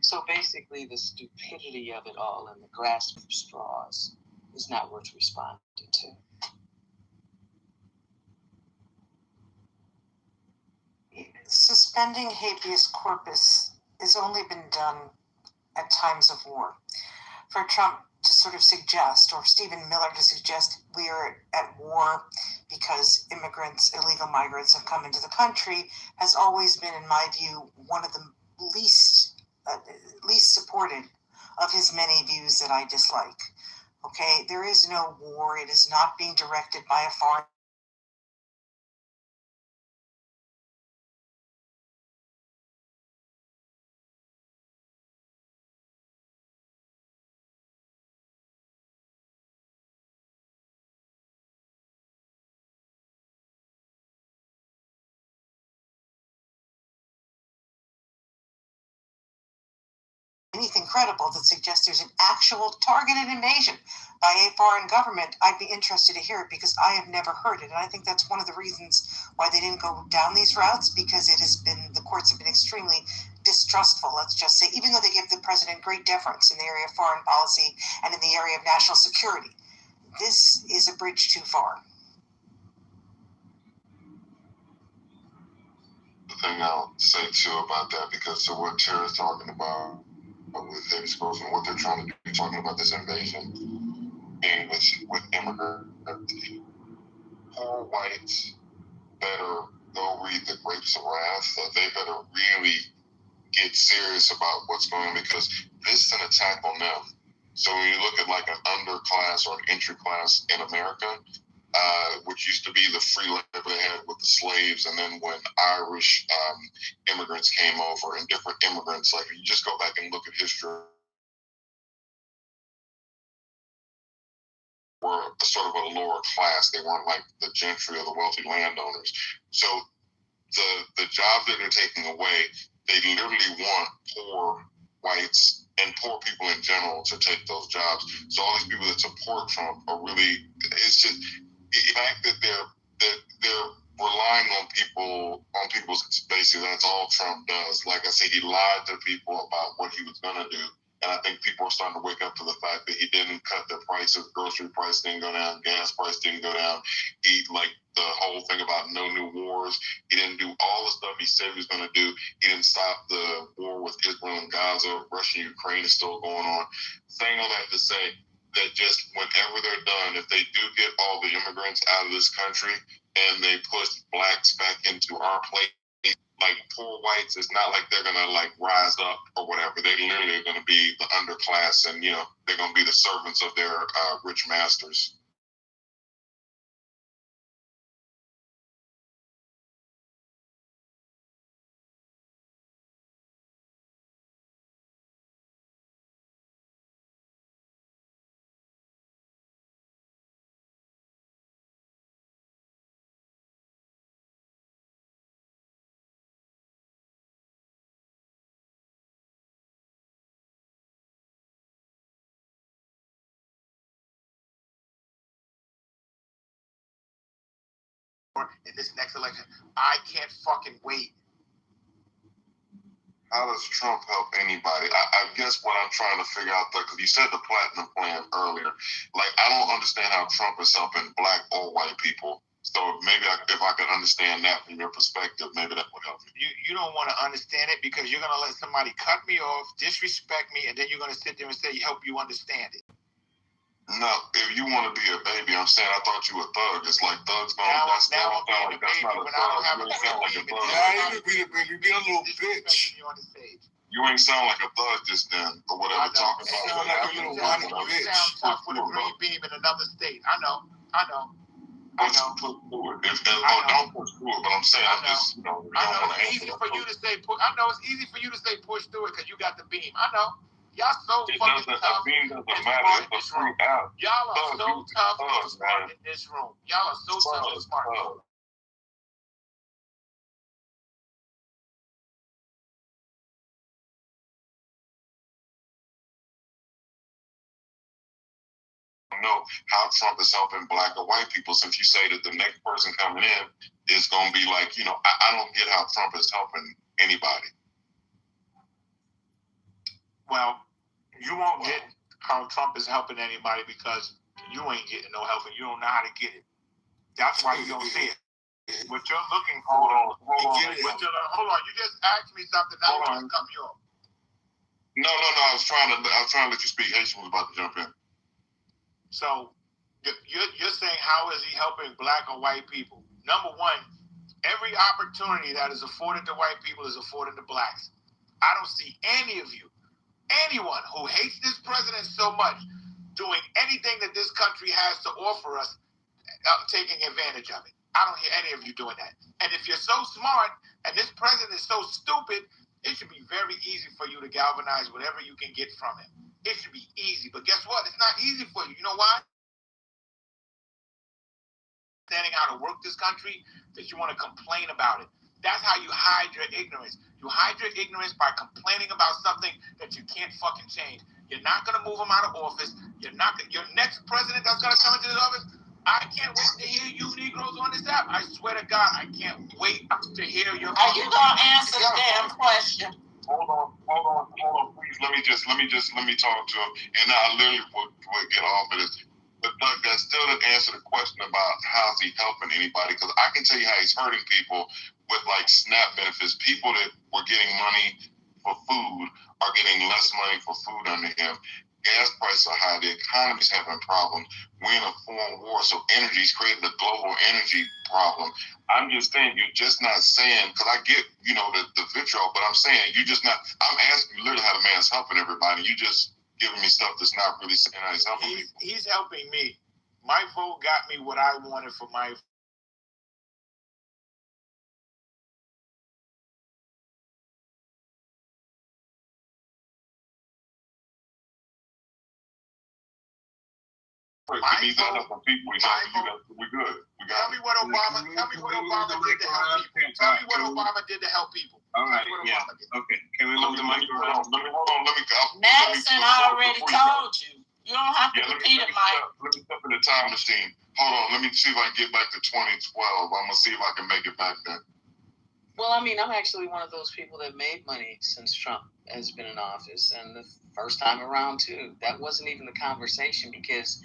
So basically, the stupidity of it all and the grasp of straws is not worth responding to. Suspending habeas corpus has only been done at times of war. For Trump to sort of suggest, or Stephen Miller to suggest we are at war because illegal migrants have come into the country, has always been, in my view, one of the least supported of his many views that I dislike. Okay, there is no war. It is not being directed by a foreign. Anything credible that suggests there's an actual targeted invasion by a foreign government, I'd be interested to hear it, because I have never heard it. And I think that's one of the reasons why they didn't go down these routes, because the courts have been extremely distrustful, let's just say, even though they give the president great deference in the area of foreign policy and in the area of national security. This is a bridge too far. The thing I'll say too about that, because of what Tara's talking about with heavy scores and what they're trying to do, talking about this invasion being with immigrants, poor whites better go read The Grapes of Wrath. They better really get serious about what's going on, because this is an attack on them. So when you look at like an underclass or an entry class in America, which used to be the free labor they had with the slaves, and then when Irish immigrants came over and different immigrants, like if you just go back and look at history, were sort of a lower class. They weren't like the gentry or the wealthy landowners. So the jobs that they're taking away, they literally want poor whites and poor people in general to take those jobs. So all these people that support Trump are really, it's just the fact that they're relying on people's basically, that's all Trump does. Like I said, he lied to people about what he was gonna do. And I think people are starting to wake up to the fact that he didn't cut the prices, grocery price didn't go down, gas price didn't go down. He, like the whole thing about no new wars, he didn't do all the stuff he said he was going to do. He didn't stop the war with Israel and Gaza. Russia and Ukraine is still going on. Saying all that to say that just whenever they're done, if they do get all the immigrants out of this country and they push blacks back into our place, like poor whites, it's not like they're gonna like rise up or whatever. They literally are gonna be the underclass, and they're gonna be the servants of their rich masters. In this next election, I can't fucking wait. How does Trump help anybody? I guess what I'm trying to figure out, because you said the platinum plan earlier. Like, I don't understand how Trump is helping black or white people. So maybe if I could understand that from your perspective, maybe that would help me. You don't want to understand it because you're going to let somebody cut me off, disrespect me, and then you're going to sit there and say, help you understand it. No, if you want to be a baby, I'm saying I thought you were a thug. It's like thugs going to that's not a thug. That's not a thug. You ain't sound like a thug. Yeah, you be a baby. Be a little bitch. You ain't sound like a thug just then, or whatever. Talking about. Sound like a little whiny bitch. You sound tough with a green beam in another state. I know. Push through it. Don't push through it, but I'm saying I'm just, I know it's easy for you to say. I know it's easy for you to say push through it because you got the beam. I know. Y'all so fucking tough. Beam doesn't matter if the fruit out. Y'all are so tough and smart in this room. Y'all are so tough and smart. Know how Trump is helping black or white people, since you say that the next person coming in is going to be like, I don't get how Trump is helping anybody. Well, you won't get how Trump is helping anybody because you ain't getting no help and you don't know how to get it. That's why you don't see it. What you're looking for, hold on. You just asked me something. Now you want to cut me off. No. I was trying to let you speak. Haitian was about to jump in. So you're saying how is he helping black or white people? Number one, every opportunity that is afforded to white people is afforded to blacks. I don't see any of you, anyone who hates this president so much, doing anything that this country has to offer us, taking advantage of it. I don't hear any of you doing that. And if you're so smart and this president is so stupid, it should be very easy for you to galvanize whatever you can get from him. It should be easy. But guess what? It's not easy for you. You know why? Understanding how to work this country, that you want to complain about it. That's how you hide your ignorance. You hide your ignorance by complaining about something that you can't fucking change. You're not going to move him out of office. Your next president that's going to come into this office, I can't wait to hear you Negroes on this app. I swear to God, I can't wait to hear your. Are you gonna answer the damn question? Hold on, please. Let me talk to him, and I literally would get off of this. But Doug, that still didn't answer the question about how's he helping anybody, because I can tell you how he's hurting people with like SNAP benefits. People that were getting money for food are getting less money for food under him. Gas prices are high. The economy's having problems. We're in a foreign war, so energy's creating a global energy problem. I'm just saying, you're just not saying, because I get, the vitriol, but I'm saying, I'm asking you literally how the man's helping everybody. You just giving me stuff that's not really saying how he's helping people. He's helping me. My vote got me what I wanted for my. We're good. Tell me what Obama did to help people. Tell me what Obama did to help people. All right, yeah. Okay. Can we move the mic around? Madison already told you. You don't have to repeat it, Mike. Let me step in the time machine. Hold on. Let me see if I can get back to 2012. I'm going to see if I can make it back there. Well, I mean, I'm actually one of those people that made money since Trump has been in office. And the first time around, too, that wasn't even the conversation, because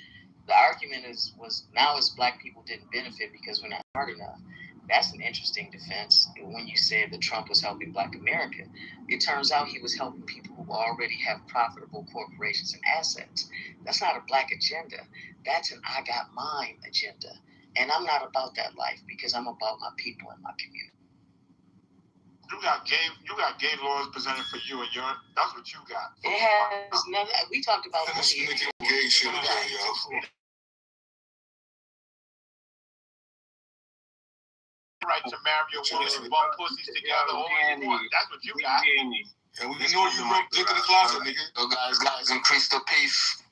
the argument was now as black people didn't benefit because we're not hard enough. That's an interesting defense. When you said that Trump was helping Black America, it turns out he was helping people who already have profitable corporations and assets. That's not a black agenda. That's an I got mine agenda. And I'm not about that life, because I'm about my people and my community. You got gay laws presented for you, and that's what you got. It has nothing. We talked about this gay shit again, yo. Right to marry a woman and bump pussies together. That's what you got. And we know you broke dick in the closet, nigga. So guys, increase the peace.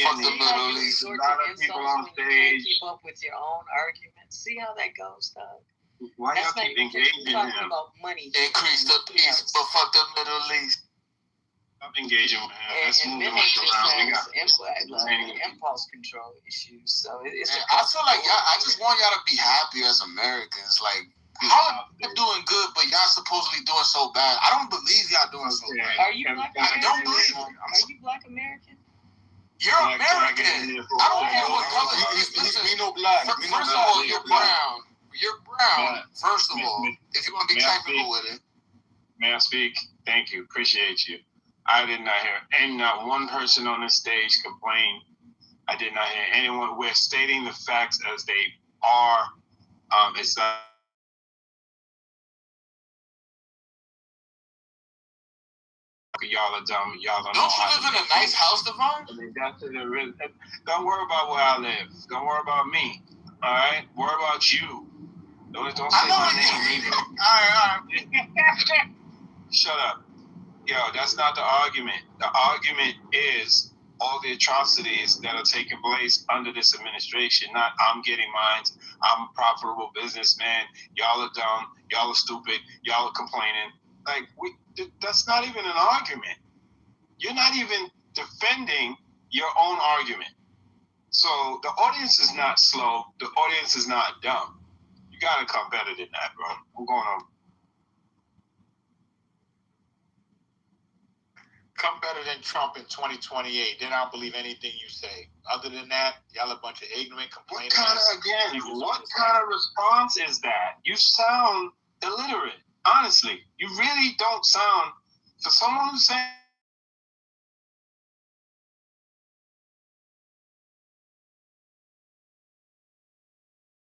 Fuck the Middle East. A lot of people on stage. Keep up with your own arguments. See how that goes, Doug? Why y'all keep engaging him? Talking about money. Increase the peace, but fuck the Middle East. I'm engaging with him. Let's move the mic around. We got impulse control issues. So it's. I feel like I just want y'all to be happy as Americans. Like, how y'all doing good, but y'all supposedly doing so bad? I don't believe y'all doing so bad. Are you Black American? I don't believe it. Are you Black American? You're American. I don't care what color. We no black. First of all, you're brown. You're brown. First of all, if you want to be technical with it. May I speak? Thank you. Appreciate you. I did not hear not one person on the stage complain. I did not hear anyone. We're stating the facts as they are. It's y'all are dumb. Y'all don't you live in a nice house, Devon? I mean, don't worry about where I live. Don't worry about me. All right? Worry about you. Don't say my name either. All right. Shut up. Yo, that's not the argument. The argument is all the atrocities that are taking place under this administration. Not I'm getting mine. I'm a profitable businessman. Y'all are dumb. Y'all are stupid. Y'all are complaining. Like, that's not even an argument. You're not even defending your own argument. So the audience is not slow. The audience is not dumb. You gotta come better than that, bro. I'm going on. Come better than Trump in 2028. Then I'll believe anything you say. Other than that, y'all a bunch of ignorant complaining. What kind of response is that? You sound illiterate. Honestly, you really don't sound, for someone who's saying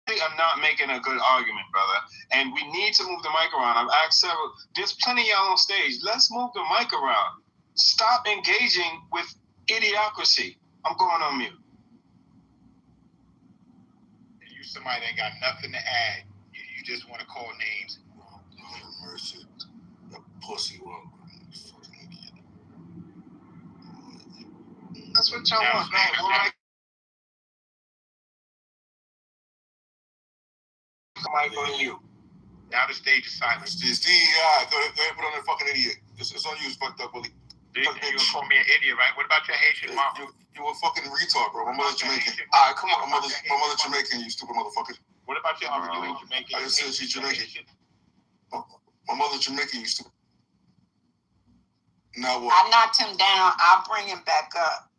I'm not making a good argument, brother. And we need to move the mic around. I've asked several. There's plenty of y'all on stage. Let's move the mic around. Stop engaging with idiocracy. I'm going on mute. You somebody that got nothing to add. You just want to call names. Mercy. The pussy one. That's what y'all want. Mic on you. Now the stage is silent. It's DEI. Go ahead, put on that fucking idiot. It's on you, fucked up, Willie. You call me an idiot, right? What about your Haitian mama? You a fucking retard, bro. My mother's Jamaican. All right, come on. My mother's Jamaican, you stupid motherfucker. What about your mother? You ain't Jamaican. I just said she's Jamaican. My mother's Jamaican, you stupid. Now what? I knocked him down. I'll bring him back up.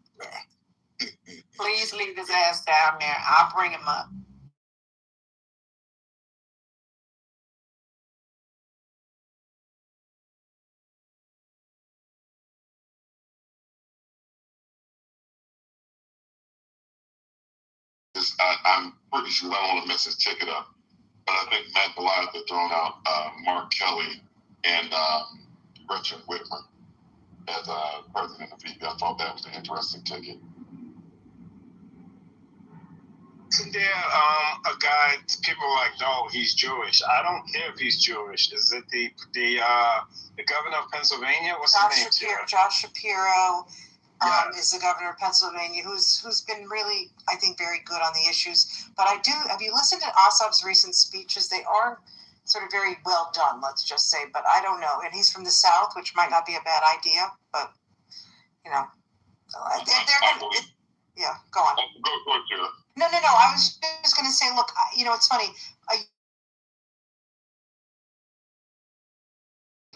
Please leave his ass down there. I'll bring him up. I'm pretty sure I don't want to mess his ticket up, but I think Matt Goliath had thrown out Mark Kelly and Gretchen Whitmer as president of VP. I thought that was an interesting ticket. Isn't there a guy? People are like, no, he's Jewish. I don't care if he's Jewish. Is it the governor of Pennsylvania? What's his name? Josh Shapiro. Is the governor of Pennsylvania, who's been really, I think, very good on the issues. But have you listened to Ossoff's recent speeches? They aren't sort of very well done, let's just say, but I don't know. And he's from the South, which might not be a bad idea, but, they're yeah, go on. Go, No, I was just going to say, look, it's funny.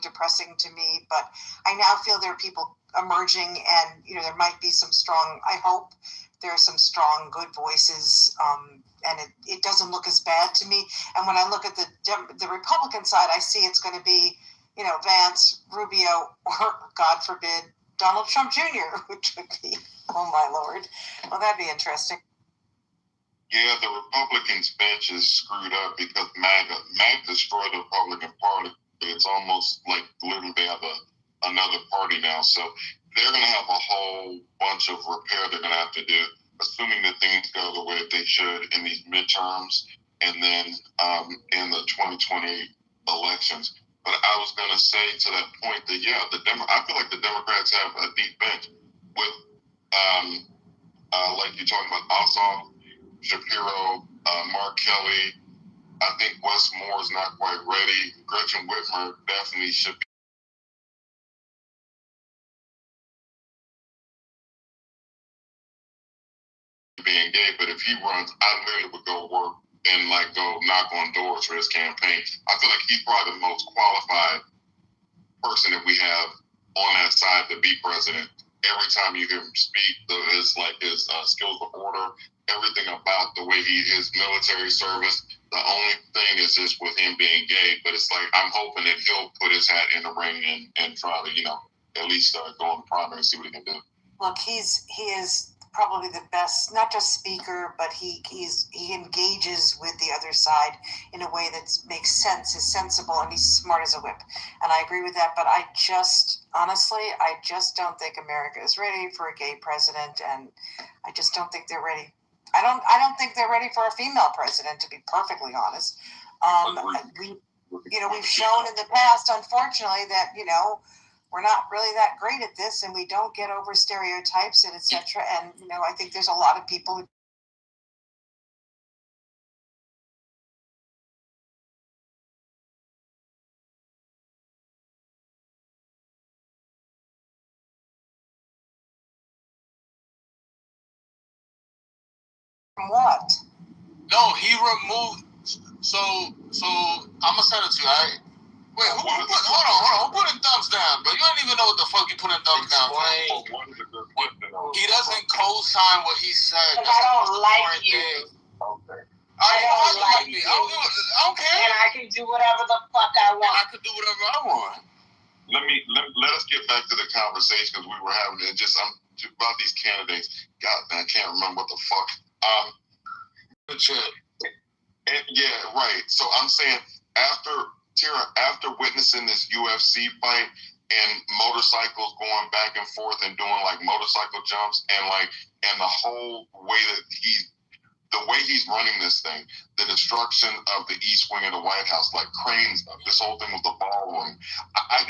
Depressing to me, but I now feel there are people emerging, and there might be some strong, I hope there are some strong good voices, and it doesn't look as bad to me. And when I look at the Republican side, I see it's going to be Vance, Rubio, or God forbid Donald Trump Jr., which would be, oh my Lord, well, that'd be interesting. Yeah, the Republicans bench is screwed up because MAGA destroyed the Republican Party. It's almost like literally they have another party now. So they're going to have a whole bunch of repair they're going to have to do, assuming that things go the way that they should in these midterms and then in the 2020 elections. But I was going to say to that point that, yeah, I feel like the Democrats have a deep bench with, like you're talking about, Ossoff, Shapiro, Mark Kelly. I think Wes Moore is not quite ready. Gretchen Whitmer definitely should be being gay, but if he runs, I literally would go work and go knock on doors for his campaign. I feel like he's probably the most qualified person that we have on that side to be president. Every time you hear him speak, his skills of order, everything about the way his military service. The only thing is just with him being gay, but it's like I'm hoping that he'll put his hat in the ring and try to at least go in the primary and see what he can do. Look, he is probably the best, not just speaker, but he engages with the other side in a way that makes sense, is sensible, and he's smart as a whip. And I agree with that, but I just don't think America is ready for a gay president, and I just don't think they're ready. I don't think they're ready for a female president, to be perfectly honest. We've shown in the past, unfortunately, that we're not really that great at this, and we don't get over stereotypes and etc. And I think there's a lot of people who what? No, he removed. So I'm gonna send it to you. Right? Wait, hold on. Who putting thumbs down, bro? You don't even know what the fuck you putting thumbs down for. He doesn't co-sign what he said. I don't like you. Okay. I don't like me. I don't care. And I can do whatever the fuck I want. And I can do whatever I want. Let us get back to the conversation because we were having it just about these candidates. God, I can't remember what the fuck. Yeah, right. So I'm saying after witnessing this UFC fight and motorcycles going back and forth and doing motorcycle jumps and the whole way that he's running this thing, the destruction of the East Wing of the White House, cranes, this whole thing with the ballroom. I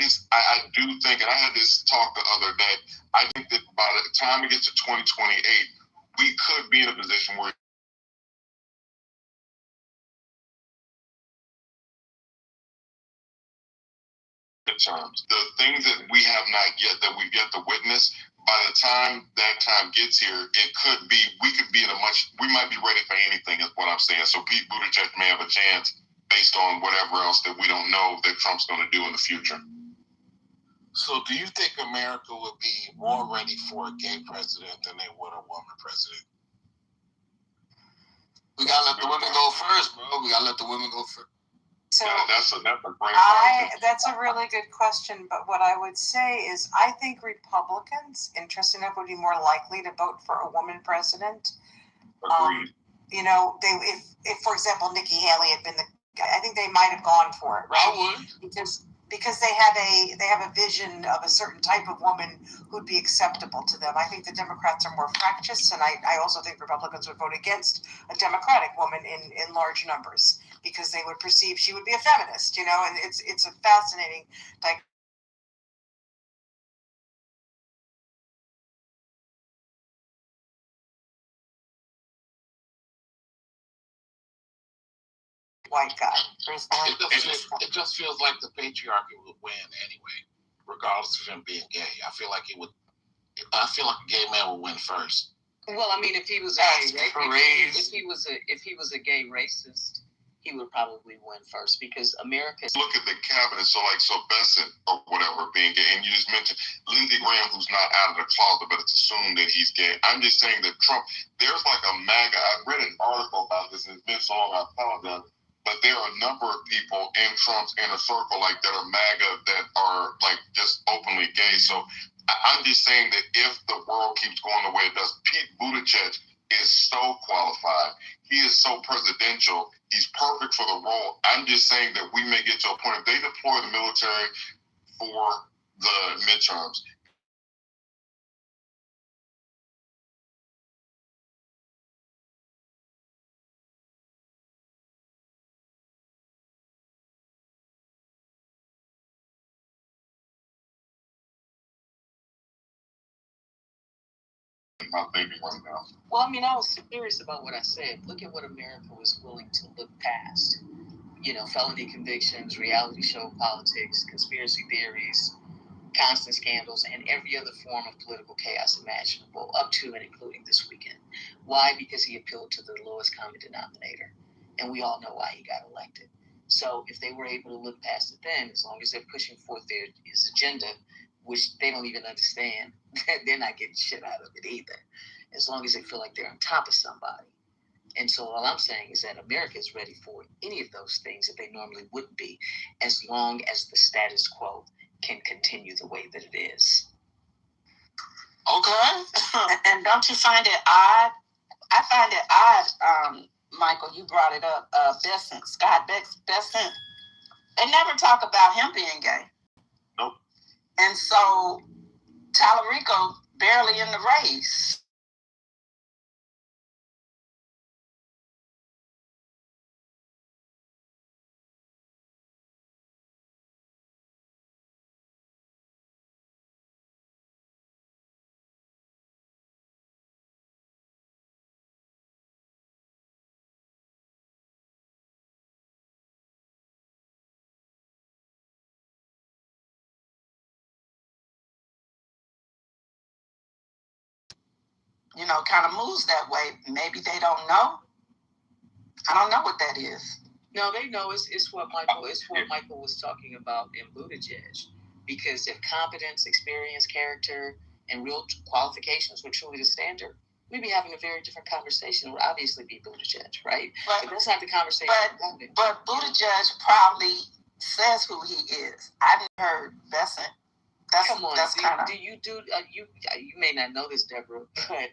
do think, and I had this talk the other day, I think that by the time it gets to 2028, we could be in a position where midterms. The things that we have not yet, that we've yet to witness, by the time that time gets here, it could be, we might be ready for anything is what I'm saying. So Pete Buttigieg may have a chance based on whatever else that we don't know that Trump's going to do in the future. So do you think America would be more ready for a gay president than they would a woman president? We got to let the women go first, bro. We got to let the women go first. So that's a great question. that's a really good question, but what I would say is I think Republicans, interesting enough, would be more likely to vote for a woman president. Agreed. You know, if for example Nikki Haley had been I think they might have gone for it, right? I would. Because they have a vision of a certain type of woman who'd be acceptable to them. I think the Democrats are more fractious, and I also think Republicans would vote against a Democratic woman in large numbers because they would perceive she would be a feminist, you know, and it's a fascinating white guy. It just feels like the patriarchy would win anyway, regardless of him being gay. I feel like a gay man would win first. Well, I mean, if he was if he was a gay racist, he would probably win first because America. Look at the cabinet, so Besant or whatever being gay, and you just mentioned Lindsey Graham, who's not out of the closet, but it's assumed that he's gay. I'm just saying that Trump, there's like a MAGA. I read an article about this, and it's been so long, I apologize. But there are a number of people in Trump's inner circle that are MAGA that are just openly gay. So I'm just saying that if the world keeps going the way it does, Pete Buttigieg is so qualified. He is so presidential. He's perfect for the role. I'm just saying that we may get to a point if they deploy the military for the midterms. My baby right now. Well, I mean, I was serious about what I said. Look at what America was willing to look past. You know, felony convictions, reality show politics, conspiracy theories, constant scandals, and every other form of political chaos imaginable, up to and including this weekend. Why? Because he appealed to the lowest common denominator. And we all know why he got elected. So if they were able to look past it then, as long as they're pushing forth his agenda, which they don't even understand, they're not getting shit out of it either, as long as they feel like they're on top of somebody. And so all I'm saying is that America is ready for any of those things that they normally wouldn't be, as long as the status quo can continue the way that it is. Okay. And don't you find it odd? I find it odd, Michael, you brought it up, Besant, Scott Besant. They never talk about him being gay. Nope. And so Tallarico barely in the race. You know, kind of moves that way. Maybe they don't know. I don't know what that is. No, they know it's what Michael was talking about in Buttigieg. Because if competence, experience, character, and real qualifications were truly the standard, we'd be having a very different conversation. It would obviously be Buttigieg, right? But that's not the conversation. But Buttigieg probably says who he is. I didn't heard Besant. Come on, you may not know this, Deborah, but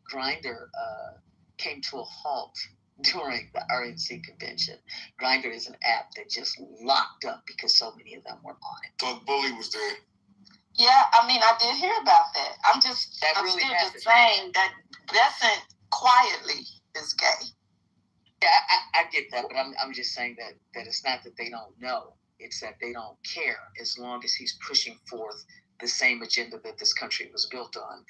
Grindr came to a halt during the RNC convention. Grindr is an app that just locked up because so many of them were on it. Doug Bully was there. Yeah, I mean, I did hear about that. I'm still just saying that Besant quietly is gay. Yeah, I get that, but I'm just saying that it's not that they don't know. It's that they don't care as long as he's pushing forth the same agenda that this country was built on.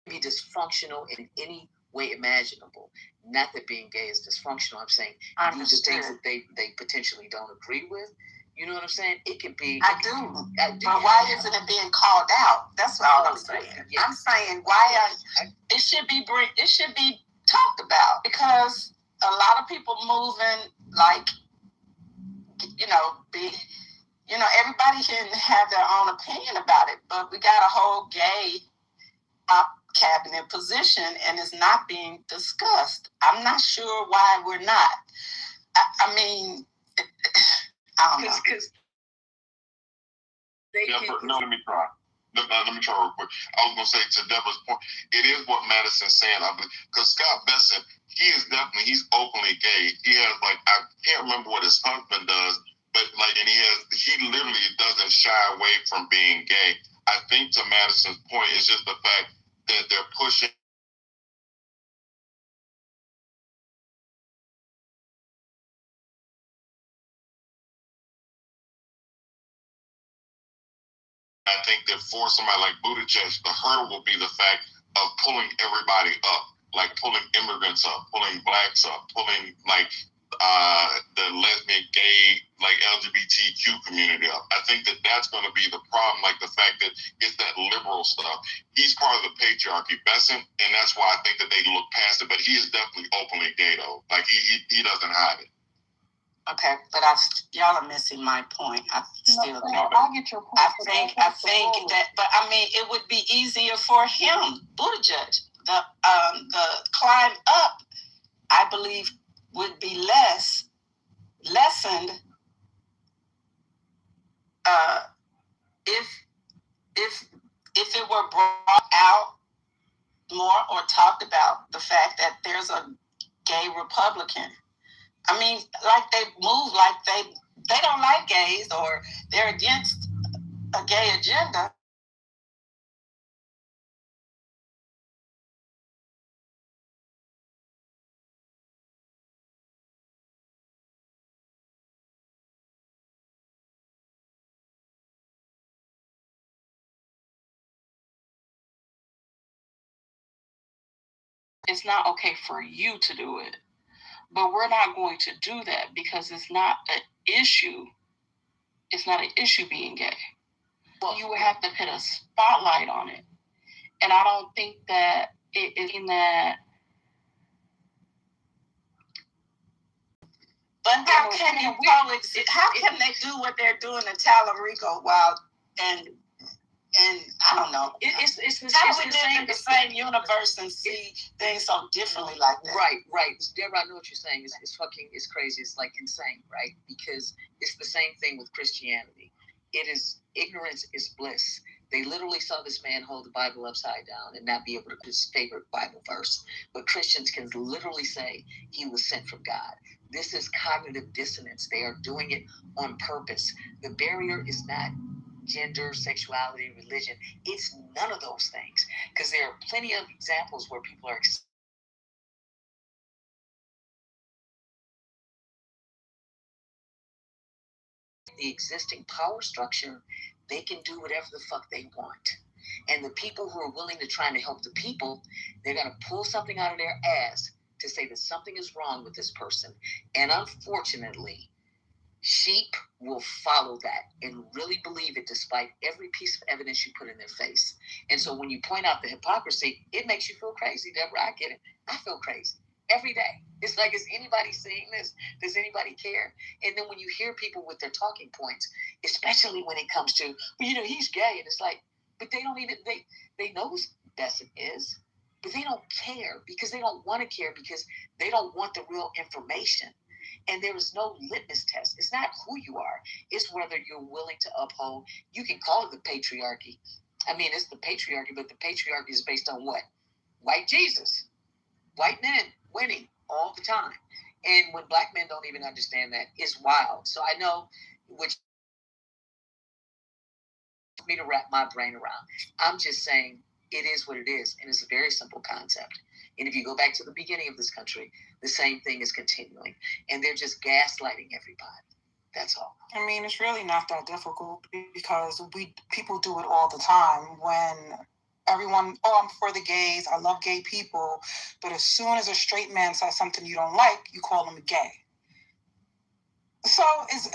Be dysfunctional in any way imaginable. Not that being gay is dysfunctional. I'm saying these are things that they potentially don't agree with. You know what I'm saying? It could be. I do. But why isn't it being called out? That's all I'm saying. Yeah. I'm saying it should be talked about, because a lot of people moving like, everybody can have their own opinion about it, but we got a whole gay cabinet position and it's not being discussed. I'm not sure why we're not. I mean, I don't know. Because let me try. Let me try real quick. I was going to say, to Deborah's point, it is what Madison's saying, I believe. Because Scott Besson, he's openly gay. He has, I can't remember what his husband does, but, and he literally doesn't shy away from being gay. I think, to Madison's point, it's just the fact that they're pushing. I think that for somebody like Buttigieg, the hurdle will be the fact of pulling everybody up, like pulling immigrants up, pulling blacks up, pulling the lesbian, gay, LGBTQ community up. I think that that's going to be the problem, the fact that it's that liberal stuff. He's part of the patriarchy, Besson, and that's why I think that they look past it. But he is definitely openly gay, though. He doesn't hide it. Okay, but y'all are missing my point. I get your point. I think that, but I mean, it would be easier for him, Buttigieg. The climb up, I believe, would be lessened if it were brought out more or talked about, the fact that there's a gay Republican. I mean, they move they don't like gays, or they're against a gay agenda. It's not okay for you to do it, but we're not going to do that because it's not an issue. It's not an issue being gay. Well, you would have to put a spotlight on it. And I don't think that it is in that. But how can you coexist? How can they do what they're doing in Talarico and I don't know. It's how do we live in the same universe and see things so differently like that? Right. Deborah, I know what you're saying. It's crazy. It's insane, right? Because it's the same thing with Christianity. It is ignorance is bliss. They literally saw this man hold the Bible upside down and not be able to put his favorite Bible verse. But Christians can literally say he was sent from God. This is cognitive dissonance. They are doing it on purpose. The barrier is not gender, sexuality, religion. It's none of those things. Because there are plenty of examples where people are the existing power structure, they can do whatever the fuck they want. And the people who are willing to try to help the people, they're going to pull something out of their ass to say that something is wrong with this person. And unfortunately, sheep will follow that and really believe it despite every piece of evidence you put in their face. And so when you point out the hypocrisy, it makes you feel crazy, Deborah. I get it. I feel crazy every day. It's like, is anybody seeing this? Does anybody care? And then when you hear people with their talking points, especially when it comes to, well, he's gay. And it's like, but they don't even, they know who Besson is, but they don't care because they don't want to care because they don't want the real information. And there is no litmus test. It's not who you are. It's whether you're willing to uphold. You can call it the patriarchy. I mean, it's the patriarchy, but the patriarchy is based on what? White Jesus. White men winning all the time. And when black men don't even understand that, it's wild. So I know which me to wrap my brain around. I'm just saying it is what it is. And it's a very simple concept. And if you go back to the beginning of this country, the same thing is continuing. And they're just gaslighting everybody. That's all. I mean, it's really not that difficult because people do it all the time when everyone, oh, I'm for the gays, I love gay people, but as soon as a straight man says something you don't like, you call him gay. So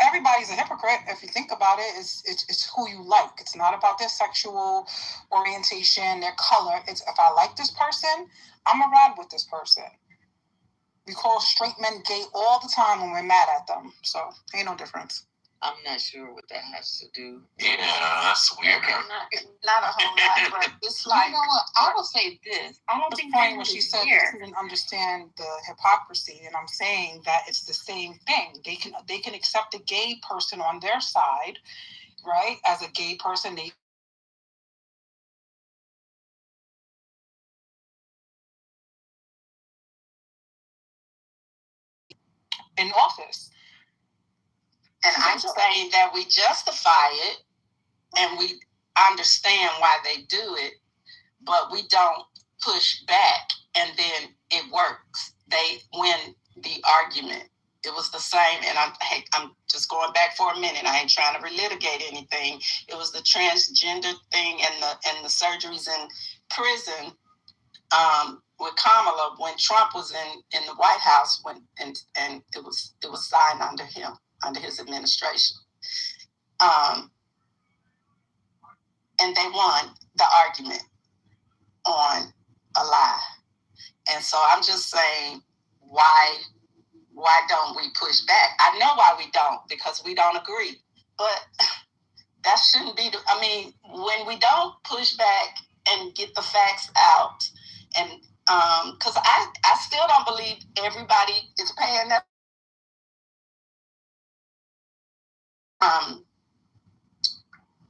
everybody's a hypocrite if you think about it. It's who you like. It's not about their sexual orientation, their color. It's if I like this person, I'm gonna ride with this person. We call straight men gay all the time when we're mad at them. So ain't no difference. I'm not sure what that has to do. Yeah, that's weird. Okay, not a whole lot, but it's like, You know what? I will say this. I don't think point when she said she didn't understand the hypocrisy, and I'm saying that it's the same thing. They can accept a gay person on their side, right? As a gay person, they in office. And I'm saying that we justify it and we understand why they do it, but we don't push back, and then it works. They win the argument. It was the same, and I'm just going back for a minute. I ain't trying to relitigate anything. It was the transgender thing and the surgeries in prison with Kamala when Trump was in the White House and it was signed under him, under his administration. And they won the argument on a lie. And so I'm just saying, why don't we push back? I know why we don't, because we don't agree. But that shouldn't be, when we don't push back and get the facts out, and because I still don't believe everybody is paying that.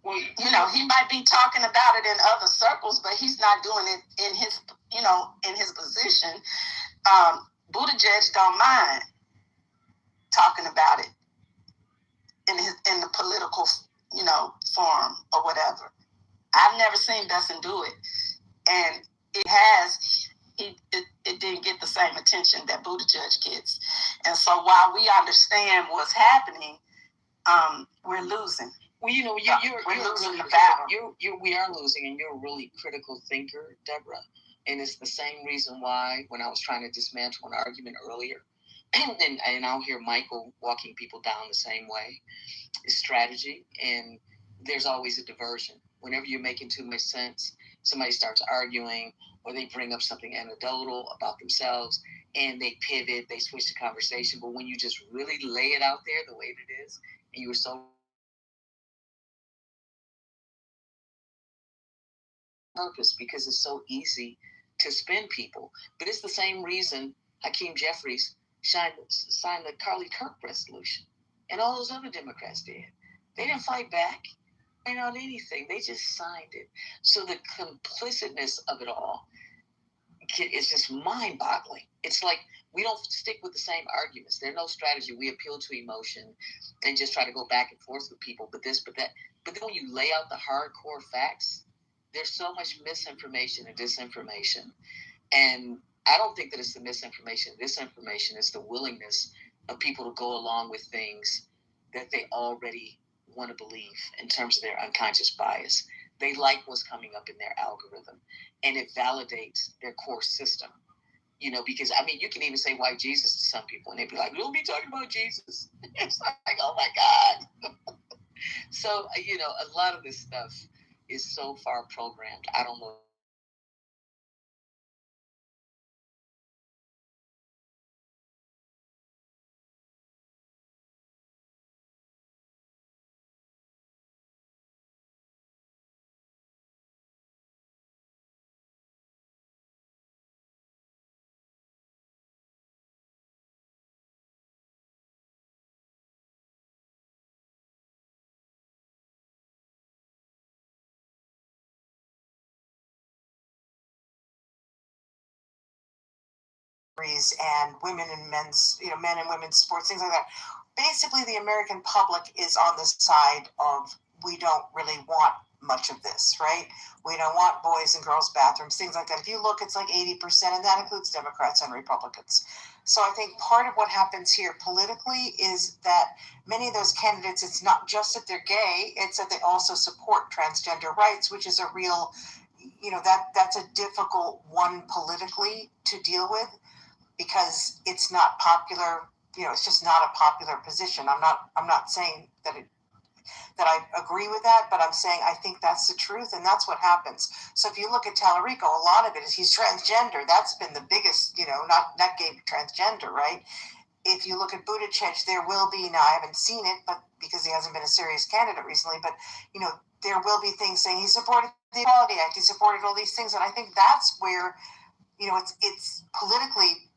Well, he might be talking about it in other circles, but he's not doing it in his position. Buttigieg don't mind talking about it in the political, forum or whatever. I've never seen Besson do it, and it didn't get the same attention that Buttigieg gets. And so while we understand what's happening, we're losing. Well, we are losing, and you're a really critical thinker, Deborah. And it's the same reason why when I was trying to dismantle an argument earlier, and I'll hear Michael walking people down the same way, is strategy, and there's always a diversion. Whenever you're making too much sense, somebody starts arguing, or they bring up something anecdotal about themselves, and they pivot, they switch the conversation. But when you just really lay it out there the way that it is, and you were so purpose, because it's so easy to spin people. But it's the same reason Hakeem Jeffries signed the Carly Kirk resolution, and all those other Democrats did. They didn't fight back on anything. They just signed it. So the complicitness of it all is just mind-boggling. It's like we don't stick with the same arguments. There's no strategy. We appeal to emotion and just try to go back and forth with people, but this, but that. But then when you lay out the hardcore facts, there's so much misinformation and disinformation. And I don't think that it's the misinformation. Disinformation is the willingness of people to go along with things that they already want to believe in terms of their unconscious bias. They like what's coming up in their algorithm, and it validates their core system. Because, you can even say white Jesus to some people, and they'd be like, we'll be talking about Jesus. It's like, oh my God. So, a lot of this stuff is so far programmed. I don't know. and women and men's, men and women's sports, things like that. Basically, the American public is on the side of we don't really want much of this, right? We don't want boys and girls bathrooms, things like that. If you look, it's like 80%, and that includes Democrats and Republicans. So I think part of what happens here politically is that many of those candidates, it's not just that they're gay, it's that they also support transgender rights, which is a real that's a difficult one politically to deal with because it's not popular. It's just not a popular position. I'm not saying that I agree with that, but I'm saying I think that's the truth, and that's what happens. So if you look at Tallarico, a lot of it is he's transgender. That's been the biggest, not gay, transgender, right? If you look at Buttigieg, there will be, now I haven't seen it, but because he hasn't been a serious candidate recently, but there will be things saying he supported the Equality Act, he supported all these things, and I think that's where, it's politically.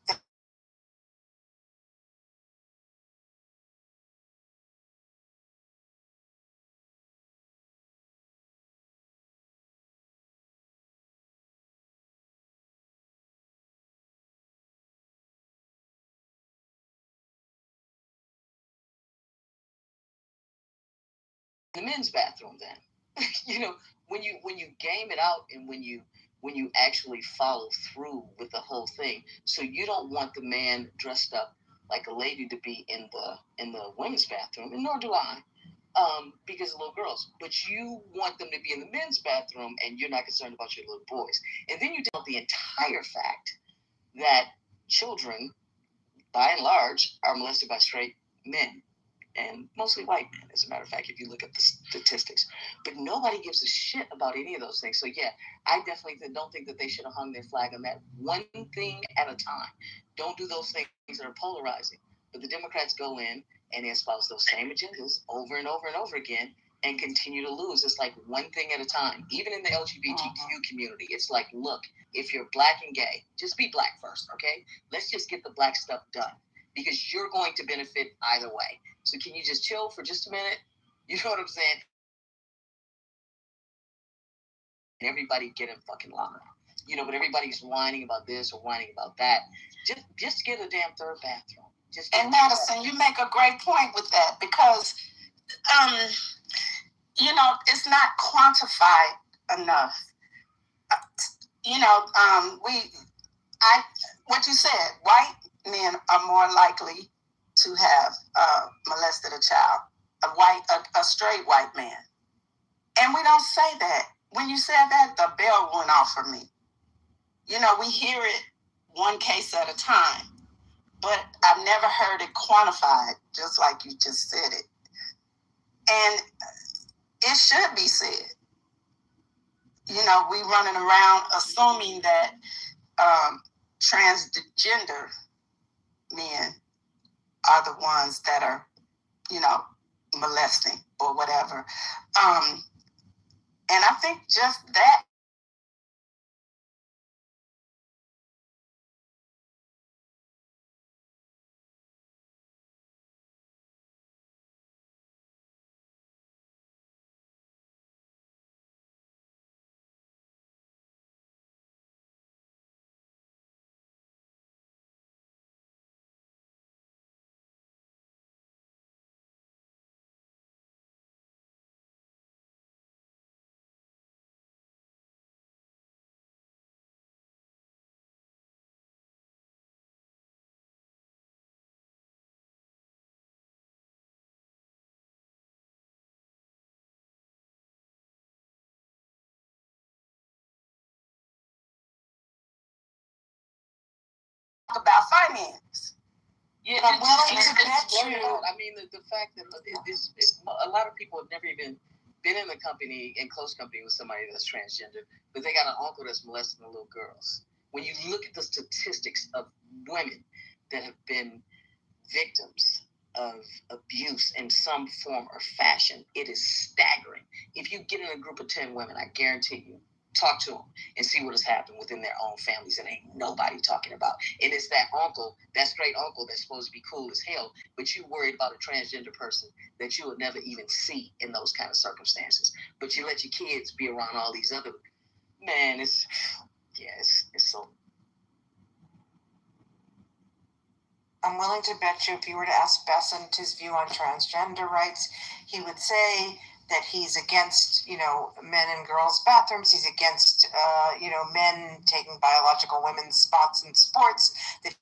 The men's bathroom then. when you game it out and when you actually follow through with the whole thing. So you don't want the man dressed up like a lady to be in the women's bathroom, and nor do I. Because of little girls. But you want them to be in the men's bathroom and you're not concerned about your little boys. And then you deal with the entire fact that children, by and large, are molested by straight men. And mostly white men, as a matter of fact, if you look at the statistics. But nobody gives a shit about any of those things. So yeah, I definitely don't think that they should have hung their flag on that, one thing at a time. Don't do those things that are polarizing. But the Democrats go in and they espouse those same agendas over and over and over again and continue to lose. It's like one thing at a time. Even in the LGBTQ community, it's like, look, if you're black and gay, just be black first, okay? Let's just get the black stuff done because you're going to benefit either way. So can you just chill for just a minute? You know what I'm saying? Everybody get in fucking line. But everybody's whining about this or whining about that. Just get a damn third bathroom. And Madison, you make a great point with that because, it's not quantified enough. What you said, white men are more likely to have molested a child, a straight white man. And we don't say that. When you said that, the bell went off for me. We hear it one case at a time, but I've never heard it quantified, just like you just said it. And it should be said. We running around assuming that transgender men are the ones that are, molesting or whatever. And I think just that. About finance. Yeah, I'm willing to bet you. I mean, the fact that a lot of people have never even been in in close company with somebody that's transgender, but they got an uncle that's molesting the little girls. When you look at the statistics of women that have been victims of abuse in some form or fashion, it is staggering. If you get in a group of 10 women, I guarantee you, talk to them and see what has happened within their own families that ain't nobody talking about. And it's that uncle, that straight uncle that's supposed to be cool as hell, but you worried about a transgender person that you would never even see in those kind of circumstances. But you let your kids be around all these other, man, it's so. I'm willing to bet you if you were to ask Bessent his view on transgender rights, he would say that he's against, men and girls' bathrooms. He's against, men taking biological women's spots in sports. That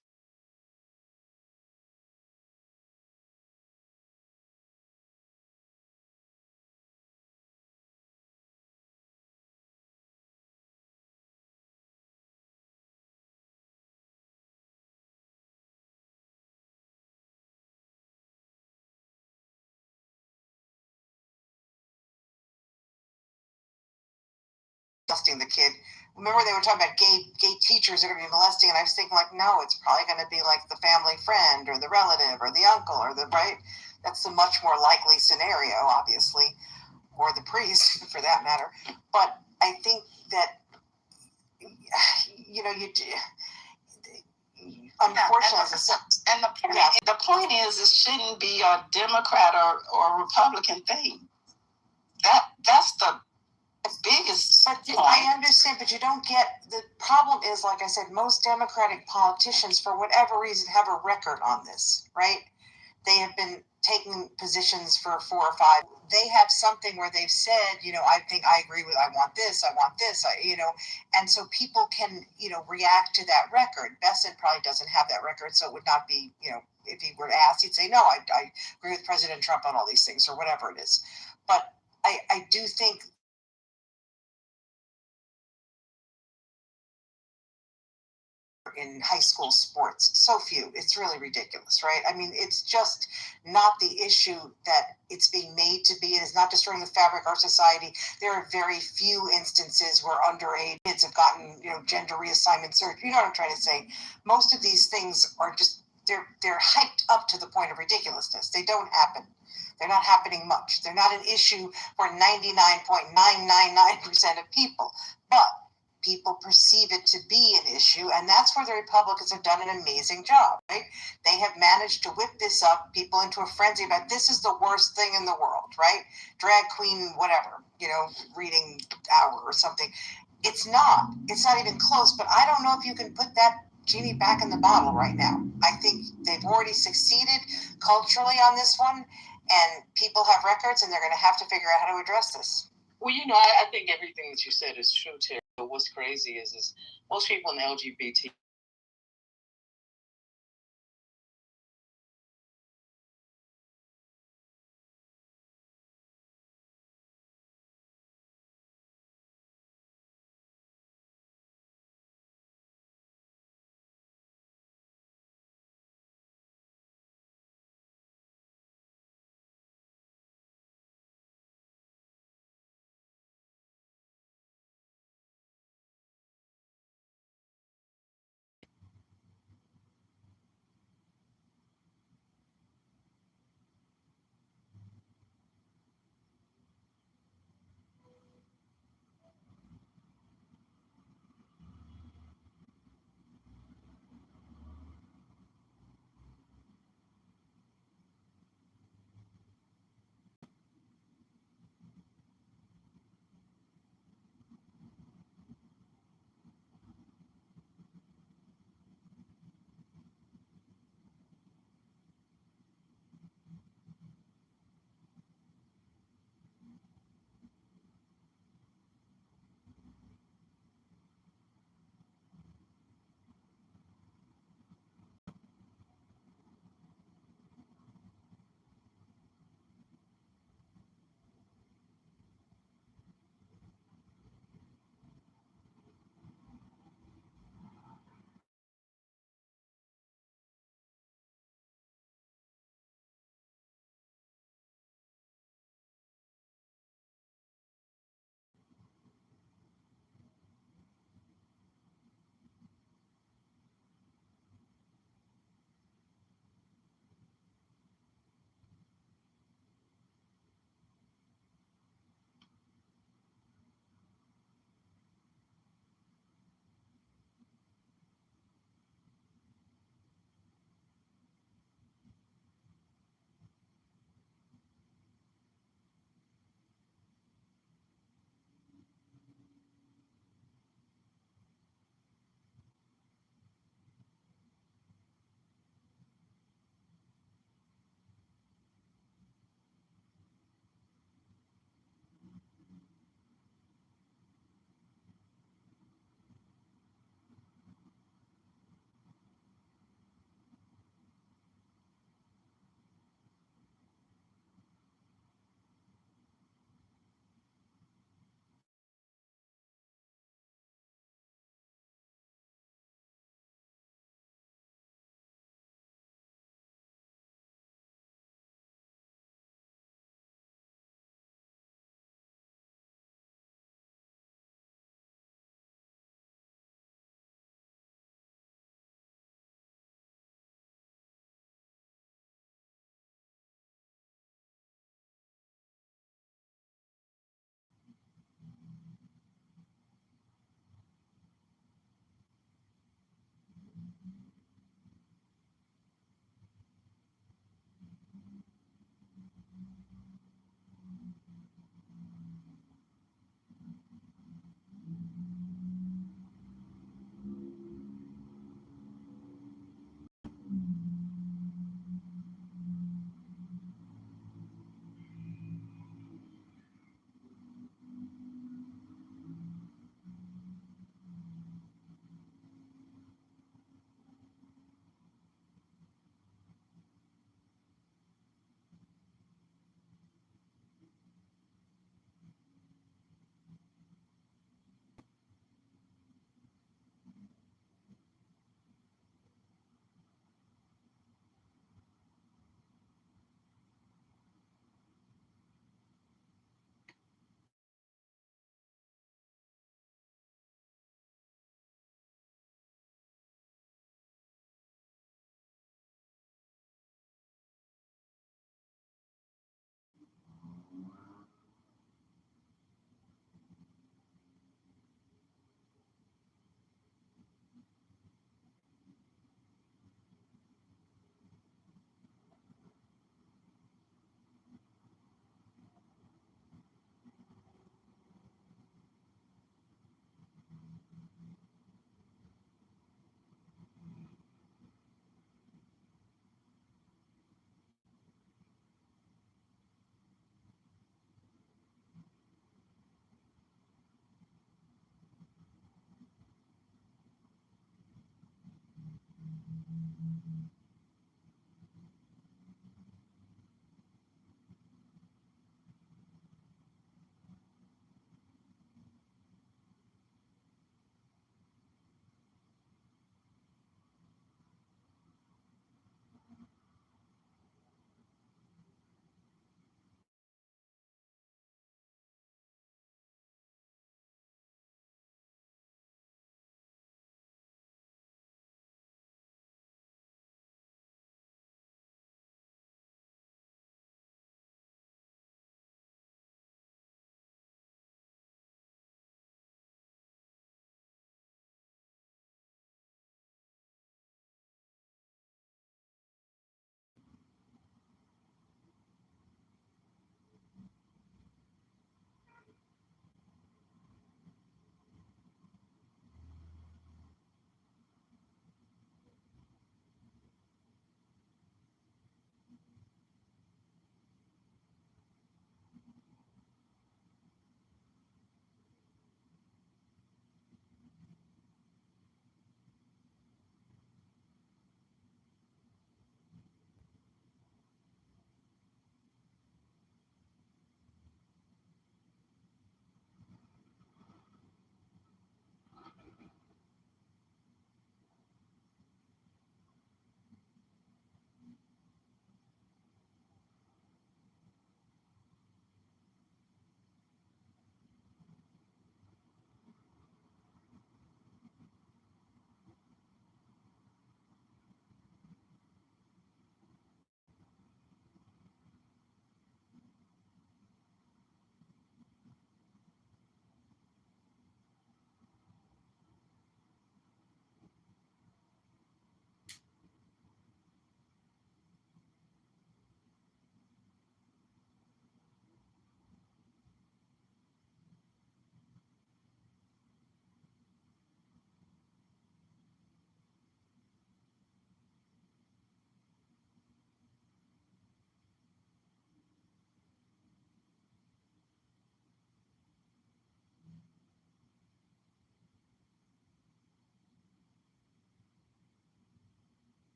molesting the kid. Remember they were talking about gay teachers are going to be molesting, and I was thinking like, no, it's probably going to be like the family friend or the relative or the uncle or the right. That's the much more likely scenario, obviously, or the priest for that matter. But I think that unfortunately, the point is, it shouldn't be a Democrat or Republican thing. That's the biggest. But I understand, but you don't get the problem. Is like I said, most Democratic politicians, for whatever reason, have a record on this, right? They have been taking positions for 4 or 5. They have something where they've said, I think I agree with, I want this, and so people can, react to that record. Bessent probably doesn't have that record, so it would not be, if he were asked, he'd say, no, I agree with President Trump on all these things or whatever it is. But I do think in high school sports, so few, it's really ridiculous, right? I mean, it's just not the issue that it's being made to be. It is not destroying the fabric of our society. There are very few instances where underage kids have gotten, gender reassignment surgery. You know what I'm trying to say? Most of these things are just, they're hyped up to the point of ridiculousness. They don't happen. They're not happening much. They're not an issue for 99.999% of people. But people perceive it to be an issue, and that's where the Republicans have done an amazing job, right? They have managed to whip this up, people into a frenzy about this is the worst thing in the world, right? Drag queen, whatever, reading hour or something. It's not even close, but I don't know if you can put that genie back in the bottle right now. I think they've already succeeded culturally on this one, and people have records, and they're going to have to figure out how to address this. Well, I think everything that you said is true, Terry. But what's crazy is most people in the LGBT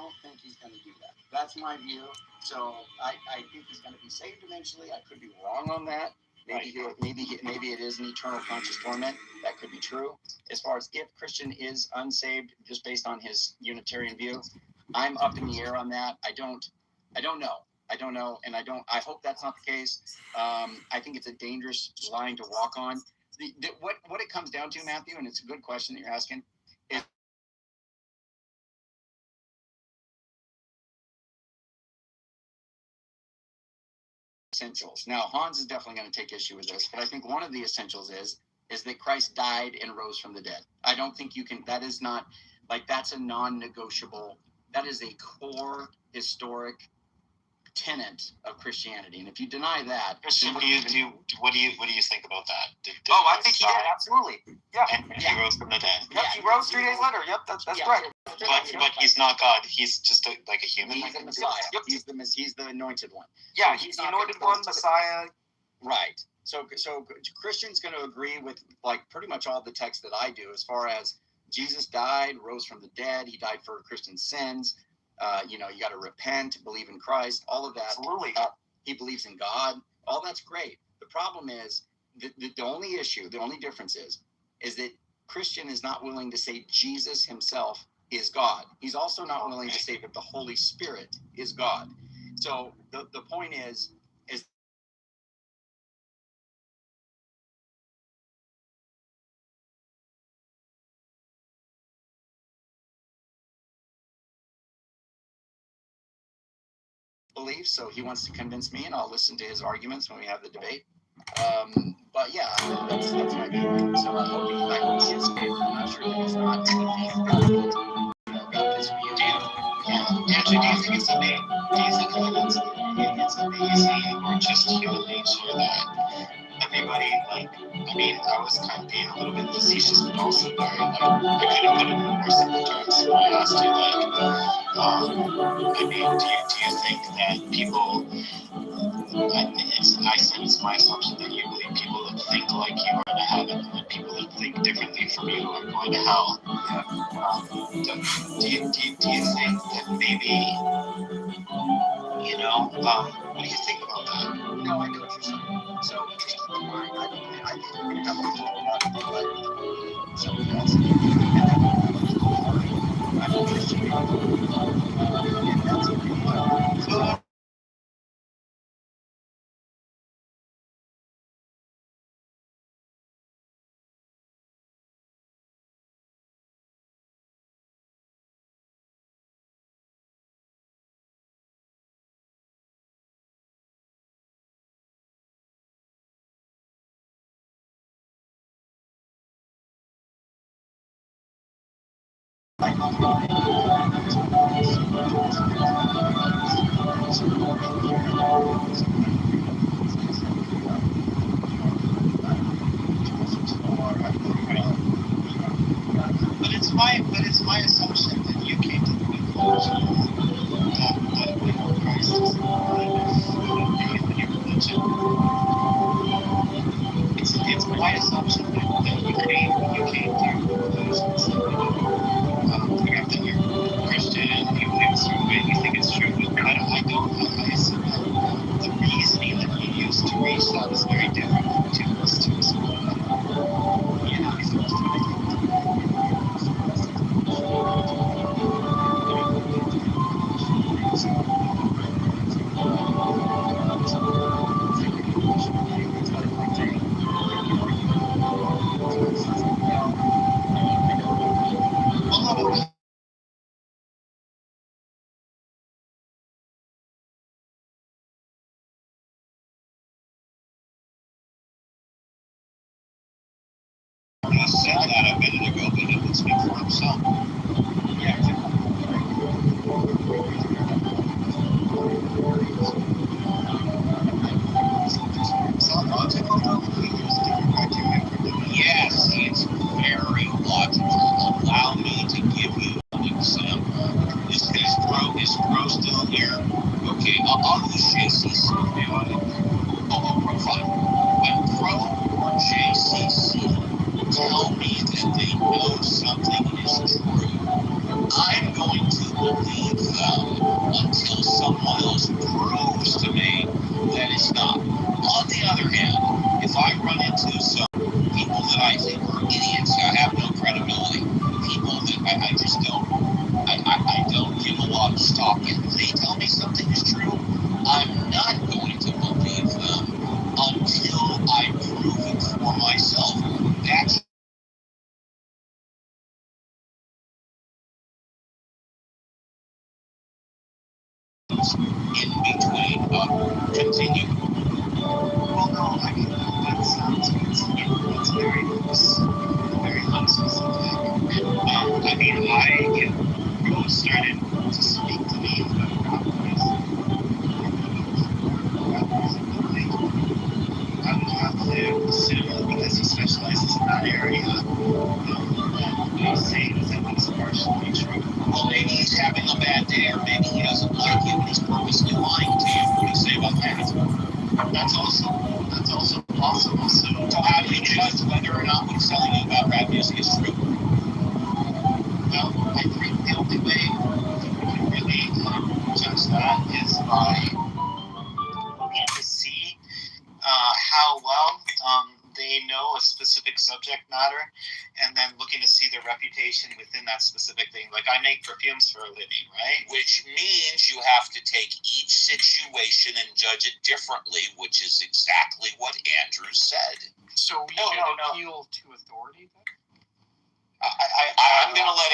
don't think he's going to do that. That's my view. So I think he's going to be saved eventually. I could be wrong on that. Maybe it is an eternal conscious torment. That could be true. As far as if Christian is unsaved, just based on his Unitarian view, I'm up in the air on that. I don't know, and I hope that's not the case. I think it's a dangerous line to walk on. What it comes down to, Matthew, and it's a good question that you're asking, is essentials. Now, Hans is definitely going to take issue with this, but I think one of the essentials is that Christ died and rose from the dead. I don't think you can, that is not, like, that's a non-negotiable, that is a core historic tenet of Christianity. And if you deny that, Christian, what do you think about that? I think he did, absolutely. Yeah. And he rose from the dead. Yep, he rose 3 days later. Yep, that's right. But he's not God. He's just like a human. He's the Messiah. Yep. He's the anointed one. Yeah, he's the anointed one, Messiah. Right. So Christian's going to agree with like pretty much all the texts that I do, as far as Jesus died, rose from the dead. He died for Christian sins. You got to repent, believe in Christ, all of that. Absolutely. He believes in God. All that's great. The problem is the only issue, the only difference is that Christian is not willing to say Jesus himself is God. He's also not willing to say that the Holy Spirit is God. So the point is belief, so he wants to convince me, and I'll listen to his arguments when we have the debate. But yeah, that's my view. So I hope he is. I'm not sure that he's not. Got this view. Andrew, do you think it's amazing? Do you think that it's amazing, or just human nature that everybody, I was kind of being a little bit facetious, but also very, I couldn't put it in more simple terms. So I asked you, do you think that people, I said it's my assumption that you believe people that think like you are to heaven, and that people that think differently from you are going to hell. Do you think that maybe, what do you think about that? No, I know what you're saying. So just keep in mind, I think we're going to have a lot of people like somebody else, and that will be hard. I'm a Christian, and that's okay. But it's my assumption that you came to the conclusion that Christ is the faith in your religion. It's my assumption that you came to your conclusions that you're Christian and you believe a certain way and you think it's true. But I assume that the reasoning that you used to reach that is very different from us to us. He said that a minute ago, but he didn't speak for himself. Yes, it's very logical. Allow me to give you an example. Is Bro still here? Okay, I'll use JCC. Fine. When Pro or JCC tell me that they know something is true, I'm going to believe them until someone else proves to me that it's not. On the other hand, if I run into some people that I think are idiots, I have no credibility, people that I just don't give a lot of stock in, they tell me something is true, I'm not going to believe them until I prove it for myself. That's in between. Continue. Well, no, I mean, that sounds, it's very unspecific. I mean, when you started to speak to me about this, I would have to assume, because he specializes in that area, that what he's saying is at least partially true. Well, maybe he's having a bad day, or maybe he doesn't like you and he's purposely lying to you. What do you say about that? That's also possible. So how do you judge whether or not what he's telling you about rap music is true? Well, I think the only way you can really judge that is by looking to see how well they know a specific subject matter, and then looking to see their reputation within that specific thing. Like, I make perfumes for a living, right? Which means you have to take each situation and judge it differently, which is exactly what Andrew said. So we should appeal to authority then? I'm gonna let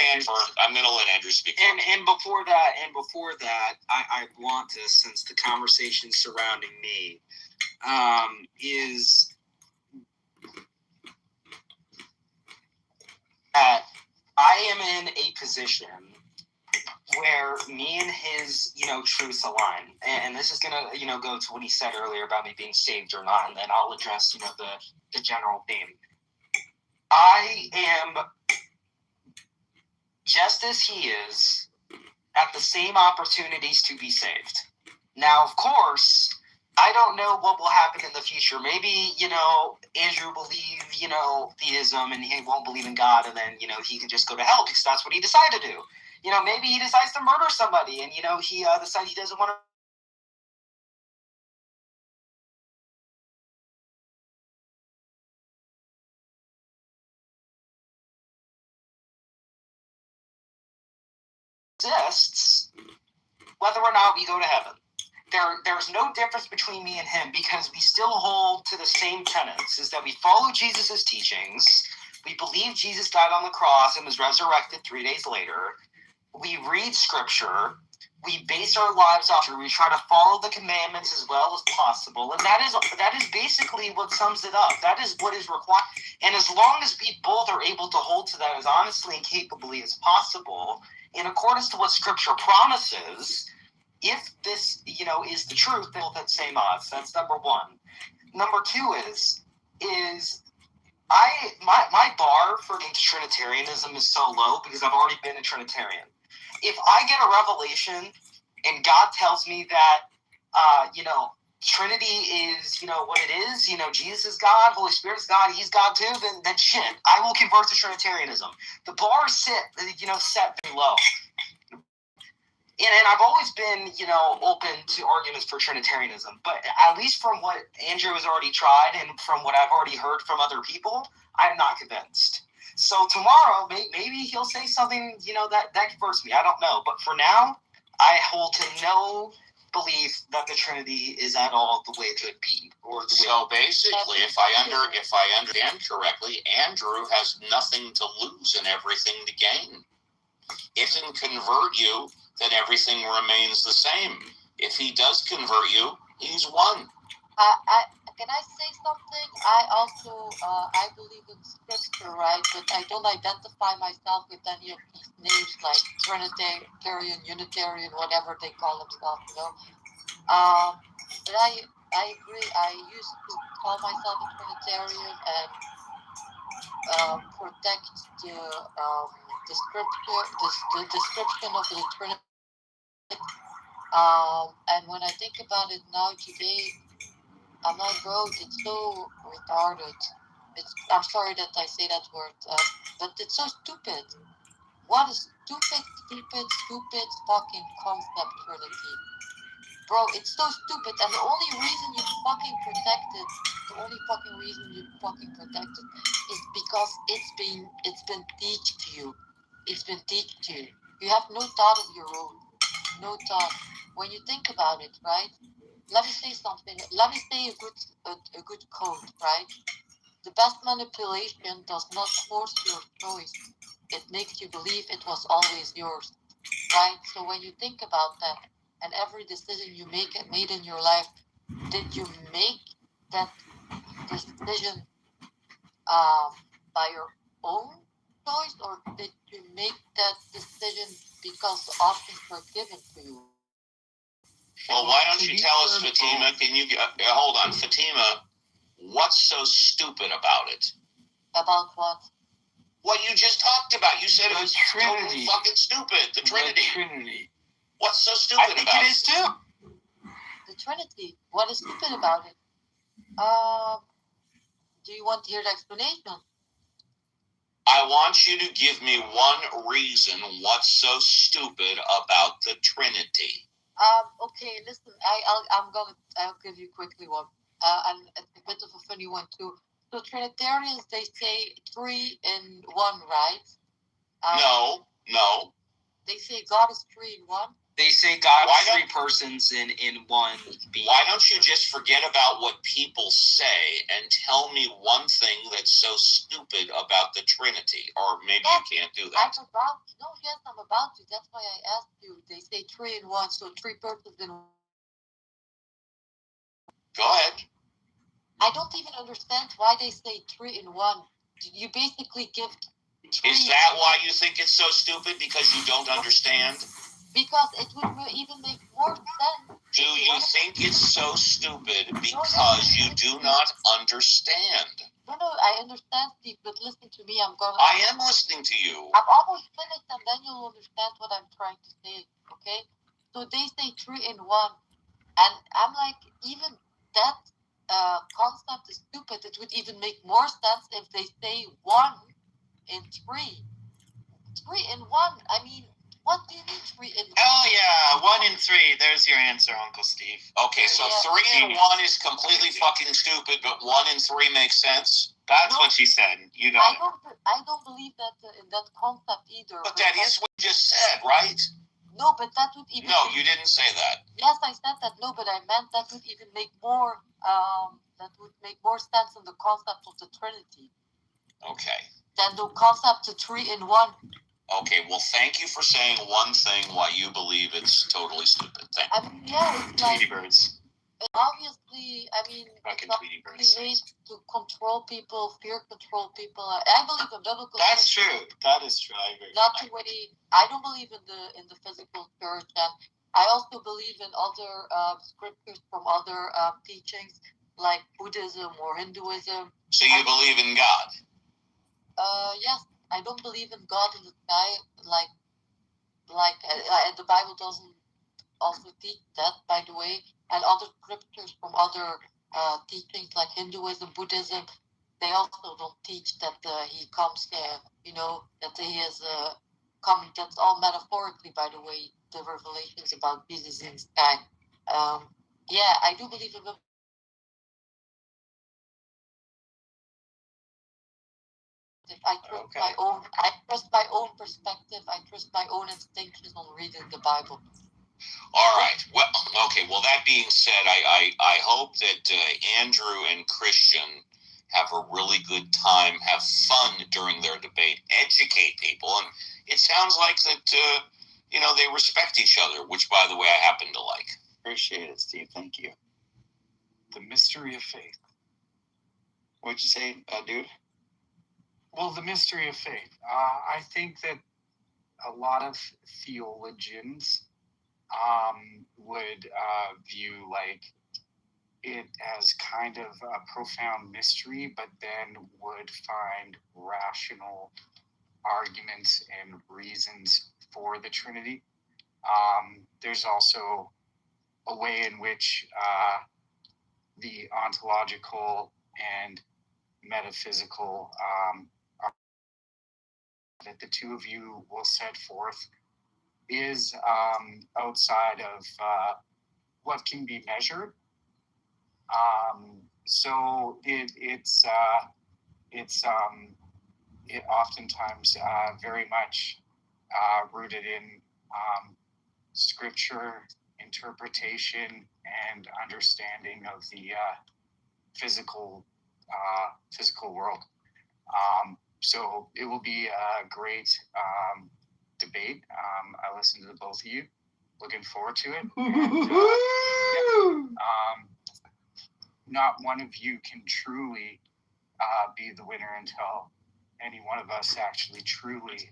Andrew speak. And before that, I want to, since the conversation surrounding me is that I am in a position where me and his, truths align. And this is gonna, go to what he said earlier about me being saved or not, and then I'll address, the general theme. I am just as he is at the same opportunities to be saved. Now, of course, I don't know what will happen in the future. Maybe, Andrew will believe, theism, and he won't believe in God, and then, he can just go to hell because that's what he decided to do. Maybe he decides to murder somebody, and, he decides he doesn't want to exists, whether or not we go to heaven. There's no difference between me and him because we still hold to the same tenets, is that we follow Jesus' teachings, we believe Jesus died on the cross and was resurrected 3 days later, we read scripture, we base our lives off it, we try to follow the commandments as well as possible, and that is basically what sums it up. That is what is required. And as long as we both are able to hold to that as honestly and capably as possible, in accordance to what scripture promises, if this, is the truth, they'll have that same odds. That's number one. Number two is my bar for into Trinitarianism is so low because I've already been a Trinitarian. If I get a revelation and God tells me that, Trinity is, what it is, Jesus is God, Holy Spirit is God, he's God too, then shit, I will convert to Trinitarianism. The bar is set very low. And I've always been, open to arguments for Trinitarianism, but at least from what Andrew has already tried and from what I've already heard from other people, I'm not convinced. So tomorrow, maybe he'll say something, that converts me. I don't know. But for now, I hold to no belief that the Trinity is at all the way it could be. So basically, if I understand correctly, Andrew has nothing to lose and everything to gain. If he can convert you, then everything remains the same. If he does convert you, he's won. Can I say something? I also I believe in scripture, right? But I don't identify myself with any of these names like Trinitarian, Unitarian, whatever they call themselves, But I agree. I used to call myself a Trinitarian and protect the description of the Trinity. And when I think about it now today, I'm like, bro, it's so retarded. I'm sorry that I say that word, but it's so stupid. What a stupid fucking concept, Trinity. Bro, it's so stupid, and the only reason you fucking protect it, is because it's been teached to you. It's been teached to you. You have no thought of your own. No thought. When you think about it, right? Let me say something. Let me say a good quote, right? The best manipulation does not force your choice. It makes you believe it was always yours, right? So when you think about that, and every decision you made in your life, did you make that decision by your own choice, or did you make that decision because the options were given to you? Well, why don't you tell us, Fatima? Can you hold on, Fatima? What's so stupid about it? About what? What you just talked about. You said The it was Trinity. totally fucking stupid. The Trinity. The Trinity. What's so stupid about it? I think it is too. The Trinity. What is stupid about it? Do you want to hear the explanation? I want you to give me one reason what's so stupid about the Trinity. Okay, listen, I'll give you quickly one. And it's a bit of a funny one too. So Trinitarians, they say 3 in 1, right? No. They say God is 3 in 1. They say God is 3 persons in one being. Why don't you just forget about what people say and tell me one thing that's so stupid about the Trinity? Or maybe you can't do that. I'm about to. That's why I asked you. They say 3 in 1, so 3 persons in 1. Go ahead. I don't even understand why they say 3 in 1. You basically give 3. Is that why you think it's so stupid? Because you don't understand? Because it would even make more sense. Do you think it's so stupid because you do not understand? No, I understand, Steve, but listen to me. I am listening to you. I'm almost finished, and then you'll understand what I'm trying to say, okay? So they say 3 in 1, and I'm like, even that concept is stupid. It would even make more sense if they say 1 in 3. 3 in 1, I mean, what do you mean 3 in 1? Hell yeah, 1 in 3. There's your answer, Uncle Steve. Okay, so 3 in 1 is completely fucking stupid, but 1 in 3 makes sense? That's what she said. You got it. I don't believe that in that concept either. But that is what you just said, right? No, but that would even... No, you didn't say that. Yes, I said that. No, but I meant that would even make more... sense in the concept of the Trinity. Okay. Than the concept of 3 in 1. Okay, well, thank you for saying one thing why you believe it's totally stupid. Thank you. I mean, yeah, it's like... Tweety birds. Obviously, I mean, Fucking it's Tweety birds. made to control people, fear control people. I believe in biblical... That's true. That is true. I agree. Not the way... I don't believe in the physical church, and I also believe in other scriptures from other teachings, like Buddhism or Hinduism. So you believe in God? Yes. I don't believe in God in the sky, like the Bible doesn't also teach that, by the way, and other scriptures from other teachings like Hinduism, Buddhism, they also don't teach that he comes, that he is coming. That's all metaphorically, by the way, the revelations about Jesus in the sky. Yeah, I do believe in I trust my own perspective. I trust my own instinctions on reading the Bible. All right. Well, okay. Well, that being said, I hope that Andrew and Christian have a really good time, have fun during their debate, educate people, and it sounds like that they respect each other, which, by the way, I happen to like. Appreciate it, Steve. Thank you. The mystery of faith. What'd you say, dude? Well, the mystery of faith. I think that a lot of theologians would view it as kind of a profound mystery, but then would find rational arguments and reasons for the Trinity. There's also a way in which the ontological and metaphysical that the two of you will set forth is outside of what can be measured. So it's oftentimes very much rooted in scripture interpretation and understanding of the physical world. So it will be a great debate. I listened to both of you. Looking forward to it. And, not one of you can truly be the winner until any one of us actually truly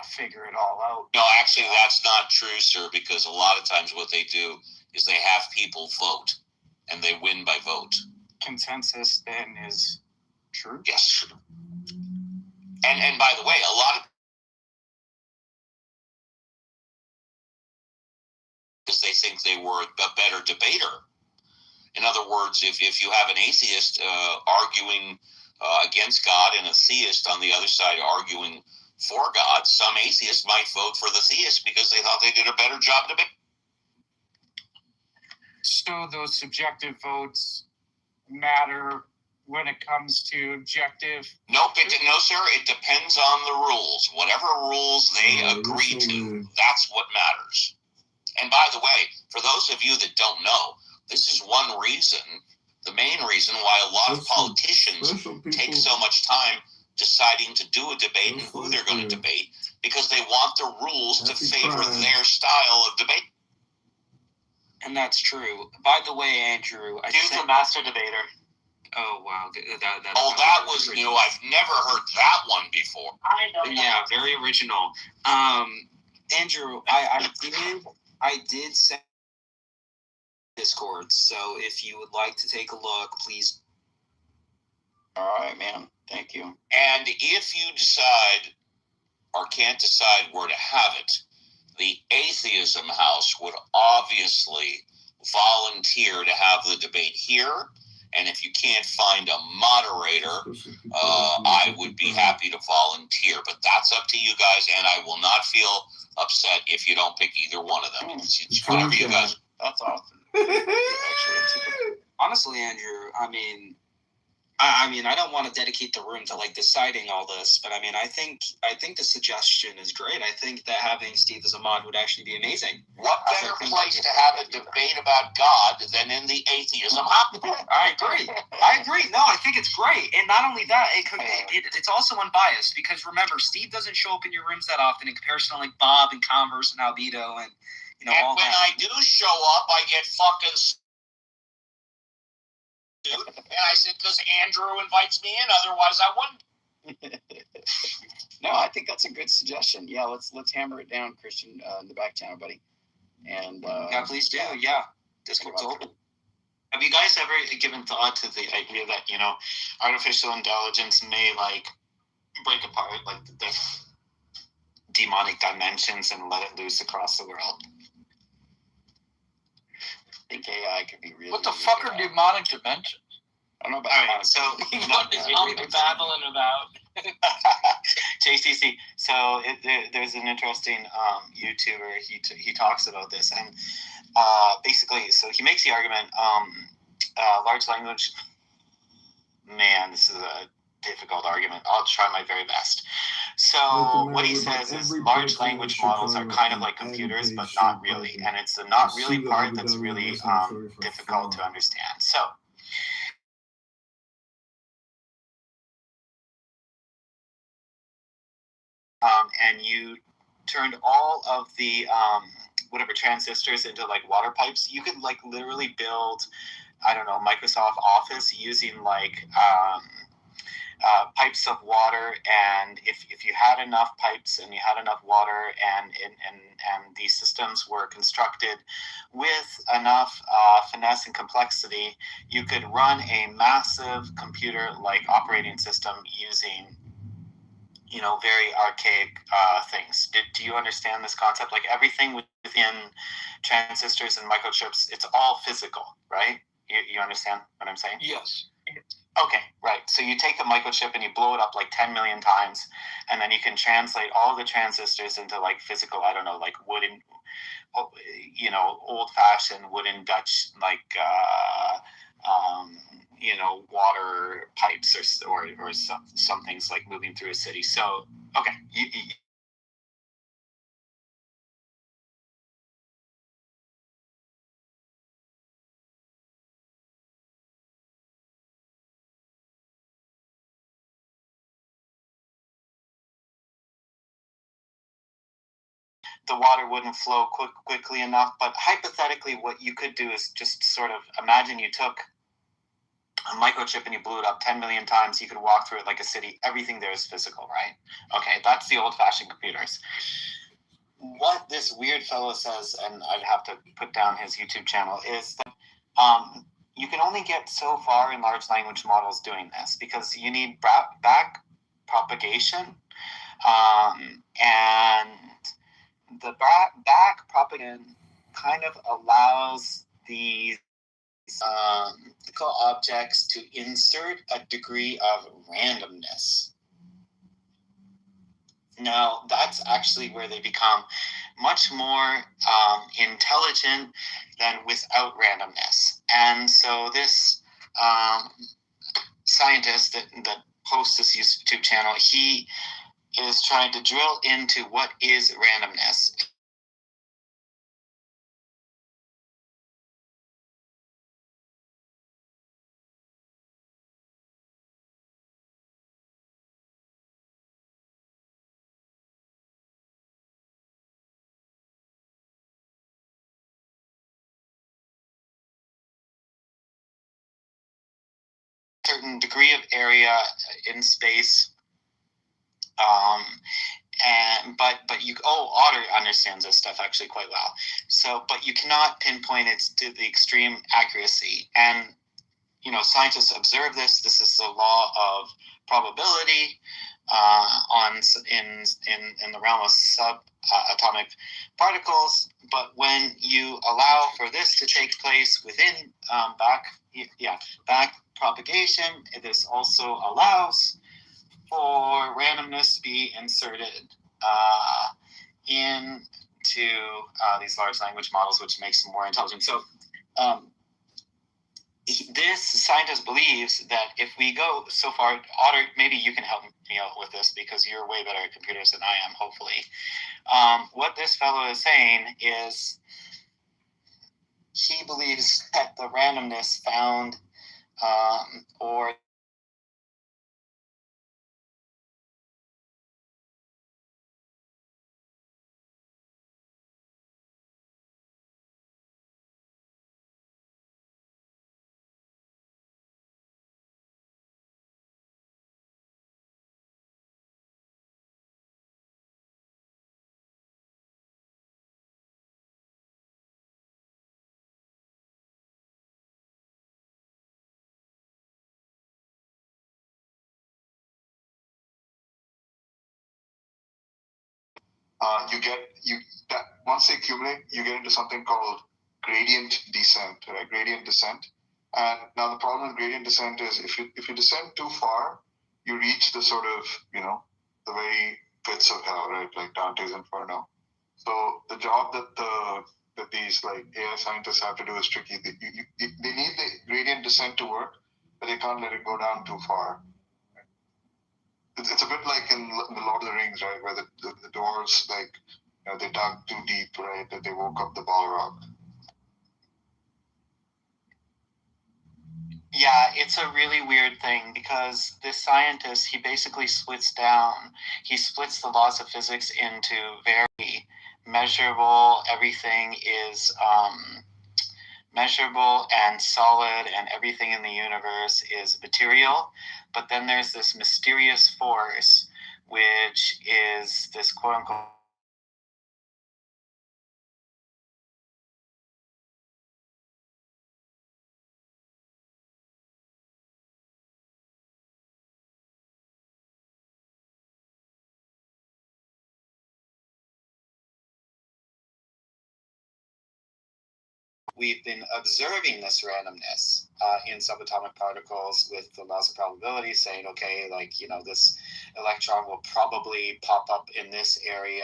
figure it all out. No, actually, that's not true, sir, because a lot of times what they do is they have people vote, and they win by vote. Consensus, then, is true? Yes. And by the way, a lot of because they think they were a better debater. In other words, if you have an atheist arguing against God and a theist on the other side arguing for God, some atheists might vote for the theist because they thought they did a better job debating. So those subjective votes matter when it comes to objective? No, sir. It depends on the rules. Whatever rules they agree to, that's what matters. And by the way, for those of you that don't know, this is one reason, the main reason why a lot of politicians take so much time deciding to do a debate and who they're going to debate, because they want the rules to favor their style of debate. And that's true. By the way, Andrew, He's a master debater. Oh, wow. That was new. I've never heard that one before. I know. Yeah, very original. Andrew, I did send Discord, so if you would like to take a look, please. All right, man. Thank you. And if you decide or can't decide where to have it, the Atheism House would obviously volunteer to have the debate here. And if you can't find a moderator, I would be happy to volunteer. But that's up to you guys, and I will not feel upset if you don't pick either one of them. It's whatever you guys. That's awesome. Honestly, Andrew, I don't want to dedicate the room to like deciding all this, but I think the suggestion is great. I think that having Steve as a mod would actually be amazing. What better place to have a debate about God than in the Atheism House? I agree. No, I think it's great. And not only that, it's also unbiased, because remember, Steve doesn't show up in your rooms that often in comparison to like Bob and Converse and Albedo and all when that. I do show up, I get fucking. And I said, because Andrew invites me in, otherwise I wouldn't. No, I think that's a good suggestion. Yeah, let's hammer it down, Christian, in the back channel, buddy. And yeah, please do. Yeah, Discord's open. Have you guys ever given thought to the idea that artificial intelligence may break apart the demonic dimensions and let it loose across the world? I think AI could be really. What the fuck are demonic dimensions? I don't know All about. right, so what is y'all babbling about? JCC. So there's an interesting YouTuber. He talks about this, and basically, so he makes the argument. Large language. Man, this is a difficult argument. I'll try my very best. So what he says is large language models are kind of like computers, but not really. And it's the not really part that's really difficult to understand. So and you turned all of the whatever transistors into like water pipes, you could like literally build, I don't know, Microsoft Office using like pipes of water, and if you had enough pipes and you had enough water and these systems were constructed with enough finesse and complexity, you could run a massive computer like operating system using very archaic things. Do you understand this concept? Like everything within transistors and microchips, it's all physical, right? You understand what I'm saying? Yes. Okay, right. So you take a microchip and you blow it up like 10 million times, and then you can translate all the transistors into like physical, I don't know, like wooden, old-fashioned wooden Dutch, like, water pipes or some things like moving through a city. So, okay, the water wouldn't flow quickly enough. But hypothetically, what you could do is just sort of imagine you took a microchip and you blew it up 10 million times. You could walk through it like a city. Everything there is physical, right? Okay, that's the old-fashioned computers. What this weird fellow says, and I'd have to put down his YouTube channel, is that you can only get so far in large language models doing this because you need back propagation, and the back propagation kind of allows these physical objects to insert a degree of randomness. Now, that's actually where they become much more intelligent than without randomness. And so this scientist that hosts this YouTube channel, he is trying to drill into what is randomness. Certain degree of area in space, but Otter understands this stuff actually quite well. So, but you cannot pinpoint it to the extreme accuracy. And scientists observe this. This is the law of probability in the realm of subatomic particles. But when you allow for this to take place within back propagation, this also allows for randomness to be inserted into these large language models, which makes them more intelligent. So this scientist believes that if we go so far, Otter, maybe you can help me out with this because you're way better at computers than I am, hopefully. What this fellow is saying is he believes that the randomness found or once they accumulate, you get into something called gradient descent, right? Gradient descent. And now the problem with gradient descent is if you descend too far, you reach the sort of, the very pits of hell, right? Like Dante's Inferno. So the job that these like AI scientists have to do is tricky. They need the gradient descent to work, but they can't let it go down too far. It's a bit like in the Lord of the Rings, right, where the dwarves, like, they dug too deep, right, that they woke up the Balrog. Yeah, it's a really weird thing because this scientist, he basically splits the laws of physics into very measurable, everything is measurable and solid, and everything in the universe is material. But then there's this mysterious force, which is this quote unquote we've been observing this randomness in subatomic particles with the laws of probability, saying, okay, like, you know, this electron will probably pop up in this area,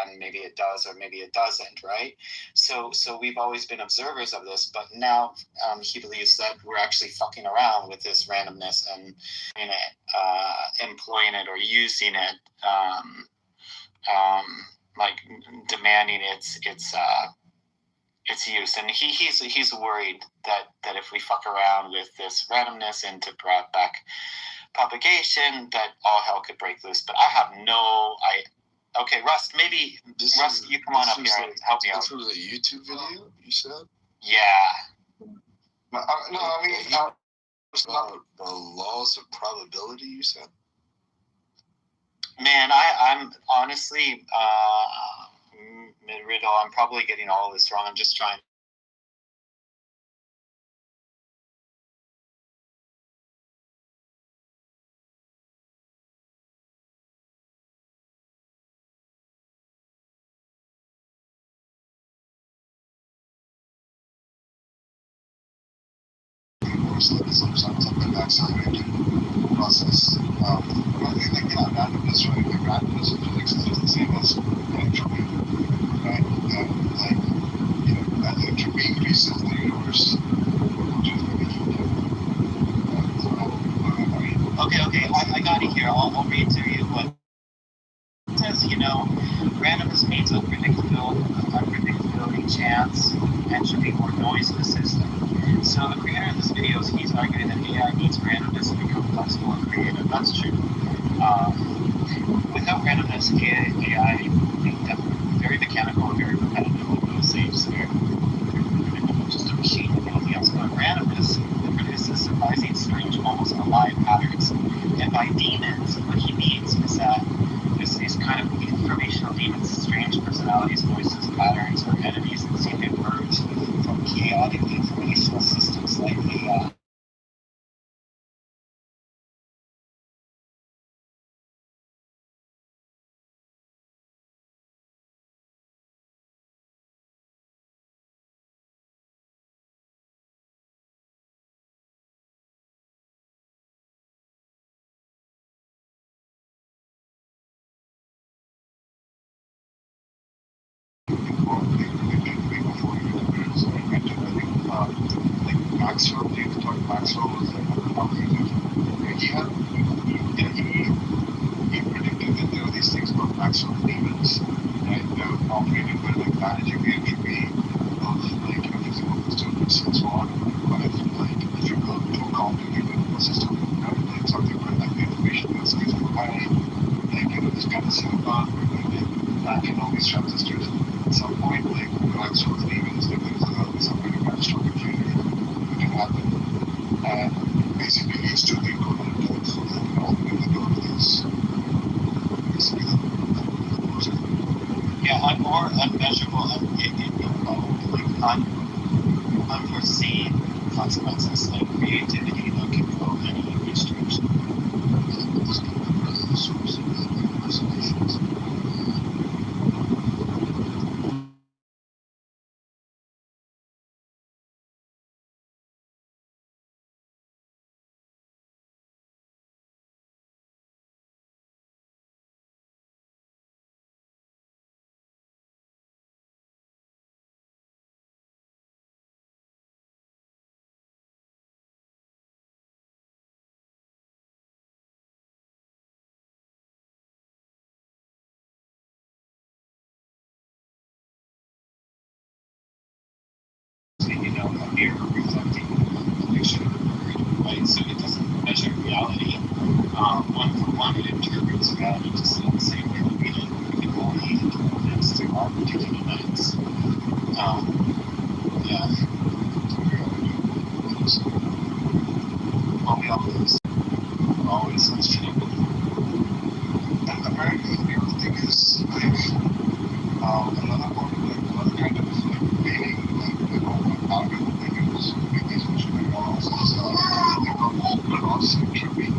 and maybe it does or maybe it doesn't, right? So we've always been observers of this, but now he believes that we're actually fucking around with this randomness and employing it or using it, like demanding its use. And he's worried that if we fuck around with this randomness into back propagation, that all hell could break loose. But I have okay, Rust, maybe you come on up here and help me out. This was a YouTube video, you said? Yeah. No, I mean, about the laws of probability, you said? Man, I'm honestly, mid-riddle, I'm probably getting all of this wrong. I'm just trying. Something accelerated process. I think randomness, right? Like randomness in physics is just the same as entropy, right? And like, you know, as entropy increases, the universe will just Okay, I got it here. I'll read to you what it says. You know, randomness means unpredictability, chance, entropy, or noise in the system. So the creator of this video, he's arguing that AI needs randomness to become flexible and creative. That's true. Without randomness, AI is definitely very mechanical and very repetitive. I would say it's very just a machine and anything else. But randomness produces surprising, strange, almost alive patterns. And by demons, what he means is that these kind of informational demons, strange personalities, voices, patterns, or entities that seem to emerge from chaotic informational systems like AI. Maxwell, David thought Maxwell was like he predicted that there were these things called Maxwell demons, right? That were operated by like managing the entropy of like physical systems and so on. But if you go to a complicated system, right, like something where like the information that's going to high, like you know, this kind of silicon where they packing all these transistors. At some point, like Maxwell's demons, there is some kind of catastrophic failure that can happen, and basically leads to the equivalent of ultimately the door is basically yeah, or unmeasurable, unforeseen consequences like creativity that can go any which direction. You know, a mirror reflecting the picture of the bird, right? So it doesn't measure reality. One for one, it interprets reality just in the same way that we can only interpret things through our particular lens. Yeah. Well, we always questioning. And apparently the other thing is like another part of like another kind of like meaning algorithm they use to make these machine models is they're called cross entropy.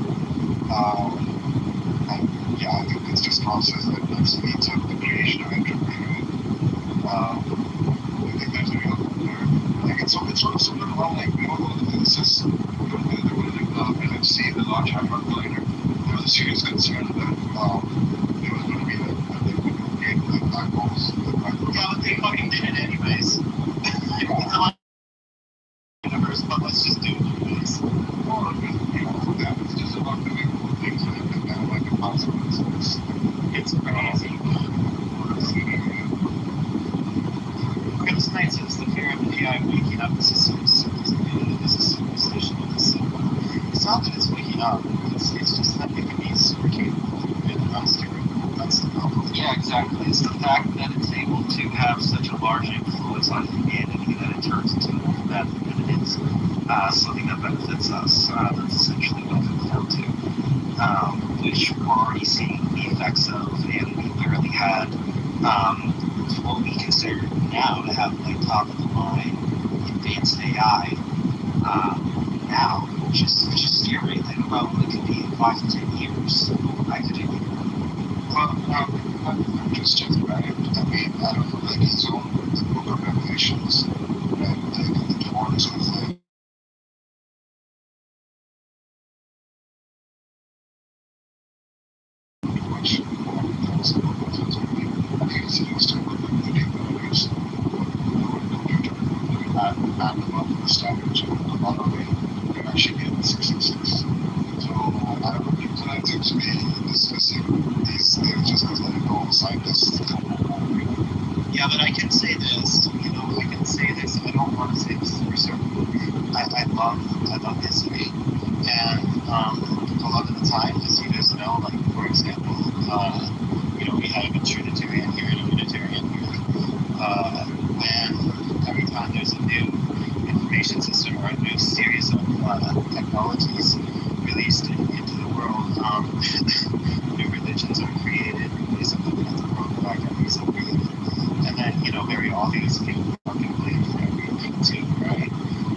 And yeah, I think it's just process that speeds up the creation of entropy, right? I think there's a real like It's just the LFC, the Large Hadron Collider. There was a serious concern that there was going to be they would create black holes. Yeah, but they fucking did it anyways. It's not universe, but let's just do it anyways. Well, it's just about doing cool things and then like the consequences. It's crazy. Okay, this night says the fear of AI waking up is a superstition of the simple. It's not that it's waking up, it's just that it can be super capable and unsteerable. That's the problem. Yeah, exactly. It's the fact that it's able to have such a large influence on humanity that it turns into more bad than it is something that benefits us. That's essentially what it comes down to. Which we're already seeing the effects of, and we literally had what we consider now to have like top of the line advanced AI now, which is scary. Think about what it could be in 5 to 10 years. I could do it. Well, I'm interested, right? I mean, I don't know, like his own book of Revelations, right? Like the horns of like which I think it's still with like the developers map them up with the standards of the model way and actually get 666. So I don't know, people that seem to be discussing these things just because they know scientists. Yeah, but I can say this, I can say this. I don't want to say this for certain. I love history, and a lot of the time, as you guys know, like for example, we have a Trinitarian here and a Unitarian here. When every time there's a new information system or a new series of technologies released into the world, new religions are created, ways of looking at the world that academics have created. And then, very obvious people fucking blame for everything too, right?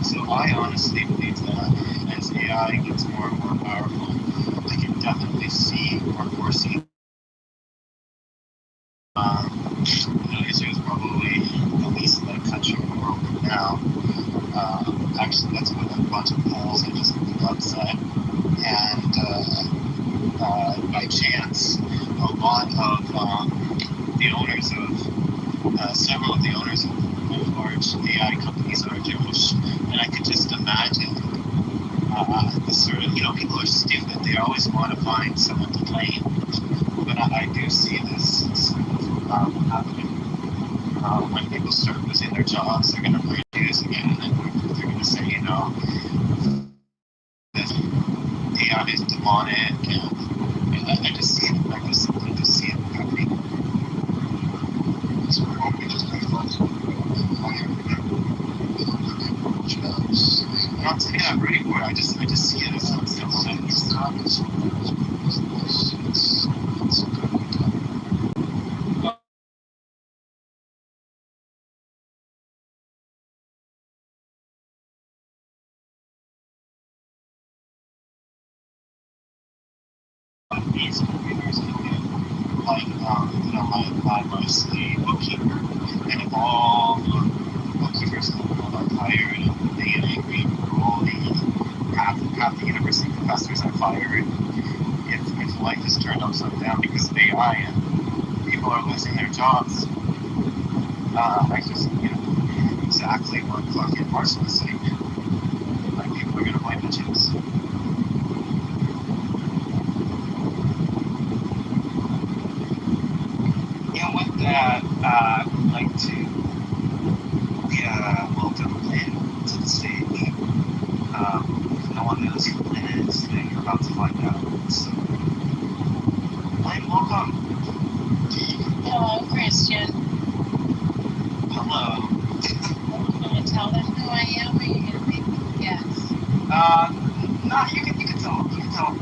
So I honestly believe that as AI gets more and more powerful, I can definitely see or foresee Israel is probably the least led country in the world now. Actually, that's what a bunch of polls I just looked up said. And by chance, a lot of the owners of several of the owners of large AI companies are Jewish, and I could just imagine the sort of, people are stupid. They always want to find someone to blame. But I do see this sort of happening. When people start losing their jobs, they're going to play news again, and they're going to say, this AI is demonic, and I just see it. I just see it happening. So why don't we just make lots of money I'm not saying I'm ready for it. I just see it as something that needs to happen. It's amazing computers in it. Like, my slave bookkeeper, and if all the bookkeepers in the world are fired, and they get angry, half the university professors are fired, if life is turned upside down because of AI and people are losing their jobs, I just, exactly what fucking Marshall was saying. Like, people are gonna blame the Jews. And with that, I would like to welcome Lynn to the stage. If no one knows who Lynn is, then you're about to find out. So, Lynn, welcome. Hello, Christian. Hello. You want to tell them who I am, or are you going to make me guess? No, you can tell. You can tell.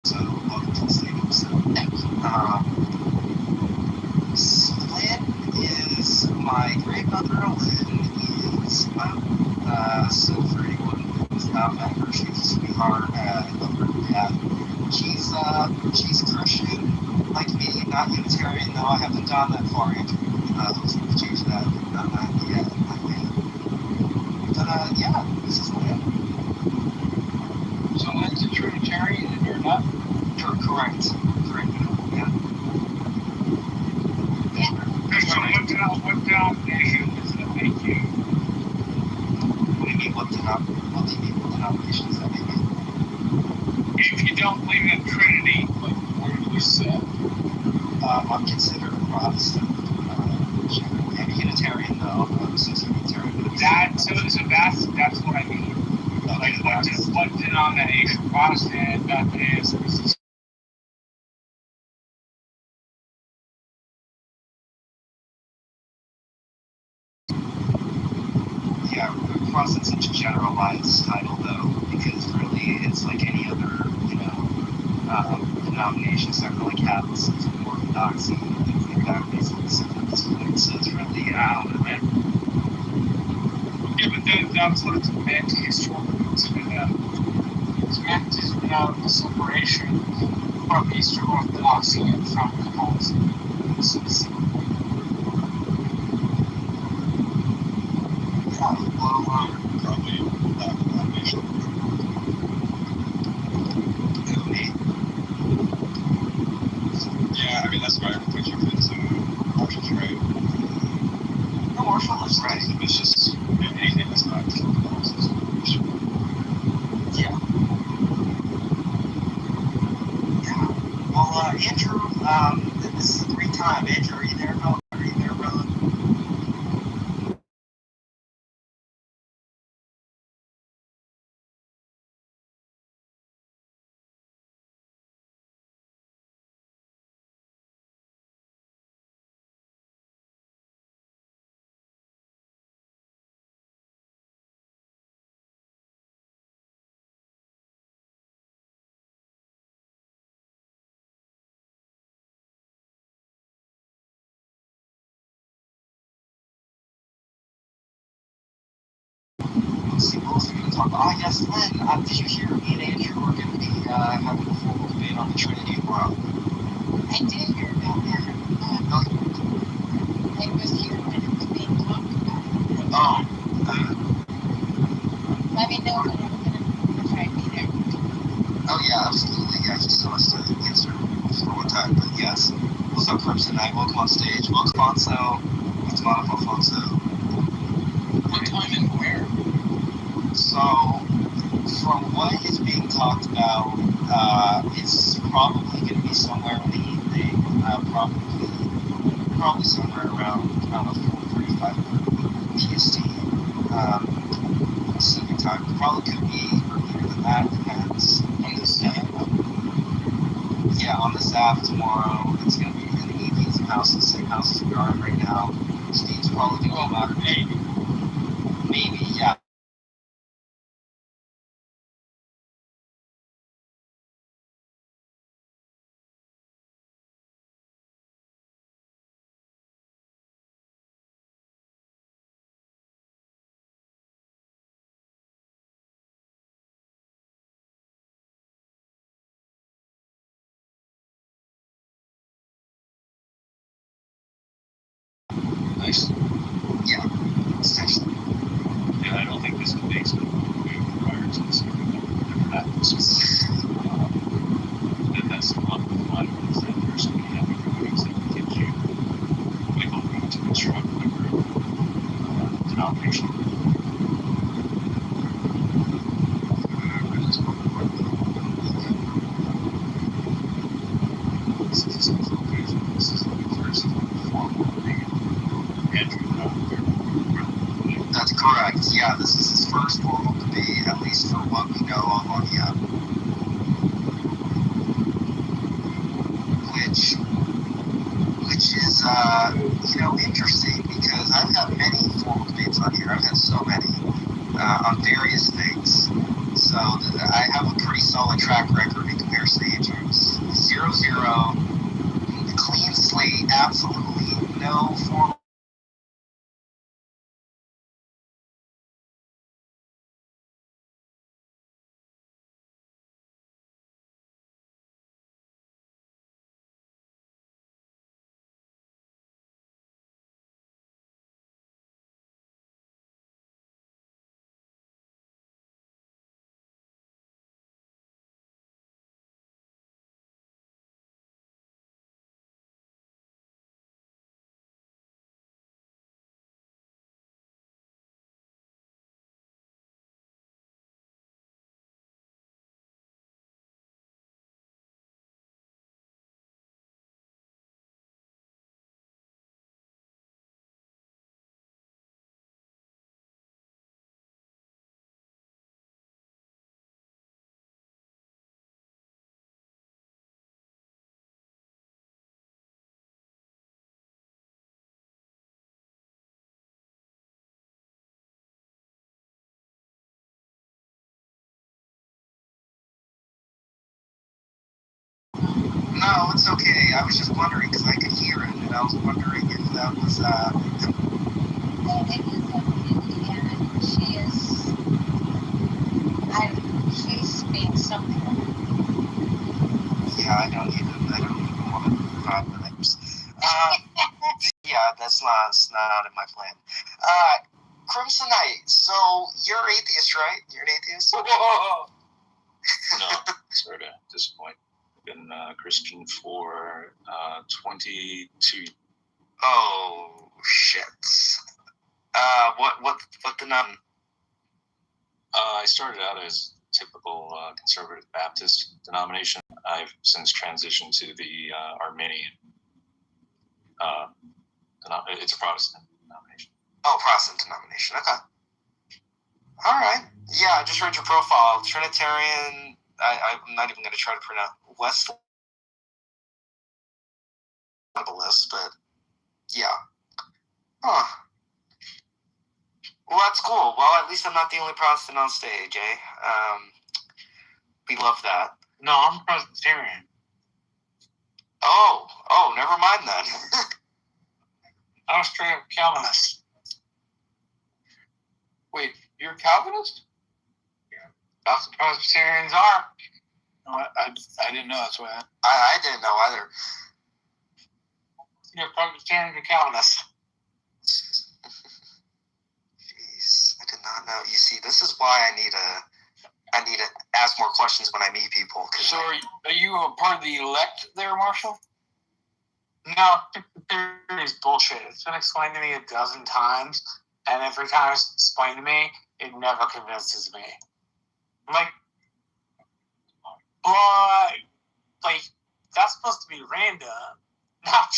So, welcome to the stage. So, Lynn is my my great mother Lynn is, so for anyone who's not met her, she's a sweetheart. I love her to death. She's Christian, like me, not Unitarian, though. I haven't gone that far, Andrew. Hopefully we'll change that. Not yet, not yet. But, yeah, this is Lynn. So Lynn's a Trinitarian and you're not? Correct. Yeah. So what denomination does that make you? What do you mean, what denomination does that make you? If you don't believe in Trinity, like, where do you sit? I'm considered a Protestant. I'm a Unitarian, though. I'm a Unitarian. That's what I mean. Like, what denomination? Protestant, Baptist? Yeah, Protestant's such a generalized title, though, because really it's like any other, denomination, except for like Catholicism, Orthodoxy, things like that, basically at this point. So it's really, I don't know, man. Yeah, but that's what it's meant historically. It's meant to denote the separation from Eastern Orthodoxy and from Catholicism. Probably not denomination. Yeah, I mean, that's why I put you into Marshall's right. No, Marshall is right. It's just anything that's not Catholicism. Yeah. Well, Andrew, this is the great time. Andrew, are you there, brother? Let's see, what else are we going to talk about? Yes, Lynn, did you hear me and Andrew were going to be having a formal debate on the Trinity tomorrow? I did hear about that. I was here when it was being talked about. Oh. Let me know when I'm going to try to be there. Oh, yeah, absolutely. Yeah, he still has to answer for what time, but yes. What's up, Crips tonight? Welcome on stage. Welcome, Alfonso. What's up, Alfonso? What time and where? So, from what is being talked about, it's probably going to be somewhere in the evening, probably somewhere around, I don't know, 4:35 PST, Pacific time. Probably could be earlier than that, depends. On the 7th? Yeah, on this app tomorrow, it's going to be in the evening's house, the same house as we are in right now. Steve's probably going to go about it. Maybe, yeah. Nice. Yeah, essentially. Yeah, I don't think this debate's going to move prior to this. Never happens. And that's a lot of the is that there's going to be having meetings that gives you wiggle room to construct a group denomination. This is a conclusion. This is the first formal debate. Andrew, that's correct. Yeah, this is his first formal debate, at least for what we know on the app. Which is, interesting because I've had many formal debates on here. I've had so many on various things. So I have a pretty solid track record in comparison to Andrew's. 0-0, clean slate, absolutely no formal No, it's okay. I was just wondering because I could hear it, and I was wondering if that was. Well, it is Indiana. She is. She's being something. Yeah, I don't even want to move on the names. Yeah, that's not in my plan. Crimsonite. So you're atheist, right? You're an atheist. No, sorry to disappoint. I've been Christian for 22. Oh shit. What the I started out as typical conservative Baptist denomination. I've since transitioned to the Arminian. It's a Protestant denomination. Oh, Protestant denomination. Okay. All right. Yeah, I just read your profile. Trinitarian. I'm not even going to try to pronounce Wesley on the list, but yeah. Huh. Well, that's cool. Well, at least I'm not the only Protestant on stage, eh? We love that. No, I'm Presbyterian. Oh, never mind then. I'm a straight up Calvinist. Wait, you're a Calvinist? That's what Presbyterians are. No, I didn't know. That's why I didn't know either. You're Presbyterian or Calvinist. Jeez, I did not know. You see, this is why I need to ask more questions when I meet people. So are you a part of the elect there, Marshall? No, theory is bullshit. It's been explained to me a dozen times, and every time it's explained to me, it never convinces me. I'm like, but, like, that's supposed to be random, not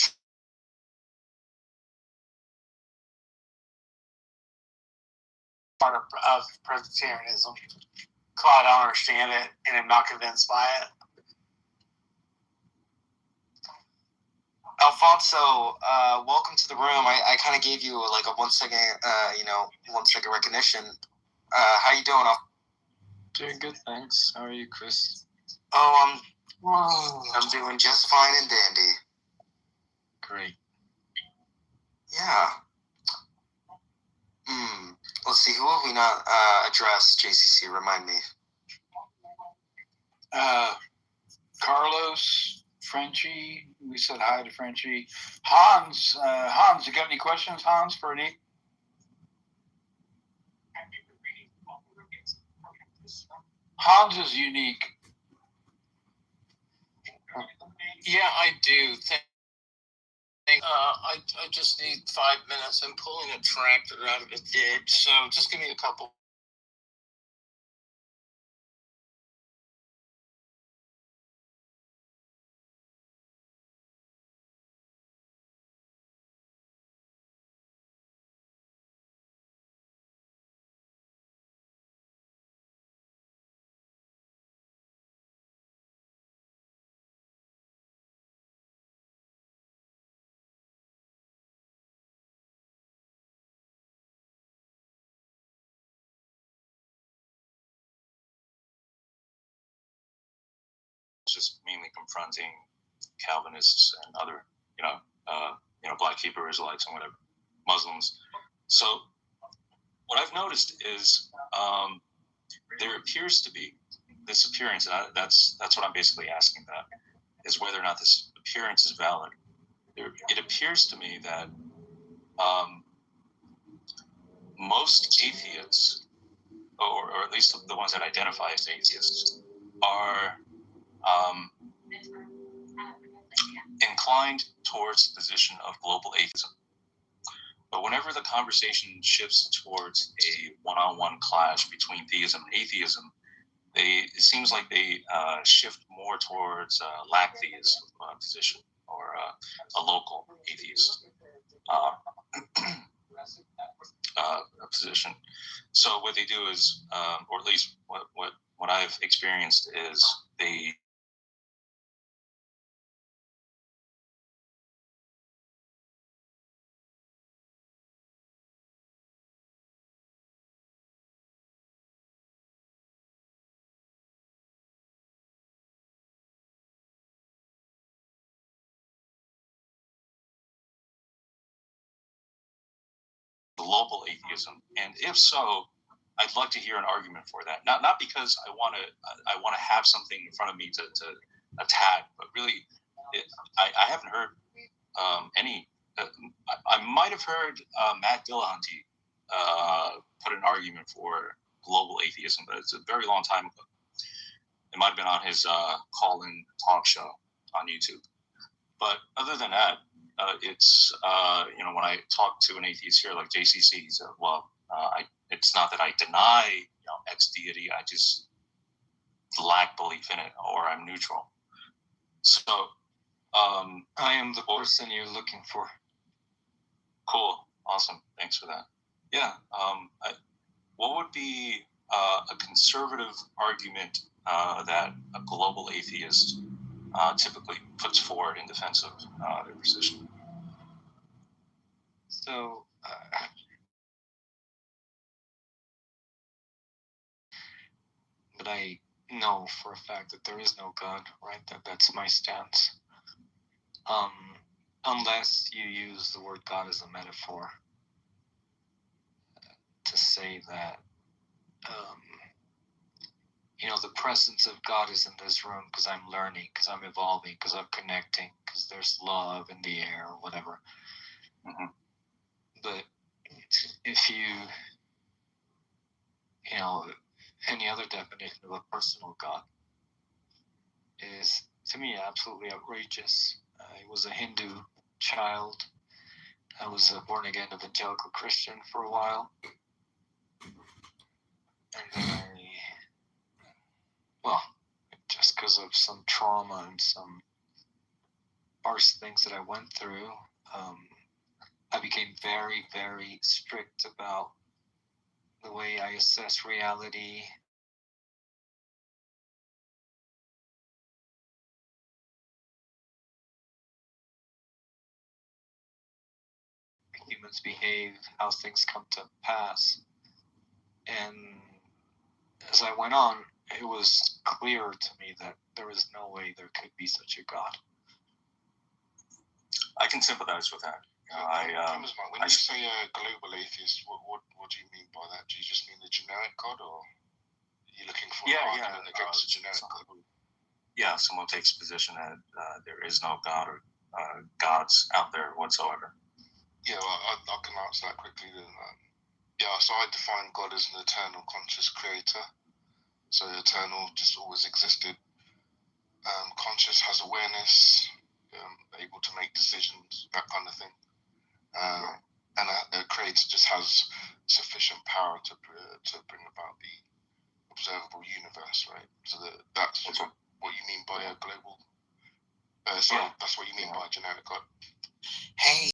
part of Presbyterianism. So I don't understand it, and I'm not convinced by it. Alfonso, welcome to the room. I kind of gave you like a 1 second, 1 second recognition. How you doing? Doing good, thanks. How are you, Chris? Oh, I'm doing just fine and dandy. Great. Yeah. Let's see. Who have we not addressed? JCC, remind me. Carlos, Frenchie. We said hi to Frenchie. Hans, you got any questions, Hans, for Anit? Hans is unique. Yeah, I do. I just need 5 minutes. I'm pulling a tractor out of a ditch, so just give me a couple. Just mainly confronting Calvinists and other, Black Hebrew Israelites and whatever, Muslims. So what I've noticed is there appears to be this appearance, and that's what I'm basically asking about, is whether or not this appearance is valid. It appears to me that most atheists, or at least the ones that identify as atheists, are inclined towards the position of global atheism. But whenever the conversation shifts towards a one-on-one clash between theism and atheism, it seems like they shift more towards a lack theist position, or a local atheist position. So what they do is, or at least what I've experienced is, they global atheism? And if so, I'd like to hear an argument for that. Not because I want to have something in front of me to attack, but really, I haven't heard any. I might have heard Matt Dillahunty put an argument for global atheism, but it's a very long time ago. It might have been on his call-in talk show on YouTube. But other than that, it's when I talk to an atheist here like JCC, he said, well, it's not that I deny X deity, I just lack belief in it, or I'm neutral. So I am the person you're looking for. Cool, awesome, thanks for that. Yeah, what would be a conservative argument that a global atheist typically puts forward in defense of their position? So, but I know for a fact that there is no God, right? That's my stance. Unless you use the word God as a metaphor to say that, the presence of God is in this room because I'm learning, because I'm evolving, because I'm connecting, because there's love in the air or whatever. Mm-hmm. But if any other definition of a personal God is, to me, absolutely outrageous. I was a Hindu child. I was a born-again evangelical Christian for a while. And then just because of some trauma and some harsh things that I went through, I became very, very strict about the way I assess reality. Humans behave, how things come to pass. And as I went on, it was clear to me that there was no way there could be such a God. I can sympathize with that. When you say global atheist, what do you mean by that? Do you just mean the generic God, or are you looking for an argument against the generic God? Yeah, someone takes a position that there is no God or gods out there whatsoever. Yeah, well, I can answer that quickly then. So I define God as an eternal conscious creator. So eternal, just always existed. Conscious, has awareness, able to make decisions, that kind of thing. And a creator just has sufficient power to bring about the observable universe, right? So that's what you mean by a global. That's what you mean by a generic God. Hey.